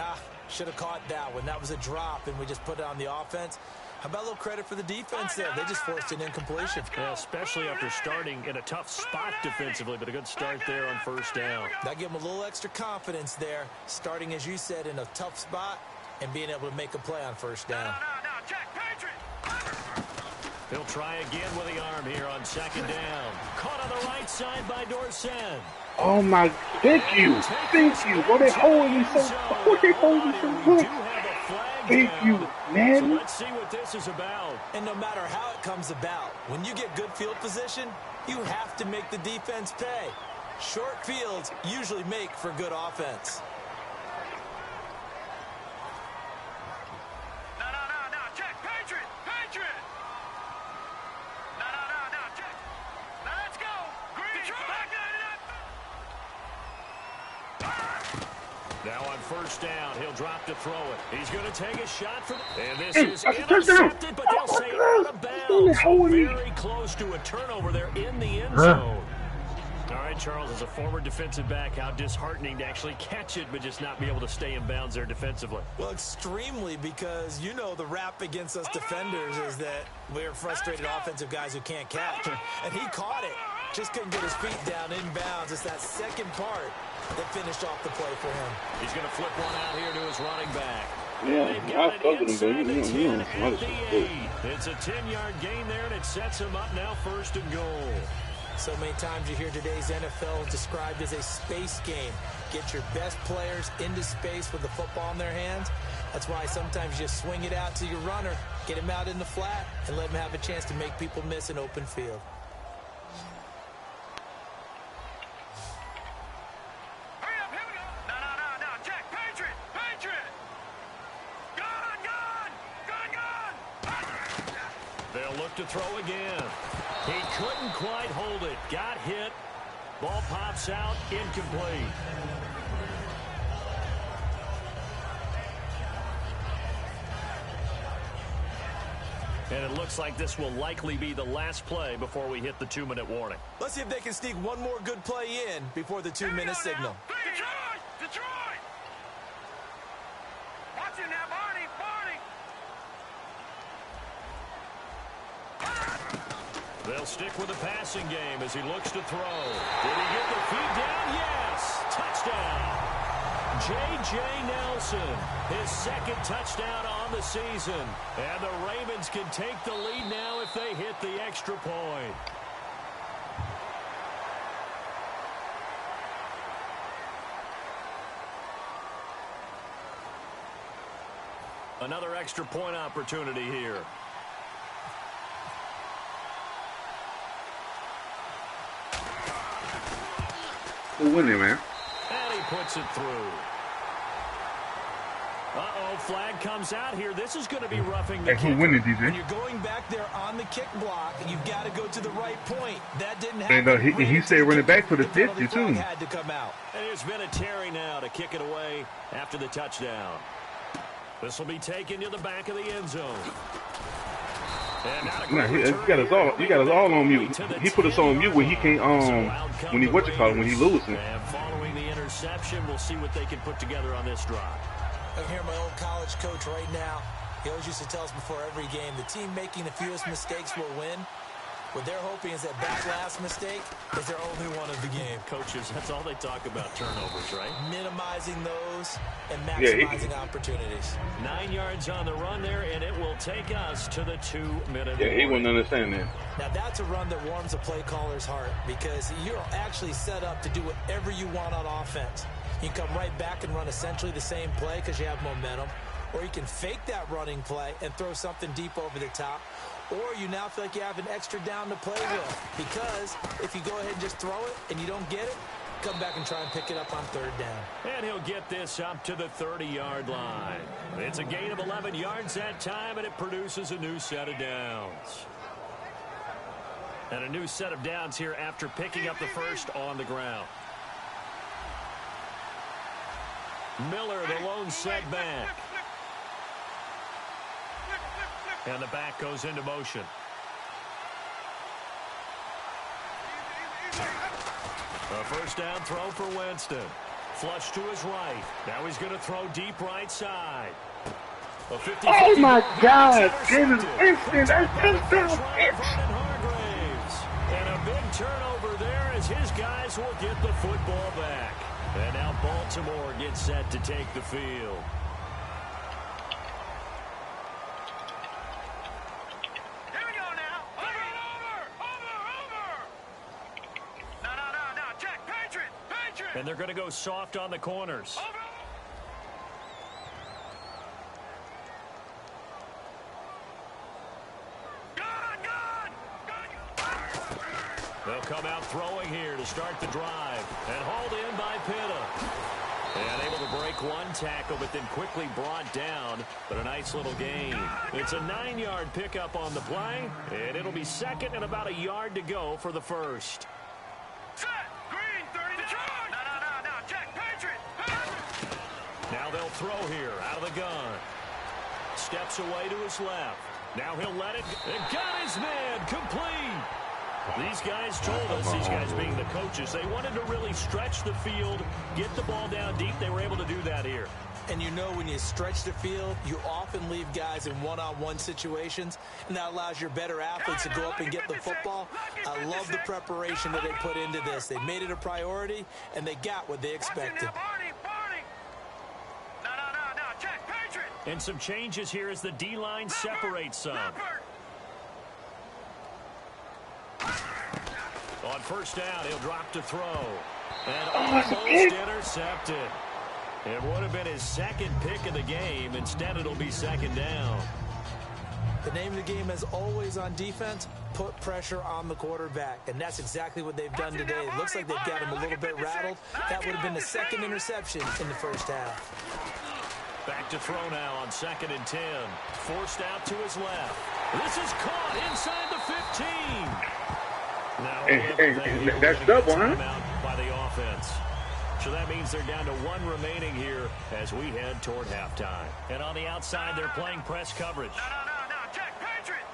should have caught that one. That was a drop, and we just put it on the offense. How about a little credit for the defense there? They just forced an incompletion. Yeah, especially after starting in a tough spot defensively, but a good start there on 1st down. That give them a little extra confidence there, starting, as you said, in a tough spot and being able to make a play on 1st down. He'll try again with the arm here on 2nd down. Caught on the right side by Dorsett. Oh my, thank you. Well, they holding me so, good. Thank you, man. So let's see what this is about. And no matter how it comes about, when you get good field position, you have to make the defense pay. Short fields usually make for good offense. Now on 1st down, he'll drop to throw it. He's going to take a shot for and this is intercepted, but they'll say out of bounds. Very close to a turnover there in the end zone. All right, Charles, as a former defensive back, how disheartening to actually catch it, but just not be able to stay in bounds there defensively. Well, extremely, because you know the rap against us defenders is that we're frustrated offensive guys who can't catch. And he caught it. Just couldn't get his feet down in bounds. It's that second part that finished off the play for him. He's going to flip one out here to his running back. Yeah, I fuck with him, baby. It's a 10-yard gain there, and it sets him up now 1st and goal. So many times you hear today's NFL described as a space game. Get your best players into space with the football in their hands. That's why sometimes you swing it out to your runner, get him out in the flat, and let him have a chance to make people miss an open field. to throw again. He couldn't quite hold it. Got hit. Ball pops out, incomplete. And it looks like this will likely be the last play before we hit the 2-minute warning. Let's see if they can sneak one more good play in before the 2-minute signal. Detroit! Watch it now, Barney! They'll stick with the passing game as he looks to throw. Did he get the feet down? Yes! Touchdown! J.J. Nelson, his second touchdown on the season. And the Ravens can take the lead now if they hit the extra point. Another extra point opportunity here. Who winning, man? And he puts it through. Uh-oh, flag comes out here. This is going to be roughing the kicker. Who winning, DJ? When you're going back there on the kick block, you've got to go to the right point. That didn't happen. And he said running back for the 50, too. Had to come out. And there's been a Terry now to kick it away after the touchdown. This will be taken to the back of the end zone. You got us all on mute. He put us on mute when he can't when he losing. And following the interception, we'll see what they can put together on this drive. I can hear my old college coach right now. He always used to tell us before every game, the team making the fewest mistakes will win. What they're hoping is that last mistake is their only one of the game. Coaches, that's all they talk about, turnovers, right? Minimizing those and maximizing opportunities. 9 yards on the run there, and it will take us to the 2-minute Yeah, he wouldn't understand that. Now, that's a run that warms a play caller's heart because you're actually set up to do whatever you want on offense. You can come right back and run essentially the same play because you have momentum, or you can fake that running play and throw something deep over the top, or you now feel like you have an extra down to play with because if you go ahead and just throw it and you don't get it, come back and try and pick it up on third down. And he'll get this up to the 30-yard line. It's a gain of 11 yards that time, and it produces a new set of downs. And a new set of downs here after picking up the first on the ground. Miller, the lone setback. And the back goes into motion. A first down throw for Winston. Flush to his right. Now he's going to throw deep right side. Oh my God! James Winston, that's touchdown! And a big turnover there as his guys will get the football back. And now Baltimore gets set to take the field. And they're going to go soft on the corners. They'll come out throwing here to start the drive. And hauled in by Pitta. And able to break one tackle, but then quickly brought down. But a nice little gain. It's a 9-yard pickup on the play. And it'll be second and about a yard to go for the first. Now they'll throw here out of the gun. Steps away to his left. Now he'll let it. And got his man complete. These guys told us, these guys being the coaches, they wanted to really stretch the field, get the ball down deep. They were able to do that here. And you know when you stretch the field, you often leave guys in one-on-one situations, and that allows your better athletes to go up and get the football. I love the preparation that they put into this. They made it a priority, and they got what they expected. And some changes here as the D-line separates some. On first down, he'll drop to throw. And almost intercepted. It would have been his second pick of the game. Instead, it'll be second down. The name of the game is always on defense, put pressure on the quarterback. And that's exactly what they've done today. It looks like they've got him a little bit rattled. That would have been the second interception in the first half. Back to throw now on 2nd and 10. Forced out to his left. This is caught inside the 15. Hey, that's double, huh? By the offense. So that means they're down to 1 remaining here as we head toward halftime. And on the outside, they're playing press coverage. No, check. Patriot.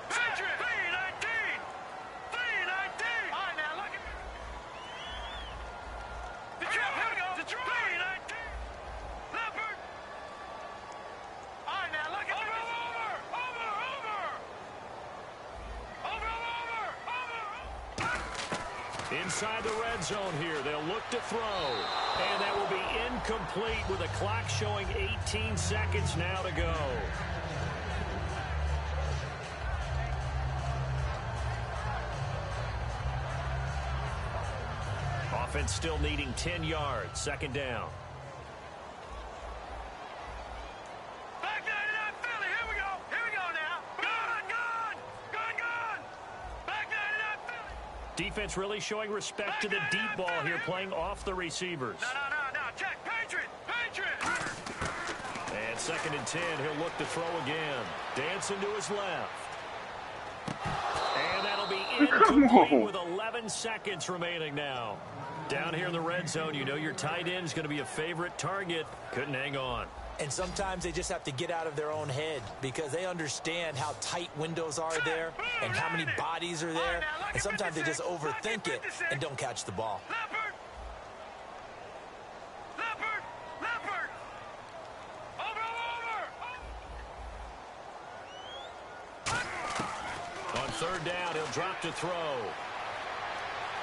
V19. All right, now, look at Detroit, here we go. Detroit. V19. Leopard. All right, now, look at Over. Inside the red zone here, they'll look to throw. And that will be incomplete with the clock showing 18 seconds now to go. Offense still needing 10 yards. Second down. Defense really showing respect to the deep ball here, playing off the receivers. No, check. Patriot. And second and 10, he'll look to throw again. Dancing to his left. And that'll be incomplete with 11 seconds remaining now. Down here in the red zone, you know your tight end is going to be a favorite target. Couldn't hang on. And sometimes they just have to get out of their own head because they understand how tight windows are there and how many bodies are there. And sometimes they just overthink it and don't catch the ball. Leopard. On third down, he'll drop to throw.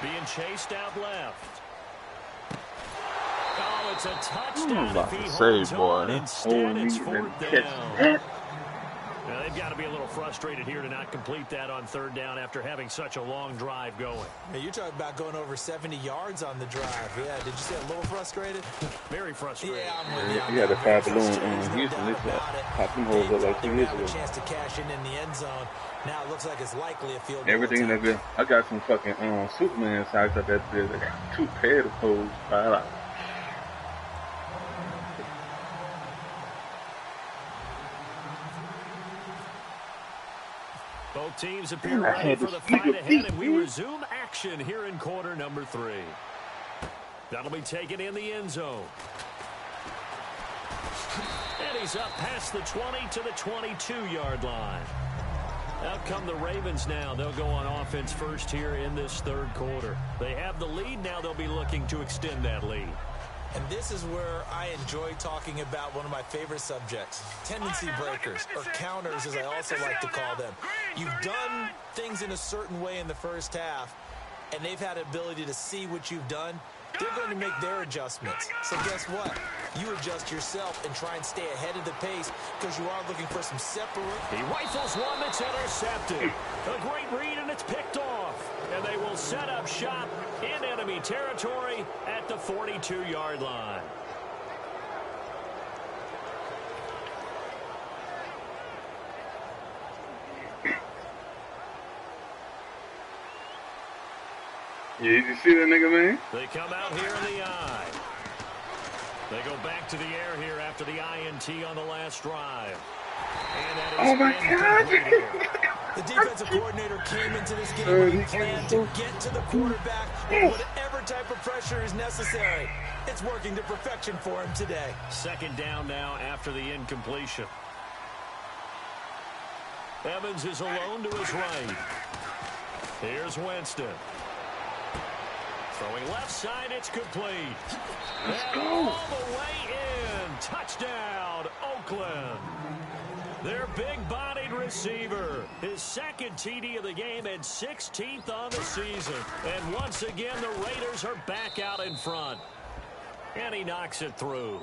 Being chased out left. Oh, it's a touchdown if he holds on. Instead, it's fourth down. Now, they've got to be a little frustrated here to not complete that on third down after having such a long drive going. Hey, you're talking about going over 70 yards on the drive. Yeah, did you say a little frustrated? Very frustrated. Yeah, I'm with you. You had a fat balloon in Houston. This pop them holes up like 2 years ago. A chance to cash in the end zone. Now it looks like it's likely a field goal. Everything that good. I got some fucking Superman socks up that there. They got 2 pairs of clothes. Both teams appear ready for the fight ahead, and we resume action here in quarter number 3. That'll be taken in the end zone. And he's up past the 20 to the 22-yard line. Out come the Ravens now. They'll go on offense first here in this third quarter. They have the lead. Now they'll be looking to extend that lead. And this is where I enjoy talking about one of my favorite subjects, tendency breakers, or counters as I also like to call them. You've done things in a certain way in the first half, and they've had the ability to see what you've done. They're going to make their adjustments. So guess what? You adjust yourself and try and stay ahead of the pace because you are looking for some separate. He rifles one that's intercepted. A great read, and it's picked off. And they will set up shop in enemy territory at the 42-yard line. Yeah, you see that nigga, man? They come out here in the eye. They go back to the air here after the INT on the last drive. And that is oh my God! The defensive coordinator came into this game with a plan to get to the quarterback with whatever type of pressure is necessary. It's working to perfection for him today. Second down now after the incompletion. Evans is alone to his right. Here's Winston. Throwing left side, it's complete. And all the way in. Touchdown, Oakland. Their big-bodied receiver. His second TD of the game and 16th on the season. And once again, the Raiders are back out in front. And he knocks it through.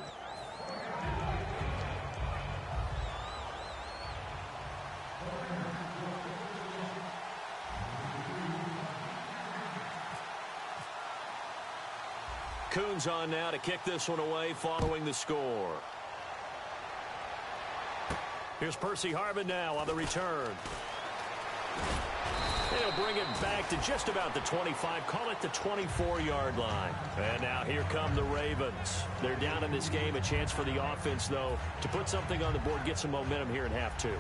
Coons on now to kick this one away following the score. Here's Percy Harvin now on the return. He'll bring it back to just about the 25, call it the 24-yard line. And now here come the Ravens. They're down in this game. A chance for the offense, though, to put something on the board, get some momentum here in half 2.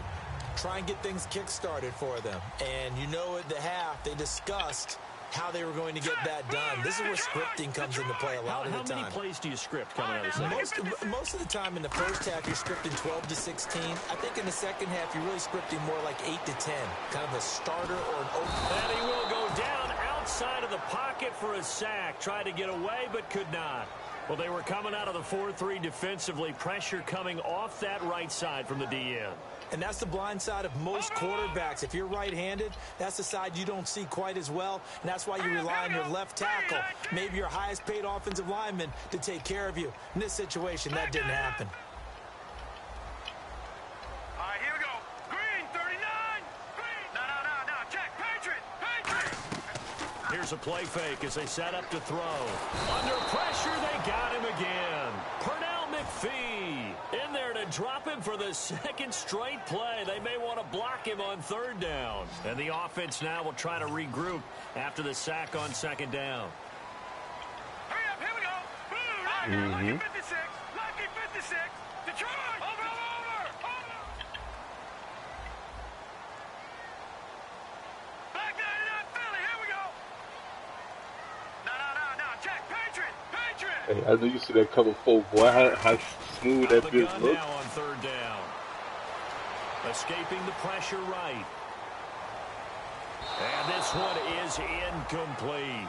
try and get things kick-started for them. And you know at the half, they discussed how they were going to get that done. This is where scripting comes into play a lot of the time. How many plays do you script coming out of the second? Most of the time in the first half, you're scripting 12 to 16. I think in the second half, you're really scripting more like 8 to 10, kind of a starter or an opener. And he will go down outside of the pocket for a sack. Tried to get away, but could not. Well, they were coming out of the 4-3 defensively. Pressure coming off that right side from the DN. And that's the blind side of most quarterbacks. If you're right-handed, that's the side you don't see quite as well. And that's why you rely on your left tackle, maybe your highest-paid offensive lineman, to take care of you. In this situation, that didn't happen. All right, here we go. Green, 39. Green. No. Check. Patriot. Here's a play fake as they set up to throw. Under pressure, they got him again. Pernell McPhee in there to drop him for the second straight play. They may want to block him on third down. And the offense now will try to regroup after the sack on second down. Hurry up, here we go. Boom. Lucky 56. Lucky 56. Detroit. Over. Back 99 Philly. Here we go. No. Check. Patriot. Hey, I know you see that cover 4, boy. How smooth that bitch looks. Now on third down. Escaping the pressure right. And this one is incomplete.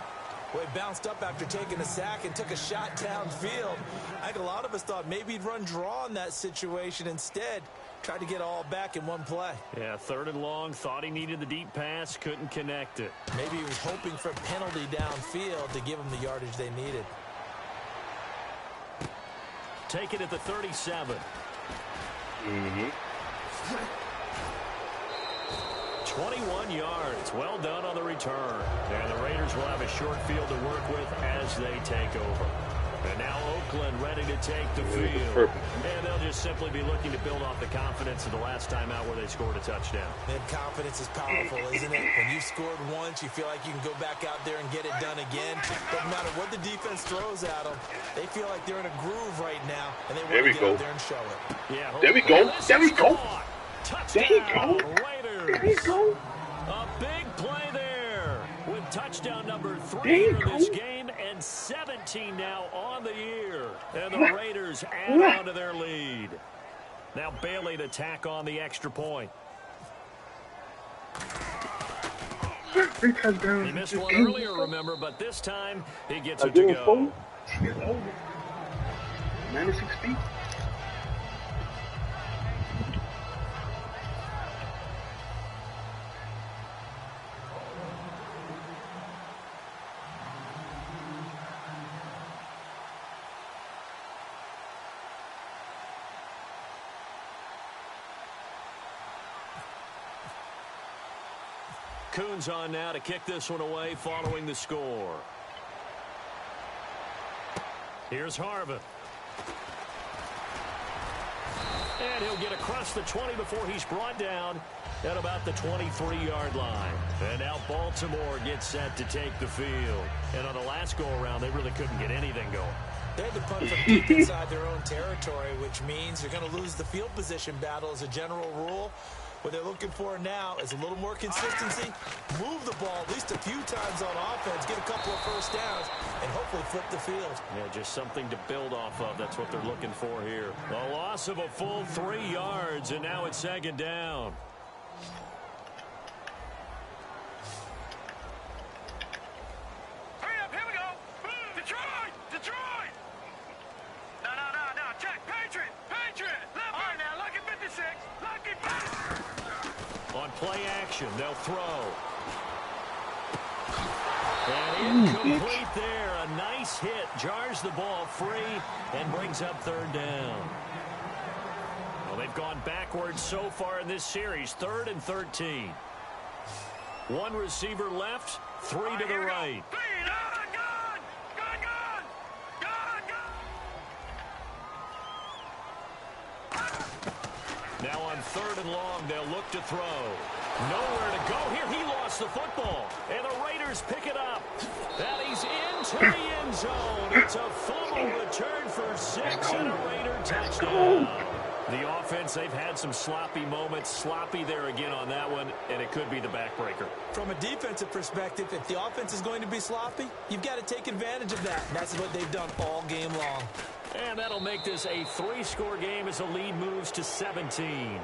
Well, he bounced up after taking a sack and took a shot downfield. I think a lot of us thought maybe he'd run draw in that situation. Instead, tried to get all back in one play. Yeah, third and long. Thought he needed the deep pass. Couldn't connect it. Maybe he was hoping for a penalty downfield to give him the yardage they needed. Take it at the 37. 21 yards. Well done on the return. And the Raiders will have a short field to work with as they take over. And now Oakland ready to take the field. And they'll just simply be looking to build off the confidence of the last time out where they scored a touchdown. And confidence is powerful, isn't it? When you've scored once, you feel like you can go back out there and get it done again. Doesn't matter what the defense throws at them. They feel like they're in a groove right now, and they want to get out there and show it. Yeah, there we go. There we go. Touchdown, Raiders. There we go. A big play there with touchdown number 3 in this game and 17 now on the year. And the Raiders add on to their lead. Now Bailey to tack on the extra point. He missed one earlier, remember, but this time he gets it to go. 96 feet. Coons on now to kick this one away following the score. Here's Harvin. And he'll get across the 20 before he's brought down at about the 23-yard line. And now Baltimore gets set to take the field. And on the last go-around, they really couldn't get anything going. They had to punt from deep inside their own territory, which means you're going to lose the field position battle as a general rule. What they're looking for now is a little more consistency, move the ball at least a few times on offense, get a couple of first downs, and hopefully flip the field. Yeah, just something to build off of. That's what they're looking for here. A loss of a full 3 yards, and now it's second down. Hurry up, here we go. Boom. Detroit. No. Check. Patriot. Left. All right, now, lucky 56. Lucky 56. On play action, they'll throw. And incomplete there. A nice hit. Jars the ball free and brings up third down. Well, they've gone backwards so far in this series. 3rd and 13. One receiver left, 3 to the right. Now on 3rd and long, they'll look to throw. Nowhere to go here. He lost the football. And the Raiders pick it up. And he's into the end zone. It's a fumble return for 6 and a Raider touchdown. The offense, they've had some sloppy moments. Sloppy there again on that one, and it could be the backbreaker. From a defensive perspective, if the offense is going to be sloppy, you've got to take advantage of that. And that's what they've done all game long. And that'll make this a 3-score game as the lead moves to 17.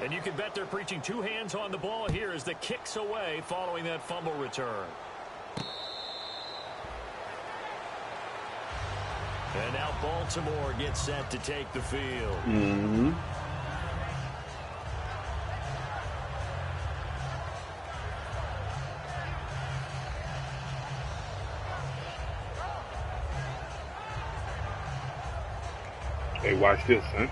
And you can bet they're preaching 2 hands on the ball here as the kick's away following that fumble return. And now Baltimore gets set to take the field. Mm-hmm. Hey, watch this, son.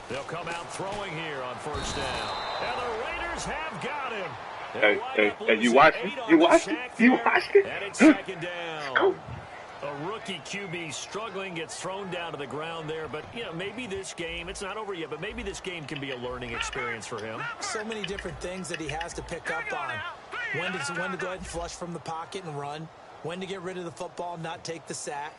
They'll come out throwing here on first down. And the Raiders have got him. Hey, you watching? You watching? You watching? And it's second down. A rookie QB struggling, gets thrown down to the ground there. But, you know, maybe this game, it's not over yet, but maybe this game can be a learning experience for him. So many different things that he has to pick up on. When to go ahead and flush from the pocket and run. When to get rid of the football, not take the sack.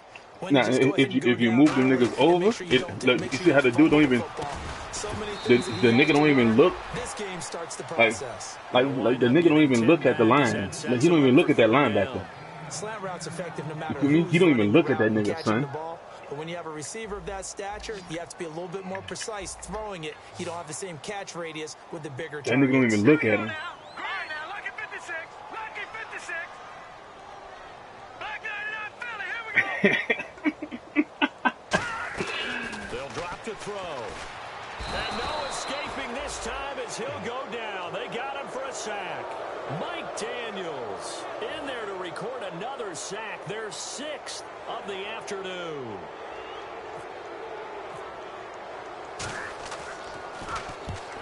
Now, if you move the niggas over, look, you see how the dude don't even, the nigga don't even look. This game starts the process. Like the nigga don't even look at the line. Like he don't even look at that linebacker. Slant route's effective no matter He don't even look at that nigga, son. But when you have a receiver of that stature, you have to be a little bit more precise throwing it. You don't have the same catch radius with the bigger targets. That nigga don't even look at him. They'll drop to throw. And no escaping this time as he'll go down. They got him for a sack. Mike Daniels in there to record another sack. Their 6th of the afternoon.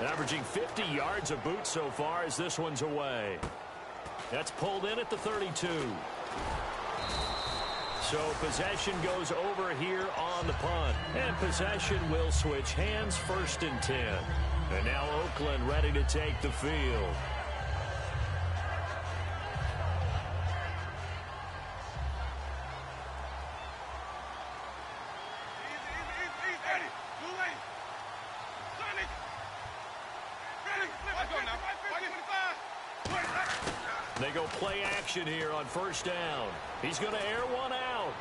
Averaging 50 yards a boot so far as this one's away. That's pulled in at the 32. So possession goes over here on the punt. And possession will switch hands, 1st and 10. And now Oakland ready to take the field. They go play action here on 1st down. He's going to air one out.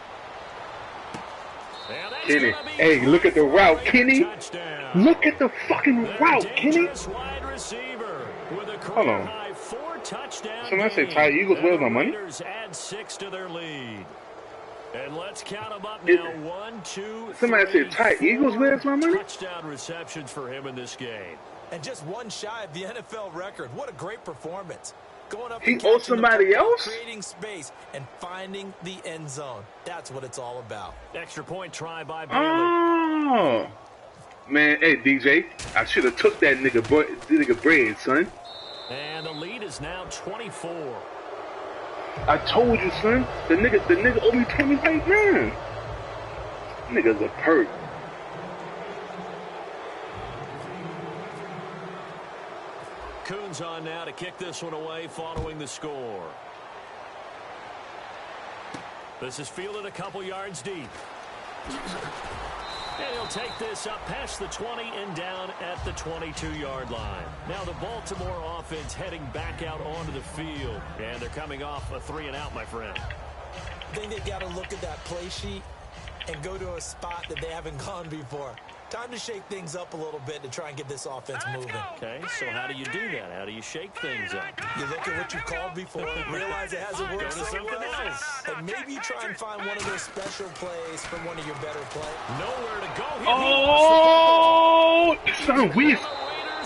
Kenny, hey, look at the route, Kenny. Look at the fucking route, Kenny. Hold on. Somebody say Ty Eagles, where's my money? Add 6 to their lead. And let's count them up now. 1, 2, 3. Somebody said Ty Eagles, where's my money? Touchdown receptions for him in this game. And just one shy of the NFL record. What a great performance. Going up he owes somebody else? Creating space and finding the end zone. That's what it's all about. Extra point try by Bailey. Oh. Man, hey, DJ, I should have took that nigga bread, son. And the lead is now 24. I told you, son. The nigga owe me 20 right now. Nigga's a perk. Coons on now to kick this one away following the score. This is fielded a couple yards deep. And he'll take this up past the 20 and down at the 22-yard line. Now the Baltimore offense heading back out onto the field. And they're coming off a 3-and-out, my friend. I think they've got to look at that play sheet and go to a spot that they haven't gone before. Time to shake things up a little bit to try and get this offense moving. Okay, so how do you do that? How do you shake things up? You look at what you called before, realize it hasn't worked somewhere else, and maybe you try and find one of those special plays from one of your better plays. Nowhere to go. Oh, son, we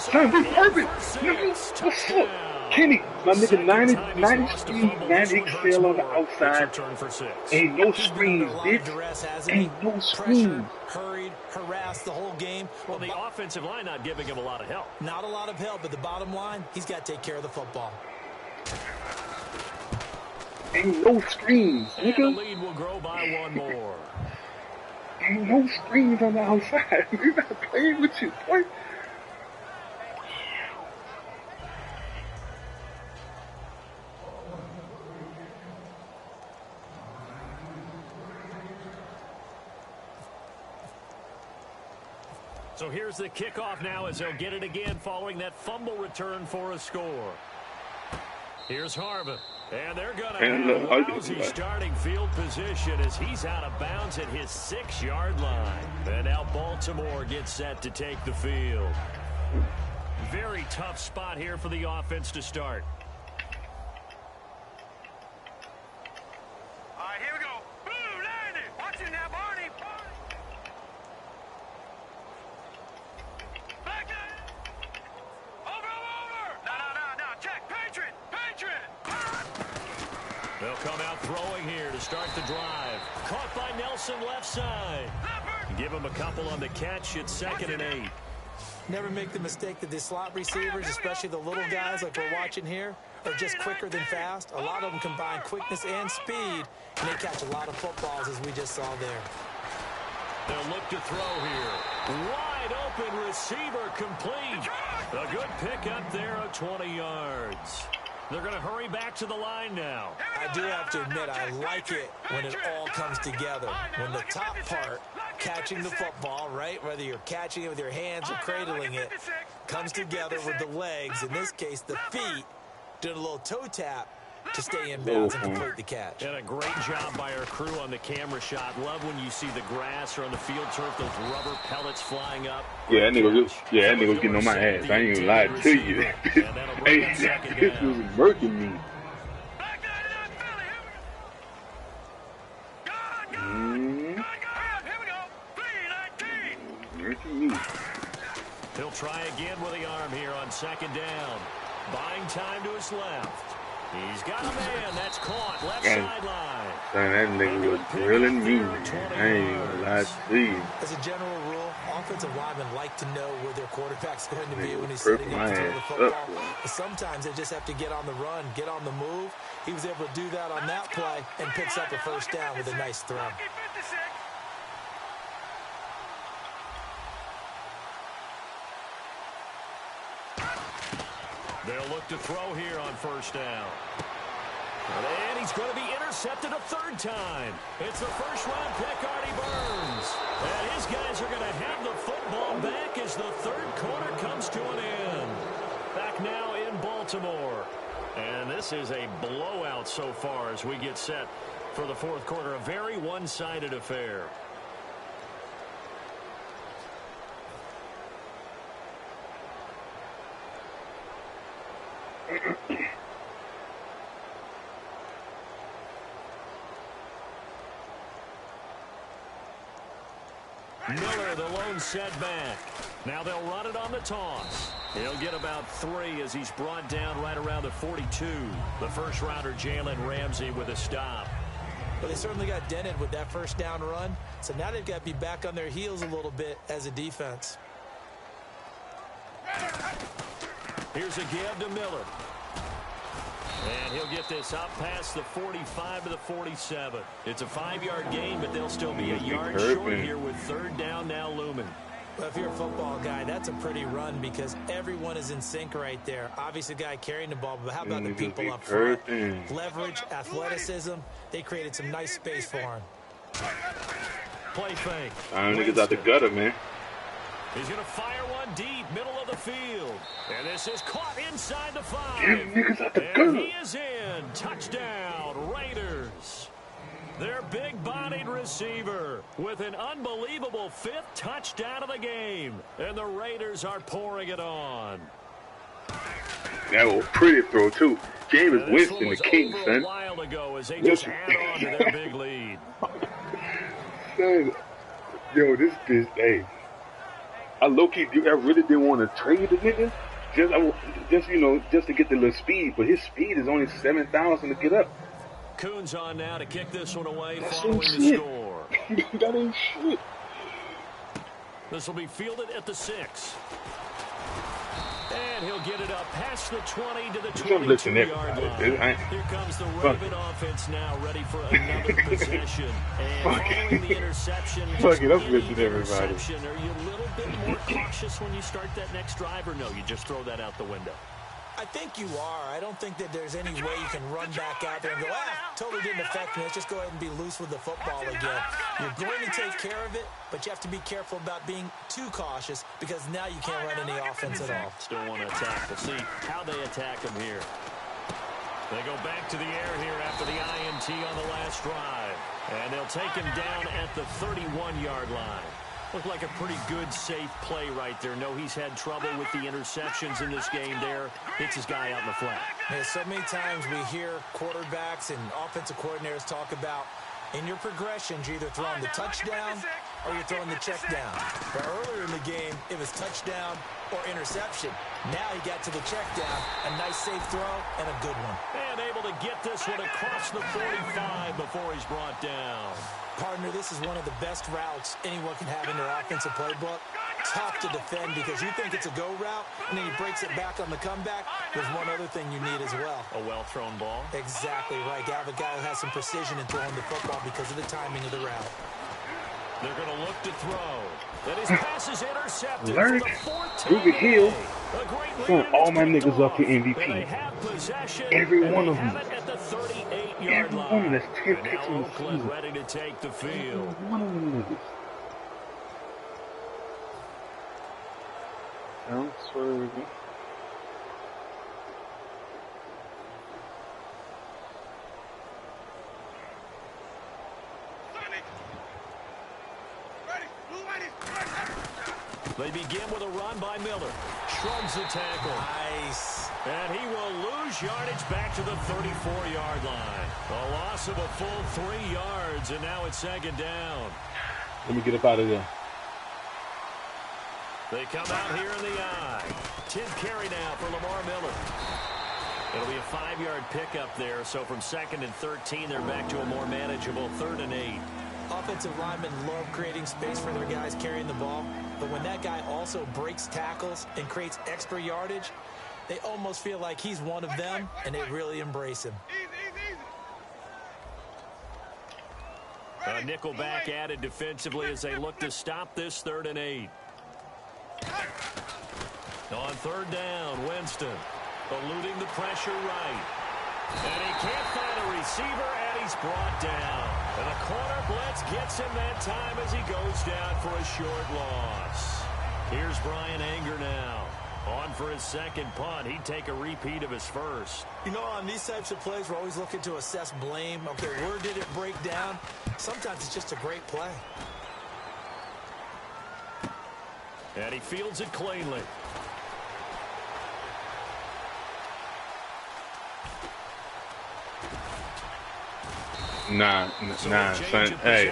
Son, we perfect. Nigga, what's up? Kenny, my nigga, 90 speed, 90 excel on the outside. Ain't no screens, bitch. Ain't no screens. Hurried, harassed the whole game. Well, the offensive line not giving him a lot of help. Not a lot of help, but the bottom line, he's got to take care of the football. Ain't no screens, nigga. And the lead will grow by one more. Ain't no screens on the outside. We're not playing with you, boy. So here's the kickoff now as they'll get it again following that fumble return for a score. Here's Harvin. And they're going to have a lousy starting field position as he's out of bounds at his 6-yard line. And now Baltimore gets set to take the field. Very tough spot here for the offense to start. All right, here we go. Boom, landed. Watch it now, Barney. Back there. Over. No. Check. Patriot. They'll come out throwing here to start the drive. Caught by Nelson left side. Give him a couple on the catch. It's 2nd and 8. Never make the mistake that the slot receivers, especially the little guys like we're watching here, are just quicker than fast. A lot of them combine quickness and speed, and they catch a lot of footballs, as we just saw there. They'll look to throw here. Wide open receiver complete. A good pickup there of 20 yards. They're going to hurry back to the line now. I do have to admit, I like it when it all comes together. When the top part, catching the football, right, whether you're catching it with your hands or cradling it, comes together with the legs, in this case the feet, doing a little toe tap to stay in bounds and complete the catch. And a great job by our crew on the camera shot. Love when you see the grass or on the field turf, those rubber pellets flying up. Yeah, that nigga was getting on my ass. I ain't even lying to you. Hey, this was murking me. He'll try again with the arm here on 2nd down. Buying time to his left. He's got a man. That's caught. Left sideline. That nigga was drilling me. I ain't even lie to you. As a general rule, offensive linemen like to know where their quarterback's going to be when he's sitting in to throw the football. But sometimes they just have to get on the run, get on the move. He was able to do that on that play and picks up a first down with a nice throw. They'll look to throw here on 1st down. And he's going to be intercepted a 3rd time. It's the 1st-round pick, Artie Burns. And his guys are going to have the football back as the 3rd quarter comes to an end. Back now in Baltimore. And this is a blowout so far as we get set for the 4th quarter. A very one-sided affair. Miller, the lone setback. Now they'll run it on the toss. He'll get about 3 as he's brought down right around the 42. The first-rounder, Jalen Ramsey, with a stop. But they certainly got dented with that first down run. So now they've got to be back on their heels a little bit as a defense. Here's a give to Miller. And he'll get this up past the 45 to the 47. It's a 5-yard gain, but they'll still be a yard short here with 3rd down now looming. Well, if you're a football guy, that's a pretty run because everyone is in sync right there. Obviously, the guy carrying the ball, but how about the people up front? Leverage, athleticism. They created some nice space for him. Play fake. Niggas out the gutter, man. He's going to fire one deep, middle of the field. And this is caught inside the 5. Damn, niggas out the and gutter. he is in. Touchdown, Raiders. Their big-bodied receiver with an unbelievable 5th touchdown of the game. And the Raiders are pouring it on. That was a pretty throw, too. Jameis Winston, the king, son. A while ago as they just add on to their big lead. Son, yo, this bitch, hey. I really didn't want to trade the nigga. Just to get the little speed, but his speed is only 7,000 to get up. Coons on now to kick this one away That's following some the shit. score. That ain't shit. This will be fielded at the 6. And he'll get it up past the 20 to the 22-yard line. Here comes the Raven offense now, ready for another possession. And following the interception, Fuck it, I'm listening to everybody. Are you a little bit more cautious when you start that next drive, or no, you just throw that out the window? I think you are. I don't think that there's any way you can run back out there and go, totally didn't affect me. Let's just go ahead and be loose with the football again. You're going to take care of it, but you have to be careful about being too cautious because now you can't run any offense at all. Still want to attack. We'll see how they attack him here. They go back to the air here after the INT on the last drive. And they'll take him down at the 31-yard line. Looked like a pretty good, safe play right there. No, he's had trouble with the interceptions in this game there. Hits his guy out in the flat. Yeah, so many times we hear quarterbacks and offensive coordinators talk about in your progressions, you're either throwing the touchdown or you're throwing the check down. But earlier in the game, it was touchdown or interception. Now he got to the check down, a nice safe throw, and a good one. And able to get this one across the 45 before he's brought down. Partner, this is one of the best routes anyone can have in their offensive playbook. Tough to defend because you think it's a go route, and then he breaks it back on the comeback. There's one other thing you need as well. A well-thrown ball? Exactly right. You have a guy who has some precision in throwing the football because of the timing of the route. They're going to look to throw. That his pass is intercepted. Larry, Ruben Hill, all my niggas up for MVP. Every one of them. Every one of them. That's 10 picks in the season. Ready to take the field. One of them niggas. No, sorry. They begin with a run by Miller. Shrugs the tackle. Nice. And he will lose yardage back to the 34-yard line. A loss of a full 3 yards, and now it's second down. Let me get up out of there. They come out here in the eye. 10th carry now for Lamar Miller. It'll be a 5-yard pickup there, so from 2nd and 13, they're back to a more manageable 3rd and 8. Offensive linemen love creating space for their guys carrying the ball, but when that guy also breaks tackles and creates extra yardage, they almost feel like he's one of them, and they really embrace him. A nickel back added defensively as they look to stop this 3rd and 8. On 3rd down, Winston eluding the pressure right. And he can't find a receiver, and he's brought down. And the corner blitz gets him that time as he goes down for a short loss. Here's Brian Anger now. On for his 2nd punt. He'd take a repeat of his 1st. You know, on these types of plays, we're always looking to assess blame. Okay, where did it break down? Sometimes it's just a great play. And he fields it cleanly. Nah, son. Hey,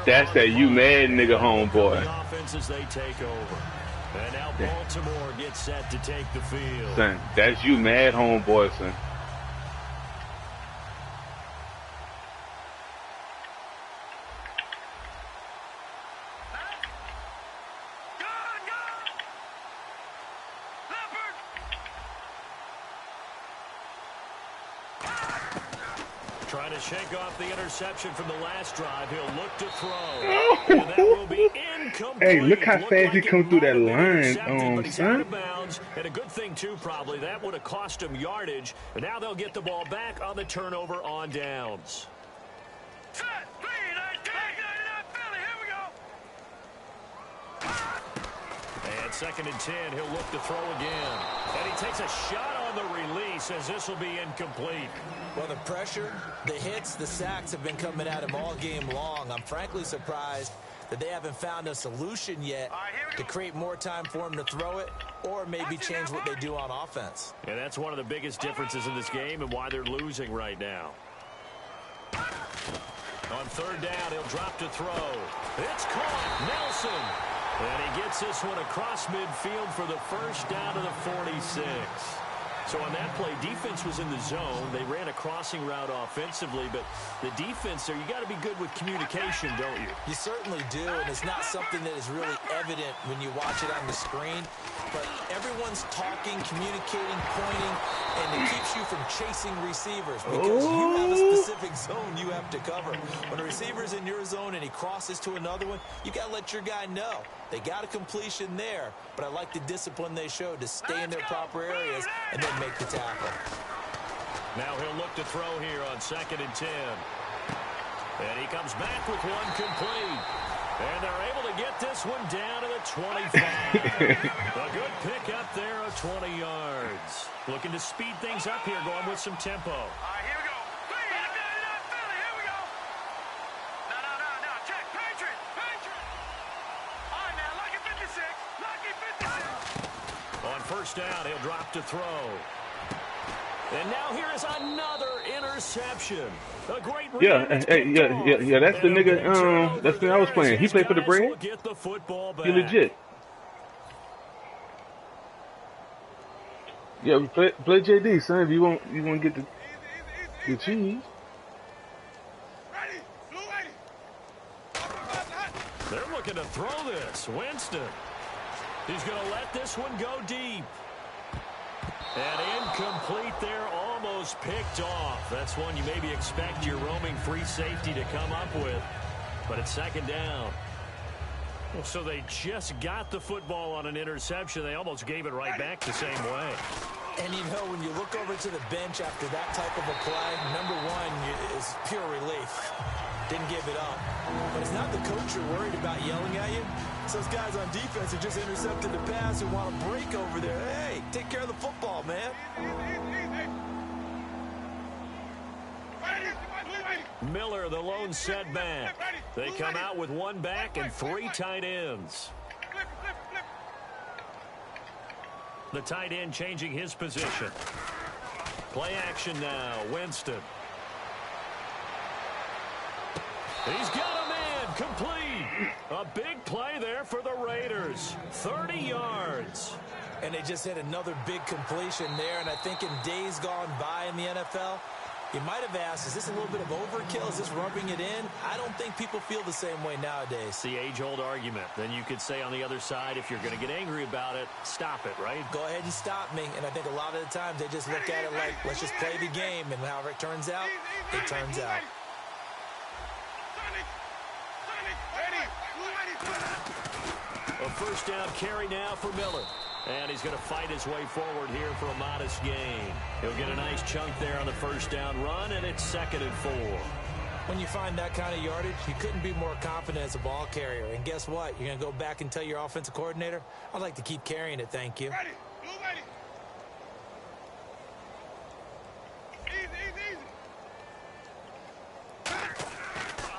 that's that you mad nigga homeboy. Offenses they take over. And now Baltimore gets set to take the field. Son, that's you mad homeboy, son. Trying to shake off the interception from the last drive. He'll look to throw. And that will be incomplete. Hey, look how fast he come through that line, son. And a good thing, too, probably. That would have cost him yardage. And now they'll get the ball back on the turnover on downs. And 2nd and 10, he'll look to throw again. And he takes a shot on the release as this will be incomplete. Well, the pressure, the hits, the sacks have been coming at him all game long. I'm frankly surprised that they haven't found a solution yet to create more time for him to throw it or maybe change what they do on offense. And that's one of the biggest differences in this game and why they're losing right now. On 3rd down, he'll drop to throw. It's caught. Nelson. And he gets this one across midfield for the first down to the 46. So on that play, defense was in the zone. They ran a crossing route offensively, but the defense there, you got to be good with communication, don't you? You certainly do, and it's not something that is really evident when you watch it on the screen. But everyone's talking, communicating, pointing, and it keeps you from chasing receivers because you have a specific zone you have to cover. When a receiver's in your zone and he crosses to another one, you got to let your guy know. They got a completion there, but I like the discipline they showed to stay in their proper areas and then make the tackle. Now he'll look to throw here on 2nd and 10. And he comes back with one complete. And they're able to get this one down to the 25. A good pick up there of 20 yards. Looking to speed things up here, going with some tempo. All right, here we go. Philly, here we go. No, check. Patriot. All right, man, lucky 56. Lucky 56. On first down, he'll drop to throw. And now here is another interception. A great yeah. That's the nigga. That's the nigga I was playing. He played for the Braves. He legit. Yeah, play JD, son. If you want to get the cheese. They're looking to throw this. Winston. He's going to let this one go deep. And incomplete there, almost picked off. That's one you maybe expect your roaming free safety to come up with. But it's 2nd down. So they just got the football on an interception. They almost gave it right back the same way. And, you know, when you look over to the bench after that type of a play, number one is pure relief. Didn't give it up. But it's not the coach you're worried about yelling at you. It's those guys on defense who just intercepted the pass and want to break over there. Hey, take care of the football, man. Miller, the lone setback. They come out with one back and 3 tight ends. The tight end changing his position. Play action now. Winston. He's got a man complete. A big play there for the Raiders. 30 yards. And they just hit another big completion there. And I think in days gone by in the NFL, you might have asked, is this a little bit of overkill? Is this rubbing it in? I don't think people feel the same way nowadays. The age-old argument. Then you could say on the other side, if you're going to get angry about it, stop it, right? Go ahead and stop me. And I think a lot of the times they just look at it like, let's just play the game. And however it turns out, it turns out. A first down carry now for Miller. And he's going to fight his way forward here for a modest gain. He'll get a nice chunk there on the first down run, and it's 2nd and 4. When you find that kind of yardage, you couldn't be more confident as a ball carrier. And guess what? You're going to go back and tell your offensive coordinator, I'd like to keep carrying it, thank you.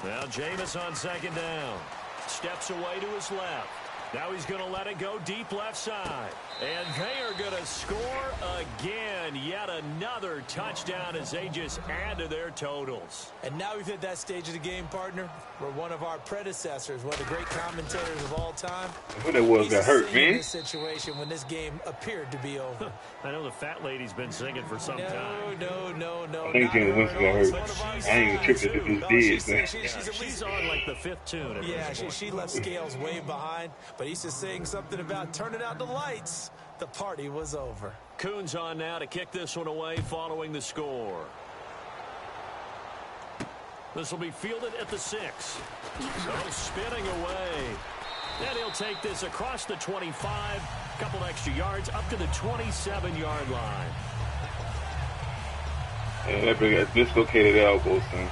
Now Jameis on 2nd down. Steps away to his left. Now he's going to let it go deep left side. And they are going to score again. Yet another touchdown as they just add to their totals. And now we've hit that stage of the game, partner, where one of our predecessors, one of the great commentators of all time, who that was got hurt, man? This situation when this game appeared to be over. I know the fat lady's been singing for some time. No. I think James Winston got hurt. I ain't even tripped that this did, man. She's on like the 5th tune. Yeah, she left Scales way behind, but he's just saying something about turning out the lights. The party was over. Coons on now to kick this one away following the score. This will be fielded at the 6. So spinning away. And he'll take this across the 25. Couple extra yards up to the 27-yard line. Yeah, that big dislocated elbow, son.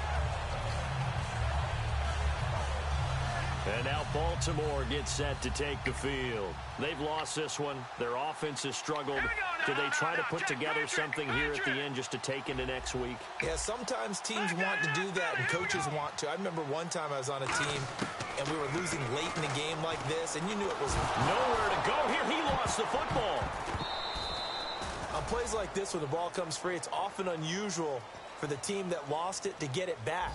And now Baltimore gets set to take the field. They've lost this one. Their offense has struggled. Do they try to put together something here at the end just to take into next week? Yeah, sometimes teams want to do that and coaches want to. I remember one time I was on a team and we were losing late in the game like this, and you knew it was nowhere to go here. He lost the football. On plays like this where the ball comes free, it's often unusual for the team that lost it to get it back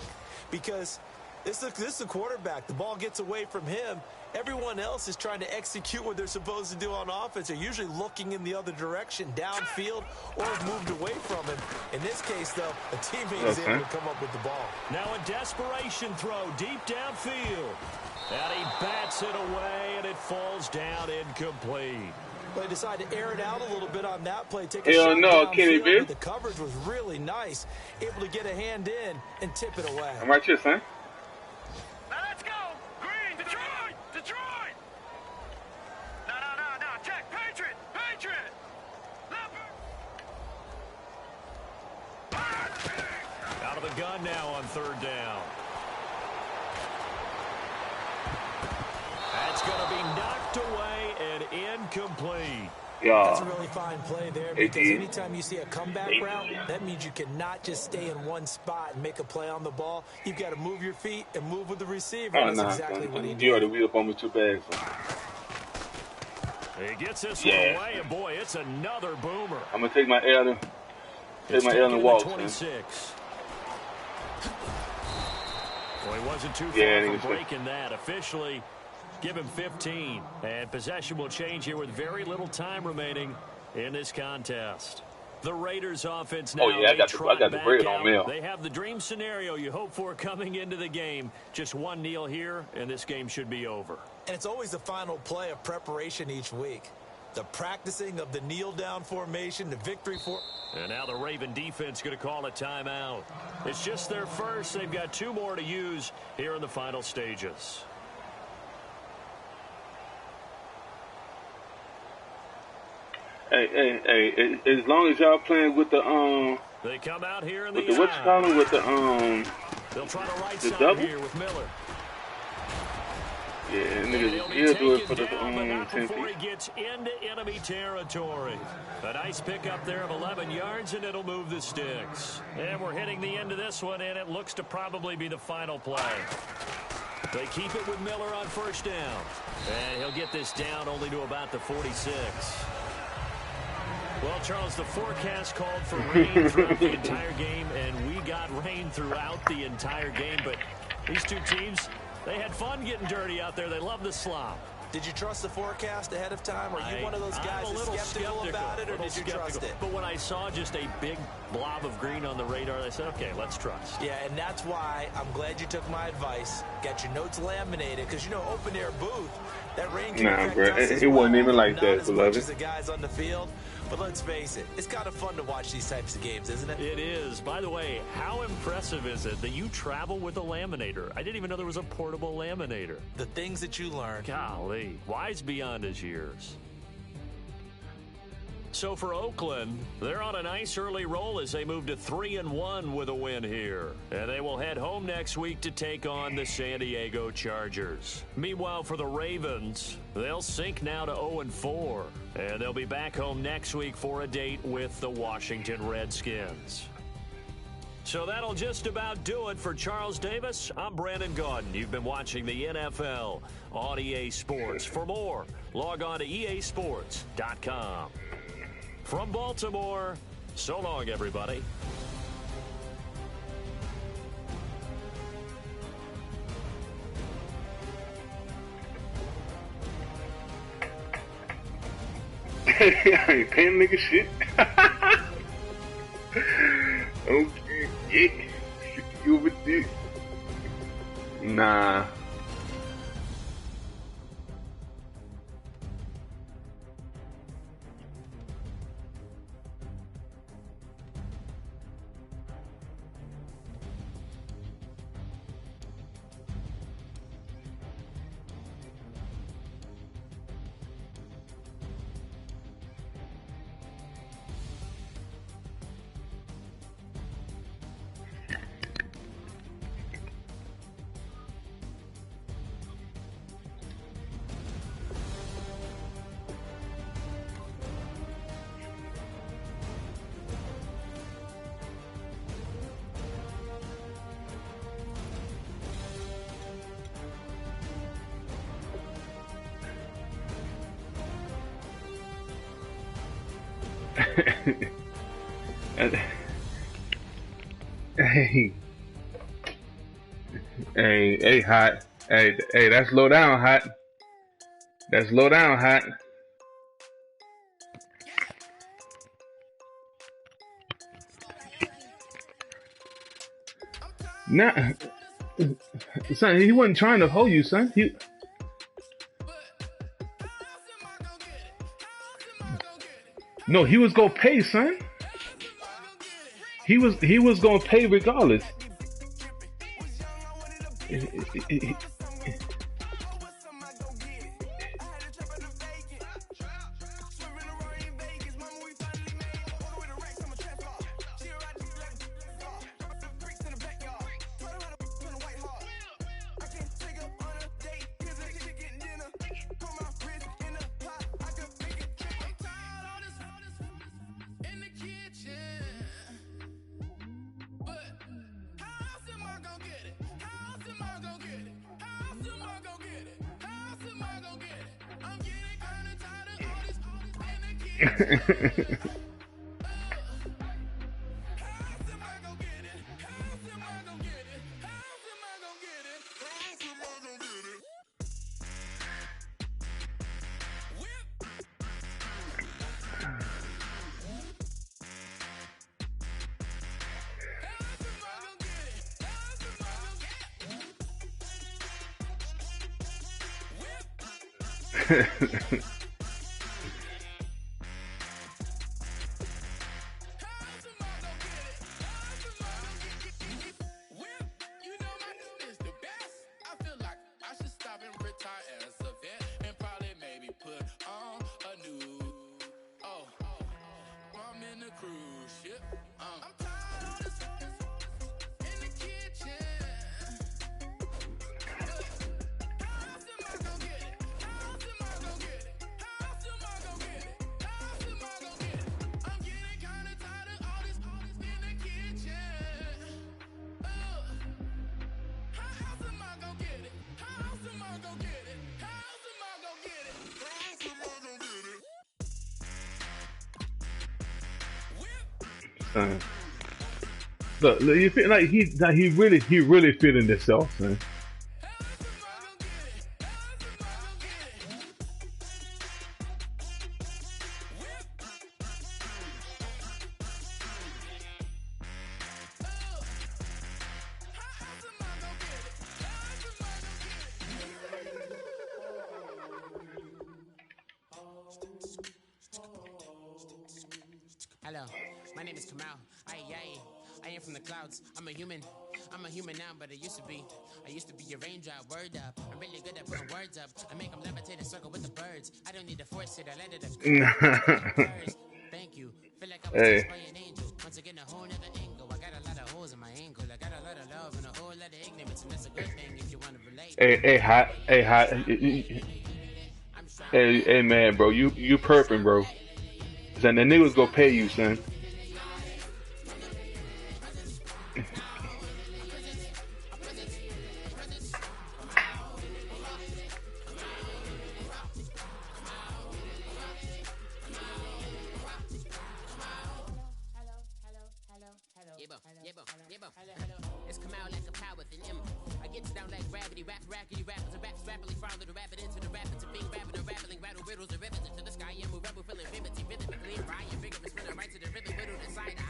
because This is the quarterback. The ball gets away from him. Everyone else is trying to execute what they're supposed to do on offense. They're usually looking in the other direction, downfield, or have moved away from him. In this case, though, a teammate is able to come up with the ball. Now a desperation throw deep downfield. And he bats it away, and it falls down incomplete. They decided to air it out a little bit on that play. Take a shot downfield, but the coverage was really nice. Able to get a hand in and tip it away. I'm right here, son. Now let's go! Green, Detroit! Detroit! No, check! Patriot! Patriot! Out of the gun now on third down. That's going to be knocked away and incomplete. Yeah. That's a really fine play there because anytime you see a comeback route, that means you cannot just stay in one spot and make a play on the ball. You've got to move your feet and move with the receiver. Oh, That's nah, exactly what he did. You already wheel up on me too bad. So. He gets this one away, and boy, it's another boomer. I'm going to take my L and walk. 26. Well, he wasn't too far from breaking that. Officially, give him 15. And possession will change here with very little time remaining in this contest. The Raiders offense now. Oh, yeah, I got the bread on Mel. They have the dream scenario you hope for coming into the game. Just one kneel here, and this game should be over. And it's always the final play of preparation each week. The practicing of the kneel-down formation, the victory for... And now the Raven defense going to call a timeout. It's just their first. They've got 2 more to use here in the final stages. Hey, as long as y'all playing with the they come out here in with the what's calling with the they'll try to right the side double here with Miller. Yeah, niggas, he'll do it for the before he gets into enemy territory. A nice pickup there of 11 yards, and it'll move the sticks. And we're hitting the end of this one, and it looks to probably be the final play. They keep it with Miller on first down. And he'll get this down only to about the 46. Well, Charles, the forecast called for rain throughout the entire game, and we got rain throughout the entire game. But these two teams, they had fun getting dirty out there. They love the slop. Did you trust the forecast ahead of time? Are you one of those guys that's skeptical about it, or did you trust it? But when I saw just a big blob of green on the radar, I said, okay, let's trust. Yeah, and that's why I'm glad you took my advice. Got your notes laminated, because, you know, open-air booth, that rain can affect us as it well. wasn't even like Not that, as beloved. much as the guys on the field. But let's face it, it's kind of fun to watch these types of games, isn't it? It is. By the way, how impressive is it that you travel with a laminator? I didn't even know there was a portable laminator. The things that you learn. Golly, wise beyond his years. So for Oakland, they're on a nice early roll as they move to 3-1 with a win here. And they will head home next week to take on the San Diego Chargers. Meanwhile, for the Ravens, they'll sink now to 0-4. And they'll be back home next week for a date with the Washington Redskins. So that'll just about do it for Charles Davis. I'm Brandon Gaudin. You've been watching the NFL on EA Sports. For more, log on to easports.com. From Baltimore, so long, everybody. I ain't paying nigga shit. Okay, yeah. You with this? Nah. Hey. Hey, hot. Hey, that's low down, hot. That's low down, hot. Nah, son, he wasn't trying to hold you, son. No, he was gonna pay, son. He was gonna pay regardless. Look, you feel like he really feeling himself, man. Hello, my name is Kamal. I am from the clouds. I'm a human now, but I used to be a raindrop. Word up, I'm really good at putting words up. I make them levitate and circle with the birds. I don't need to force it, I let it up. Thank you. Feel like I was just by an angel. Once again, a whole nother angle. I got a lot of holes in my angle. I got a lot of love and a whole lot of ignorance, and that's a good thing if you want to relate. Hey, hot. Hey, man, bro, you perping, bro. Son, the niggas gonna pay you, son. It's come out like a power within him. I get down like gravity, rackety rappers and raps rapidly follow the rapid into the rapids of being rapping and rattling, rattle riddles and rivets into the sky. I'm a rebel feeling rhythmically and Brian vigorous when I right to the rhythm, riddle the side. I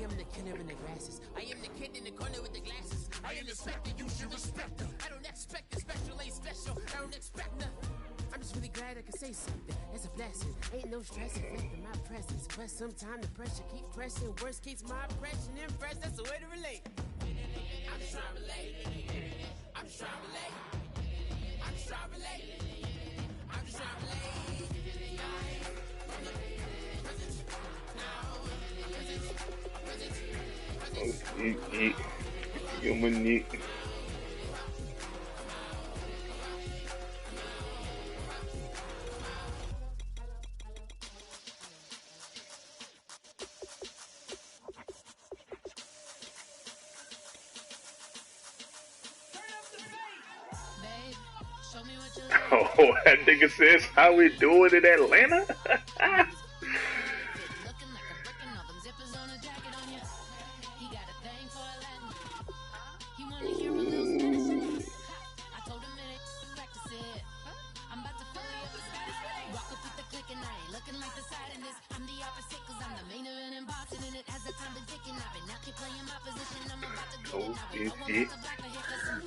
am the killer in the grasses. I am the kid in the corner with the glasses. I am the specter, you should respect them. I don't expect the special, ain't special. I don't expect nothing. I'm just really glad I can say something. It's a blessing. Ain't no stress affecting my presence. But sometimes the pressure keep pressing. Worst keeps my impression impressed. That's the way to relate. I'm just trying to relate. I'm just trying to relate. I'm just trying to relate. I'm just trying to relate. Human. Oh, that nigga says, how we doing in Atlanta? Ooh. looking like the side in this. I'm the opposite, cause I'm the main event and boxing in it. As the time been ticking, I've been out here playing my position. I'm about to get it. Now we know I'm about to block the hit, cause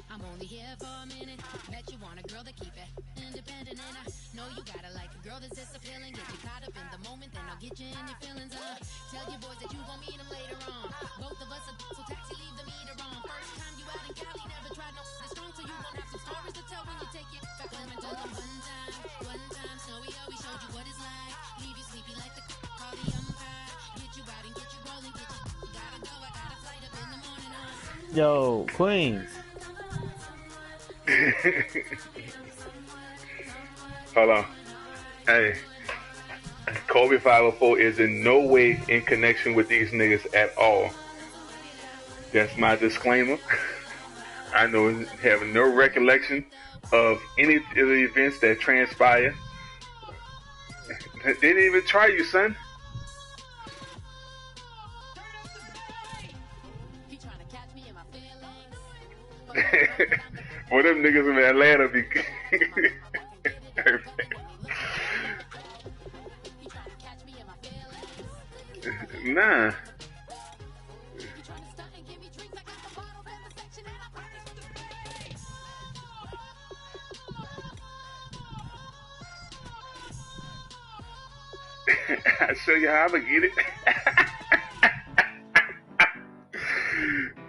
I'm only here for a minute. Bet you want a girl to keep it independent, and I know you gotta like a girl that's this appealing. Get you caught up in the moment, then I'll get you in your feelings. Tell your boys that you gon' meet them later on. Both of us are so taxi, leave the meter on. First time you out in Cali, never tried no strong, so you gon' have some stories to tell when you take it back home and tell them one time, Snowy, we showed you what it's like. Leave you sleepy like the call the umpire. Get you out and get you rolling, get you gotta go. I got a flight up in the morning. Yo, Queens. Hold on. Hey, Kobe 504 is in no way in connection with these niggas at all. That's my disclaimer. I know have no recollection of any of the events that transpired. They didn't even try you, son. Well, them niggas in Atlanta be nah. I'll show you how I'ma get it.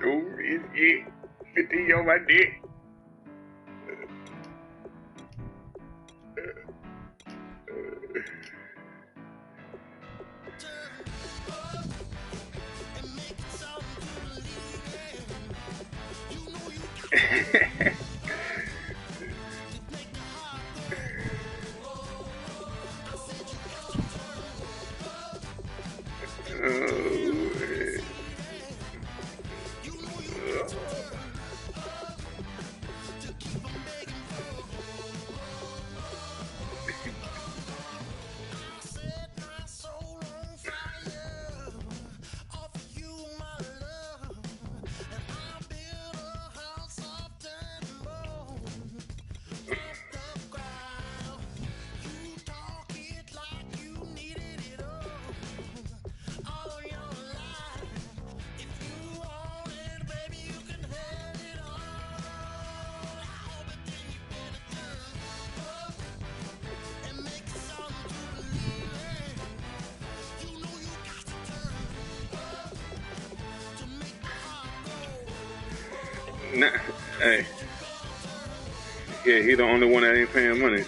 Oh, yeah. 50 on my dick. Nah, hey, yeah, he the only one that ain't paying money.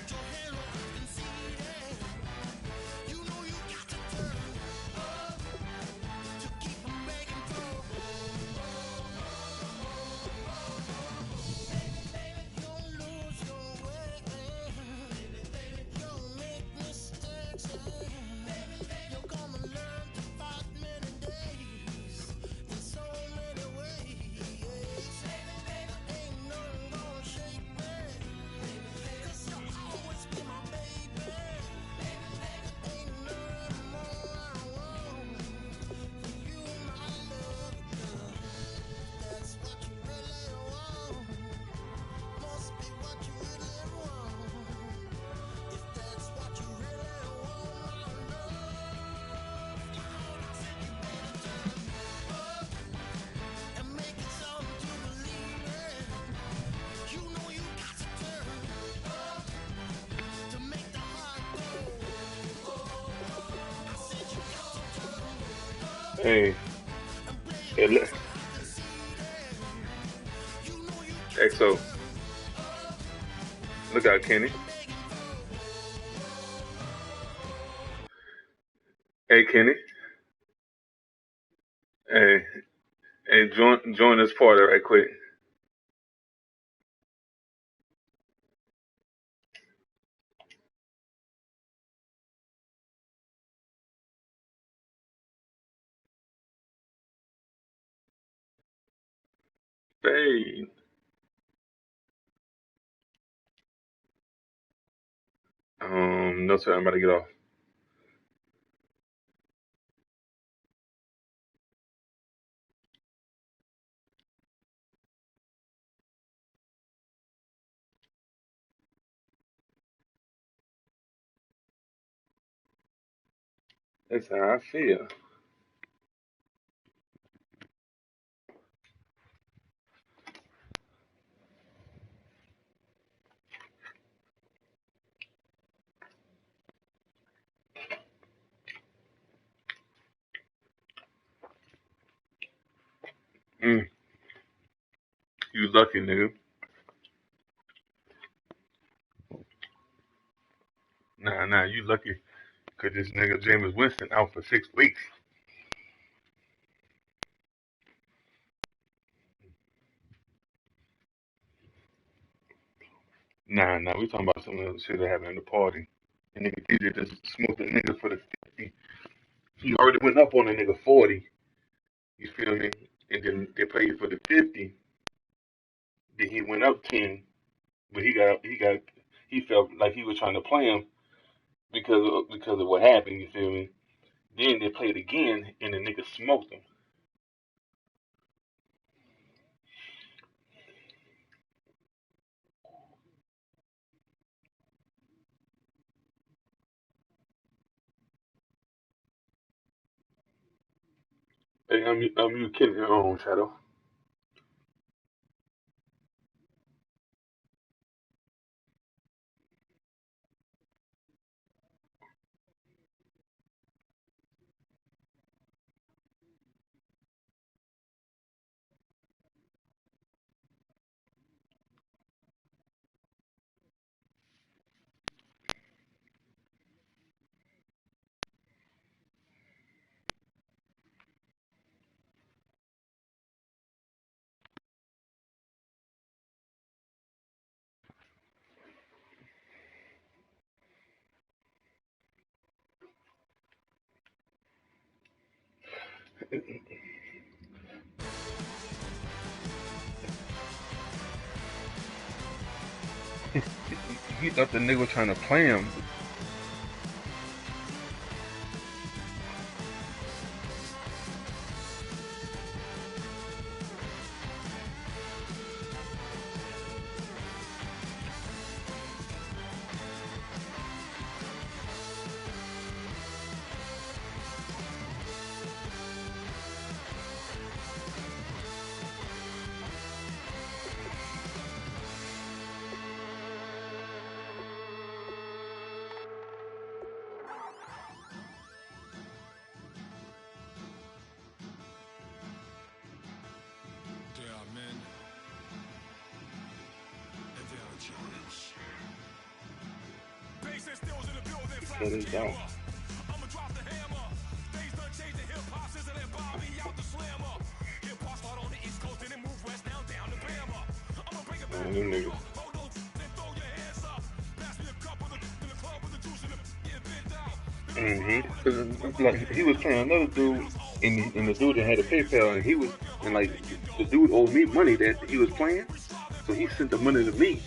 Hey, look. XO. Look out, Kenny. Hey, Kenny. Hey, join this party right quick. Hey. No, sir. I'm about to get off. That's how I feel. Mm. You lucky, nigga. Nah, you lucky. Cause this nigga Jameis Winston out for 6 weeks. Nah, we talking about some other shit that happened in the party. And nigga DJ just smoked the nigga for the 50. He already went up on the nigga 40. You feel me? And then they paid for the 50. Then he went up 10, but he felt like he was trying to play him because of what happened. You feel me? Then they played again, and the nigga smoked him. Hey, you kidding your own shadow. He thought the nigga was trying to play him. Shut it down. Man, them niggas. Like, he was playing another dude, and the dude that had a PayPal, and like the dude owed me money that he was playing, so he sent the money to me.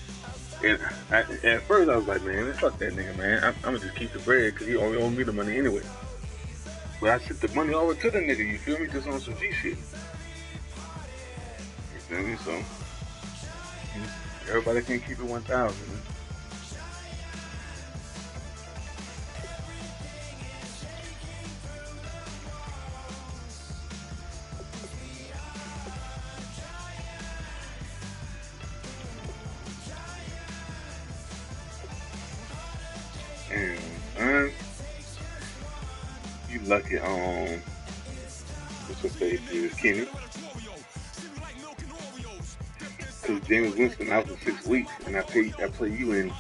And at first I was like, man, fuck that nigga, man. I'm gonna just keep the bread because he only owed me the money anyway. But I sent the money over to the nigga, you feel me? Just on some G shit. You feel me? So everybody can keep it 1,000. And you lucky what's your face is Kenny. Cause Jameis Winston out for 6 weeks, and I play you in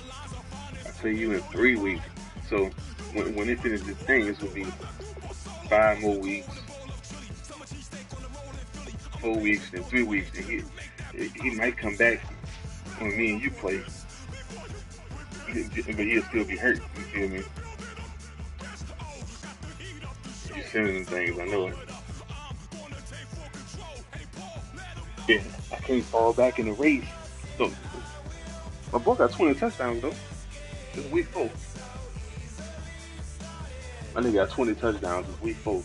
3 weeks. So when they finish this thing, this will be 5 more weeks, 4 weeks, and 3 weeks, and he might come back when me and you play, but he'll still be hurt. You feel me? You sending them things, I know it. Yeah, I can't fall back in the race. So, my boy got 20 touchdowns though. This is week 4. My nigga got 20 touchdowns. It's week 4.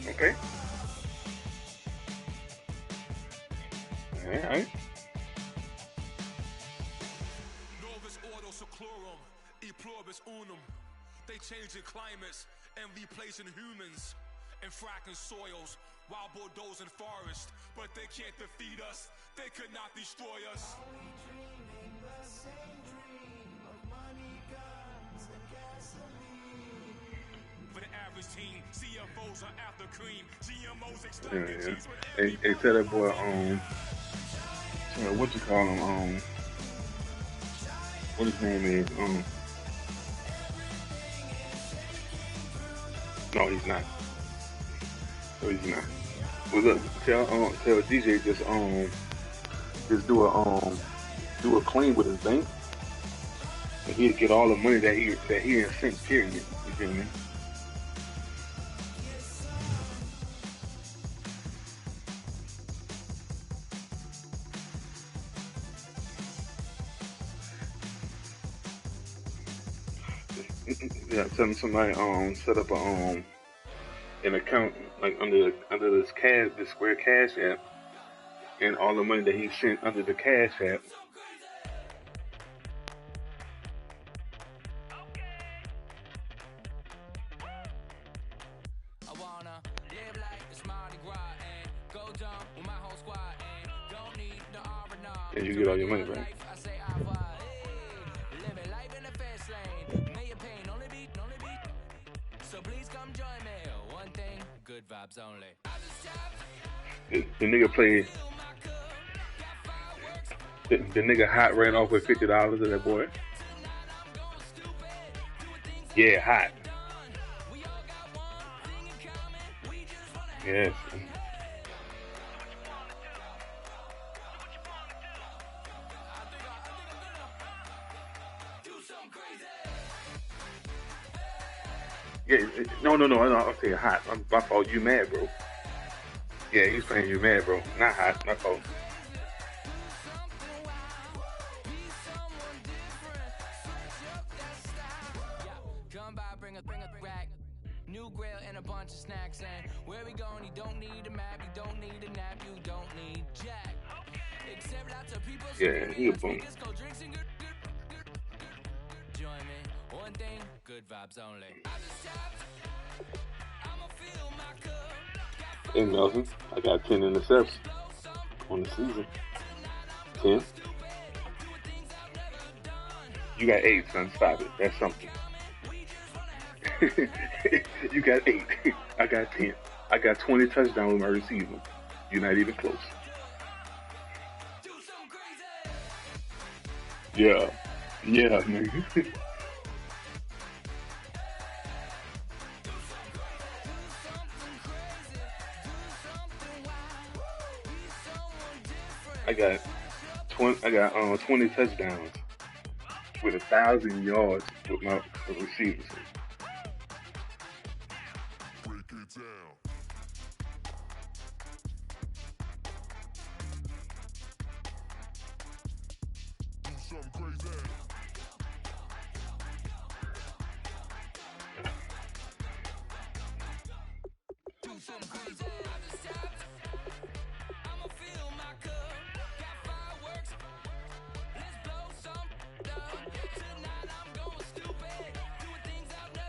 Okay. Alright. Novus ordo seclorum, e pluribus unum. They changing climates and replacing humans and fracking soils while bulldozing forests. But they can't defeat us. They could not destroy us. Are we dreaming the same dream of money, guns, and gasoline? For the average team, CFOs are after cream. GMOs extracting Yeah. cheese with Hey, tell that boy, what you call him, what his name is, no, he's not. No, he's not. Well, look, tell DJ just do a claim with his bank, and he'll get all the money that he ain't sent. Period. You feel me? Yeah, tell me somebody set up a an account like under this Square Cash app, and all the money that he sent under the Cash app. I wanna live like it's Mardi Gras and go dumb with my whole squad and don't need no R&R. And you get all your money back. I say I was, living life in the fast lane. May your pain only beat. So please come join me. One thing, good vibes only. The nigga played. The nigga Hot ran off with $50 of that boy. Yeah, Hot. Yes. Yeah, no, I'll say Hot. My fault. You mad, bro? Yeah, he's playing You Mad, bro. Not Hot. My fault. Come by, bring a rack. New grill and a bunch of snacks. And where we going? You don't need a map. You don't need a nap. You don't need jack. Except lots of people. Yeah, he a bum. Join me. One thing, good vibes only. Hey, Melvin, I got 10 interceptions on the season. 10. You got 8, son. Stop it. That's something. You got 8. I got 10. I got 20 touchdowns with my receiver. You're not even close. Yeah, nigga. I got 20 touchdowns with 1,000 yards with my receivers. break it down. Do something crazy. Do something crazy. I'ma fill my cup. Got fireworks. Let's blow some up. Tonight I'm going stupid. Doing things I've never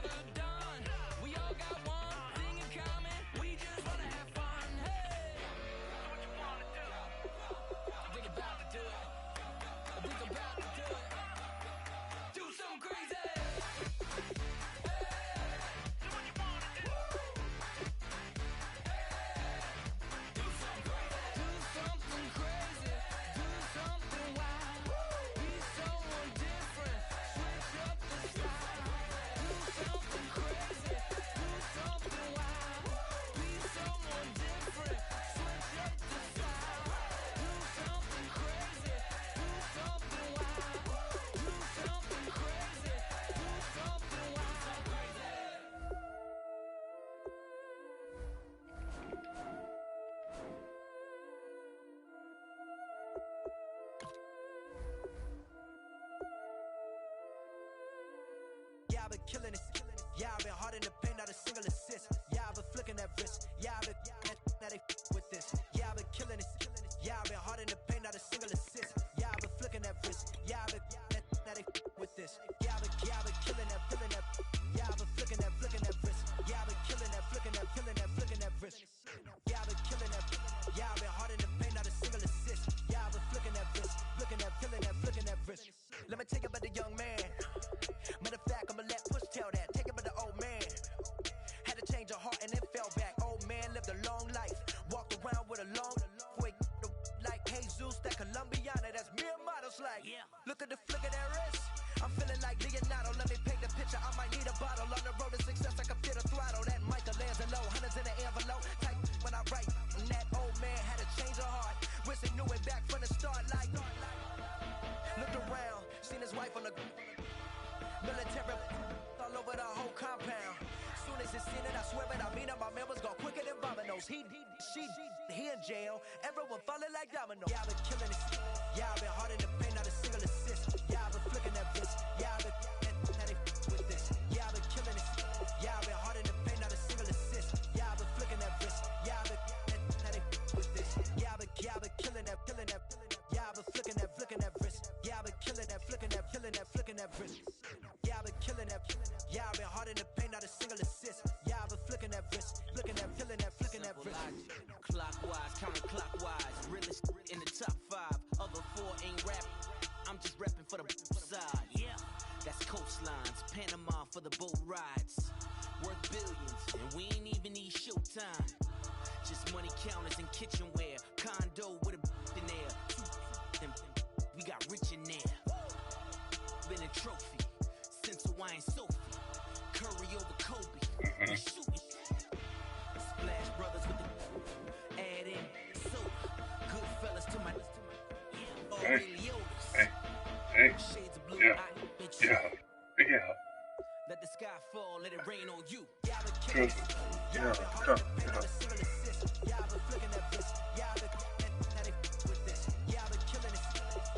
Yeah, I've been killing it. Yeah, I've been hard in the paint, not a single assist. Yeah, I've been flicking that wrist. Yeah, I've been now they with this. Yeah, I've been killing it. Yeah, I've been hard in the paint, not a single assist. Yeah, I've been flicking that wrist. Yeah, I've been now they with this. Yeah, I've been killing that, killing that. Yeah, I've been flicking that wrist. Yeah, I've been killing that, flicking that wrist. Yeah, I've been killing that. Yeah, I've been hard in the paint, not a single assist. Yeah, I've been flicking that wrist, flicking that wrist. Let me tell you about the young man. Matter of fact, I'ma let Push tell that. Take it about the old man. Had to change her heart and then fell back. Old man lived a long life. Walked around with a long wig like Jesus, that Colombiana. That's mere models like. Look at the flick of that wrist. I'm feeling like Leonardo. Let me paint the picture. I might need a bottle. On the road to success, I can feel the throttle. That Michelangelo, hundreds in the envelope. Type when I write. And that old man had to change her heart. Wish he knew it back from the start. Like looked around, seen his wife on the military all over the whole compound. Soon as he seen it, I swear it, I mean it. My man was gone quicker than Domino's. He in jail. Everyone falling like dominoes. Yeah, I've been killing it. Yeah, I've been hard in the paint, not a single assist. Yeah, I've been flicking that wrist. Yeah, I've been now they with this. Yeah, I've been killing it. Yeah, I've been hard in the paint, not a single assist. Yeah, I've been flicking that wrist. Yeah, I've been now they with this. Yeah, I've been killing that. Yeah, I've been flicking that wrist. Yeah, I've been killing that, flicking that wrist. Yeah, I've been killing that. Yeah, I've been hard in the paint, not a single assist. Yeah, I've been flicking that wrist, flicking that wrist. Clockwise, counterclockwise, realest in the top 5. Other 4 ain't rap. I'm just repping for the side. Yeah, that's coastlines, Panama for the boat rides. Worth billions, and we ain't even need showtime. Just money counters and kitchenware. Condo with a in there. We got rich in there. Been a trophy since Hawaiian Sophie. Curry over Kobe. We shooting. Splash Brothers with the add in soap. Good fellas to my Hey. Shades of blue. Yeah. Let the sky fall, let it rain on you. Yeah. Yeah, I've been flicking that wrist. Yeah, I've been now they with this. Yeah, I've been killing it.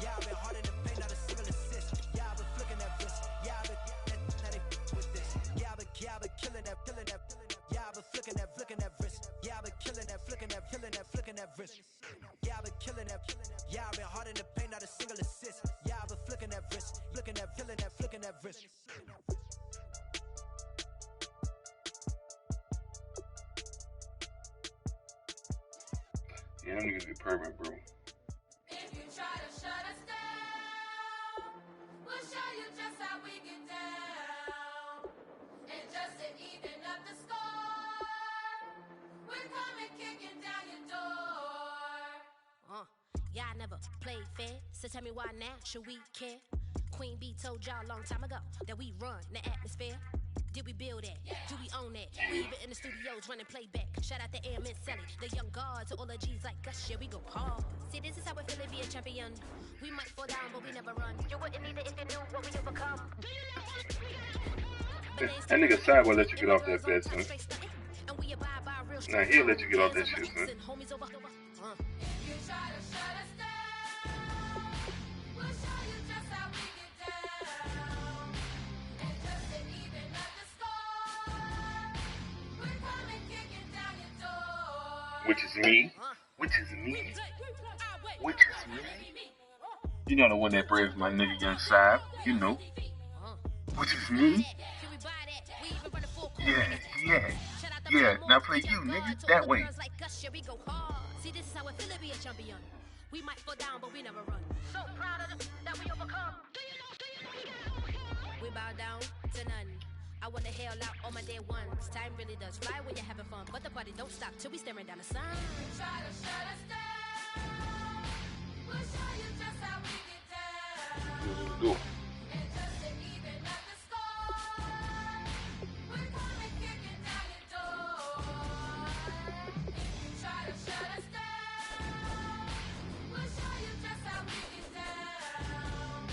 Yeah, I've been hard in the paint, not a single assist. Yeah, I've been flicking that wrist. Yeah, I've been now they with this. Yeah, I've been killing that. Yeah, I've been flicking that wrist. Yeah, I've been killing that, flicking that wrist. Yeah, I've been killing that. Yeah, I've been hard in the paint, not a single assist. Yeah, I've been flicking that wrist, flicking that wrist. Yeah, them niggas be perfect, bro. If you try to shut us down, we'll show you just how we get down. And just to even up the score, we're coming kicking down your door. Y'all never played fair, so tell me why now should we care? Queen B told y'all a long time ago that we run the atmosphere. Did we build that? Do we own that? We even in the studios running playback. Shout out to AM and Sally, the young guards, all the G's like us. Yeah, we go hard. See, this is how it feel to be a champion. We might fall down, but we never run. You wouldn't need it if you knew what we overcome. That nigga Side will let you get off that bed, son. Nah, he'll let you get off that shit, son. If you try to shut us down, we'll show you just how we get down. And just to even up the score, we're coming kicking down your door. Which is me. You know the one that brings my nigga Young Side. You know. Which is me. Yeah. Now play you, nigga. That way. See, this is how it feel to be a champion. We might fall down, but we never run. So proud of them that we overcome. We bow down to none. I wanna hail out all my day ones. Time really does fly when you're having fun, but the party don't stop till we staring down the sun. Try to shut us down. We'll show you just how we get down. Go. And just to even up the score, we're coming kicking down your door. If you try to shut us down, we'll show you just how we get down.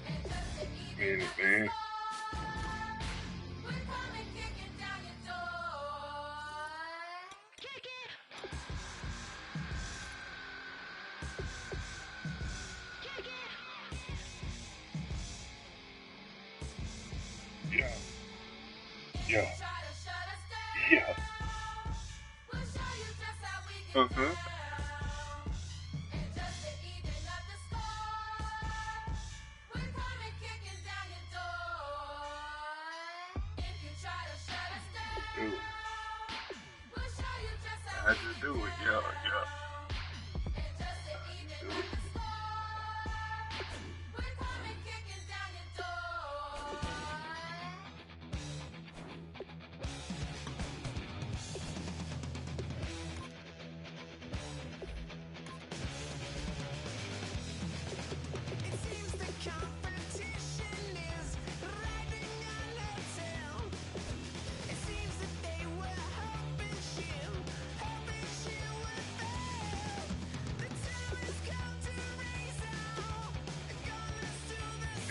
And just to even up the score. Yeah. Uh-huh. Dude. I just do it, yeah. Do it.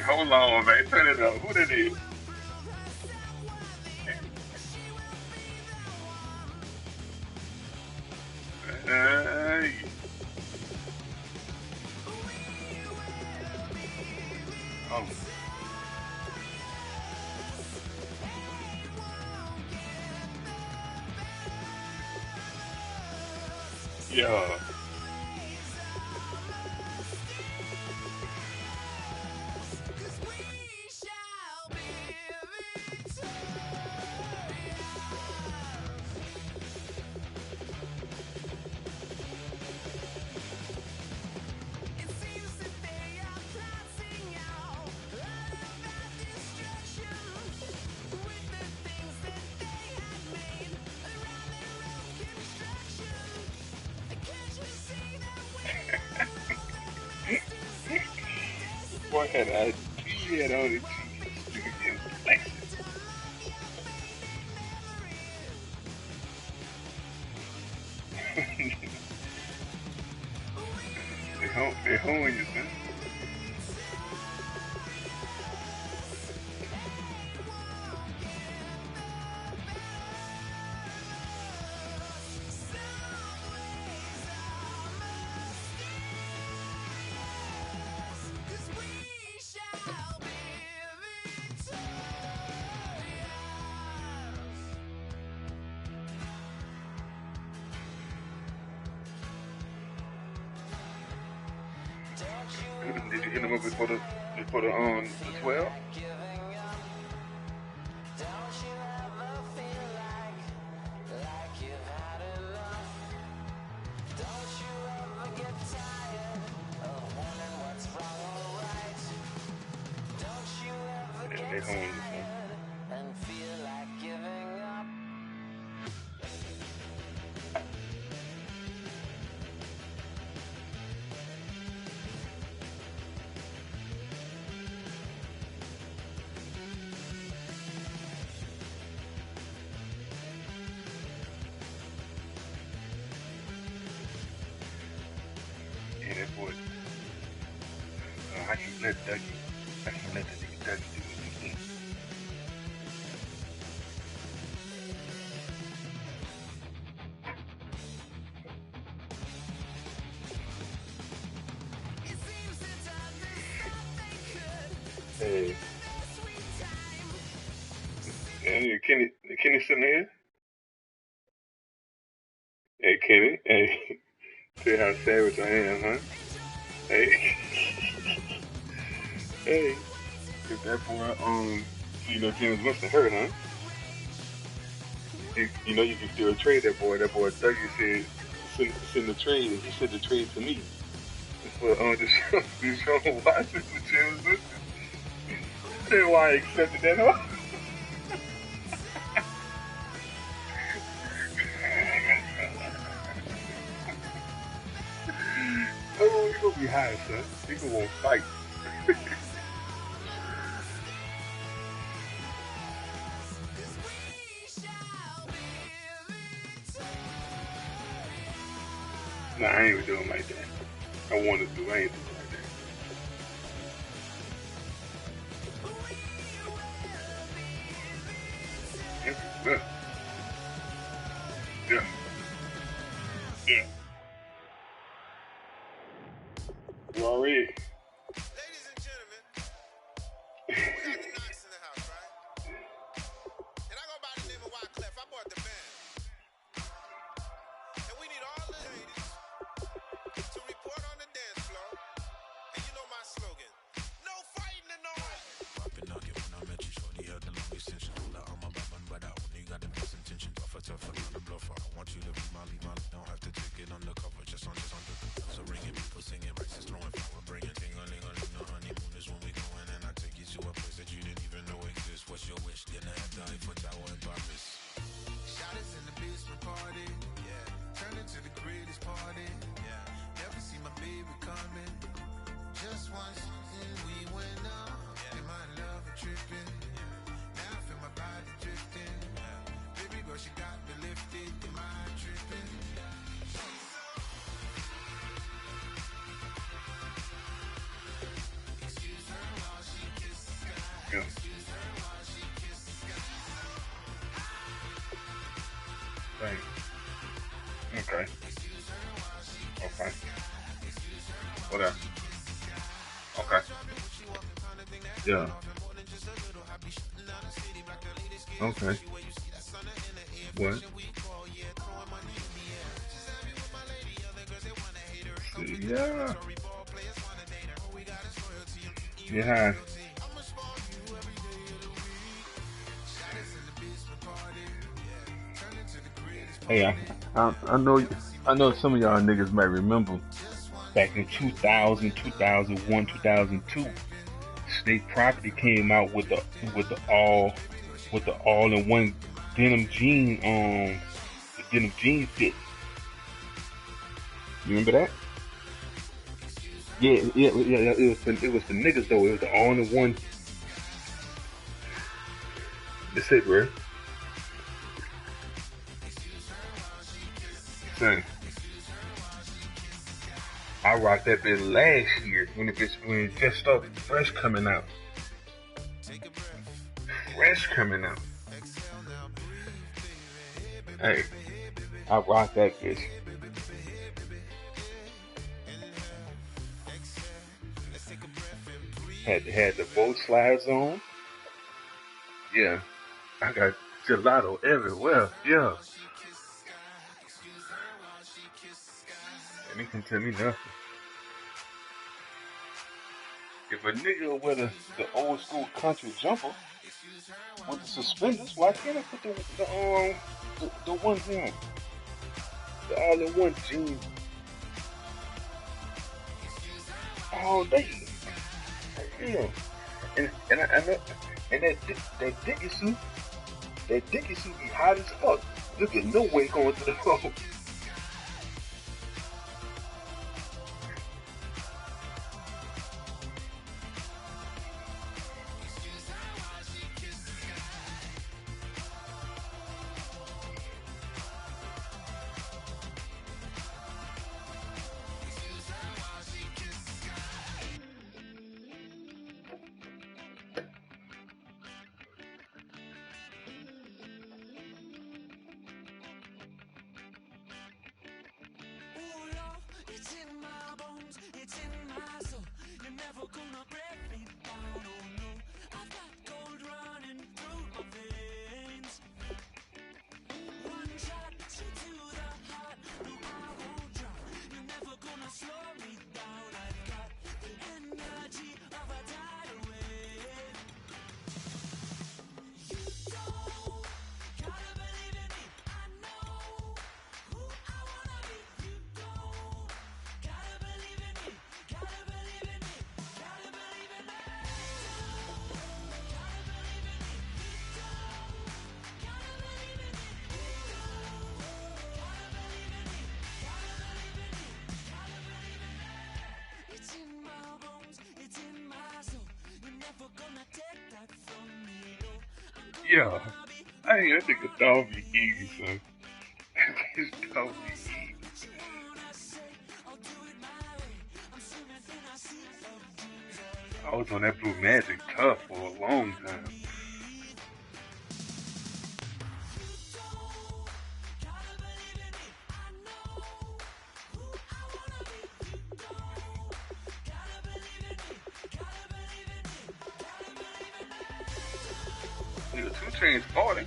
Hold on, man. Turn it up. Who that is? Hey. Oh. Yeah. Boy had a T-head on it. They hoeing you, man. Did you hit him up before the 12? They home you, son. Yeah, that boy. I can't let that nigga Dougie do anything. Hey. Hey, Kenny sitting here? Hey, Kenny. Hey. See how savage I am, huh? Hey. Hey. If that boy, James Winston hurt, huh? You know you can still trade that boy. That boy Dougie said, send the trade. He sent the trade to me. For Deshaun Watson for James Winston. That's why I accepted that, huh? Oh, you gonna be high, son. You gonna want to fight. Nah, I ain't even doing like that. I wanted to, I ain't doing like that. Yeah. Yeah. You already? Ladies and gentlemen, we got the Knox in the house, right? And I go by the name of Wyclef. I bought the band. And we need all the tough, I'm not a bluffer. I want you to be my lead, don't have to take it undercover. Just under the so ringing people singing rices, throwing flower, bringing ting-a-ling-a-ling. The honeymoon is when we going, and I take you to a place that you didn't even know exists. What's your wish? Then I have the Eiffel Tower in Paris. Shot us in the basement party. Yeah. Turn into the greatest party. Yeah. Never see my baby coming. Just once, and we went up. Yeah. And my love a tripping. Yeah. Now I feel my body drifting. Yeah. Baby girl, she got me lifted. Am I tripping? Excuse her while she kisses the sky. Yeah. Excuse her while she kisses the sky. Right. Okay. Okay. Whatever. Okay. Yeah. Okay. What? Yeah. Yeah. Hey, I know some of y'all niggas might remember back in 2000, 2001, 2002, State Property came out with the all-in-one denim jean the denim jean fit. You remember that? Yeah. It was the niggas though. It was the all-in-one. That's it, bro. Son, I rocked that bit last year when it just started fresh coming out. Fresh coming out. Hey, I rocked that bitch. Had the boat slides on. Yeah, I got gelato everywhere. Yeah. And he can tell me nothing. If a nigga wear the old school country jumper with the suspenders, why can't I put the ones on? The all-in-one jeans all day. Yeah. And that Dickie suit be hot as fuck. You get no way going to the road. Yeah, I ain't that nigga dog be easy, son. His dog be easy. I was on that Blue Magic tough for a long time. Nigga, 2 Chainz party.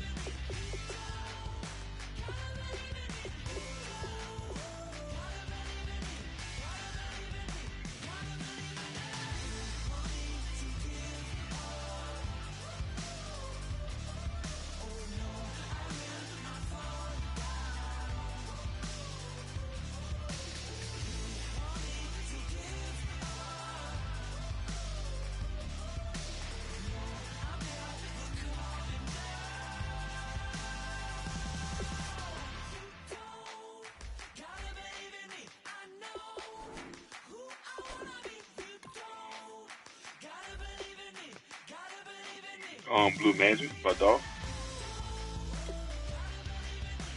Blue Magic by Dolph.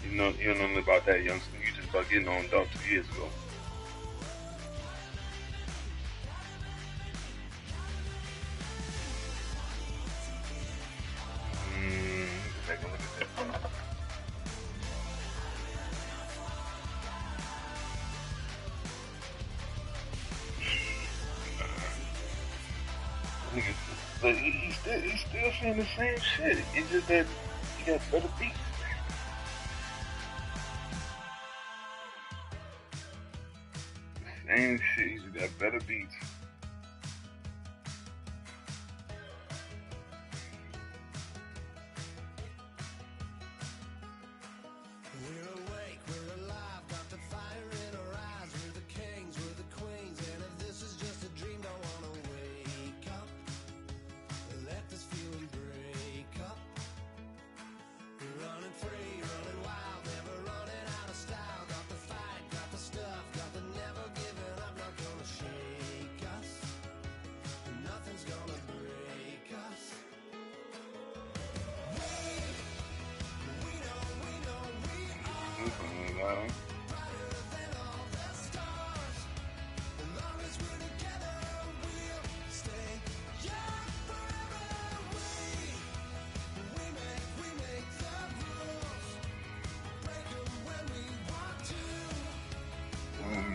You don't know nothing about that, youngster. You just about getting on Dolph 2 years ago. Take a look at that. But he's still saying the same shit. It's just that he got better beats. Same shit. He's got better beats. We're awake, we're alive, got the fire in our eyes. We're the kings, we're the queens, and if this is just a dream, don't wanna wake up. Let this feeling break up. We're running free, running wild, never running out of style. Got the fight, got the stuff, got the never giving up. Not gonna shake us, nothing's gonna break us.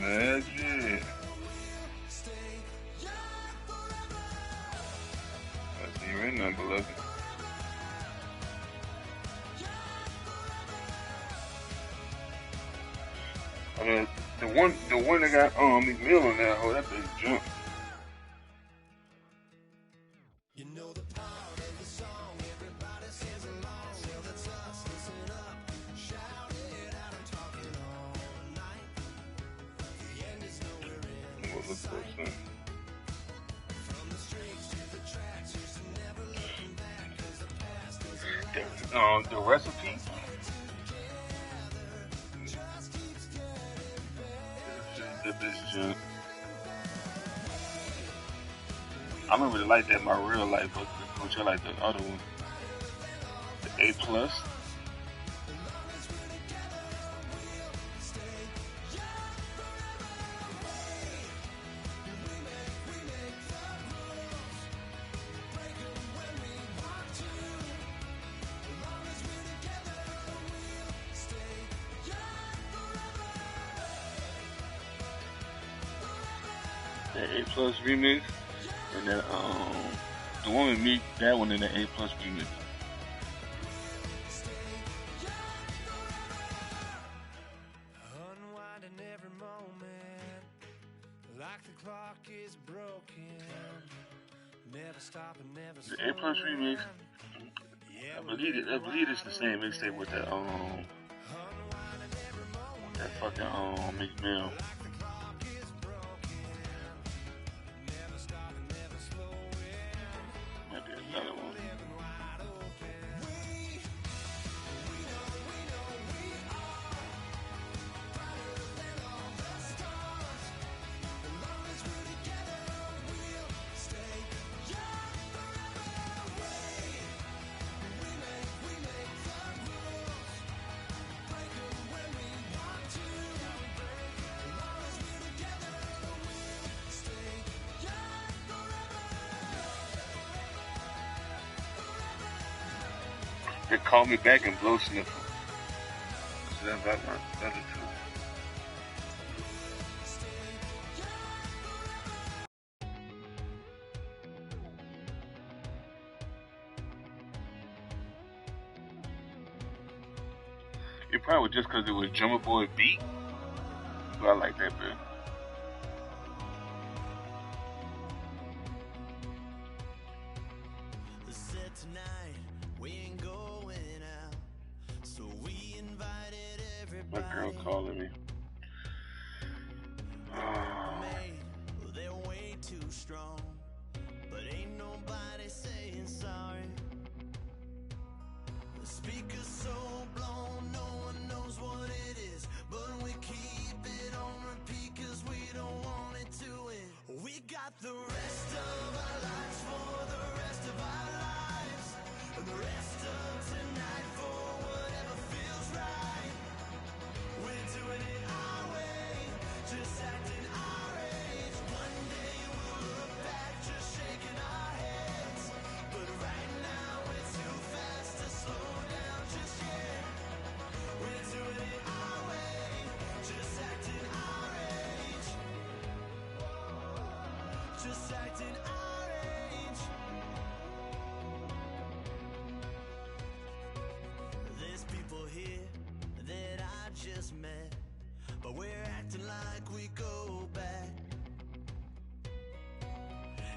Magic. I see you in there, beloved. I mean, the one that got McMill on that hole, that bitch jump. You know the power of the song, everybody sings along. Well, that's us, listen up, shout it out, I'm talking all night. The end is nowhere in sight. From the streets to the tracks, here's to never looking back, 'cause the past is The recipe. That bitch jump. I don't really like that in my real life, but don't you like the other one? The A+. The A+ remix, and then the one with me, that one in the A+ remix. unwinding every moment, like the clock is broken. Never stop and never The A+ remix, I believe it's the same mixtape with that fucking McMill. Might be another one. They call me back and blow sniffer. Is that about my other two? It probably was just because it was Drummer Boy beat, but I like that bit. Said tonight we ain't going out, so we invited My everybody. girl calling me. Well, they're way too strong, but ain't nobody saying sorry. The speaker's so blown, no one knows what it is, but we keep it on repeat 'cause we don't want it to end. We got the rest of our lives for the rest of our lives. acting our age. There's people here that I just met, but we're acting like we go back.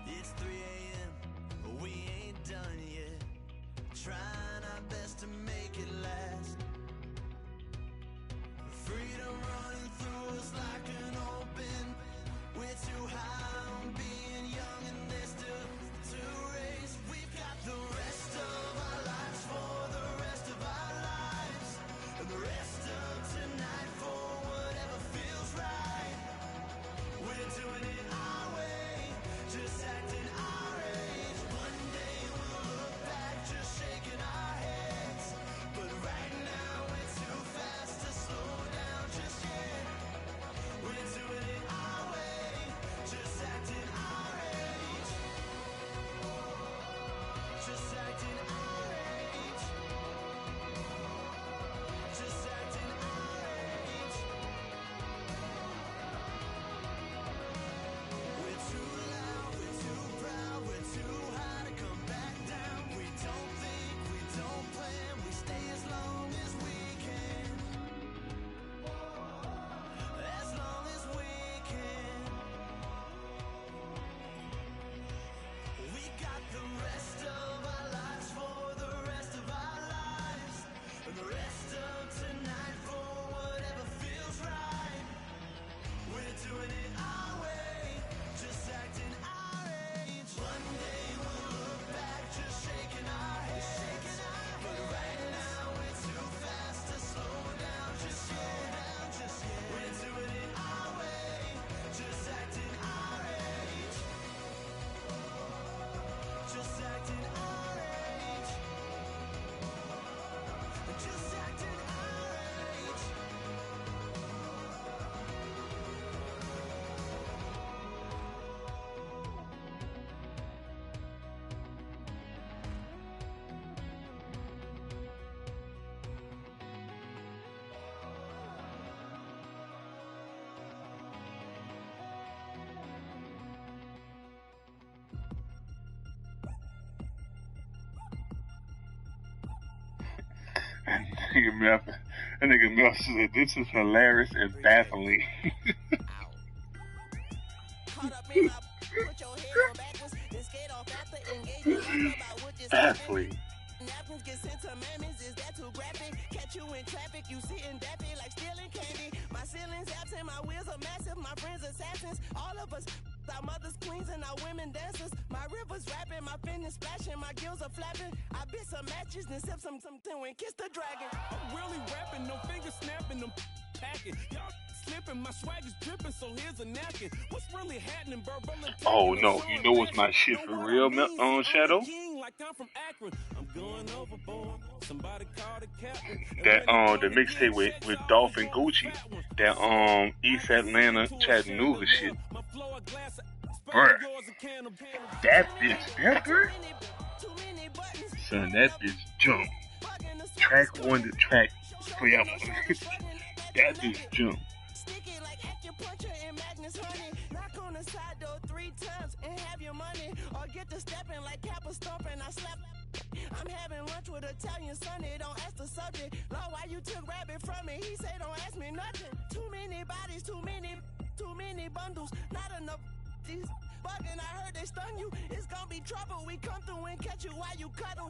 It's 3 a.m., we ain't done yet, trying our best to make it last. Freedom running through us like an open. We're too high on being young and there's still to race. We've got the rest of our lives for the rest of our lives, and the rest of tonight for whatever feels right. We're doing it our way, just acting our age. One day we'll look back just shaking our heads, but right now we're too fast to slow down just yet. We're doing it our way, just acting our age. Just acting our age. Just acting our age. We're too loud, we're too proud, we're too high to come back down. We don't think, we don't plan, we stay as long as we can. As long as we can. We got the rest of our lives for the rest of our lives, and the rest of tonight for whatever feels right. We're doing it our way, just acting our age. One day we'll look back just shaking our heads, but right now we're too fast to slow down just yet. We're doing it our way, just acting our age. Just acting our age. Just acting our age. That nigga Mel said, "This is hilarious and baffling." Baffling. Napkins get sent to mammies, is that too graphic? Catch you in traffic, you sitting dappy like stealing candy. My ceiling's absent, my wheels are massive, my friends assassins. All of us, our mothers queens and our women dancers. My rivers rapping, my finish splashing, my gills are flapping. I bit some matches and sip some and kiss the dragon. I'm really rapping, no finger snapping, them packing. Y'all slipping, my swag is dripping, so here's a napkin. What's really happening, Burble? Oh no, you know what's my shit for real, Shadow? Like I'm from Akron. I'm going overboard. Somebody call the captain. That the mixtape with Dolph and Gucci. That East Atlanta Chattanooga shit. Bruh. That bitch that bruh? Son, that bitch jump. Track 1 to track forever. That bitch jump. Sticky like acupuncture and Magnus honey. Knock on the side door 3 times and have your money. Or get to stepping like Kappa stomping. I slap. I'm having lunch with Italian Sonny. Don't ask the subject. Law, why you took rabbit from me? He say don't ask me nothing. Too many bodies, too many bundles. Not enough. These bugging, I heard they stun you. It's gonna be trouble. We come through and catch you while you cuddle.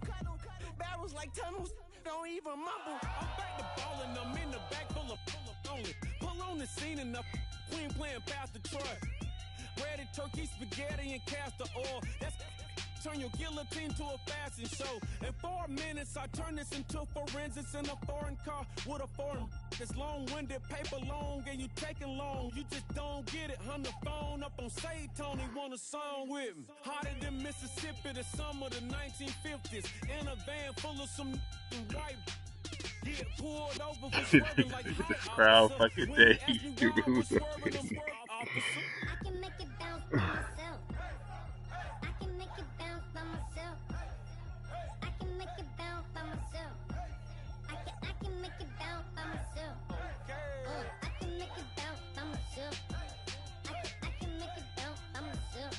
Barrels like tunnels. Don't even mumble. I'm back to ballin', I'm in the back full of only. Pull on the scene and the queen playing Pastor Troy. Breaded turkey, spaghetti, and castor oil. That's turn your guillotine to a fashion show. In 4 minutes, I turn this into forensics in a foreign car with a foreign. It's long-winded, paper long, and you taking long. You just don't get it. On the phone up on Say Tony, want a song with me. Hotter than Mississippi, the summer of the 1950s. In a van full of some white. Get pulled over for swerving like This crowd fucking day. I can make it bounce by myself. I can make it bounce by myself. I can make it bounce by myself. I can make it bounce by myself. I can make it bounce by myself. I can make it bounce by myself.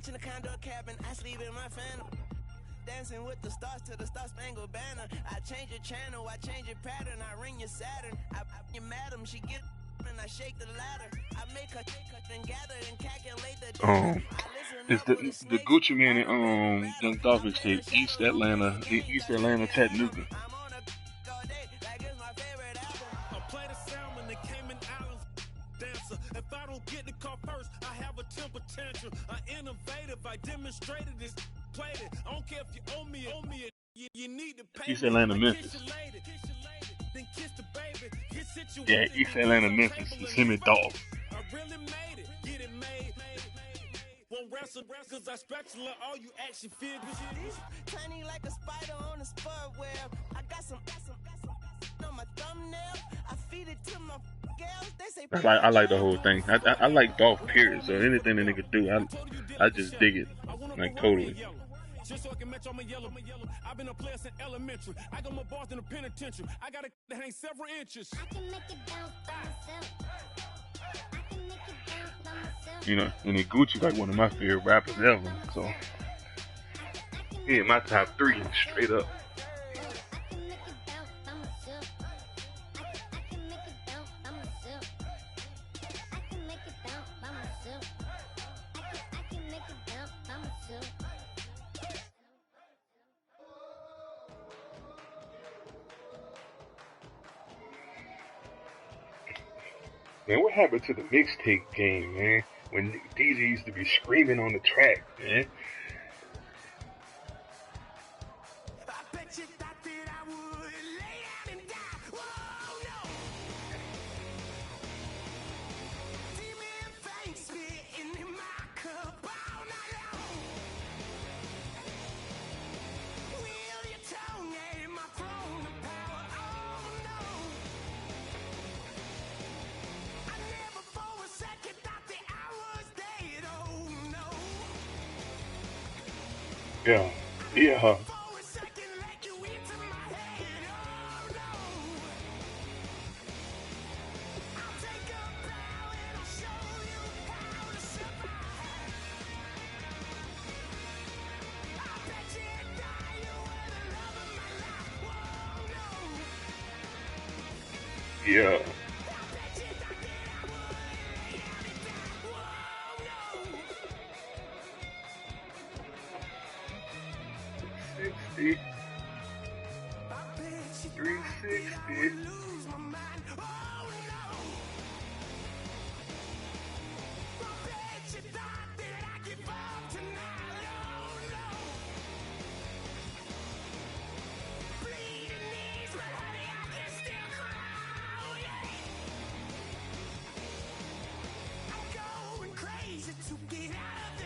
mansion, a condo, a cabin. I sleep in my phantom. Dancing with the stars to the star-spangled banner. I change your channel, I change your pattern. I ring your Saturn. I your madam, she get and I shake the ladder. I make her then gather and calculate the It's the Gucci Man and Young Dolph mixtape, East Atlanta, Chattanooga. If I don't get the car first, I have a temper tantrum. I innovative, I demonstrated this, played it. I don't care if you owe me it. You need to pay East Atlanta, Memphis. Then kiss the baby. Get situated. Yeah, East Atlanta, Memphis. It's him and Dolph. I really made it. Get it made. Won't wrestle cause I spatula all you action figures. Tiny like a spider on a spud web. I got some on my thumbnail. I feed it to my girls. They say I like the whole thing. I like Dolph, period. So anything that nigga do, I just dig it. Like, totally. Just so I can match all my yellow. I've been a player since elementary. I got more bars than a penitentiary. I got a that hang several inches. I can make it bounce by myself. I can make it bounce by myself. You know, and then Gucci like one of my favorite rappers ever. So he in my top 3 straight up. Man, what happened to the mixtape game, man? When DJ used to be screaming on the track, man. Yeah. Yeah.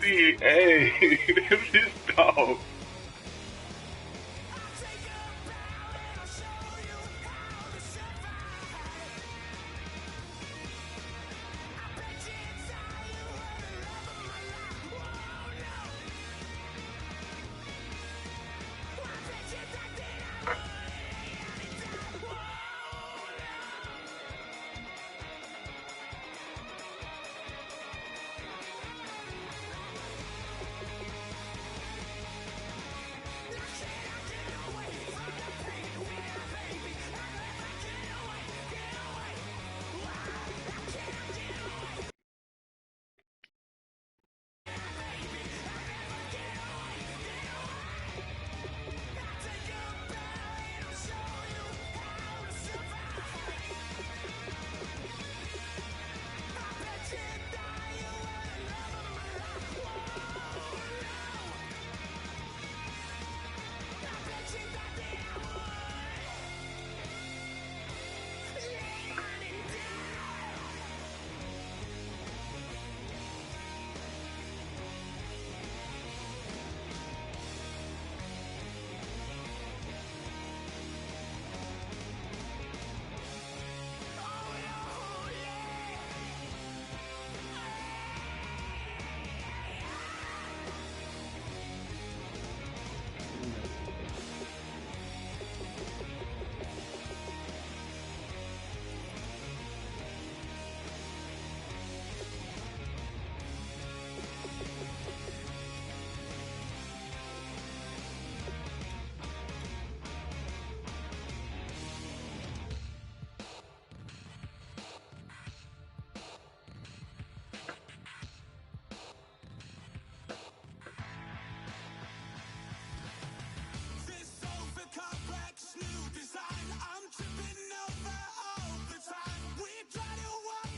Hey, this is dog.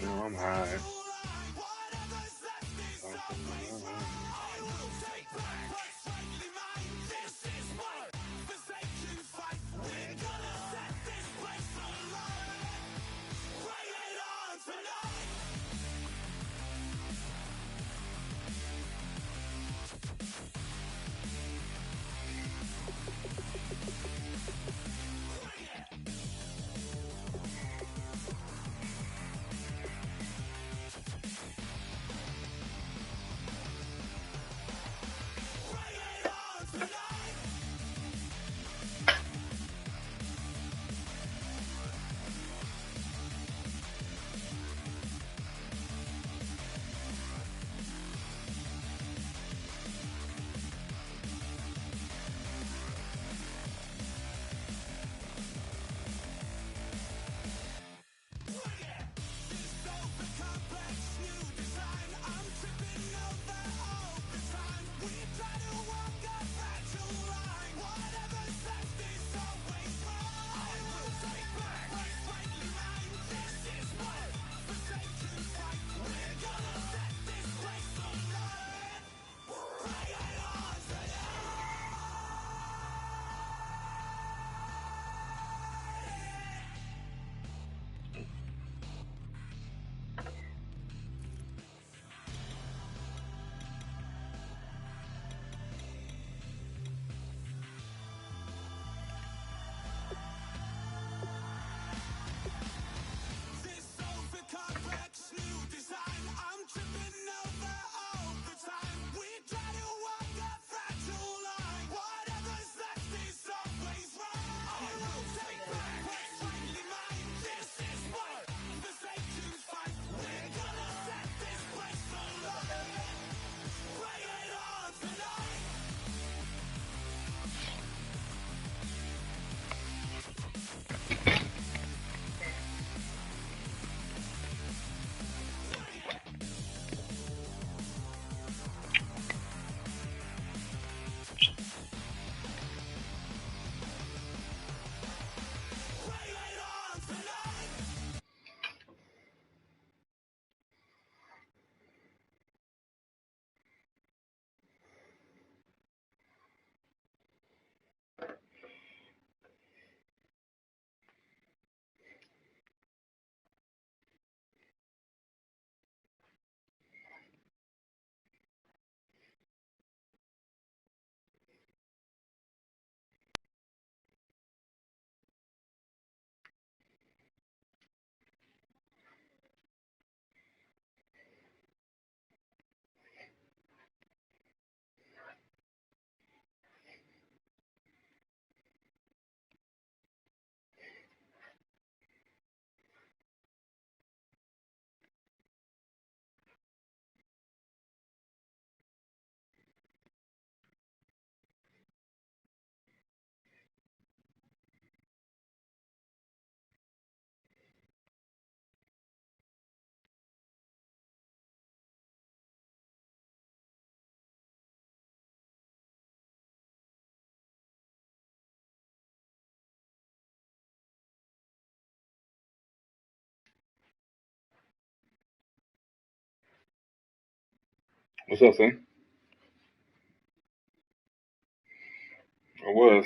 know I'm high. What's up, son? I was.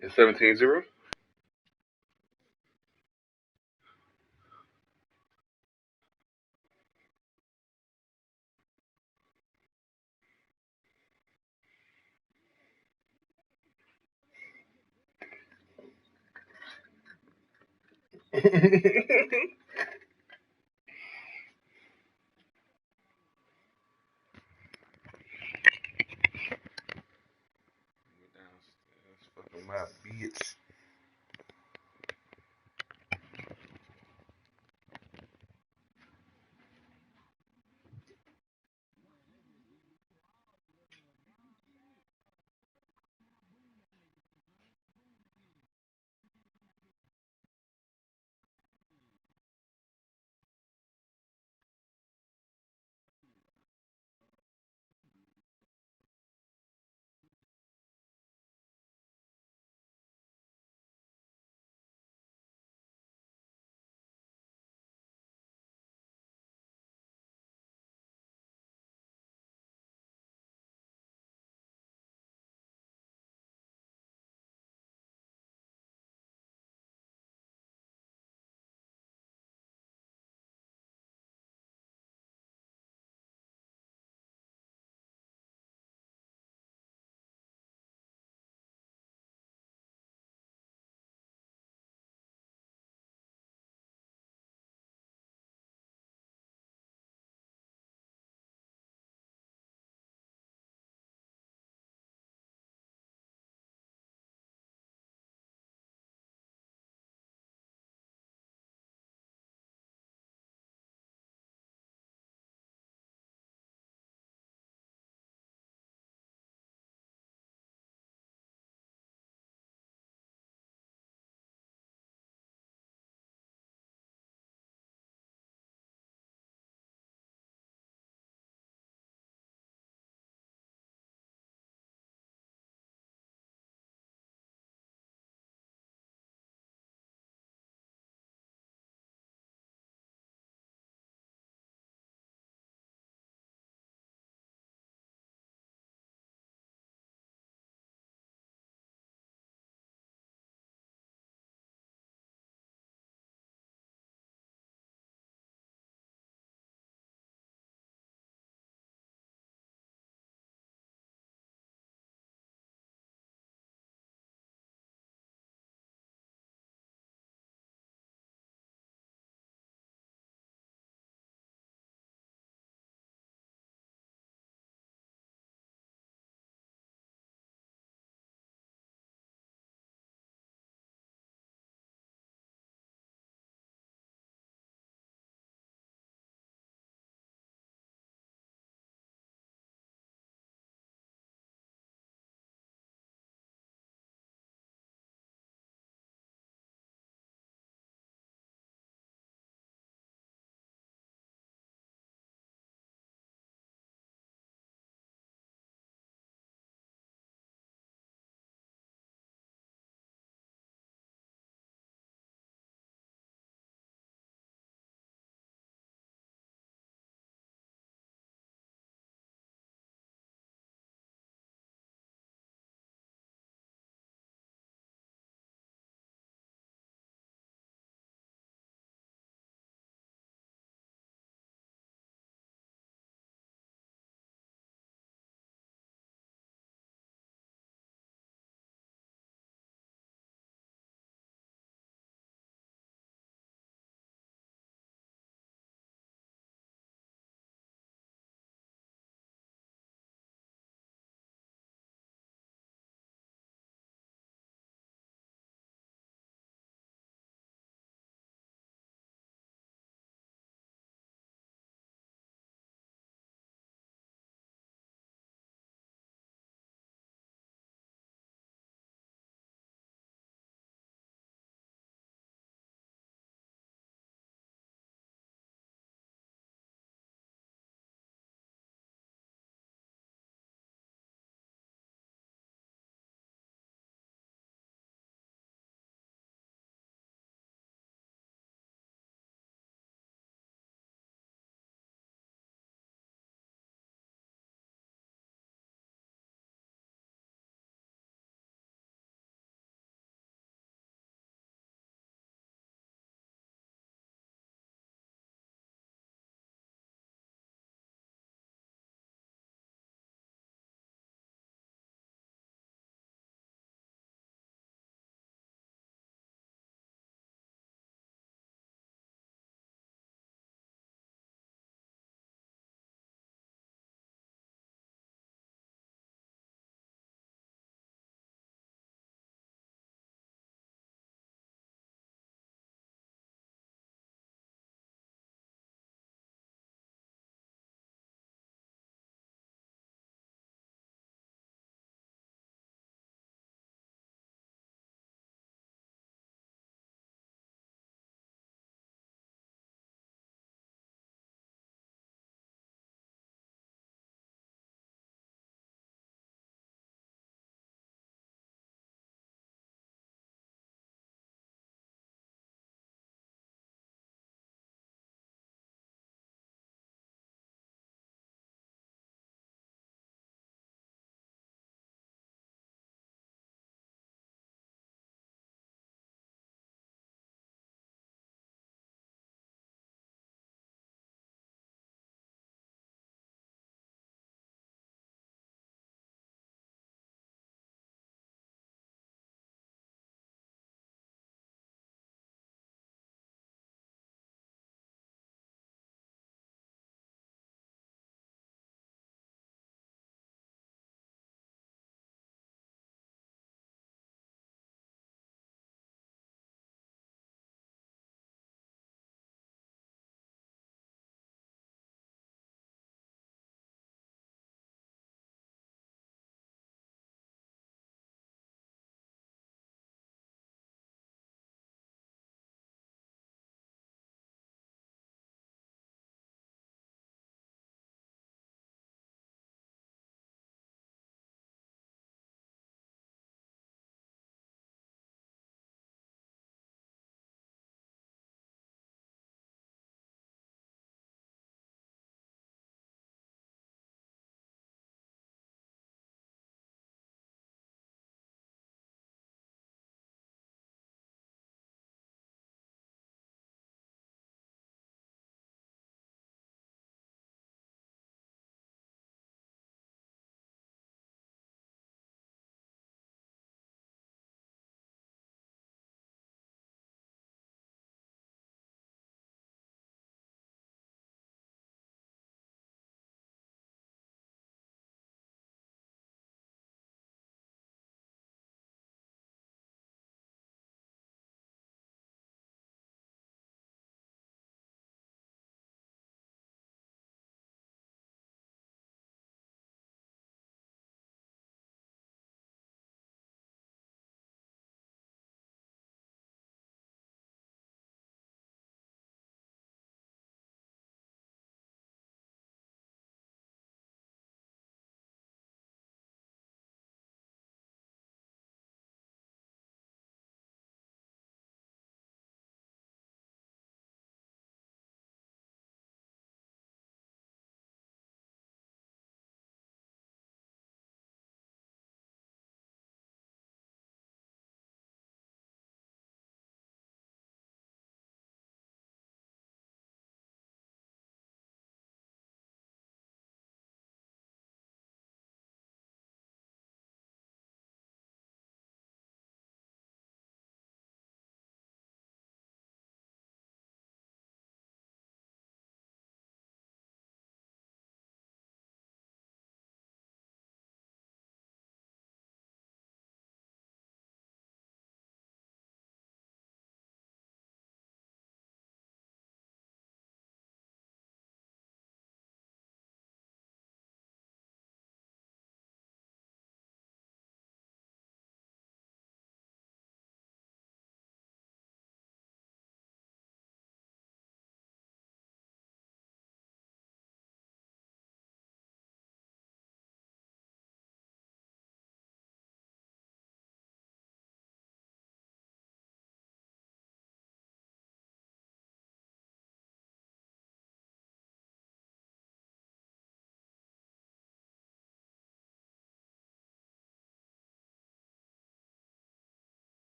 It's 17-0. Fucking my bitch.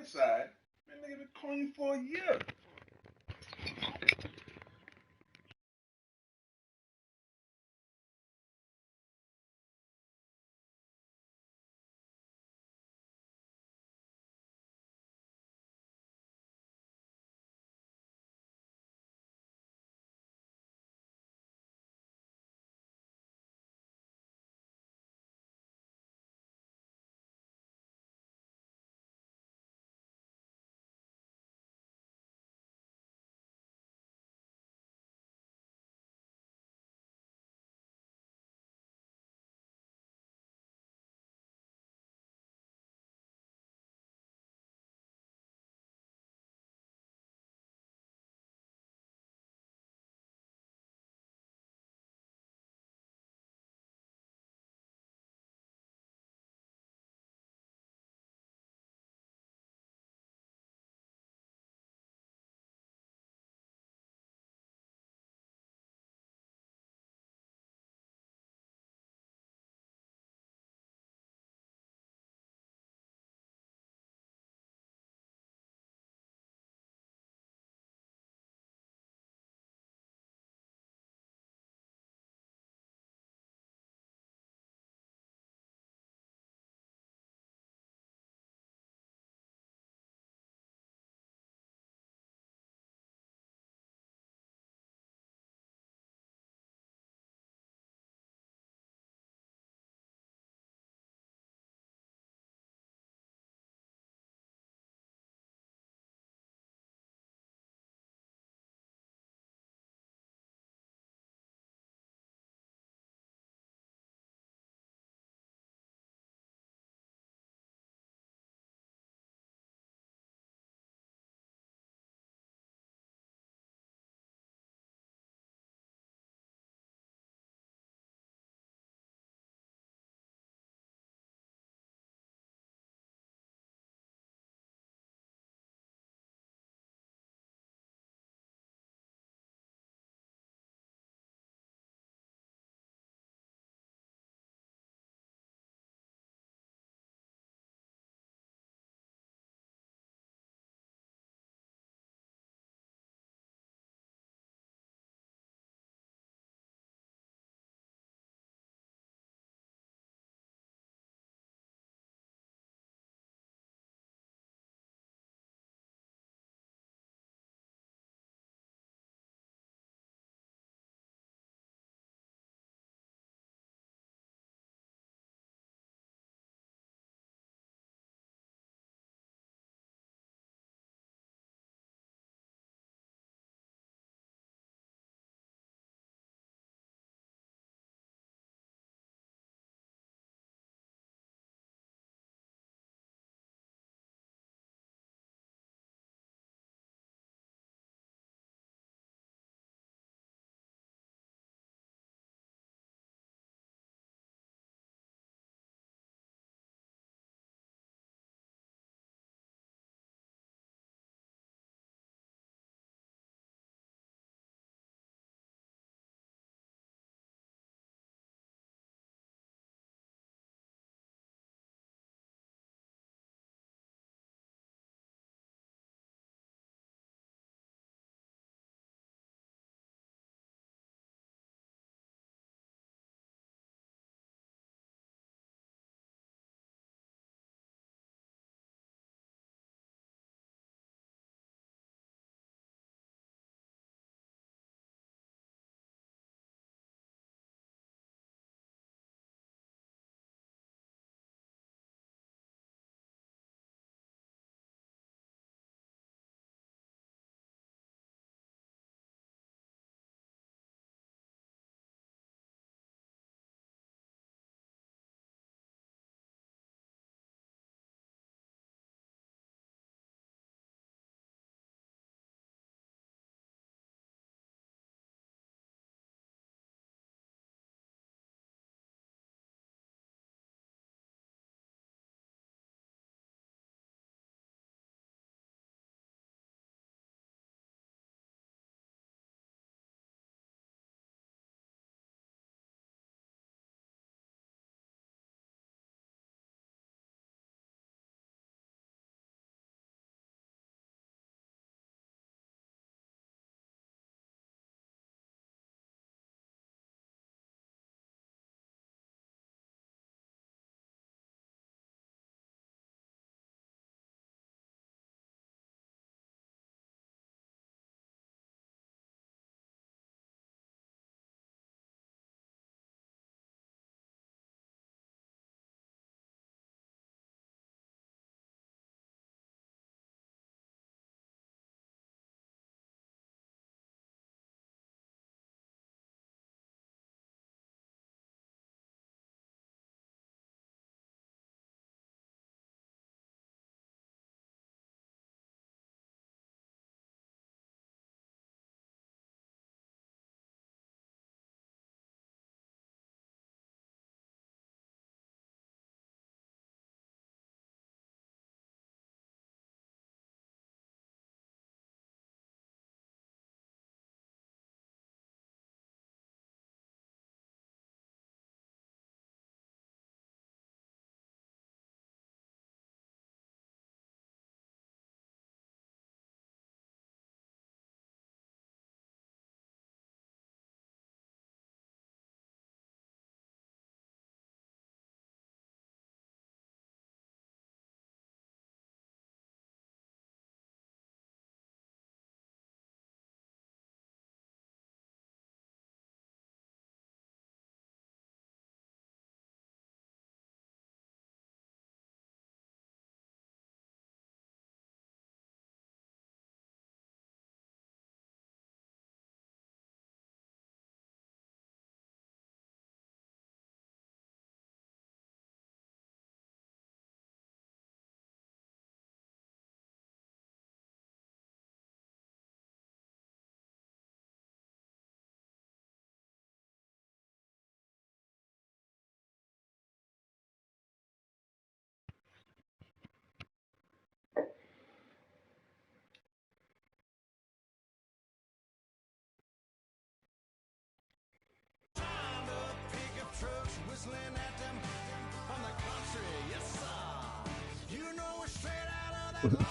inside. Man, nigga been calling you for a year.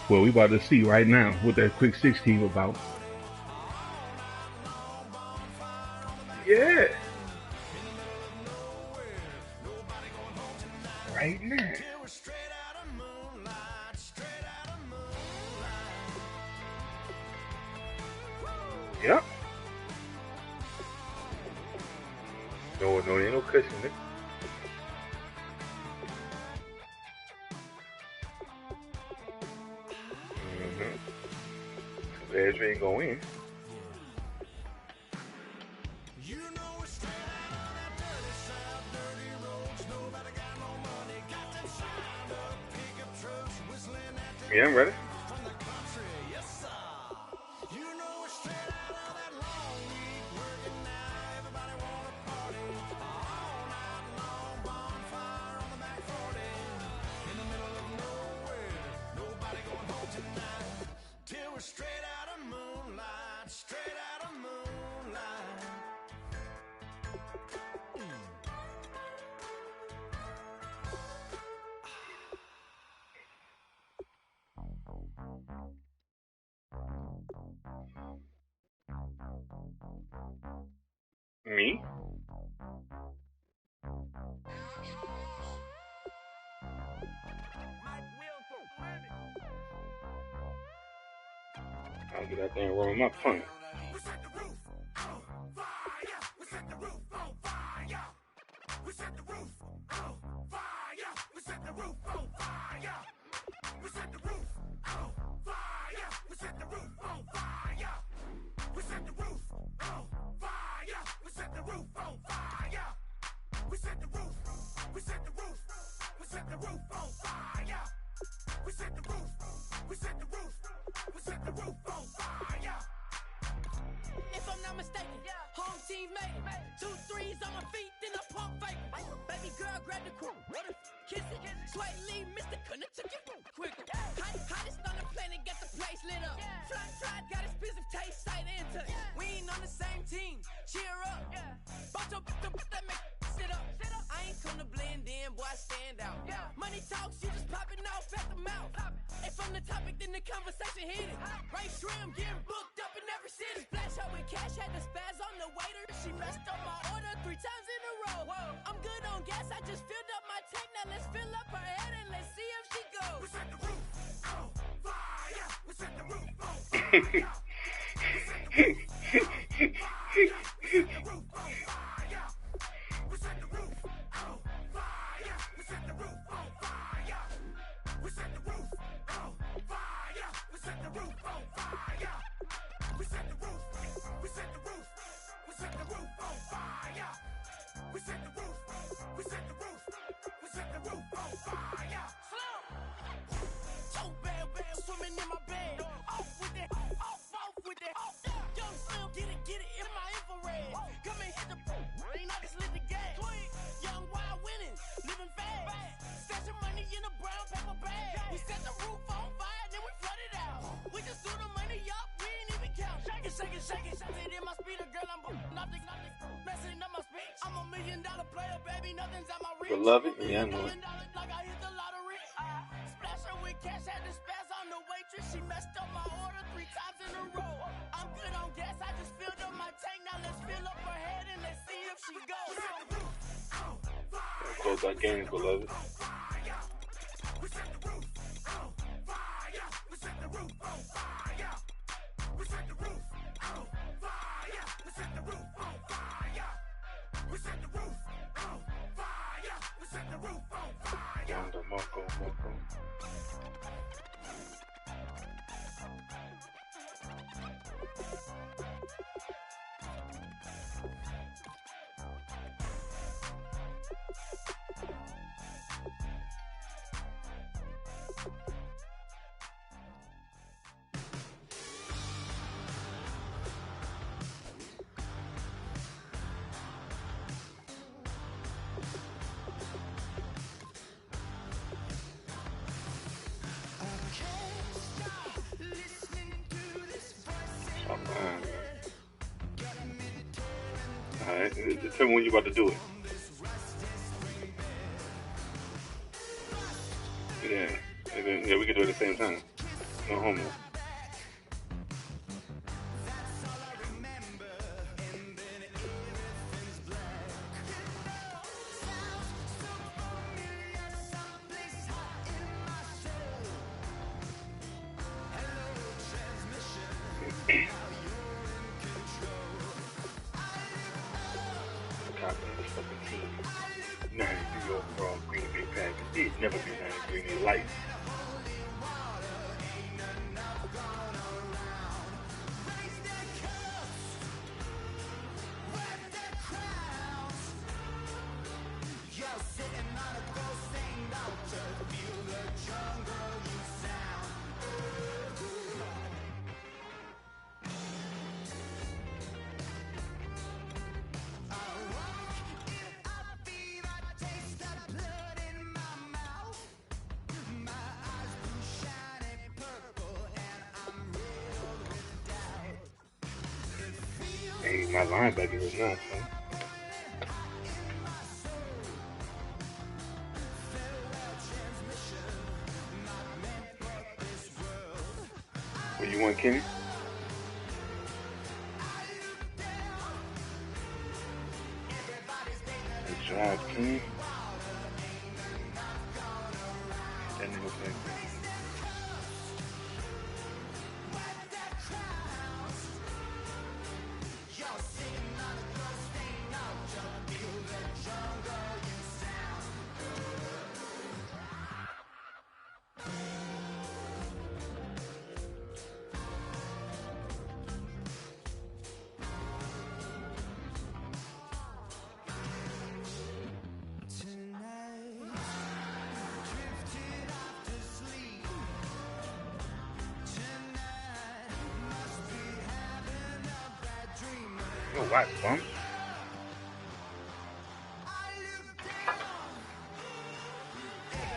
Well, we about to see right now what that quick 16 about. Yeah. Right now. Yep. No, ain't no cushion, nigga. Edge ain't go in. Yeah, I'm ready. Me? I'll get out there and roll my punt. If I'm not mistaken, home team made it. 2 threes on my feet, then I pump fake. Baby girl, grab the crew. Kiss it. Sway Lee, Mr. Couldn't took it quicker. Hottest on the planet, got the place lit up. Fly, got expensive taste, sight into. We ain't on the same team. Cheer up. Both your that make sit up. I ain't come to blend in, boy, I stand out. Money talks, you just popping off at the mouth. If I'm the topic, then the conversation hit it. Right shrimp, getting booked up in every city. Splash out with cash, had the spaz on the waiter. She messed up my order 3 times in a row. I'm good on gas, I just filled up my tank. Now let's fill up her head and let's see if she goes. We set the roof on fire. We set the roof on fire. We set the roof on fire. We set the roof on fire. We set the roof on fire. We set the roof on fire. We set the roof on fire. We set the roof on fire. We set the roof. We set the roof. We set the roof on fire. We set the roof. We set the roof. We set the roof on fire. So bad, swimming in my bed. Off with that, off with that. Young Slim, get it in my infrared. Come and hit the ain't I just lit the gas. Young wild winning, living fast. Stashing money in a brown paper bag. We set the roof on fire, then we flood it out. We just threw the money up, we ain't even count. Shake it, shake it, shake it. Shake it in my speeder, girl, I'm nothing, messing up my speech. I'm a $1 million player, baby, nothing's at my reach. Beloved? Yeah, I know it. Like I hit the lottery. Splash her with cash, had the spaz on the waitress. She messed up my order 3 times in a row. I'm good on gas, I just filled up my tank. Now let's fill up her head and let's see if she goes. Close that game, beloved. We set the roof on fire. We set the roof on fire. We set the roof on fire. We set the roof on fire. We set the roof on fire. We set the roof on fire. Yonder, Marco. Alright, tell me when you about to do it. Yeah, and then, we can do it at the same time. No homo. Never been 93 in his life. Hey, my linebacker is not, son. What you want, Kenny? Good job, Kenny. That nigga playing. Yo, what, bump?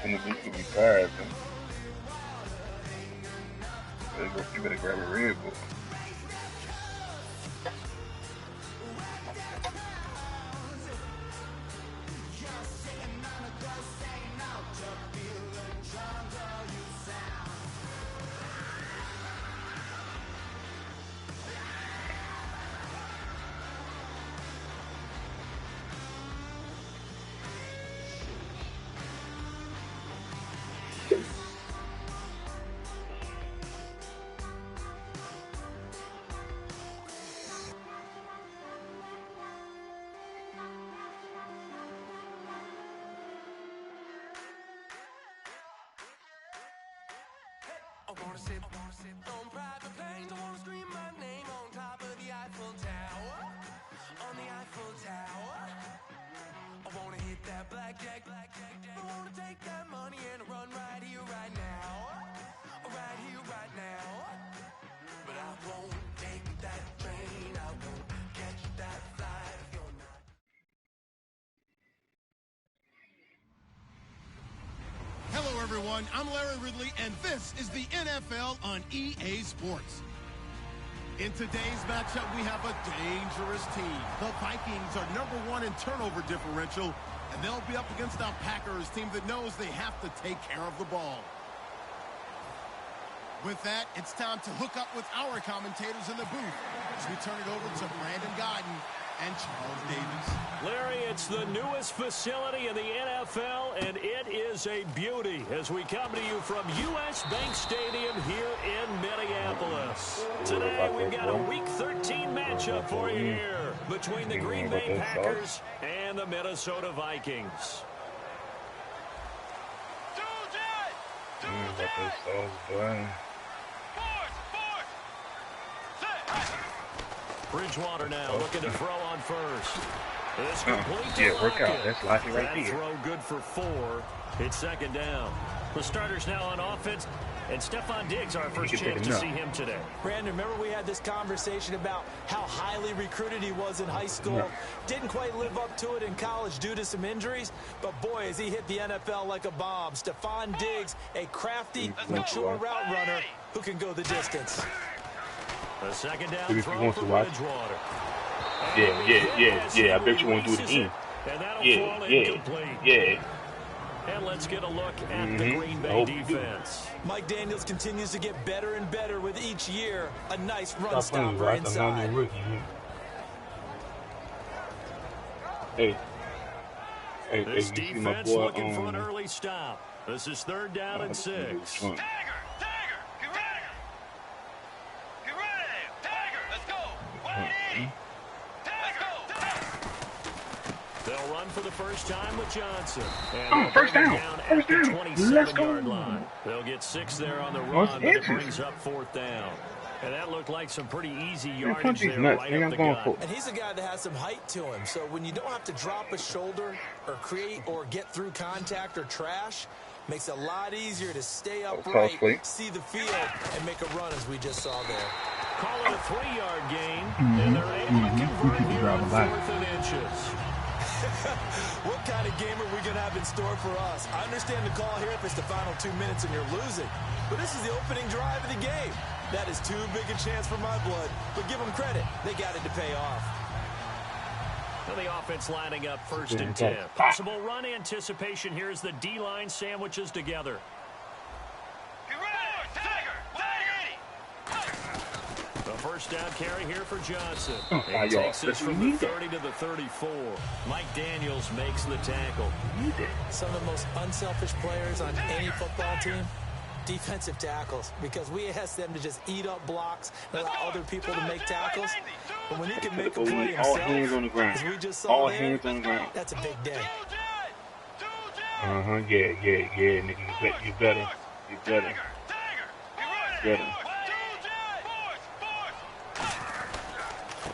And if you could be tired, then you better grab a Red Bull. I wanna sit on private planes. I wanna scream my name on top of the Eiffel Tower. On the Eiffel Tower. I wanna hit that blackjack. I wanna take that money and run right here, right now. Right here, right now. But I won't take that train. I won't catch that flight if you're not. Hello, everyone. I'm Larry Ridley, and this is the NFL on EA Sports. In today's matchup, we have a dangerous team. The Vikings are #1 in turnover differential, and they'll be up against a Packers team that knows they have to take care of the ball. With that, it's time to hook up with our commentators in the booth as we turn it over to Brandon Godden and Charles Davis. Larry, it's the newest facility in the NFL, and it is a beauty as we come to you from U.S. Bank Stadium here in Minneapolis. Today, we've got a Week 13 matchup for you here between the Green Bay Packers and the Minnesota Vikings. Bridgewater now looking to throw on first. It's complete to yeah, work out. That's lucky right that there. Throw good for 4. It's second down. The starters now on offense, and Stephon Diggs, our first chance to see him today. Brandon, remember we had this conversation about how highly recruited he was in high school. No. Didn't quite live up to it in college due to some injuries, but boy, has he hit the NFL like a bomb. Stephon Diggs, a crafty, mature route runner who can go the distance. A second down If you throw want for to watch. Bridgewater. Yeah. I bet you want to do it again. And that'll fall Yeah. incomplete. Yeah. And let's get a look at the Green Bay defense. Mike Daniels continues to get better and better with each year. A nice run Stop playing, stopper right? I'm inside. not a rookie. Hey. Hey, This you see my defense boy, looking for an early stop. This is 3rd down and 6. They'll run for the first time with Johnson. And first down. First down. Let's go. Line. They'll get 6 there on the run, but it brings up 4th down. And that looked like some pretty easy yardage there right up the gut. And he's a guy that has some height to him. So when you don't have to drop a shoulder or create or get through contact or trash, makes it a lot easier to stay upright, see the field, and make a run as we just saw there. Call it a 3-yard gain, and they're able to convert here on 4th and inches. What kind of game are we going to have in store for us? I understand the call here if it's the final 2 minutes and you're losing. But this is the opening drive of the game. That is too big a chance for my blood. But give them credit. They got it to pay off. And the offense lining up 1st and 10. Possible run anticipation here as the D-line sandwiches together. The 1st down carry here for Johnson. It takes us from the 30 to the 34. Mike Daniels makes the tackle. Some of the most unselfish players on any football team, defensive tackles, because we ask them to just eat up blocks and allow other people to make tackles. But when he can make a play himself, all hands on the ground. as we just saw All there, hands on the ground. that's a big day. Yeah, nigga. You better.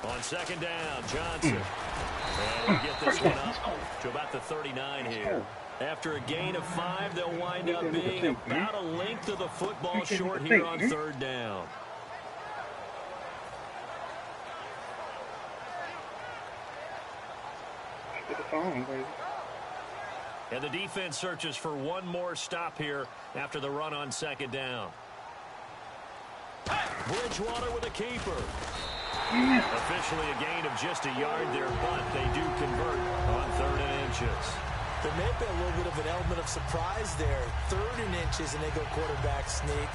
On 2nd down, Johnson. And we get this one up to about the 39 here. After a gain of 5, they'll wind up being about a length of the football short here on 3rd down. And the defense searches for one more stop here after the run on 2nd down. Bridgewater with a keeper. Officially a gain of just a yard there, but they do convert on 3rd and inches. There may have been a little bit of an element of surprise there. 3rd and inches, and they go quarterback sneak.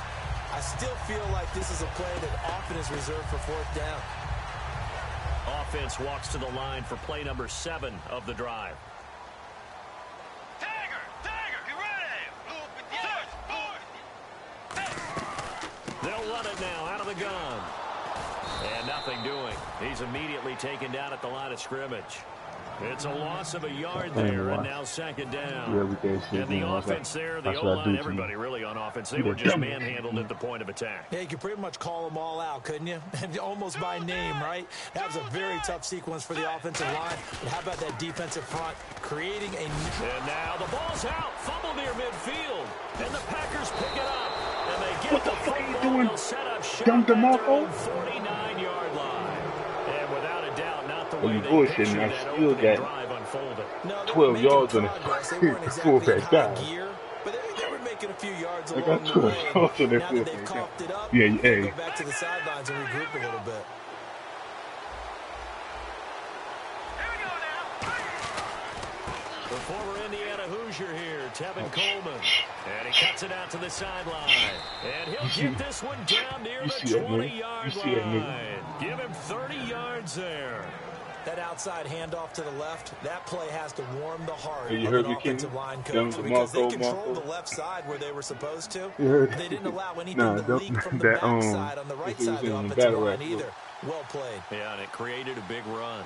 I still feel like this is a play that often is reserved for 4th down. Offense walks to the line for play number 7 of the drive. They'll run it now out of the gun. And nothing doing. He's immediately taken down at the line of scrimmage. It's a loss of a yard there, and now 2nd down. And the offense there, the O-line, everybody really on offense, they were just manhandled at the point of attack. Yeah, you could pretty much call them all out, couldn't you? Almost by name, right? That was a very tough sequence for the offensive line. But how about that defensive front creating a... And now the ball's out. Fumble near midfield. And the Packers pick it up. And they get the football. They'll set up shop at their own 49-yard line. And without a doubt, not the way they pictured that opening drive unfolded. 12 yards on it. Fullback down. But they were making a few yards I along got the way. 12 yards on that Now that they've fullback coughed it up, Yeah, they hey. go back to the sidelines and regroup a little bit. The former Indiana Hoosier here, Tevin Coleman. And he cuts it out to the sideline. And he'll get this one down near the 20-yard line. Give him 30 yards there. That outside handoff to the left, that play has to warm the heart You of heard an me, King? offensive line Young coach because they Marco, controlled Marco. the left side where they were supposed to. You heard They didn't allow anything Nah, to don't- leak from the that, backside on the right if it was side of the in the offensive battle line rap, either. Well played. Yeah, and it created a big run.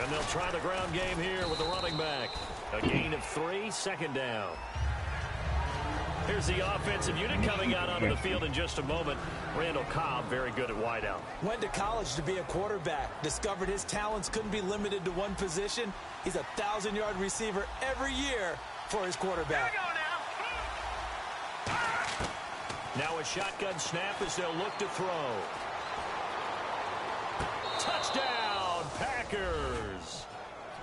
And they'll try the ground game here with the running back. A gain of 3, 2nd down. Here's the offensive unit coming out onto the field in just a moment. Randall Cobb, very good at wideout. Went to college to be a quarterback. Discovered his talents couldn't be limited to one position. He's a 1,000-yard receiver every year for his quarterback. Now a shotgun snap as they'll look to throw. Touchdown, Packers.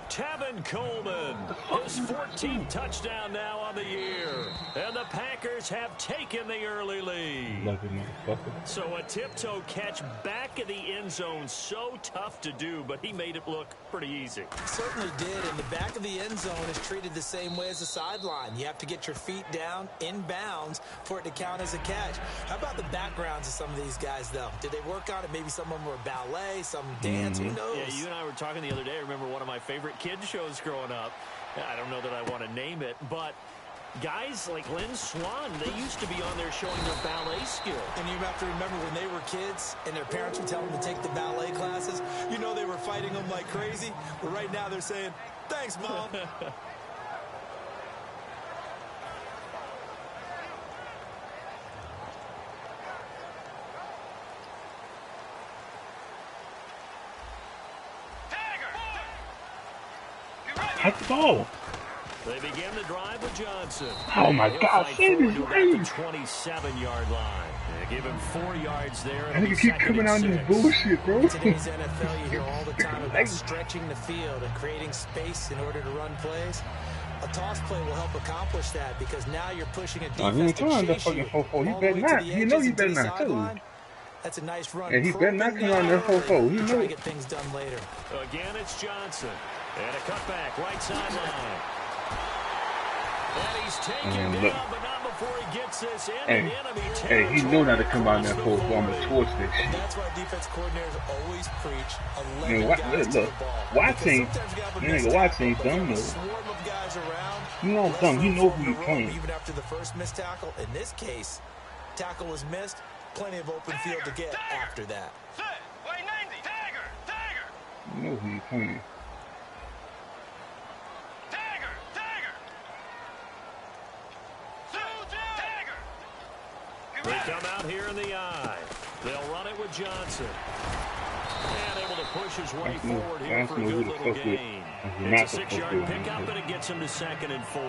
Tevin Coleman, his 14th touchdown now on the year. And the Packers have taken the early lead. So a tiptoe catch back in the end zone, so tough to do, but he made it look pretty easy. Certainly did, and the back of the end zone is treated the same way as the sideline. You have to get your feet down in bounds for it to count as a catch. How about the backgrounds of some of these guys, though? Did they work on it? Maybe some of them were ballet, some dance, who knows? Yeah, you and I were talking the other day. I remember one of my favorite kids shows growing up. I don't know that I want to name it, but guys like Lynn Swan, they used to be on there showing their ballet skill. And you have to remember when they were kids and their parents would tell them to take the ballet classes, you know they were fighting them like crazy. But right now they're saying, thanks, Mom. That's the ball. They begin the drive with Johnson. Oh my God, save his range. 27-yard line. They give him 4 yards there. I think you keep coming on this bullshit, bro. In today's NFL, you hear all the time about stretching the field and creating space in order to run plays. A toss play will help accomplish that because now you're pushing a defense to chase you all the way to the edges You know you into better the not, too. sideline. That's a nice run. And he better not come on that 4-4. You Try know to get things done later. Again, it's Johnson. And a cutback, right sideline. And he's taken down, but not before he gets this in an enemy territory. Hey, he knew not to come on that 4-4 and torch that shit. That's why defense coordinators always preach 11 Man, guys to the ball. Watson, Watson ain't dumb though. You know I'm dumb. You know who you're playing. Even after the first missed tackle, in this case, tackle was missed. Plenty of open field to get after that. You know who you're playing. They come out here in the eye. They'll run it with Johnson. And able to push his way forward here for a good little gain. It's a 6-yard pickup, and it gets him to 2nd and 4.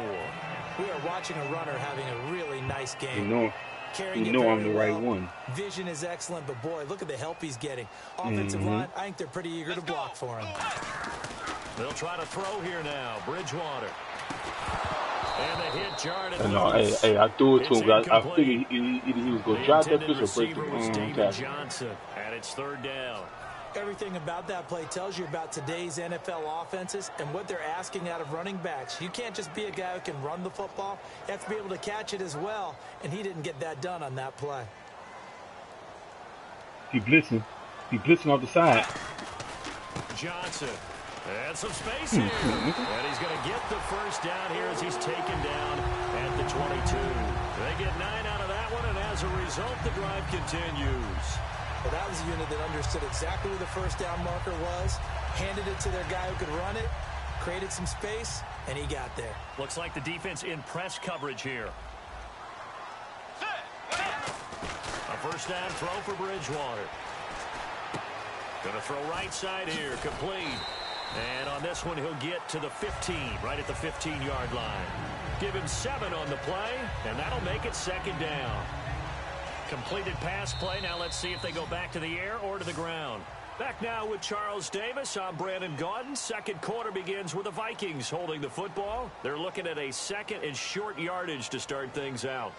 We are watching a runner having a really nice game. You know I'm the right one. Vision is excellent, but boy, look at the help he's getting. Offensive line, I think they're pretty eager to block for him. They'll try to throw here now. Bridgewater. And the hit jarred it. No, hey, I threw it to him. But I figured he was going to drop that pitch or break the tackle. Johnson, and it's 3rd down. Everything about that play tells you about today's NFL offenses and what they're asking out of running backs. You can't just be a guy who can run the football. You have to be able to catch it as well, and he didn't get that done on that play. He blitzing. He blitzing off the side. Johnson. And some space here. And he's going to get the first down here as he's taken down at the 22. They get 9 out of that one, and as a result, the drive continues. Well, that was a unit that understood exactly where the first down marker was, handed it to their guy who could run it, created some space, and he got there. Looks like the defense in press coverage here. A first down throw for Bridgewater. Going to throw right side here, complete. And on this one, he'll get to the 15, right at the 15-yard line. Give him 7 on the play, and that'll make it 2nd down. Completed pass play. Now let's see if they go back to the air or to the ground. Back now with Charles Davis. I'm Brandon Gaudin. Second quarter begins with the Vikings holding the football. They're looking at a 2nd and short yardage to start things out.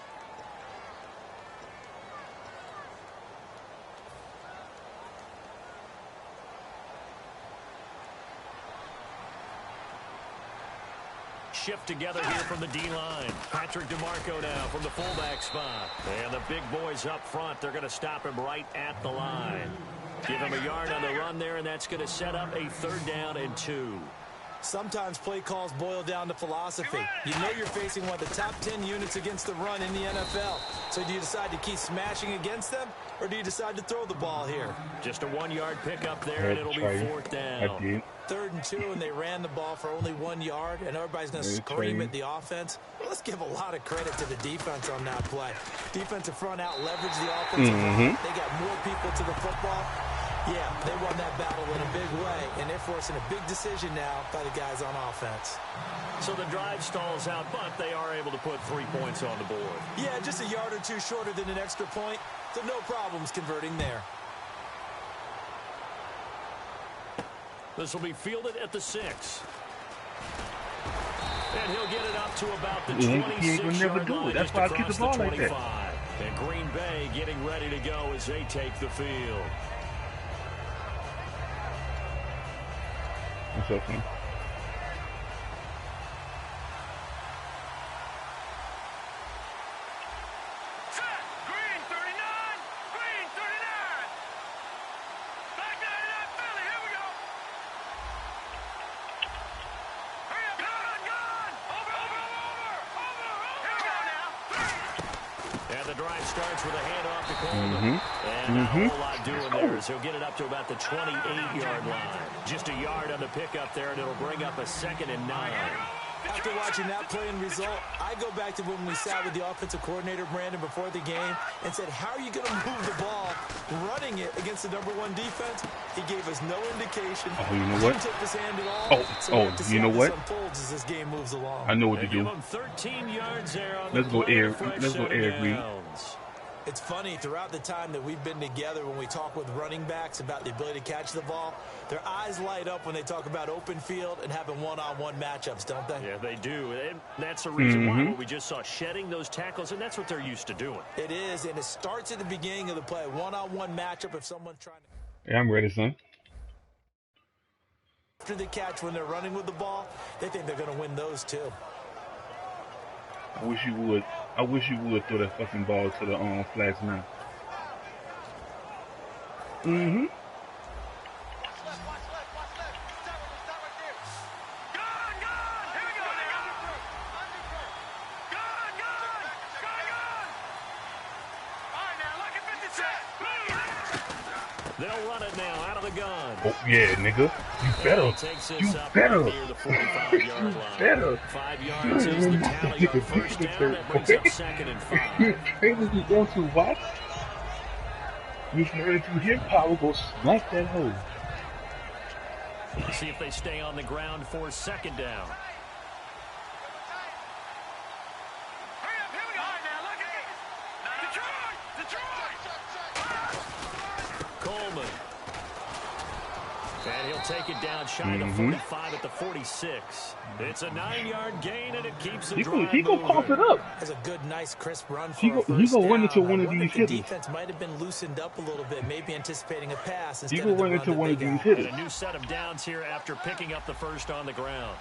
Shift together here from the D-line. Patrick DeMarco now from the fullback spot. And the big boys up front, they're going to stop him right at the line. Give him a yard on the run there, and that's going to set up a 3rd down and 2. Sometimes play calls boil down to philosophy. You know you're facing one of the top 10 units against the run in the NFL. So do you decide to keep smashing against them, or do you decide to throw the ball here? Just a 1-yard pickup there, and it'll be 4th down. 3rd and 2, and they ran the ball for only 1 yard, and everybody's going to scream at the offense. Well, let's give a lot of credit to the defense on that play. Defensive front out leveraged the offensive line. They got more people to the football. Yeah, they won that battle in a big way, and they're forcing a big decision now by the guys on offense. So the drive stalls out, but they are able to put 3 points on the board. Yeah, just a yard or 2 shorter than an extra point, so no problems converting there. This will be fielded at the 6. And he'll get it up to about the He ain't gonna never 26-yard do line, it. That's just why I keep the across ball the like that. 25. And Green Bay getting ready to go as they take the field. What's up, man? Green 39! Green 39! Back 99 Philly, here we go! Hurry up, gun! Over! Here we go now! And the drive starts with a handoff to Coleman. And not a whole lot doing there as he'll get it up to about the 28-yard line. Just a yard on the pickup there, and it'll bring up a 2nd and 9. After watching that play and result, I go back to when we sat with the offensive coordinator, Brandon, before the game and said, how are you going to move the ball running it against the #1 defense? He gave us no indication. Oh, you know what? Didn't tip his hand at all. So we have to see you know how what? this unfolds as this game moves along. I know what to do. Give him 13 yards there on Let's the go play air. to fresh Let's go set of air Reed. downs. It's funny, throughout the time that we've been together, when we talk with running backs about the ability to catch the ball, their eyes light up when they talk about open field and having one-on-one matchups, don't they? Yeah, they do. And that's the reason why what we just saw, shedding those tackles, and that's what they're used to doing. It is, and it starts at the beginning of the play. One-on-one matchup if someone's trying to... Yeah, I'm ready, son. After the catch, when they're running with the ball, they think they're going to win those too. I wish you would. I wish you would throw that fucking ball to the flats now. Mm-hmm. They'll run it now out of the gun. Oh yeah, nigga. You better. You better. You better. 5 yards is the tally on first down. That brings up 2nd and 5. You're training to go to what? You're ready to hit power, go smack that hole. See if they stay on the ground for 2nd down. Coleman. And he'll take it down shy of the 45 at the 46. It's a 9-yard gain, and it keeps the drive He gonna cough it up. That's a good, nice, crisp run for He gonna run into one of these the hitters. defense might have been loosened up a little bit, maybe anticipating a pass instead He of gonna the run run into that one they of these got. hitters. And a new set of downs here after picking up the first on the ground.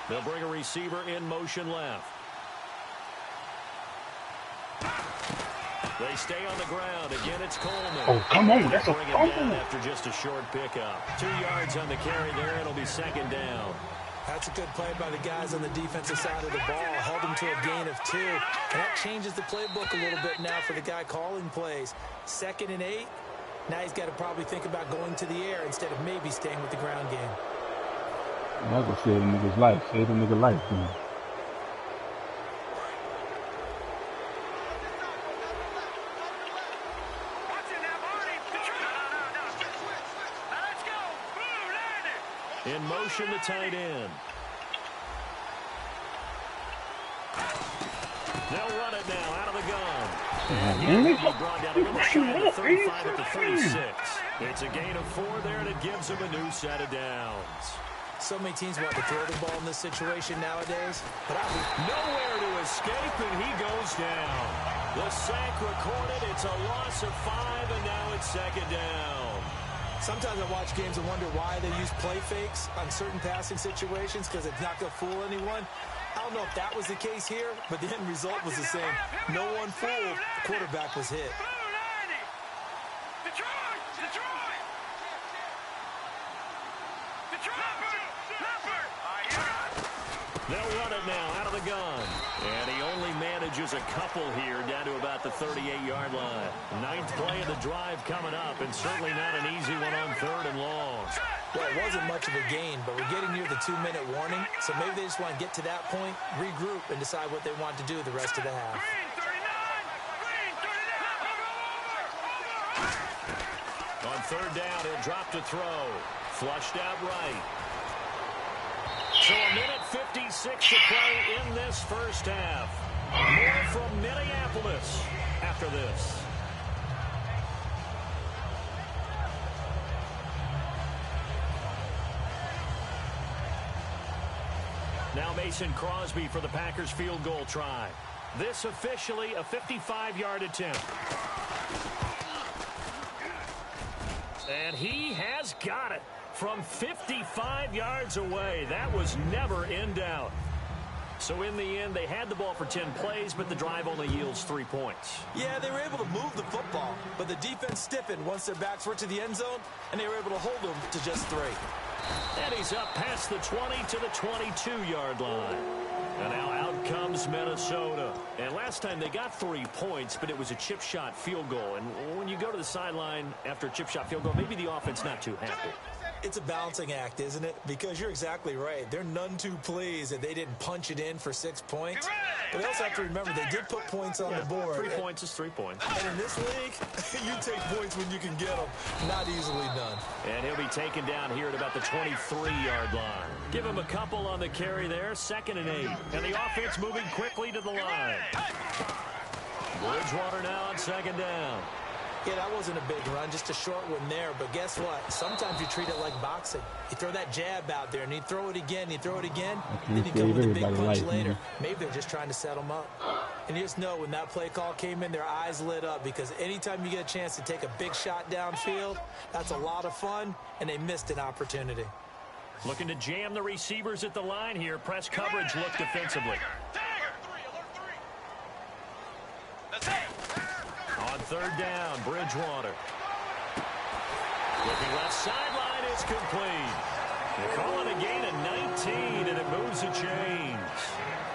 They'll bring a receiver in motion left. They stay on the ground. Again, it's Coleman. Oh, come on. That's a Bring it down fumble. after just a short pickup. 2 yards on the carry there. It'll be 2nd down. That's a good play by the guys on the defensive side of the ball. Held them to a gain of 2. And that changes the playbook a little bit now for the guy calling plays. 2nd and 8. Now he's got to probably think about going to the air instead of maybe staying with the ground game. I'm not gonna save a nigga's life. Save a nigga life, man. In motion, the tight end. They'll run it now out of the gun. And he'll be brought down a little shy of the 35 at the 36. It's a gain of 4 there, and it gives him a new set of downs. So many teams want to throw the ball in this situation nowadays. But nowhere to escape, and he goes down. The sack recorded. It's a loss of 5, and now it's 2nd down. Sometimes I watch games and wonder why they use play fakes on certain passing situations because it's not going to fool anyone. I don't know if that was the case here, but the end result was the same. No one fooled. The quarterback was hit. They'll run it now out of the gun. And he only manages a couple here down to about the 38-yard line. 9th play of the drive coming up, and certainly not an easy one on 3rd and long. Well, it wasn't much of a gain, but we're getting near the 2-minute warning, so maybe they just want to get to that point, regroup, and decide what they want to do the rest of the half. On 3rd down, he'll drop to throw. Flushed out right. So a minute 56 to play in this first half. More from Minneapolis after this. Now Mason Crosby for the Packers field goal try. This officially a 55-yard attempt. And he has got it from 55 yards away. That was never in doubt. So in the end, they had the ball for 10 plays, but the drive only yields 3 points. Yeah, they were able to move the football, but the defense stiffened once their backs were to the end zone, and they were able to hold them to just 3. And he's up past the 20 to the 22-yard line. And now out comes Minnesota. And last time they got 3 points, but it was a chip shot field goal. And when you go to the sideline after a chip shot field goal, maybe the offense not too happy. It's a balancing act, isn't it? Because you're exactly right. They're none too pleased that they didn't punch it in for 6 points. But they also have to remember they did put points on the board. 3 points is 3 points. And in this league, you take points when you can get them. Not easily done. And he'll be taken down here at about the 23-yard line. Give him a couple on the carry there, 2nd and 8. And the offense moving quickly to the line. Bridgewater now on 2nd down. Yeah, that wasn't a big run, just a short one there. But guess what? Sometimes you treat it like boxing. You throw that jab out there, and you throw it again, you throw it again, then you come with a big punch later. Maybe they're just trying to set them up. And you just know when that play call came in, their eyes lit up, because anytime you get a chance to take a big shot downfield, that's a lot of fun, and they missed an opportunity. Looking to jam the receivers at the line here. Press coverage look defensively. On 3rd down, Bridgewater. Looking left sideline, it's complete. They call it a gain of 19, and it moves the chains.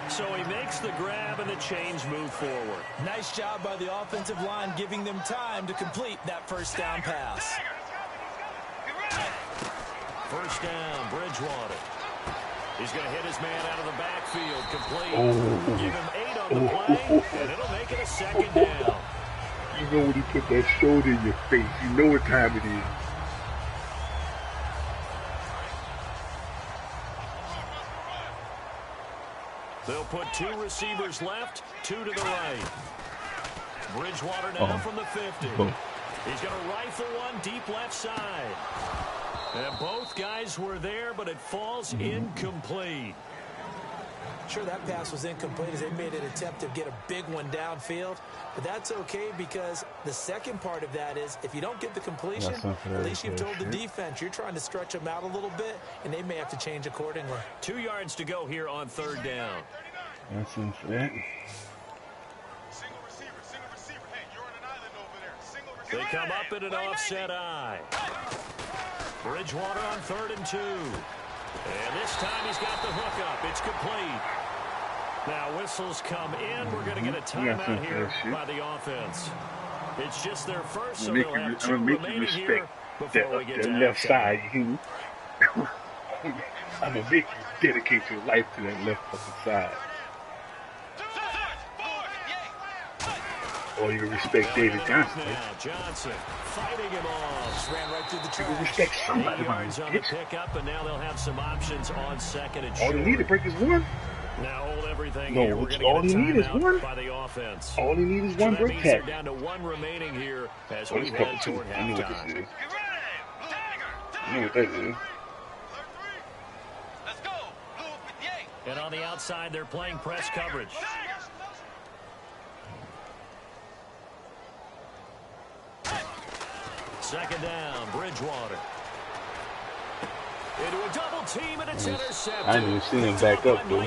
So he makes the grab, and the chains move forward. Nice job by the offensive line, giving them time to complete that 1st down pass. 1st down, Bridgewater. He's going to hit his man out of the backfield, complete. Give him 8 on the play, and it'll make it a 2nd down. You know when he put that shoulder in your face, you know what time it is. They'll put 2 receivers left, 2 to the right. Bridgewater now from the 50. He's going to rifle one deep left side. And both guys were there, but it falls incomplete. Sure, that pass was incomplete as they made an attempt to get a big one downfield. But that's okay, because the second part of that is if you don't get the completion, at least you've told the defense you're trying to stretch them out a little bit, and they may have to change accordingly. 2 yards to go here on 3rd down. That's infinite. They come up in an offset eye. Bridgewater on 3rd and 2. And this time he's got the hook up. It's complete. Now whistles come in. We're going to get a timeout here by the offense. It's just their first, so they'll have 2 remaining here before we get to that left side. I'm going to make you dedicate your life to that left fucking side. Or you respect David Johnson. Johnson fighting him off. Just ran right through the trash. You respect somebody. 8 yards on the pickup, and now they'll have some options on 2nd and all they need to break is 1. Now hold everything no, here. We're going all to get they a need is 1. By the offense. All they need is 1 so break tackle. They're down to 1 remaining here as we head toward halftime. I know what this is. I know what that is. And on the outside, they're playing press coverage. Second down, Bridgewater. Into a double team, and it's intercepted. I didn't even see him back up, though.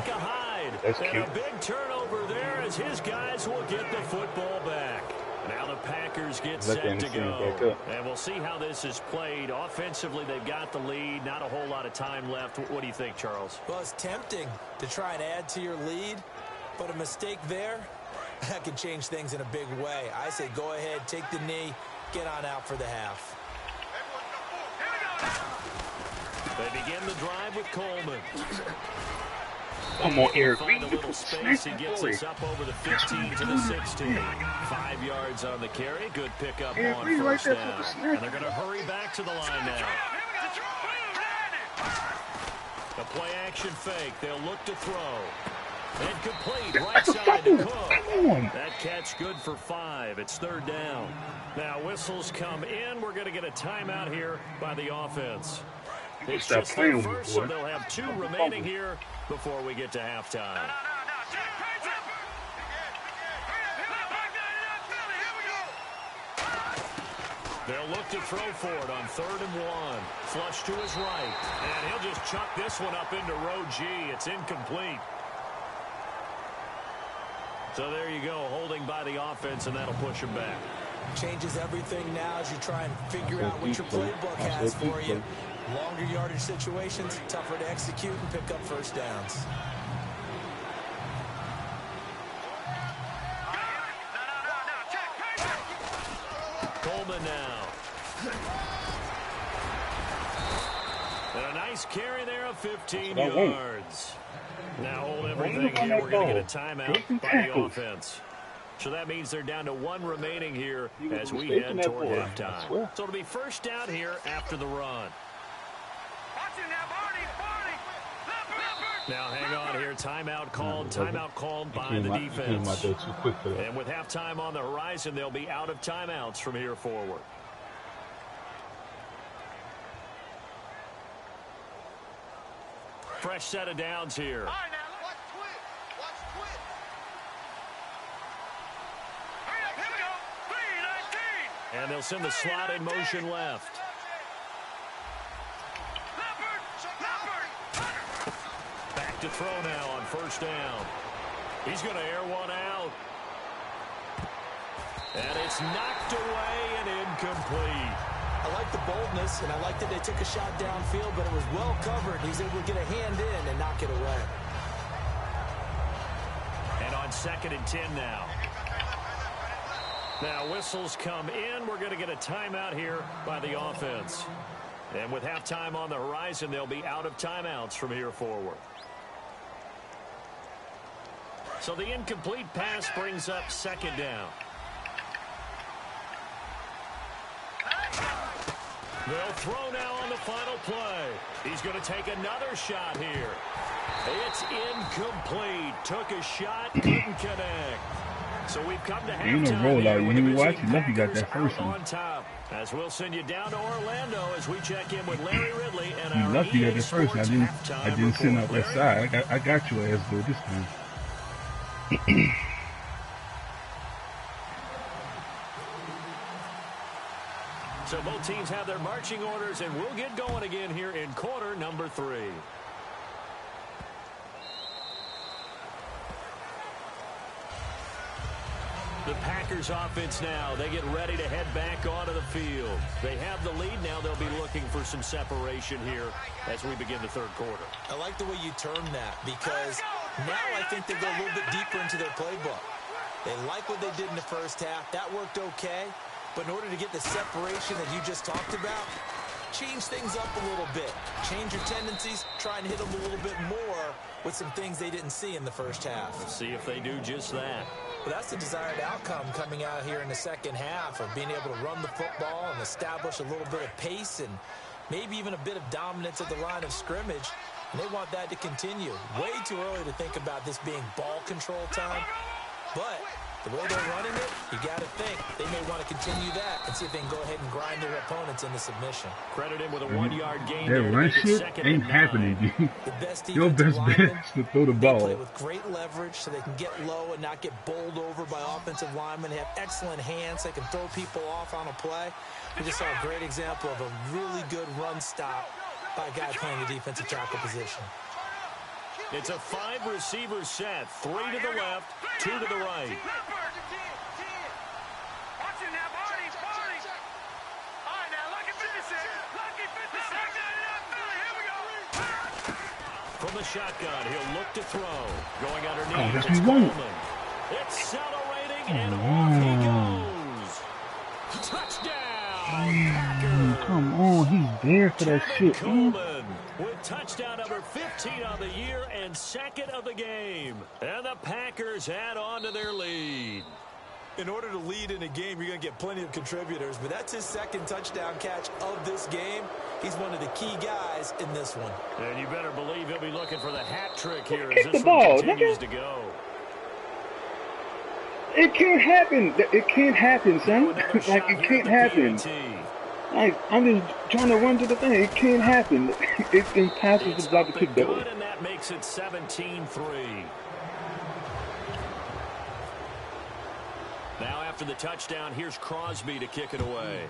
That's and cute. A big turnover there as his guys will get the football back. Now the Packers get set to go. And we'll see how this is played. Offensively, they've got the lead. Not a whole lot of time left. What do you think, Charles? Well, it's tempting to try and add to your lead, but a mistake there, that can change things in a big way. I say go ahead, take the knee, get on out for the half. They begin the drive with Coleman. Come on, Eric. Find a little space. He gets us up over the 15 to the 16. 5 yards on the carry. Good pickup on 1st down. And they're going to hurry back to the line now. A play action fake. They'll look to throw. And complete. Right side to Cook. That catch good for 5. It's 3rd down. Now whistles come in. We're going to get a timeout here by the offense. It's stop just playing their with first, me, so boy. they'll have 2 remaining here before we get to halftime. They'll look to throw for it on 3rd and 1. Flush to his right. And he'll just chuck this one up into row G. It's incomplete. So there you go, holding by the offense, and that'll push him back. Changes everything now as you try and figure out what your playbook has for you. Longer yardage situations, tougher to execute and pick up first downs. Coleman now. And a nice carry there of 15 yards. Now hold everything here. We're going to get a timeout by the offense. So that means they're down to 1 remaining here as we head toward halftime. So it'll be first down here after the run. Now hang on here. Timeout called by the defense. And with halftime on the horizon, they'll be out of timeouts from here forward. Fresh set of downs here. And they'll send the slot in motion left. Back to throw now on first down. He's going to air one out. And it's knocked away and incomplete. I like the boldness, and I like that they took a shot downfield, but it was well covered. He's able to get a hand in and knock it away. And on 2nd and 10 now. Now whistles come in. We're going to get a timeout here by the offense. And with halftime on the horizon, they'll be out of timeouts from here forward. So the incomplete pass brings up 2nd down. They'll throw now on the final play. He's going to take another shot here. It's incomplete. Took a shot, couldn't connect. So we've come to You know, halftime roll here out. with You the ain't watch. visiting You lucky you got Packers that first out one. on top. As we'll send you down to Orlando as we check in with Larry Ridley and You our lucky you EA got that first one. Sports I halftime didn't send report. out that Larry? side. I got your ass good this time. So both teams have their marching orders, and we'll get going again here in quarter number 3. The Packers offense now, they get ready to head back onto the field. They have the lead now. They'll be looking for some separation here as we begin the 3rd quarter. I like the way you term that, because now I think they go a little bit deeper into their playbook. They like what they did in the first half. That worked okay. But in order to get the separation that you just talked about, change things up a little bit. Change your tendencies. Try and hit them a little bit more with some things they didn't see in the first half. Let's see if they do just that. But that's the desired outcome coming out here in the second half of being able to run the football and establish a little bit of pace and maybe even a bit of dominance at the line of scrimmage. And they want that to continue. Way too early to think about this being ball control time. But the way they're running it, you got to think they may want to continue that and see if they can go ahead and grind their opponents into submission. Credit him with a 1-yard gain. That run shit ain't happening, dude. Your best bet is to throw the They play ball. with great leverage so they can get low and not get bowled over by offensive linemen. They have excellent hands. They can throw people off on a play. We just saw a great example of a really good run stop by a guy playing the defensive tackle position. It's a 5-receiver set. 3 to the left, 2 to the right. From the shotgun, he'll look to throw. Going underneath, that's it's what we want. Coleman. Accelerating, and off he goes. Touchdown! Come on, he's there for that shit, man. Coleman with touchdown number 15 of the year and 2nd of the game. And the Packers add on to their lead. In order to lead in a game, you're going to get plenty of contributors, but that's his 2nd touchdown catch of this game. He's one of the key guys in this one. And you better believe he'll be looking for the hat trick here as Kick the this ball, one continues nigga. to go. It can't happen. It can't happen, son. Like, it can't happen. Like, I'm just trying to run to the thing. It can't happen. It's impossible to block the kick that way. Good, and that makes it 17-3. Now after the touchdown, here's Crosby to kick it away.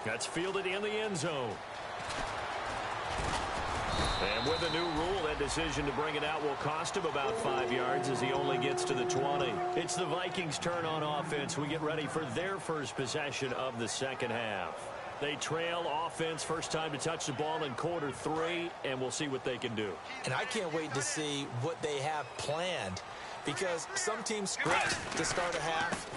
That's fielded in the end zone. And with the new rule, that decision to bring it out will cost him about 5 yards as he only gets to the 20. It's the Vikings' turn on offense. We get ready for their first possession of the second half. They trail offense, first time to touch the ball in quarter 3, and we'll see what they can do. And I can't wait to see what they have planned, because some teams script to start a half.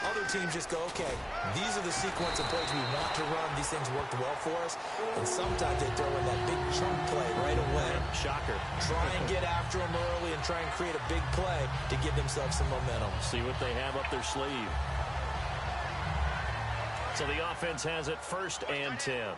Other teams just go, okay, these are the sequence of plays we want to run. These things worked well for us. And sometimes they throw in that big chunk play right away. Shocker. Try and get after them early and try and create a big play to give themselves some momentum. See what they have up their sleeve. So the offense has it 1st and 10.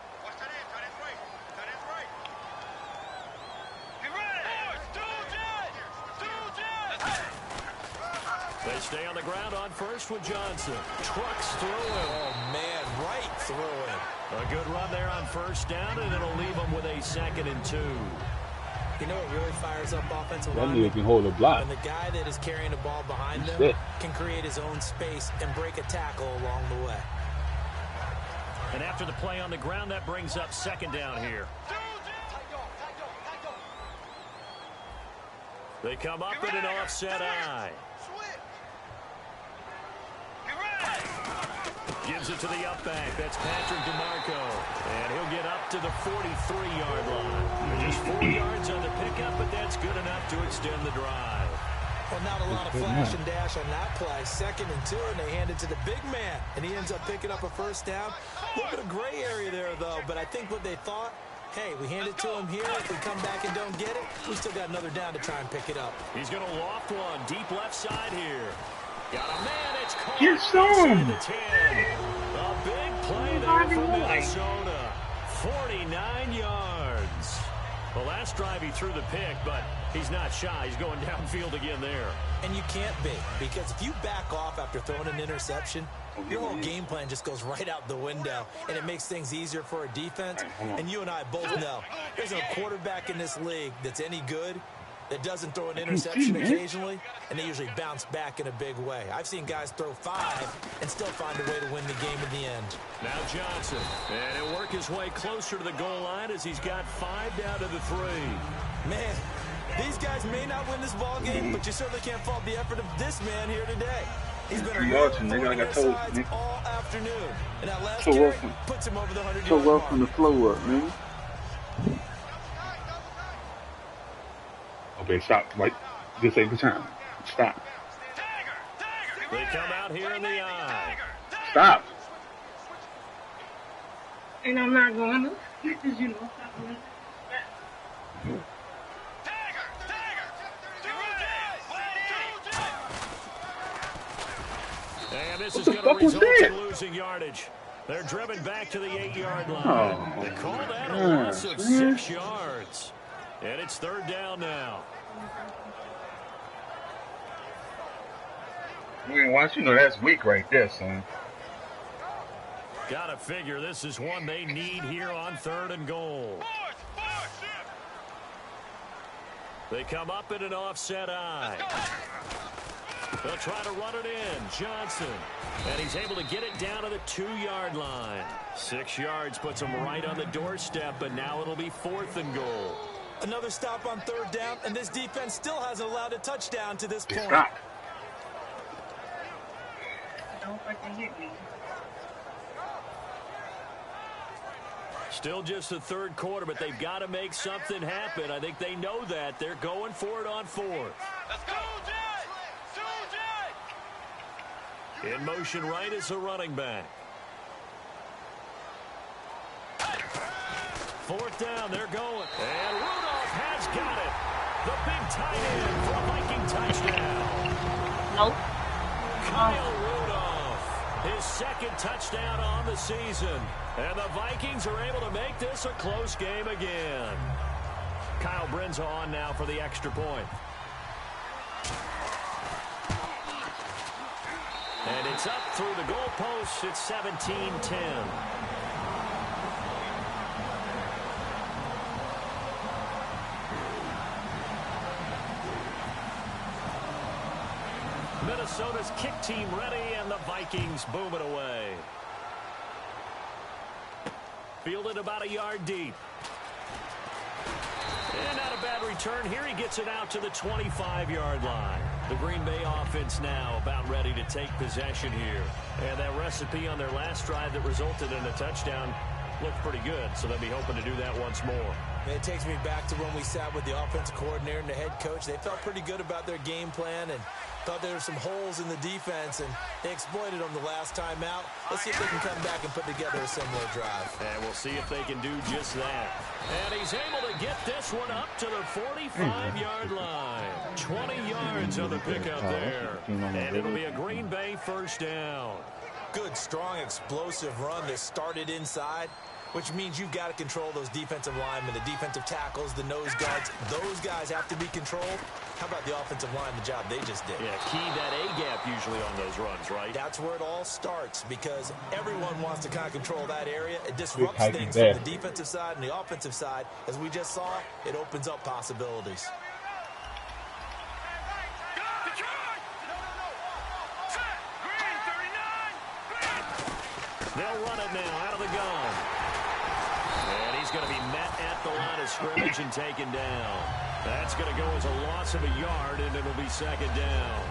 They stay on the ground on first with Johnson. Trucks through him. Oh, man, right through him. A good run there on first down, and it'll leave them with a 2nd and 2. You know what really fires up offensive That line? nigga can hold a block. When the guy that is carrying the ball behind them can create his own space and break a tackle along the way. And after the play on the ground, that brings up 2nd down here. They come up in an offset eye. Gives it to the up back. That's Patrick DeMarco. And he'll get up to the 43-yard line. Just 4 yards on the pickup, but that's good enough to extend the drive. Well, not a lot of flash and dash on that play. 2nd and 2, and they hand it to the big man. And he ends up picking up a first down. A little bit of gray area there, though. But I think what they thought, hey, we hand it to him here. If we come back and don't get it, we still got another down to try and pick it up. He's going to loft one deep left side here. Got a man. It's caught. Get some. The 10. A big play there from Minnesota. 49 yards. The last drive he threw the pick, but he's not shy. He's going downfield again there. And you can't be, because if you back off after throwing an interception, your whole game plan just goes right out the window, and it makes things easier for a defense. And you and I both know there's no quarterback in this league that's any good that doesn't throw an interception occasionally, and they usually bounce back in a big way. I've seen guys throw 5 and still find a way to win the game in the end. Now Johnson, and he'll work his way closer to the goal line as he's got 5 down to the 3. Man, these guys may not win this ball game, but you certainly can't fault the effort of this man here today. He's been all afternoon, and that last carry puts him over the 100-yard mark. So well from the flow up, man. Okay, stop. Right. This ain't the time. Stop. They come out here in the eye. Stop. And I'm not going to, because you know, I'm not going And this is going to result in losing yardage. They're driven back to the 8-yard line. They call that a loss of 6 yards. And it's 3rd down now. Man, once you know that's weak right there, son. Gotta figure this is one they need here on 3rd and goal. They come up in an offset eye. They'll try to run it in. Johnson. And he's able to get it down to the 2-yard line. 6 yards puts him right on the doorstep, but now it'll be 4th and goal. Another stop on 3rd down, and this defense still hasn't allowed a touchdown to this point. Stop. don't fucking hit me. Still just the 3rd quarter, but they've got to make something happen. I think they know that. They're going for it on 4th. Let's go, Jay! In motion right is the running back. 4th down, they're going. And Rudolph has got it. The big tight end for a Viking touchdown. Nope. Kyle Rudolph, his 2nd touchdown on the season. And the Vikings are able to make this a close game again. Kyle Brinza on now for the extra point. And it's up through the goalposts. It's 17-10. Minnesota's kick team ready, and the Vikings boom it away. Fielded about a yard deep. And not a bad return here. He gets it out to the 25-yard line. The Green Bay offense now about ready to take possession here. And that recipe on their last drive that resulted in a touchdown looked pretty good, so they'll be hoping to do that once more. It takes me back to when we sat with the offensive coordinator and the head coach. They felt pretty good about their game plan and thought there were some holes in the defense, and they exploited them the last time out. Let's see if they can come back and put together a similar drive. And we'll see if they can do just that. And he's able to get this one up to the 45-yard line. 20 yards on the pickup there. And it'll be a Green Bay first down. Good, strong, explosive run that started inside, which means you've got to control those defensive linemen, the defensive tackles, the nose guards. Those guys have to be controlled. How about the offensive line, the job they just did? Yeah, key that A-gap usually on those runs, right? That's where it all starts, because everyone wants to kind of control that area. It disrupts things from the defensive side and the offensive side. As we just saw, it opens up possibilities. They'll run it now out of the gun. And he's going to be met at the line of scrimmage and taken down. That's going to go as a loss of a yard, and it'll be second down.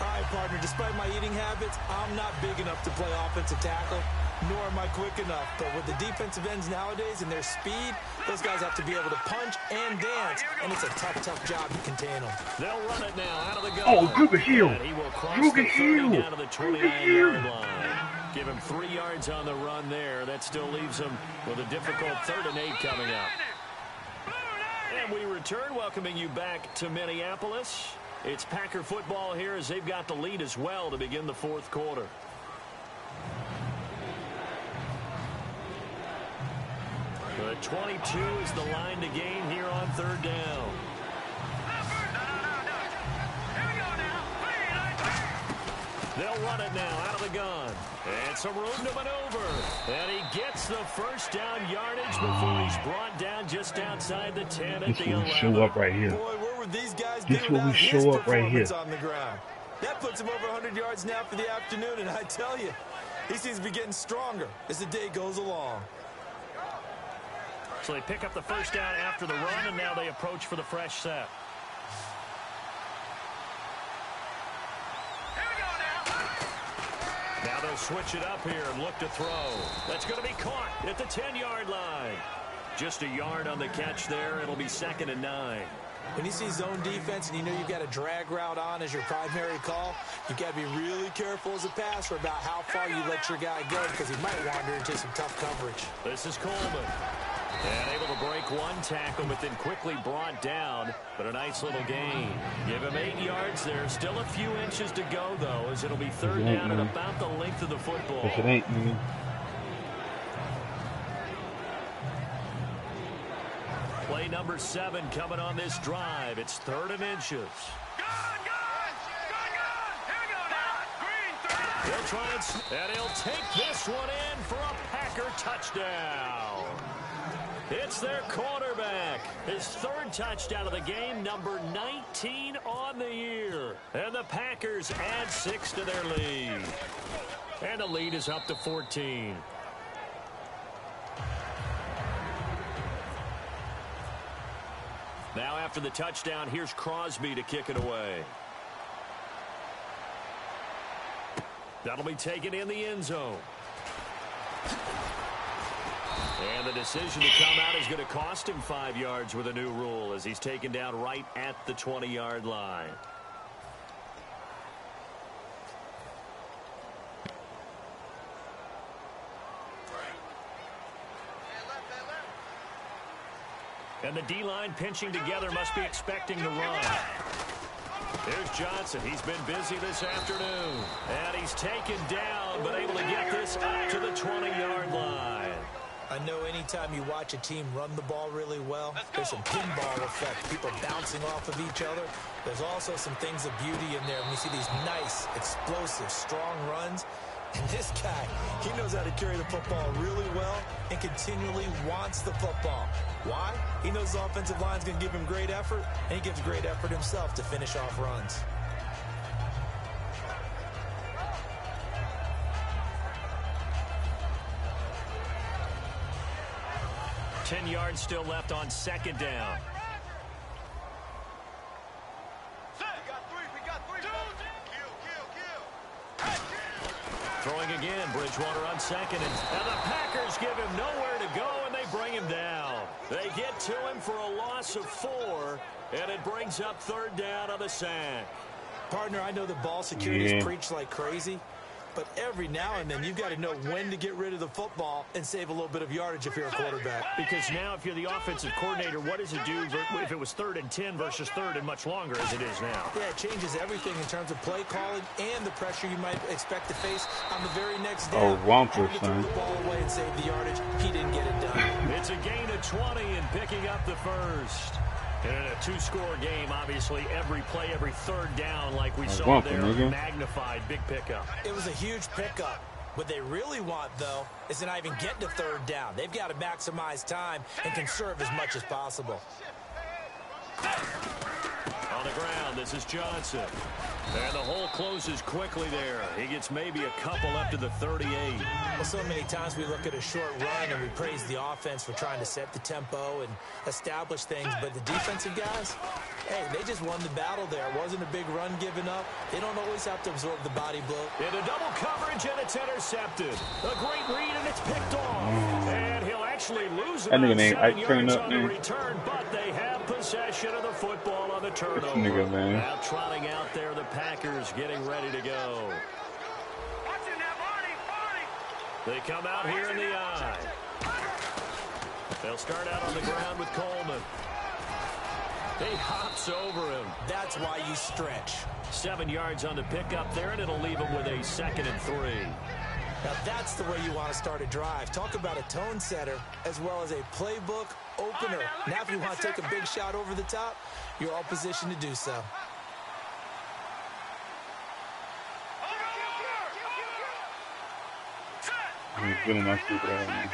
All right, partner, despite my eating habits, I'm not big enough to play offensive tackle, nor am I quick enough. But with the defensive ends nowadays and their speed, those guys have to be able to punch and dance, and it's a tough, tough job to contain them. They'll run it now out of the gun. Oh, Gruger Hill. And he will cross Gruger the 30 Hill. down to the 29-yard line. Give him 3 yards on the run there. That still leaves him with a difficult 3rd and 8 coming up. And we return, welcoming you back to Minneapolis. It's Packer football here as they've got the lead as well to begin the 4th quarter. The 22 is the line to gain here on 3rd down. They'll run it now out of the gun. And some room to maneuver. And he gets the first down yardage before he's brought down just outside the 10 at the 11. This will show up right here. Boy, what would these guys This do will without show his up right here. performance on the ground? That puts him over 100 yards now for the afternoon, and I tell you, he seems to be getting stronger as the day goes along. So they pick up the first down after the run, and now they approach for the fresh set. Now they'll switch it up here and look to throw. That's going to be caught at the 10-yard line. Just a yard on the catch there. It'll be 2nd and 9. When you see zone defense and you know you've got a drag route on as your primary call, you've got to be really careful as a passer about how far you let your guy go, because he might wander into some tough coverage. This is Coleman. And able to break one tackle, but then quickly brought down. But a nice little gain. Give him 8 yards there. Still a few inches to go, though, as it'll be 3rd down and about the length of the football. Yes, it ain't, man. Play number 7 coming on this drive. It's 3rd and inches. He'll try and he'll take this one in for a Packer touchdown. It's their quarterback. His 3rd touchdown of the game, number 19 on the year. And the Packers add 6 to their lead. And the lead is up to 14. Now after the touchdown, here's Crosby to kick it away. That'll be taken in the end zone. And the decision to come out is going to cost him 5 yards with a new rule as he's taken down right at the 20-yard line. And the D-line pinching together, must be expecting to run. There's Johnson. He's been busy this afternoon. And he's taken down, but able to get this up to the 20-yard line. I know anytime you watch a team run the ball really well, there's some pinball effect, people bouncing off of each other. There's also some things of beauty in there when you see these nice, explosive, strong runs. And this guy, he knows how to carry the football really well and continually wants the football. Why? He knows the offensive line's going to give him great effort, and he gives great effort himself to finish off runs. 10 yards still left on second down. Throwing again, Bridgewater on second, and the Packers give him nowhere to go, and they bring him down. They get to him for a loss of 4, and it brings up third down on the sack. Partner, I know the ball security is preached like crazy, but every now and then you've got to know when to get rid of the football and save a little bit of yardage if you're a quarterback. Because now if you're the offensive coordinator, what does it do if it was 3rd and 10 versus 3rd and much longer as it is now? Yeah, it changes everything in terms of play calling and the pressure you might expect to face on the very next down. Oh, Wampus, throw the ball away and save the yardage. He didn't get it done. It's a gain of 20 and picking up the first. And in a 2-score game, obviously, every play, every third down, like we saw there, magnified, big pickup. It was a huge pickup. What they really want, though, is to not even get to third down. They've got to maximize time and conserve as much as possible. On the ground, this is Johnson. And the hole closes quickly there. He gets maybe a couple up to the 38. Well, so many times we look at a short run and we praise the offense for trying to set the tempo and establish things, but the defensive guys, hey, they just won the battle there. It wasn't a big run given up. They don't always have to absorb the body blow. Into double coverage, and it's intercepted. A great read, and it's picked off. And he'll actually lose about 7 yards on the return, but they have possession of the football on the turnover. Now trotting out there, the Packers getting ready to go. They come out here in the eye. They'll start out on the ground with Coleman. He hops over him. That's why you stretch. 7 yards on the pickup there, and it'll leave him with a 2nd and 3. Now that's the way you want to start a drive. Talk about a tone setter as well as a playbook opener. Now if you want to take a big shot over the top, you're all positioned to do so. He's feeling my stupid ass, man.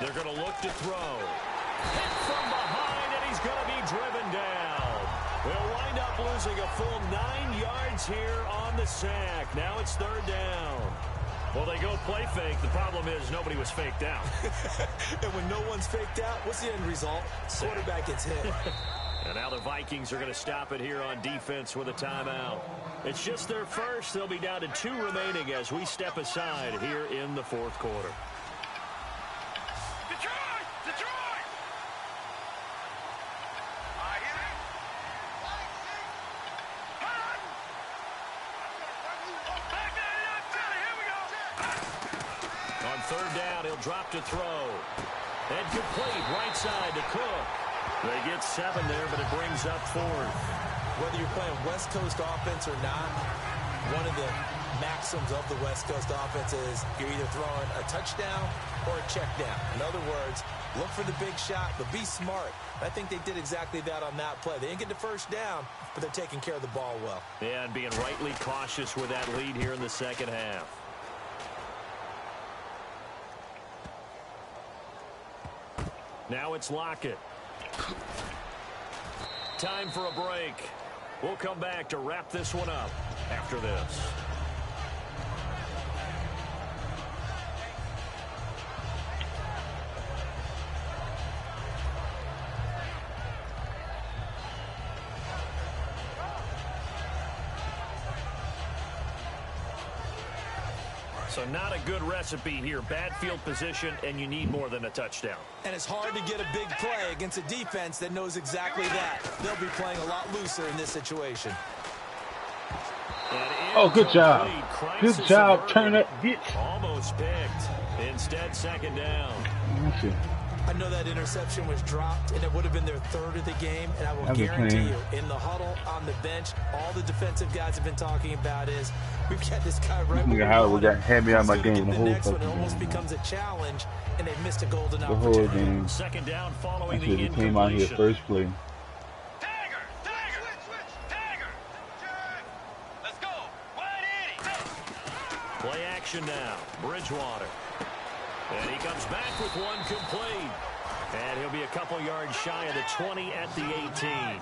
They're going to look to throw. Hit from behind, and he's going to be driven down. They'll wind up losing a full 9 yards here on the sack. Now it's third down. Well, they go play fake. The problem is nobody was faked out. And when no one's faked out, what's the end result? Quarterback gets hit. And now the Vikings are going to stop it here on defense with a timeout. It's just their first. They'll be down to 2 remaining as we step aside here in the fourth quarter. On third down, he'll drop to throw. And complete right side to Cook. They get 7 there, but it brings up 4th. Whether you're playing West Coast offense or not, one of the maxims of the West Coast offense is you're either throwing a touchdown or a check down. In other words, look for the big shot, but be smart. I think they did exactly that on that play. They didn't get the first down, but they're taking care of the ball well. Yeah, and being rightly cautious with that lead here in the second half. Now it's Lockett. Time for a break. We'll come back to wrap this one up after this. So not a good recipe here. Bad field position, and you need more than a touchdown. And it's hard to get a big play against a defense that knows exactly that. They'll be playing a lot looser in this situation. Oh, good job. Good job, turn up, bitch. Almost picked. Instead, second down. I know that interception was dropped, and it would have been their third of the game, and I will guarantee you, in the huddle, on the bench, all the defensive guys have been talking about is, we've got this guy right Nigga Howard had me out of my game the whole fucking game. It almost becomes a challenge, and they missed a golden The whole opportunity. game. Second down following I the should have came out here first play. Play action now. Bridgewater. And he comes back with one complete. And he'll be a couple yards shy of the 20 at the 18.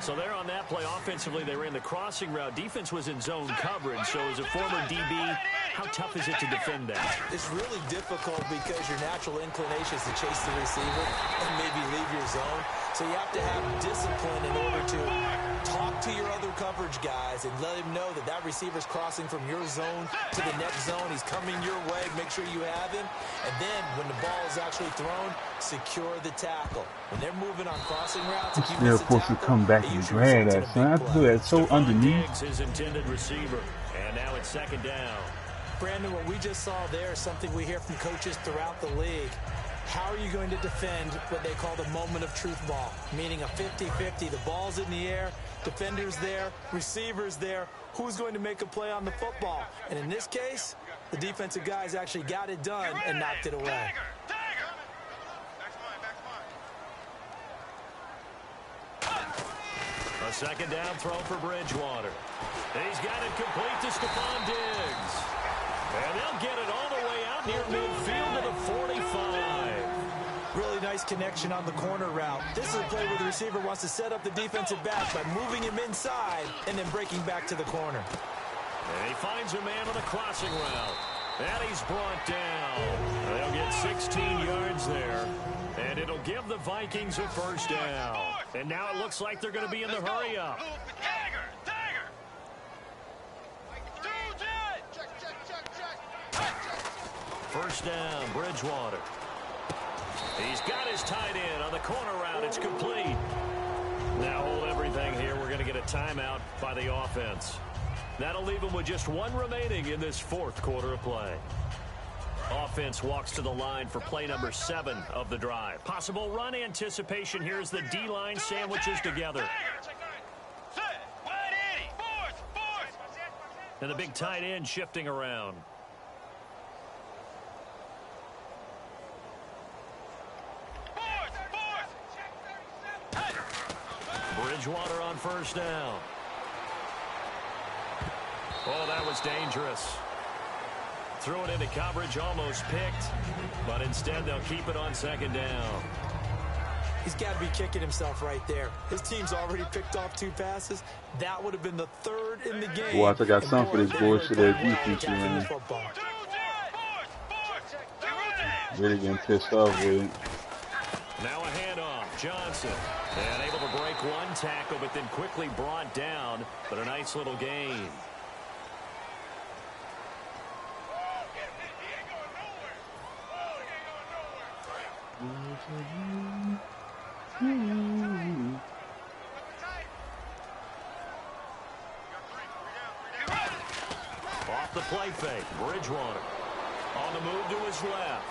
So they're on that play. Offensively, they ran the crossing route. Defense was in zone coverage. So as a former DB, how tough is it to defend that? It's really difficult because your natural inclination is to chase the receiver and maybe leave your zone. So you have to have discipline in order to talk to your other coverage guys and let him know that that receiver's crossing from your zone to the next zone. He's coming your way. Make sure you have him. And then when the ball is actually thrown, secure the tackle. When they're moving on crossing routes, if you They're miss a supposed to tackle, come back and grab that, son. I feel that so underneath. Diggs, his intended receiver. And now it's second down. Brandon, what we just saw there is something we hear from coaches throughout the league. How are you going to defend what they call the moment of truth ball? Meaning a 50-50. The ball's in the air, defender's there, receiver's there. Who's going to make a play on the football? And in this case, the defensive guys actually got it done and knocked it away. A second down throw for Bridgewater. He's got it complete to Stephon Diggs. And they'll get it all the way out near midfield to the 45. Really nice connection on the corner route. This is a play where the receiver wants to set up the defensive back by moving him inside and then breaking back to the corner. And he finds a man on the crossing route. And he's brought down. They'll get 16 yards there. And it'll give the Vikings a first down. And now it looks like they're going to be in the hurry-up. First down, Bridgewater. He's got his tight end on the corner route. It's complete. Now hold everything here. We're going to get a timeout by the offense. That'll leave them with just one remaining in this fourth quarter of play. Offense walks to the line for play number 7 of the drive. Possible run anticipation. Here's the D-line sandwiches together. And the big tight end shifting around. Bridgewater on first down. Oh, that was dangerous. Threw it into coverage, almost picked, but instead they'll keep it on second down. He's got to be kicking himself right there. His team's already picked off 2 passes. That would have been the third in the game. Boy, I think I got some for this bullshit that defense, man. Really getting pissed off with it. Now a handoff. Johnson. And able to break one tackle, but then quickly brought down. But a nice little gain. Off the play fake, Bridgewater. On the move to his left.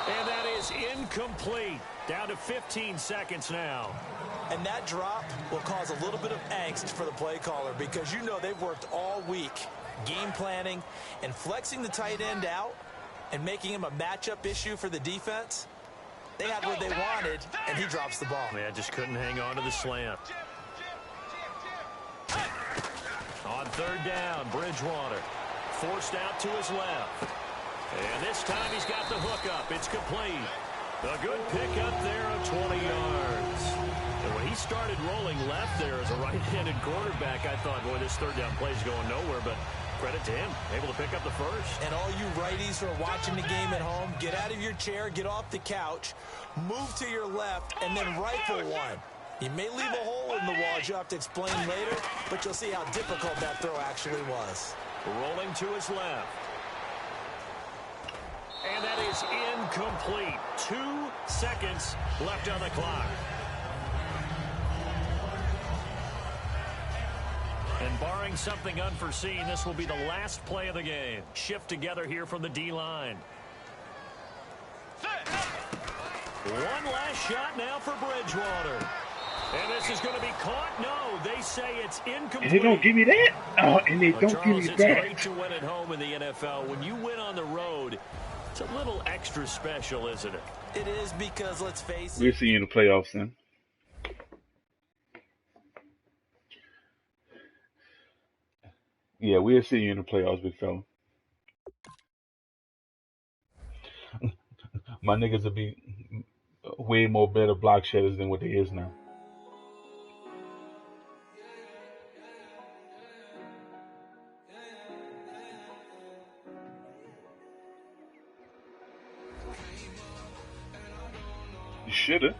And that is incomplete. Down to 15 seconds now. And that drop will cause a little bit of angst for the play caller because you know they've worked all week game planning and flexing the tight end out and making him a matchup issue for the defense. They had what they wanted, and he drops the ball. Yeah, just couldn't hang on to the slant. On third down, Bridgewater. Forced out to his left. And this time he's got the hookup. It's complete. A good pickup there of 20 yards. And when he started rolling left there as a right-handed quarterback, I thought, boy, this third down play's going nowhere, but credit to him, able to pick up the first. And all you righties who are watching the game at home, get out of your chair, get off the couch, move to your left, and then rifle one. You may leave a hole in the wall, as you'll have to explain later, but you'll see how difficult that throw actually was. Rolling to his left. And that is incomplete. 2 seconds left on the clock. And barring something unforeseen, this will be the last play of the game. Shift together here from the D-line. One last shot now for Bridgewater. And this is going to be caught. No, they say it's incomplete. And they don't give me that. Oh, and they don't Charles, give me it's that. great to win at home in the NFL. When you win on the road, it's a little extra special, isn't it? It is because, let's face it. We'll see you in the playoffs then. Yeah, we'll see you in the playoffs, big fella. My niggas will be way more better block shedders than what they is now. You shoulda.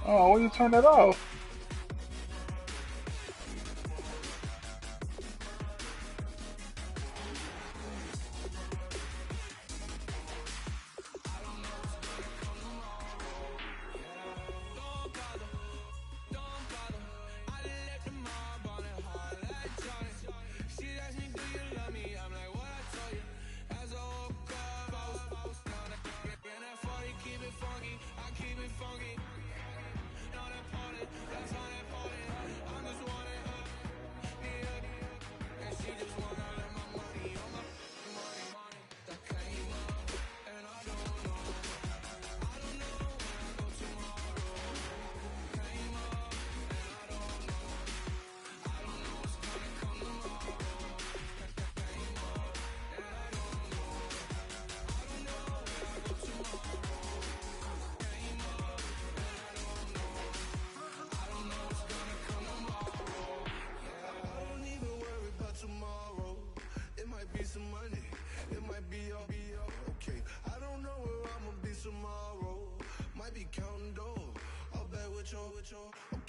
Oh, why you turn that off?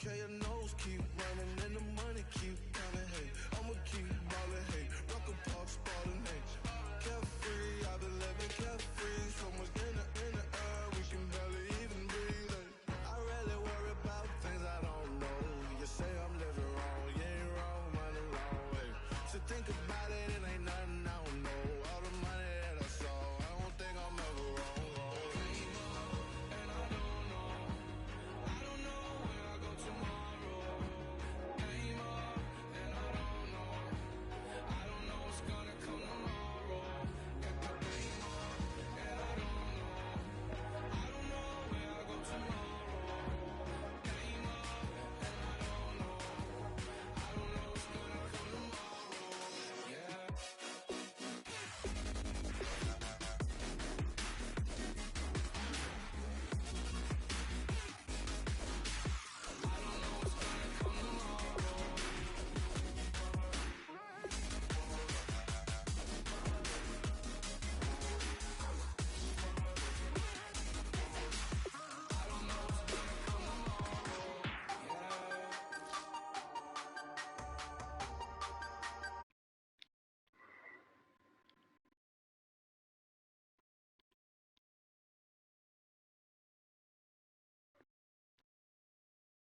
Okay, your nose keep running and the money keep coming. Hey, I'ma keep ballin'. Hey, Rocker Park spallin'. Hey, carefree, I've been living carefree. So much in the